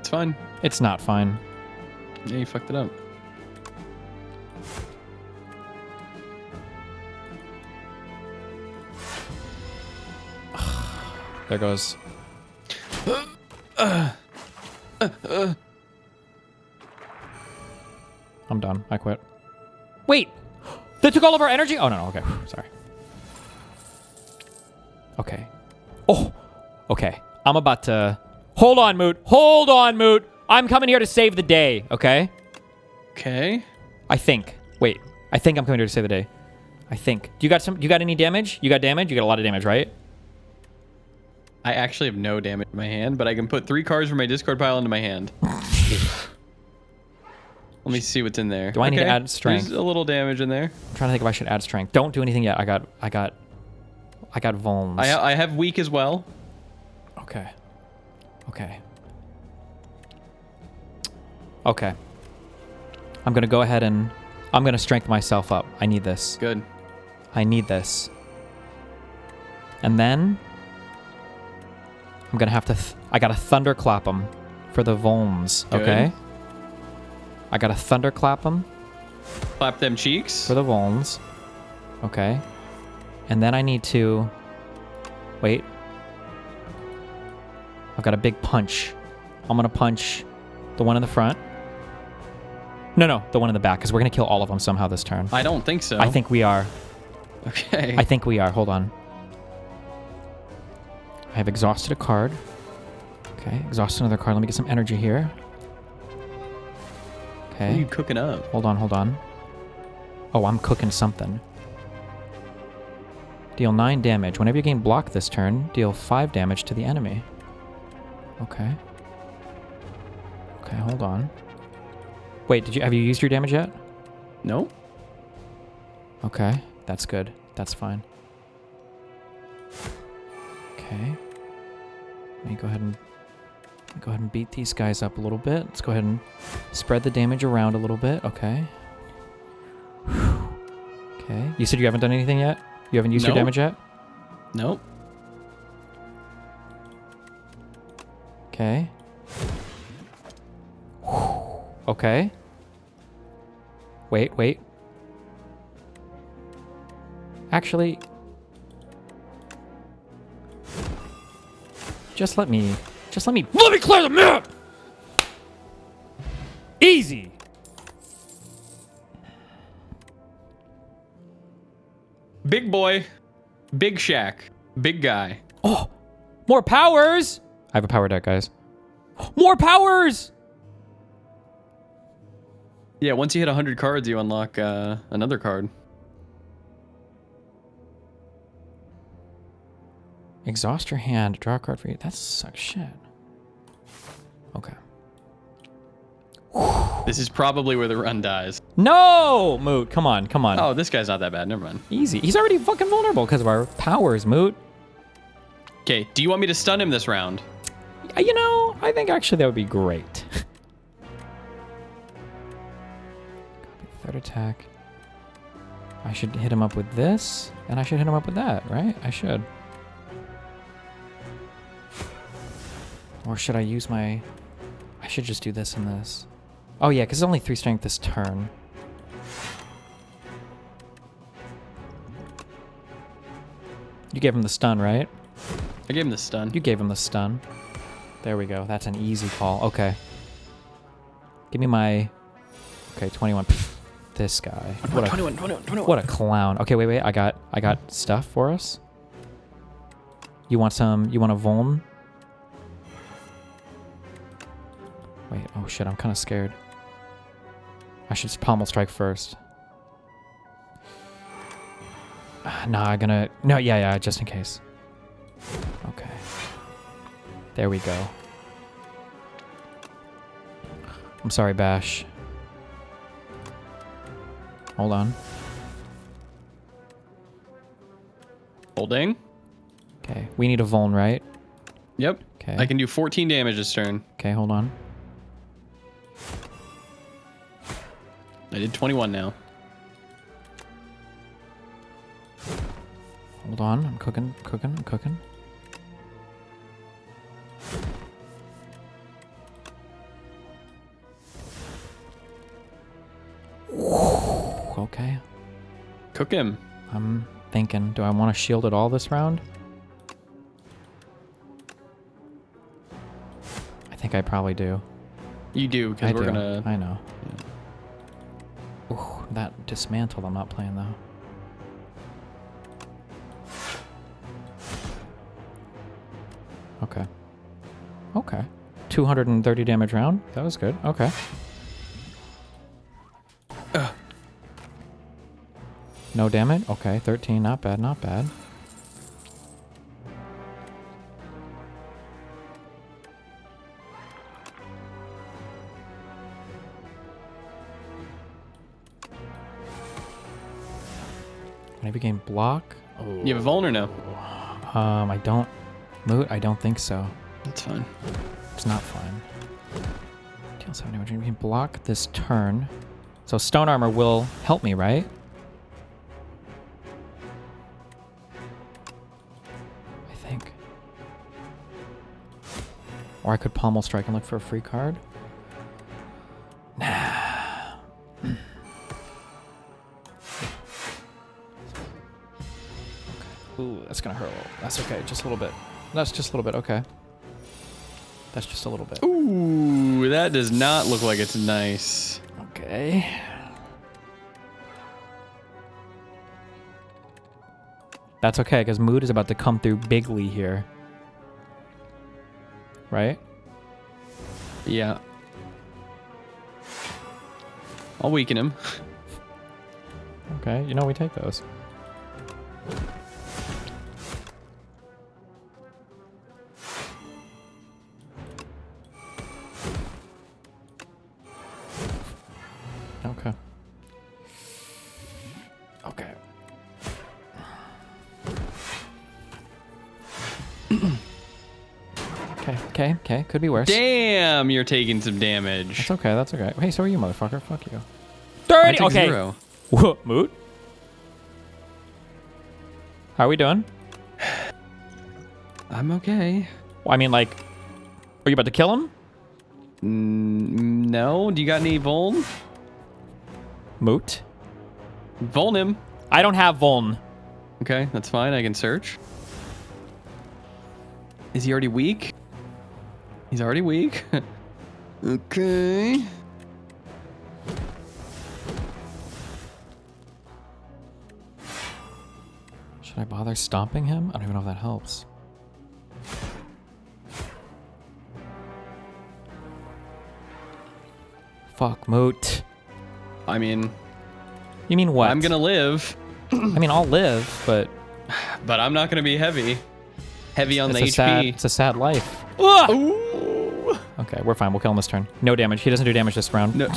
It's fine. It's not fine. Yeah, you fucked it up. There goes. I'm done. I quit. Wait! They took all of our energy? Oh, no. Okay. Sorry. Okay. Oh! Okay. I'm about to... Hold on, Moot. Hold on, Moot. I'm coming here to save the day, okay? Okay. I think. Wait. I think I'm coming here to save the day. I think. You got any damage? You got damage? You got a lot of damage, right? I actually have no damage in my hand, but I can put 3 cards from my discard pile into my hand. Let me see what's in there. Do I need to add strength? There's a little damage in there. I'm trying to think if I should add strength. Don't do anything yet. I got vulns. I have weak as well. Okay. Okay. I'm gonna go ahead and I'm gonna strength myself up. I need this. Good. I need this. And then I'm gonna have to. I gotta thunderclap them for the vulns. Good. Okay. I gotta thunderclap them. Clap them cheeks. For the vulns. Okay. And then I need to... Wait. I've got a big punch. I'm gonna punch the one in the front. No, the one in the back, because we're gonna kill all of them somehow this turn. I don't think so. I think we are. Okay. I think we are. Hold on. I have exhausted a card. Okay, exhausted another card. Let me get some energy here. Okay. What are you cooking up? Hold on. Oh, I'm cooking something. Deal 9 damage. Whenever you gain block this turn, deal 5 damage to the enemy. Okay. Okay, hold on. Wait, have you used your damage yet? No. Okay, that's good. That's fine. Okay. Let me go ahead and beat these guys up a little bit. Let's go ahead and spread the damage around a little bit. Okay. Okay. You said you haven't done anything yet? You haven't used your damage yet? Nope. Okay. Okay. Wait. Actually, let me clear the map! Easy! Big boy. Big Shack. Big guy. Oh! More powers! I have a power deck, guys. More powers! Yeah, once you hit 100 cards, you unlock another card. Exhaust your hand, draw a card for you. That sucks shit. Okay. This is probably where the run dies. No! Moot, come on. Oh, this guy's not that bad. Never mind. Easy. He's already fucking vulnerable because of our powers, Moot. Okay, do you want me to stun him this round? You know, I think actually that would be great. Third attack. I should hit him up with this, and I should hit him up with that, right? I should. Or should I use my... I should just do this and this. Oh yeah, because it's only 3 strength this turn. You gave him the stun, right? I gave him the stun. You gave him the stun. There we go. That's an easy call. Okay. Give me my... Okay, 21. Pfft, this guy. 21. What a clown. Okay, wait. I got stuff for us. You want a vuln? Wait, oh shit, I'm kind of scared. I should pommel strike first. No, yeah, just in case. Okay. There we go. I'm sorry, Bash. Hold on. Holding. Okay, we need a vuln, right? Yep. Okay. I can do 14 damage this turn. Okay, hold on. I did 21 now. Hold on, I'm cooking. Okay. Cook him. I'm thinking, do I want to shield it all this round? I think I probably do. You do, because we're gonna... I know. Ooh, that dismantle I'm not playing though. Okay. 230 damage round. That was good. Okay. No damage? Okay, 13. Not bad. Maybe game block? Oh. You have a vuln or no? I don't. Moot, I don't think so. That's fine. It's not fine. Deal 7 damage. We can block this turn. So stone armor will help me, right? I think. Or I could pommel strike and look for a free card. Nah. Ooh, that's gonna hurt a little. That's okay, just a little bit. That's just a little bit, okay. That's just a little bit. Ooh, that does not look like it's nice. Okay. That's okay, because Moot is about to come through bigly here. Right? Yeah. I'll weaken him. Okay, you know we take those. Okay. Could be worse. Damn, you're taking some damage. That's okay. Hey, so are you, motherfucker. Fuck you. 30. Okay. 0. Whoa, Moot. How are we doing? I'm okay. Well, I mean, like, are you about to kill him? No. Do you got any Vuln? Moot. Vuln him. I don't have Vuln. Okay, that's fine. I can search. Is he already weak? He's already weak. Okay. Should I bother stomping him? I don't even know if that helps. Fuck, Moot. I mean... You mean what? I'm gonna live. I mean, I'll live, but... But I'm not gonna be heavy. Heavy on the it's HP. It's a sad life. Ooh. Okay, we're fine. We'll kill him this turn. No damage. He doesn't do damage this round. No.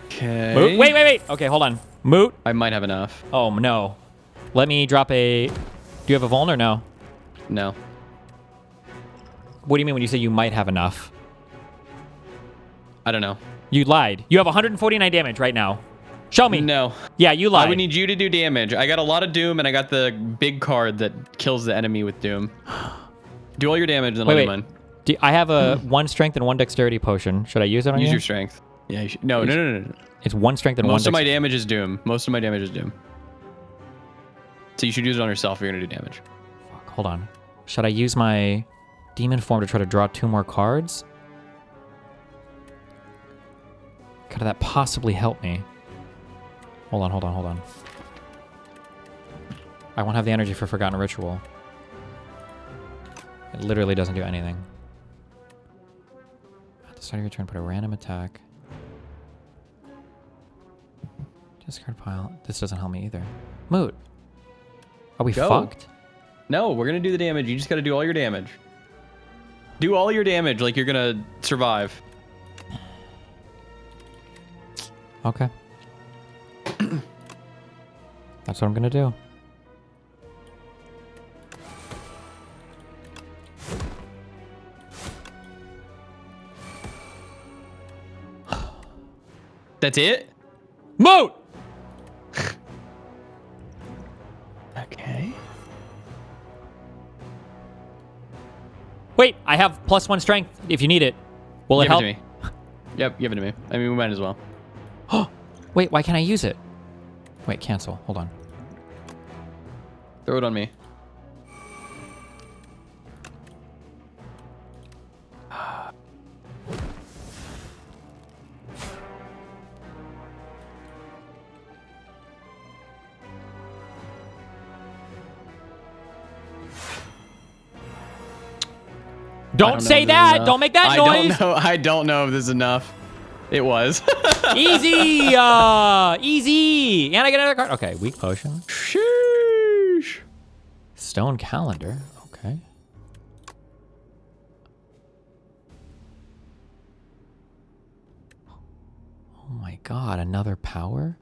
Okay. Moot. Wait. Okay, hold on. Moot. I might have enough. Oh, no. Let me drop a... Do you have a vuln or no? No. What do you mean when you say you might have enough? I don't know. You lied. You have 149 damage right now. Show me. No. Yeah, you lied. I would need you to do damage. I got a lot of Doom, and I got the big card that kills the enemy with Doom. Do all your damage, then I'll do mine. I have a 1 strength and 1 dexterity potion. Should I use it on you? Use your strength. Yeah, you should. No. It's 1 strength and 1 Most of my damage is Doom. So you should use it on yourself if you're going to do damage. Fuck, hold on. Should I use my demon form to try to draw 2 more cards? Could that possibly help me? Hold on. I won't have the energy for Forgotten Ritual. It literally doesn't do anything. At the start of your turn, put a random attack. Discard pile. This doesn't help me either. Moot. Are we fucked? No, we're going to do the damage. You just got to do all your damage. Do all your damage like you're going to survive. Okay. That's what I'm gonna do. That's it? Moot! Okay. Wait, I have +1 strength if you need it. Will it help? Give it to me. Yep, give it to me. I mean, we might as well. Wait, why can't I use it? Wait, cancel. Hold on. Throw it on me. Don't say that! Don't make that noise! I don't know if this is enough. It was. Easy! Easy! And I get another card. Okay, weak potion. Sheesh. Stone calendar. Okay. Oh my god, another power?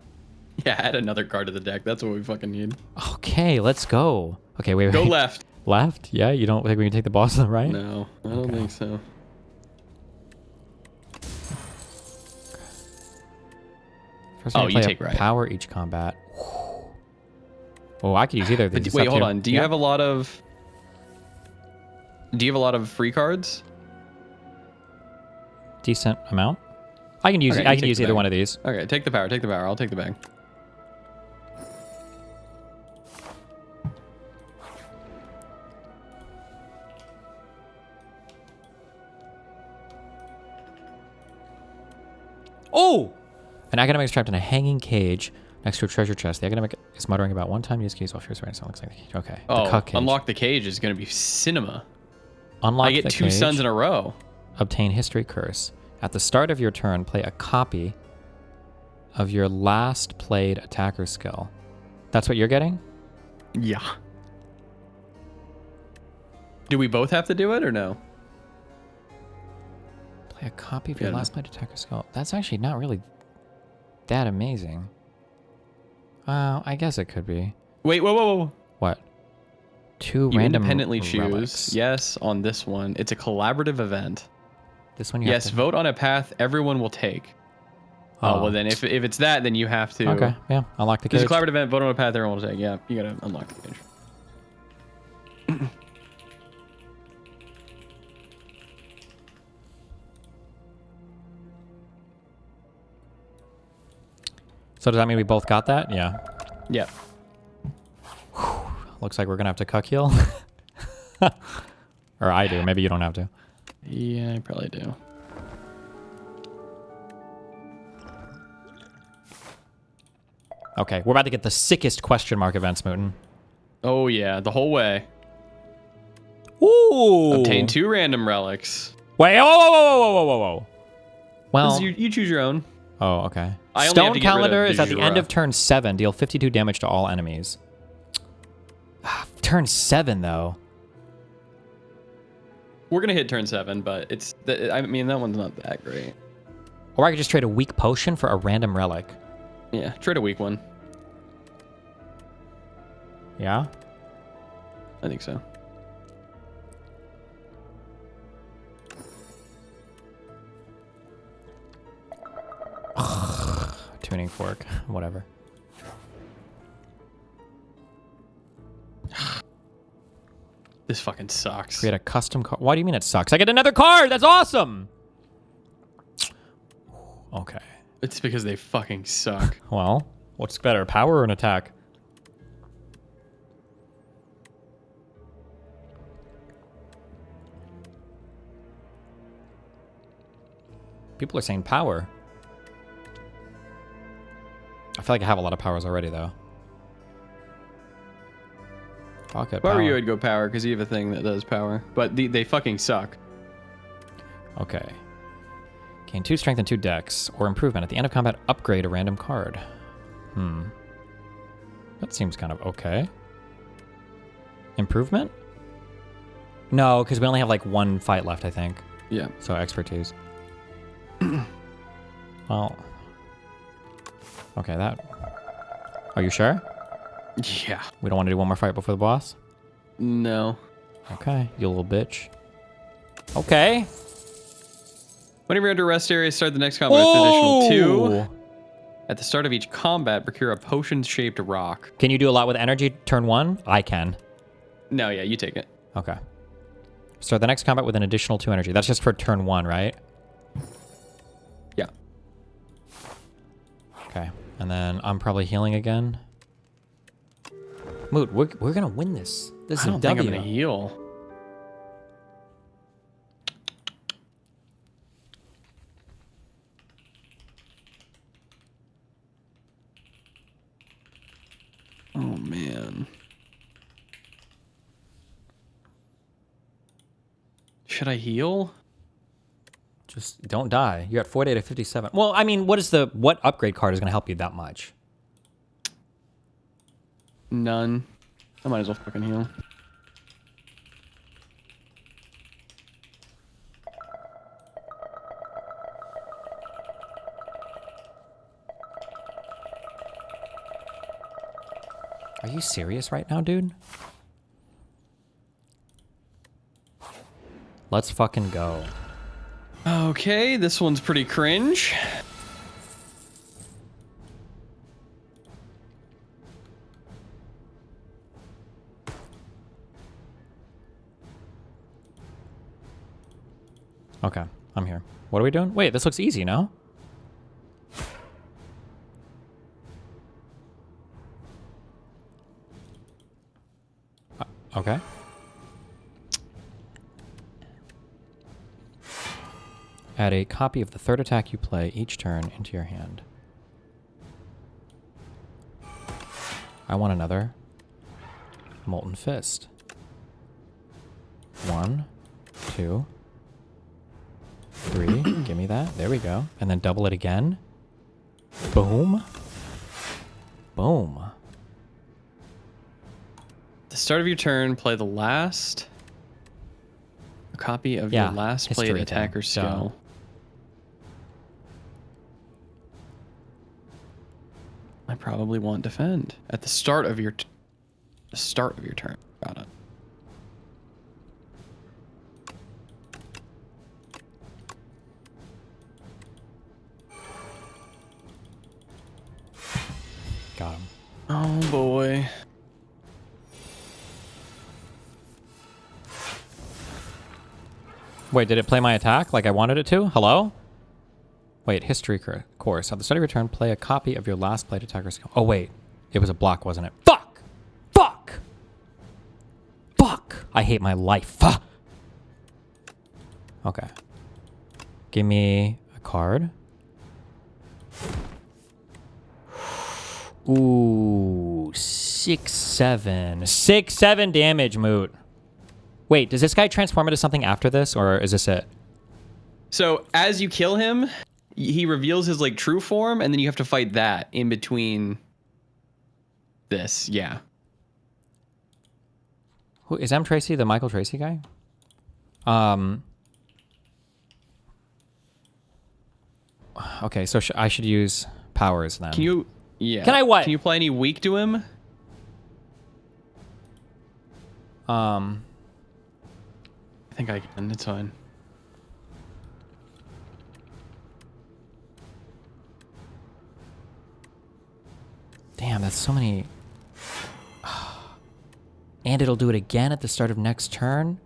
Yeah, add another card to the deck. That's what we fucking need. Okay, let's go. Okay, wait. Go left. Left? Yeah, you don't think we can take the boss on the right? No, I don't think so. First, you take right. Power each combat. Oh, I could use either of these. Wait, hold on. Do you have a lot of? Do you have a lot of free cards? Decent amount. I can use. I can use either one of these. Okay, take the power. Take the power. I'll take the bag. Oh! An academic is trapped in a hanging cage next to a treasure chest. The academic is muttering about one-time use keys while fierce right now. Looks like the cage. Okay. Oh, the cuck cage. Unlock the cage is going to be cinema. Unlock I get the 2 cage. suns in a row. Obtain history curse. At the start of your turn, play a copy of your last played attacker skill. That's what you're getting? Yeah. Do we both have to do it or no? Play a copy of your last played attacker skill. That's actually not really that amazing. I guess it could be. Wait, whoa. What? 2 You random independently choose relics. yes on this one. It's a collaborative event. This one you yes, have to... vote on a path everyone will take. Oh, well then if it's that, then you have to. Okay, yeah, unlock the cage. There's a collaborative event, vote on a path everyone will take. Yeah, you gotta unlock the cage. So does that mean we both got that? Yeah. Yep. Looks like we're gonna have to cuck heal. Or I do. Maybe you don't have to. Yeah, I probably do. Okay, we're about to get the sickest question mark events, Mootin. Oh yeah, the whole way. Ooh. Obtain 2 random relics. Wait, whoa. Well, you choose your own. Oh, okay. I only have Stone to get rid of Calendar is at the Vizura. end of turn 7. Deal 52 damage to all enemies. Turn 7, though. We're gonna hit turn 7, but it's. I mean, that one's not that great. Or I could just trade a weak potion for a random relic. Yeah, trade a weak one. Yeah? I think so. Tuning fork. Whatever. This fucking sucks. Create a custom card. Why do you mean it sucks? I get another card! That's awesome! Okay. It's because they fucking suck. Well, what's better, power or an attack? People are saying power. I feel like I have a lot of powers already, though. Pocket If I were power. you, I'd go power because you have a thing that does power. But they fucking suck. Okay. Gain 2 strength and 2 dex, or improvement. At the end of combat, upgrade a random card. That seems kind of okay. Improvement? No, because we only have like 1 fight left, I think. Yeah. So expertise. Well. Okay, that. Are you sure? Yeah. We don't want to do 1 more fight before the boss? No. Okay, you little bitch. Okay. Whenever you're under rest area, start the next combat with an additional 2. At the start of each combat, procure a potion-shaped rock. Can you do a lot with energy turn 1? I can. No, yeah, you take it. Okay. Start the next combat with an additional 2 energy. That's just for turn 1, right? Yeah. Okay. And then I'm probably healing again. Moot, we're gonna win this. This is I a don't think I'm W. gonna heal. Oh man. Should I heal? Just don't die. You're at 48 to 57. Well, I mean, what upgrade card is gonna help you that much? None. I might as well fucking heal. Are you serious right now, dude? Let's fucking go. Okay, this one's pretty cringe. Okay, I'm here. What are we doing? Wait, this looks easy, no? Okay. Add a copy of the 3rd attack you play each turn into your hand. I want another Molten Fist. 1, 2, 3. Give me that. There we go. And then double it again. Boom. Boom. At the start of your turn, play the last copy of Yeah, your last played history attack or thing. skill. I probably want defend at the start of your turn. Got it. Got him. Oh boy. Wait, did it play my attack like I wanted it to? Hello? Wait, history course. At the start of your turn, play a copy of your last played attacker skill. Oh, wait. It was a block, wasn't it? Fuck! Fuck! Fuck! I hate my life. Fuck! Okay. Give me a card. Ooh, 6/7. 6/7 damage, Moot. Wait, does this guy transform into something after this, or is this it? So as you kill him, he reveals his like true form, and then you have to fight that in between this. Yeah. Who is M. Tracy, the Michael Tracy guy? Okay, so I should use powers then. Can you? Yeah. Can I what? Can you apply any weak to him? I think I can. It's fine. Damn, that's so many. And it'll do it again at the start of next turn.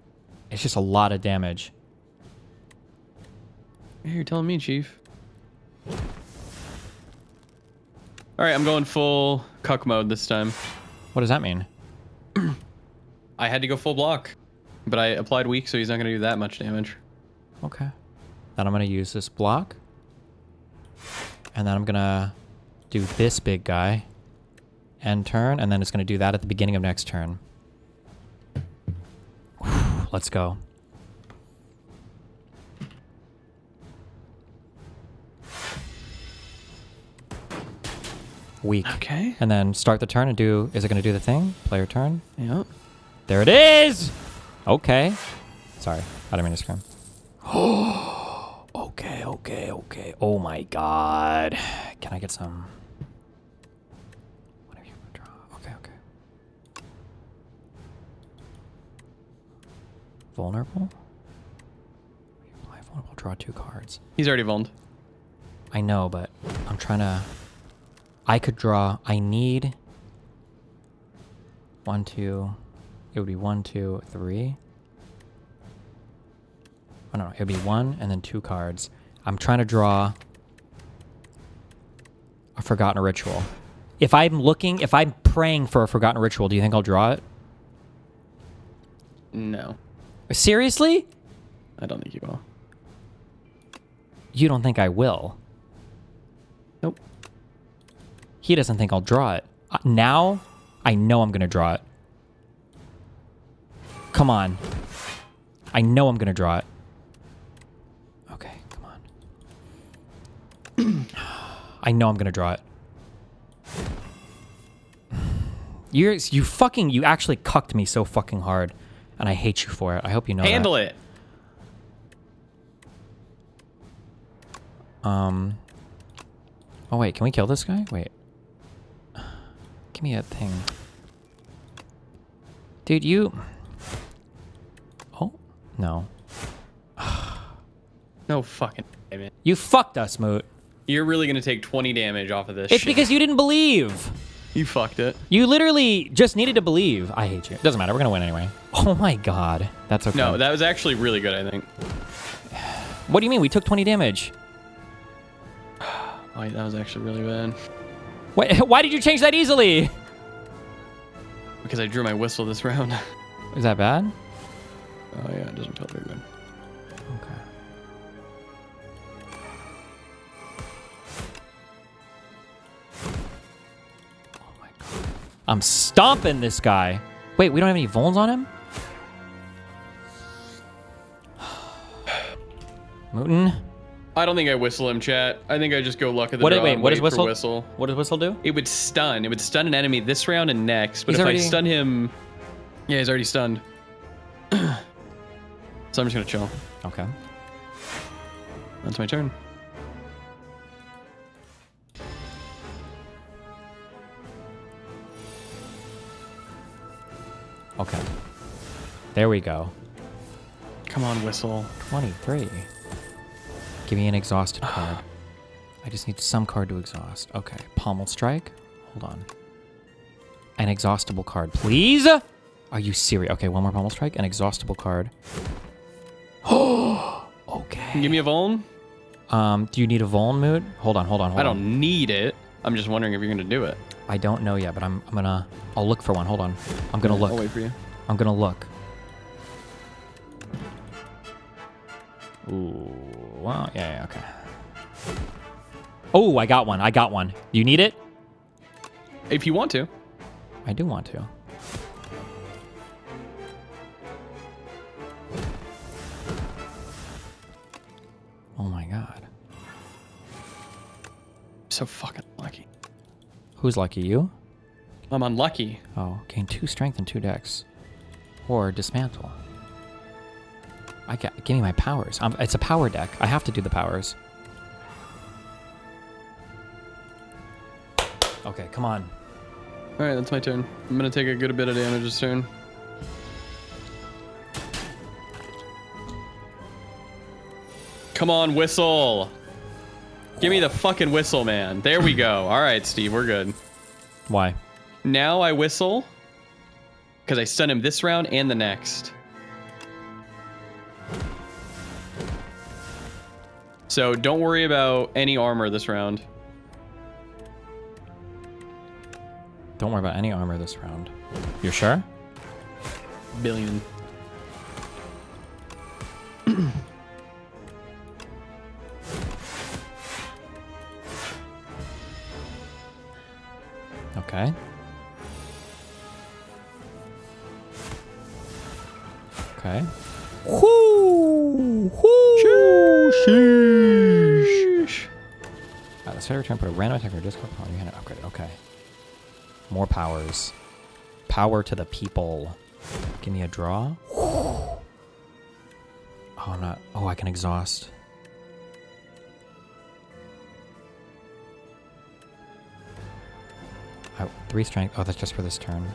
It's just a lot of damage. Yeah, you're telling me, Chief. All right, I'm going full cuck mode this time. What does that mean? I had to go full block, but I applied weak, so he's not going to do that much damage. Okay. Then I'm going to use this block. And then I'm going to do this big guy. End turn, and then it's going to do that at the beginning of next turn. Let's go. Weak. Okay. And then start the turn and do... Is it going to do the thing? Player turn? Yep. There it is! Okay. Sorry. I didn't mean to scream. Okay, okay, okay. Oh my god. Can I get some... Whatever you want to draw. Okay, okay. Vulnerable? Apply vulnerable. Draw 2 cards. He's already vulned. I know, but I'm trying to... I could draw... I need... 1, 2... It would be 1, 2, 3. Oh no, it would be 1 and then 2 cards. I'm trying to draw a Forgotten Ritual. If I'm praying for a Forgotten Ritual, do you think I'll draw it? No. Seriously? I don't think you will. You don't think I will? Nope. He doesn't think I'll draw it. Now, I know I'm going to draw it. Come on. I know I'm going to draw it. Okay, come on. I know I'm going to draw it. You actually cucked me so fucking hard. And I hate you for it. I hope you know that. Handle it. Oh wait, can we kill this guy? Wait. Give me a thing. Dude, you... Oh, no. No fucking damn. You fucked us, Moot. You're really gonna take 20 damage off of this It's shit. because you didn't believe. You fucked it. You literally just needed to believe. I hate you. Doesn't matter. We're gonna win anyway. Oh my god. That's okay. No, that was actually really good, I think. What do you mean? We took 20 damage. Wait, that was actually really bad. Wait, why did you change that easily? Because I drew my whistle this round. Is that bad? Oh yeah, it doesn't feel very good. Okay. Oh my god. I'm stomping this guy. Wait, we don't have any vulns on him? Mootin? I don't think I whistle him, chat. I think I just go luck of the What draw. wait, and what does wait for whistle? What does whistle do? It would stun. It would stun an enemy this round and next. But He's if already- I stun him, yeah, he's already stunned. So I'm just gonna chill. Okay. That's my turn. Okay. There we go. Come on, whistle. 23. Give me an exhausted card. I just need some card to exhaust. Okay. Pommel Strike. Hold on. An exhaustible card, please. Are you serious? Okay, one more Pummel Strike. An exhaustible card. Oh, okay. Give me a Vuln. Do you need a Vuln, Moot? Hold on. I don't need it. I'm just wondering if you're gonna do it. I don't know yet, but I'll look for one. Hold on. I'm gonna look. I'll wait for you. I'm gonna look. Ooh, well, yeah, okay. Oh, I got one. You need it? If you want to. I do want to. Oh my god. So fucking lucky. Who's lucky? You? I'm unlucky. Oh, gain 2 strength and 2 dex. Or dismantle. Give me my powers. It's a power deck. I have to do the powers. Okay, come on. Alright, that's my turn. I'm gonna take a good bit of damage this turn. Come on, whistle! Give me the fucking whistle, man. There we go. Alright, Steve, we're good. Why? Now I whistle, because I stun him this round and the next. So don't worry about any armor this round. Don't worry about any armor this round. You're sure? Billion. Okay. Okay. Whoo! Sheesh. Let's hit return, put a random attack or discard power in your hand. Upgrade. Okay. More powers. Power to the people. Give me a draw. Oh, I'm not. Oh, I can exhaust. Oh, 3 strength. Oh, that's just for this turn.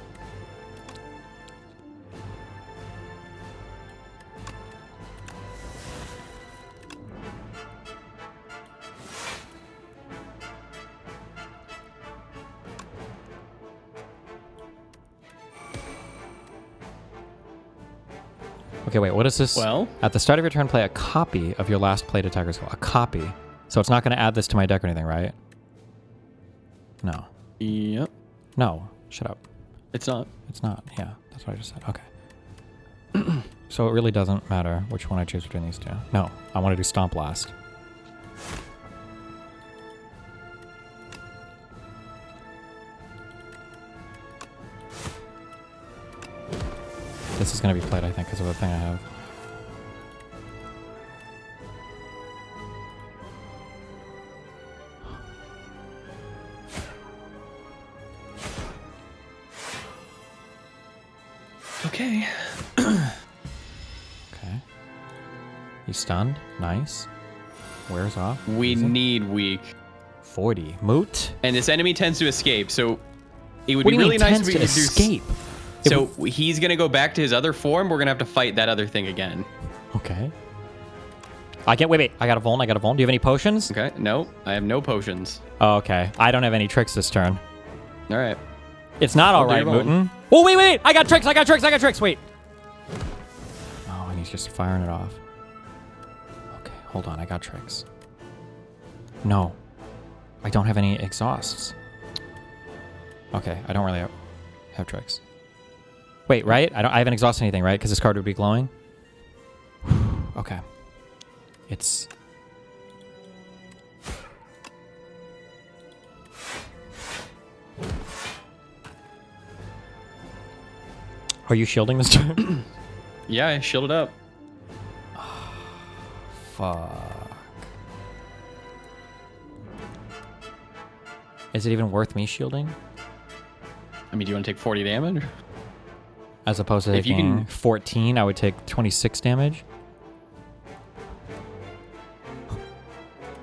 Okay, wait, what is this? Well? At the start of your turn, play a copy of your last played attacker skill. A copy. So it's not going to add this to my deck or anything, right? No. Yep. No. Shut up. It's not. It's not. Yeah, that's what I just said. Okay. So it really doesn't matter which one I choose between these two. No, I want to do Stomp Blast. This is going to be played, I think, because of the thing I have. Okay. Okay. He's stunned. Nice. Wears off. We need weak. 40. Moot. And this enemy tends to escape, so it would What be do you really mean nice tends if we to could do escape? So he's gonna go back to his other form. We're gonna have to fight that other thing again. Okay. I can't. Wait. I got a Vuln. Do you have any potions? Okay. No, I have no potions. Oh, okay. I don't have any tricks this turn. All right. It's not all right, Mootin. Oh, wait. I got tricks. Wait. Oh, and he's just firing it off. Okay, hold on. I got tricks. No. I don't have any exhausts. Okay, I don't really have tricks. Wait, right? I haven't exhausted anything, right? Because this card would be glowing. Okay. It's... Are you shielding this turn? Yeah, I shielded up. Fuck. Is it even worth me shielding? I mean, do you want to take 40 damage? As opposed to If you taking can- 14, I would take 26 damage.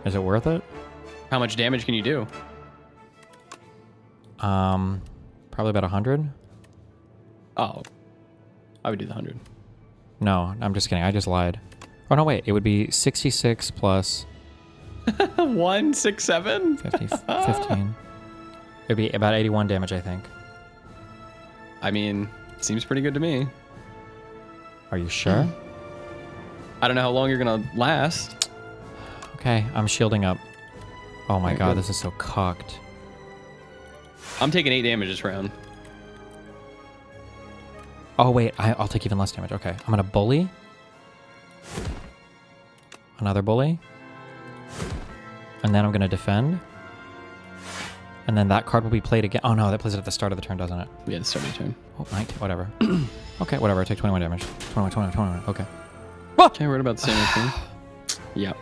Is it worth it? How much damage can you do? Probably about 100. Oh, I would do the 100. No, I'm just kidding. I just lied. Oh, no, wait. It would be 66 plus 167? 50, 15. It'd be about 81 damage, I think. I mean, seems pretty good to me. Are you sure? I don't know how long you're gonna last. Okay, I'm shielding up. Oh my Okay, god, good. this is so cocked. I'm taking 8 damage this round. Oh wait, I'll take even less damage. Okay, I'm gonna bully. Another bully. And then I'm gonna defend. And then that card will be played again. Oh no, that plays it at the start of the turn, doesn't it? Yeah, the start of the turn. Oh, 19, whatever. Okay, whatever. I take 21 damage. 21. Okay. Okay, we're at about the same thing. Yep.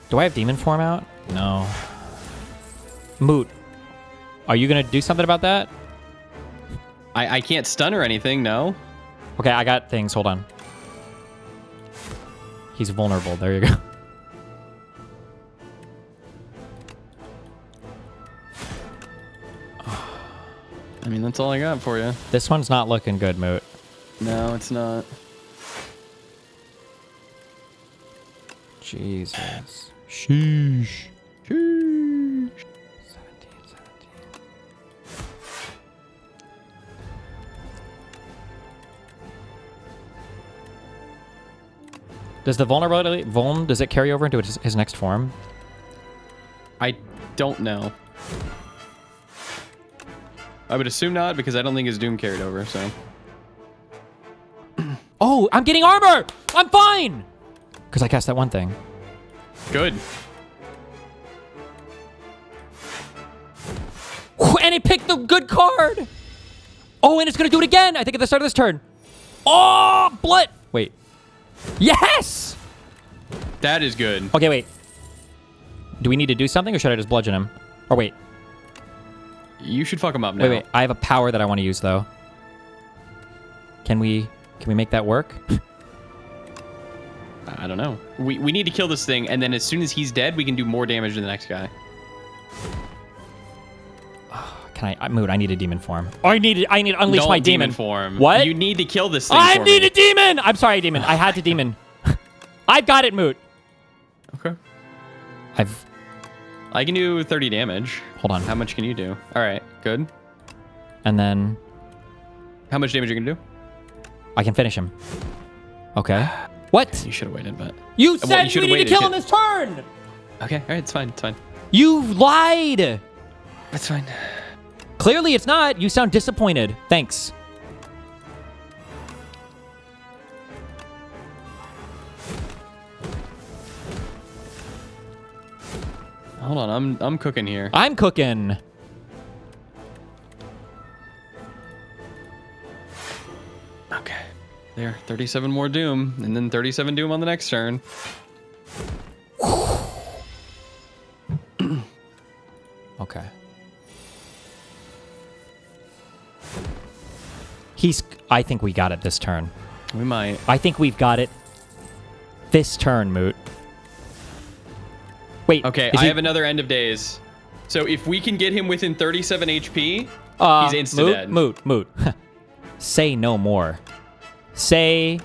Do I have demon form out? No. Moot. Are you gonna do something about that? I can't stun or anything, no. Okay, I got things. Hold on. He's vulnerable. There you go. I mean, that's all I got for you. This one's not looking good, Moot. No, it's not. Jesus. Sheesh. Sheesh. 17. Does the vulnerability, does it carry over into his next form? I don't know. I would assume not, because I don't think his Doom carried over, so. Oh, I'm getting armor! I'm fine! Because I cast that one thing. Good. And it picked the good card! Oh, and it's going to do it again! I think at the start of this turn. Oh, blood! Wait. Yes! That is good. Okay, wait. Do we need to do something, or should I just bludgeon him? Or wait. You should fuck him up now. Wait. I have a power that I want to use, though. Can we make that work? I don't know. We need to kill this thing, and then as soon as he's dead, we can do more damage to the next guy. Can I Moot, I need a demon form. I need to unleash Don't my demon form. What? You need to kill this thing I for need me. a demon! I'm sorry, demon. I had to demon. I've got it, Moot. Okay. I can do 30 damage. Hold on. How much can you do? All right, good. And then how much damage you can do? I can finish him. Okay. What? You should have waited, but You said you we need to kill him this turn! Okay, all right, it's fine, it's fine. You lied! That's fine. Clearly it's not. You sound disappointed. Thanks. Hold on, I'm cooking here. I'm cooking. Okay. There, 37 more Doom, and then 37 Doom on the next turn. Okay. I think we got it this turn. We might. I think we've got it this turn, Moot. Wait. Okay, I have another End of Days. So if we can get him within 37 HP, he's insta-dead. Moot. Say no more. Say...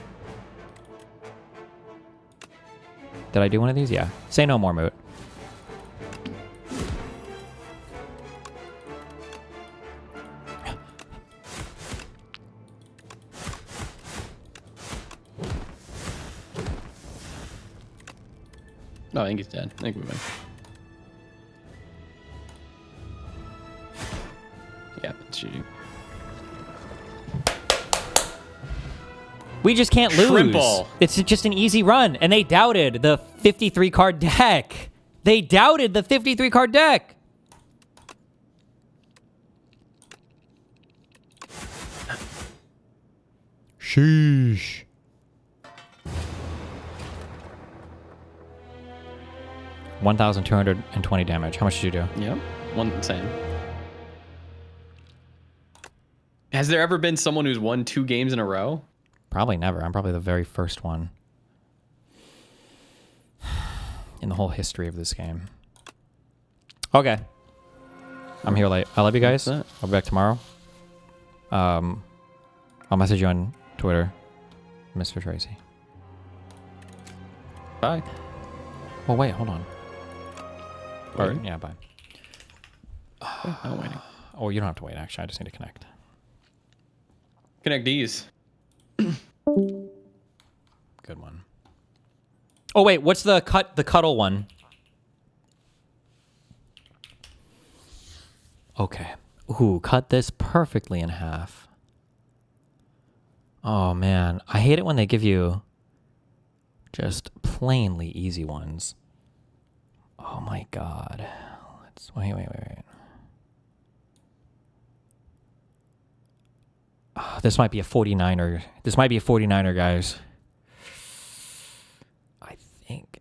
Did I do one of these? Yeah. Say no more, Moot. No, I think he's dead. I think we win. Yeah, it's GG. We just can't lose. Trimble. It's just an easy run. And they doubted the 53 card deck. They doubted the 53 card deck. Sheesh. $1,220 damage. How much did you do? Yep. Same. Has there ever been someone who's won 2 games in a row? Probably never. I'm probably the very first one in the whole history of this game. Okay. I'm here late. I love you guys. I'll be back tomorrow. I'll message you on Twitter, Mr. Tracy. Bye. Well, wait, hold on. Or, yeah, bye. I'm waiting. Oh, you don't have to wait, actually. I just need to connect. Connect these. Good one. Oh, wait, what's the CUTLE one? Okay. Ooh, cut this perfectly in half. Oh, man. I hate it when they give you just plainly easy ones. Oh, my God. Let's... Wait. Oh, this might be a 49er. This might be a 49er, guys. I think.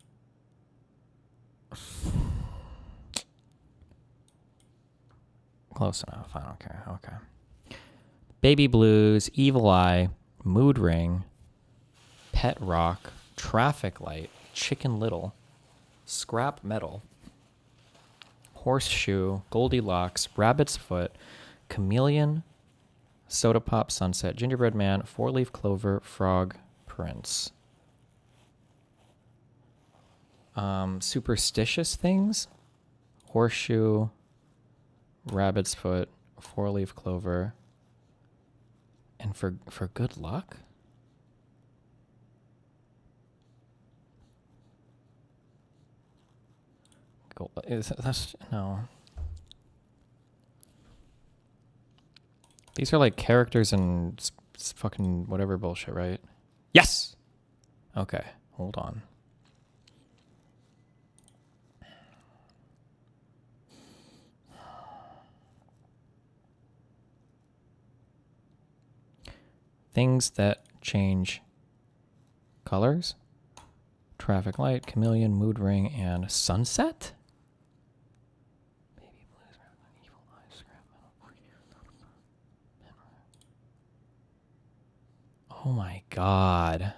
Close enough. I don't care. Okay. Baby Blues, Evil Eye, Mood Ring, Pet Rock, Traffic Light, Chicken Little, Scrap Metal, Horseshoe, Goldilocks, Rabbit's Foot, Chameleon, Soda Pop, Sunset, Gingerbread Man, Four Leaf Clover, Frog, Prince. Superstitious things, Horseshoe, Rabbit's Foot, Four Leaf Clover, and for good luck? That's no. These are like characters and fucking whatever bullshit, right? Yes! Okay, hold on. Things that change colors. Traffic Light, Chameleon, Mood Ring, and Sunset? Baby Blues, Evil Eye, Scrap Metal. Oh my God.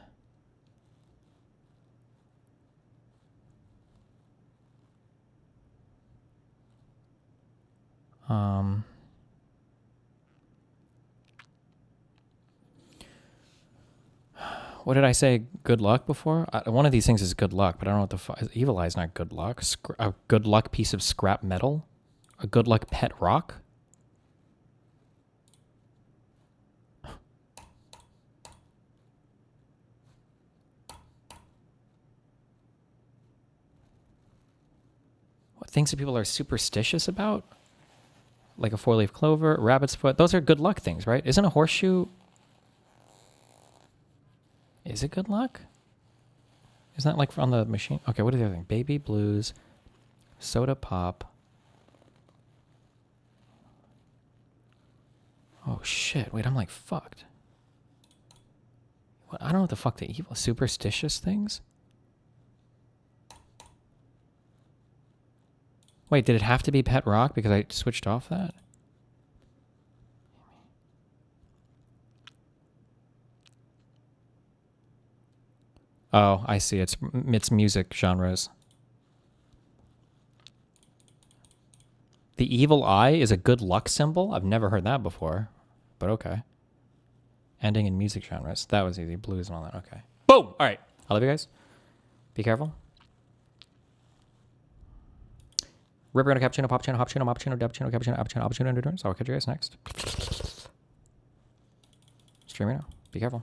What did I say? Good luck before? One of these things is good luck, but I don't know what the fuck. Evil Eye is not good luck. A good luck piece of scrap metal? A good luck pet rock? What things that people are superstitious about? Like a four-leaf clover, rabbit's foot. Those are good luck things, right? Isn't a horseshoe... Is it good luck? Isn't that like on the machine? Okay, what is the other thing? Baby Blues, Soda Pop. Oh shit, wait, I'm like fucked. What? I don't know what the fuck the evil superstitious things? Wait, did it have to be Pet Rock because I switched off that? Oh, I see. It's music genres. The Evil Eye is a good luck symbol? I've never heard that before, but okay. Ending in music genres. That was easy. Blues and all that. Okay. Boom! All right. I love you guys. Be careful. Ripper and a cappuccino, poppuccino, hoppuccino, moppuccino, duppuccino, cappuccino, appuccino, oppuccino, endurance. I'll catch you guys next. Streaming now. Be careful.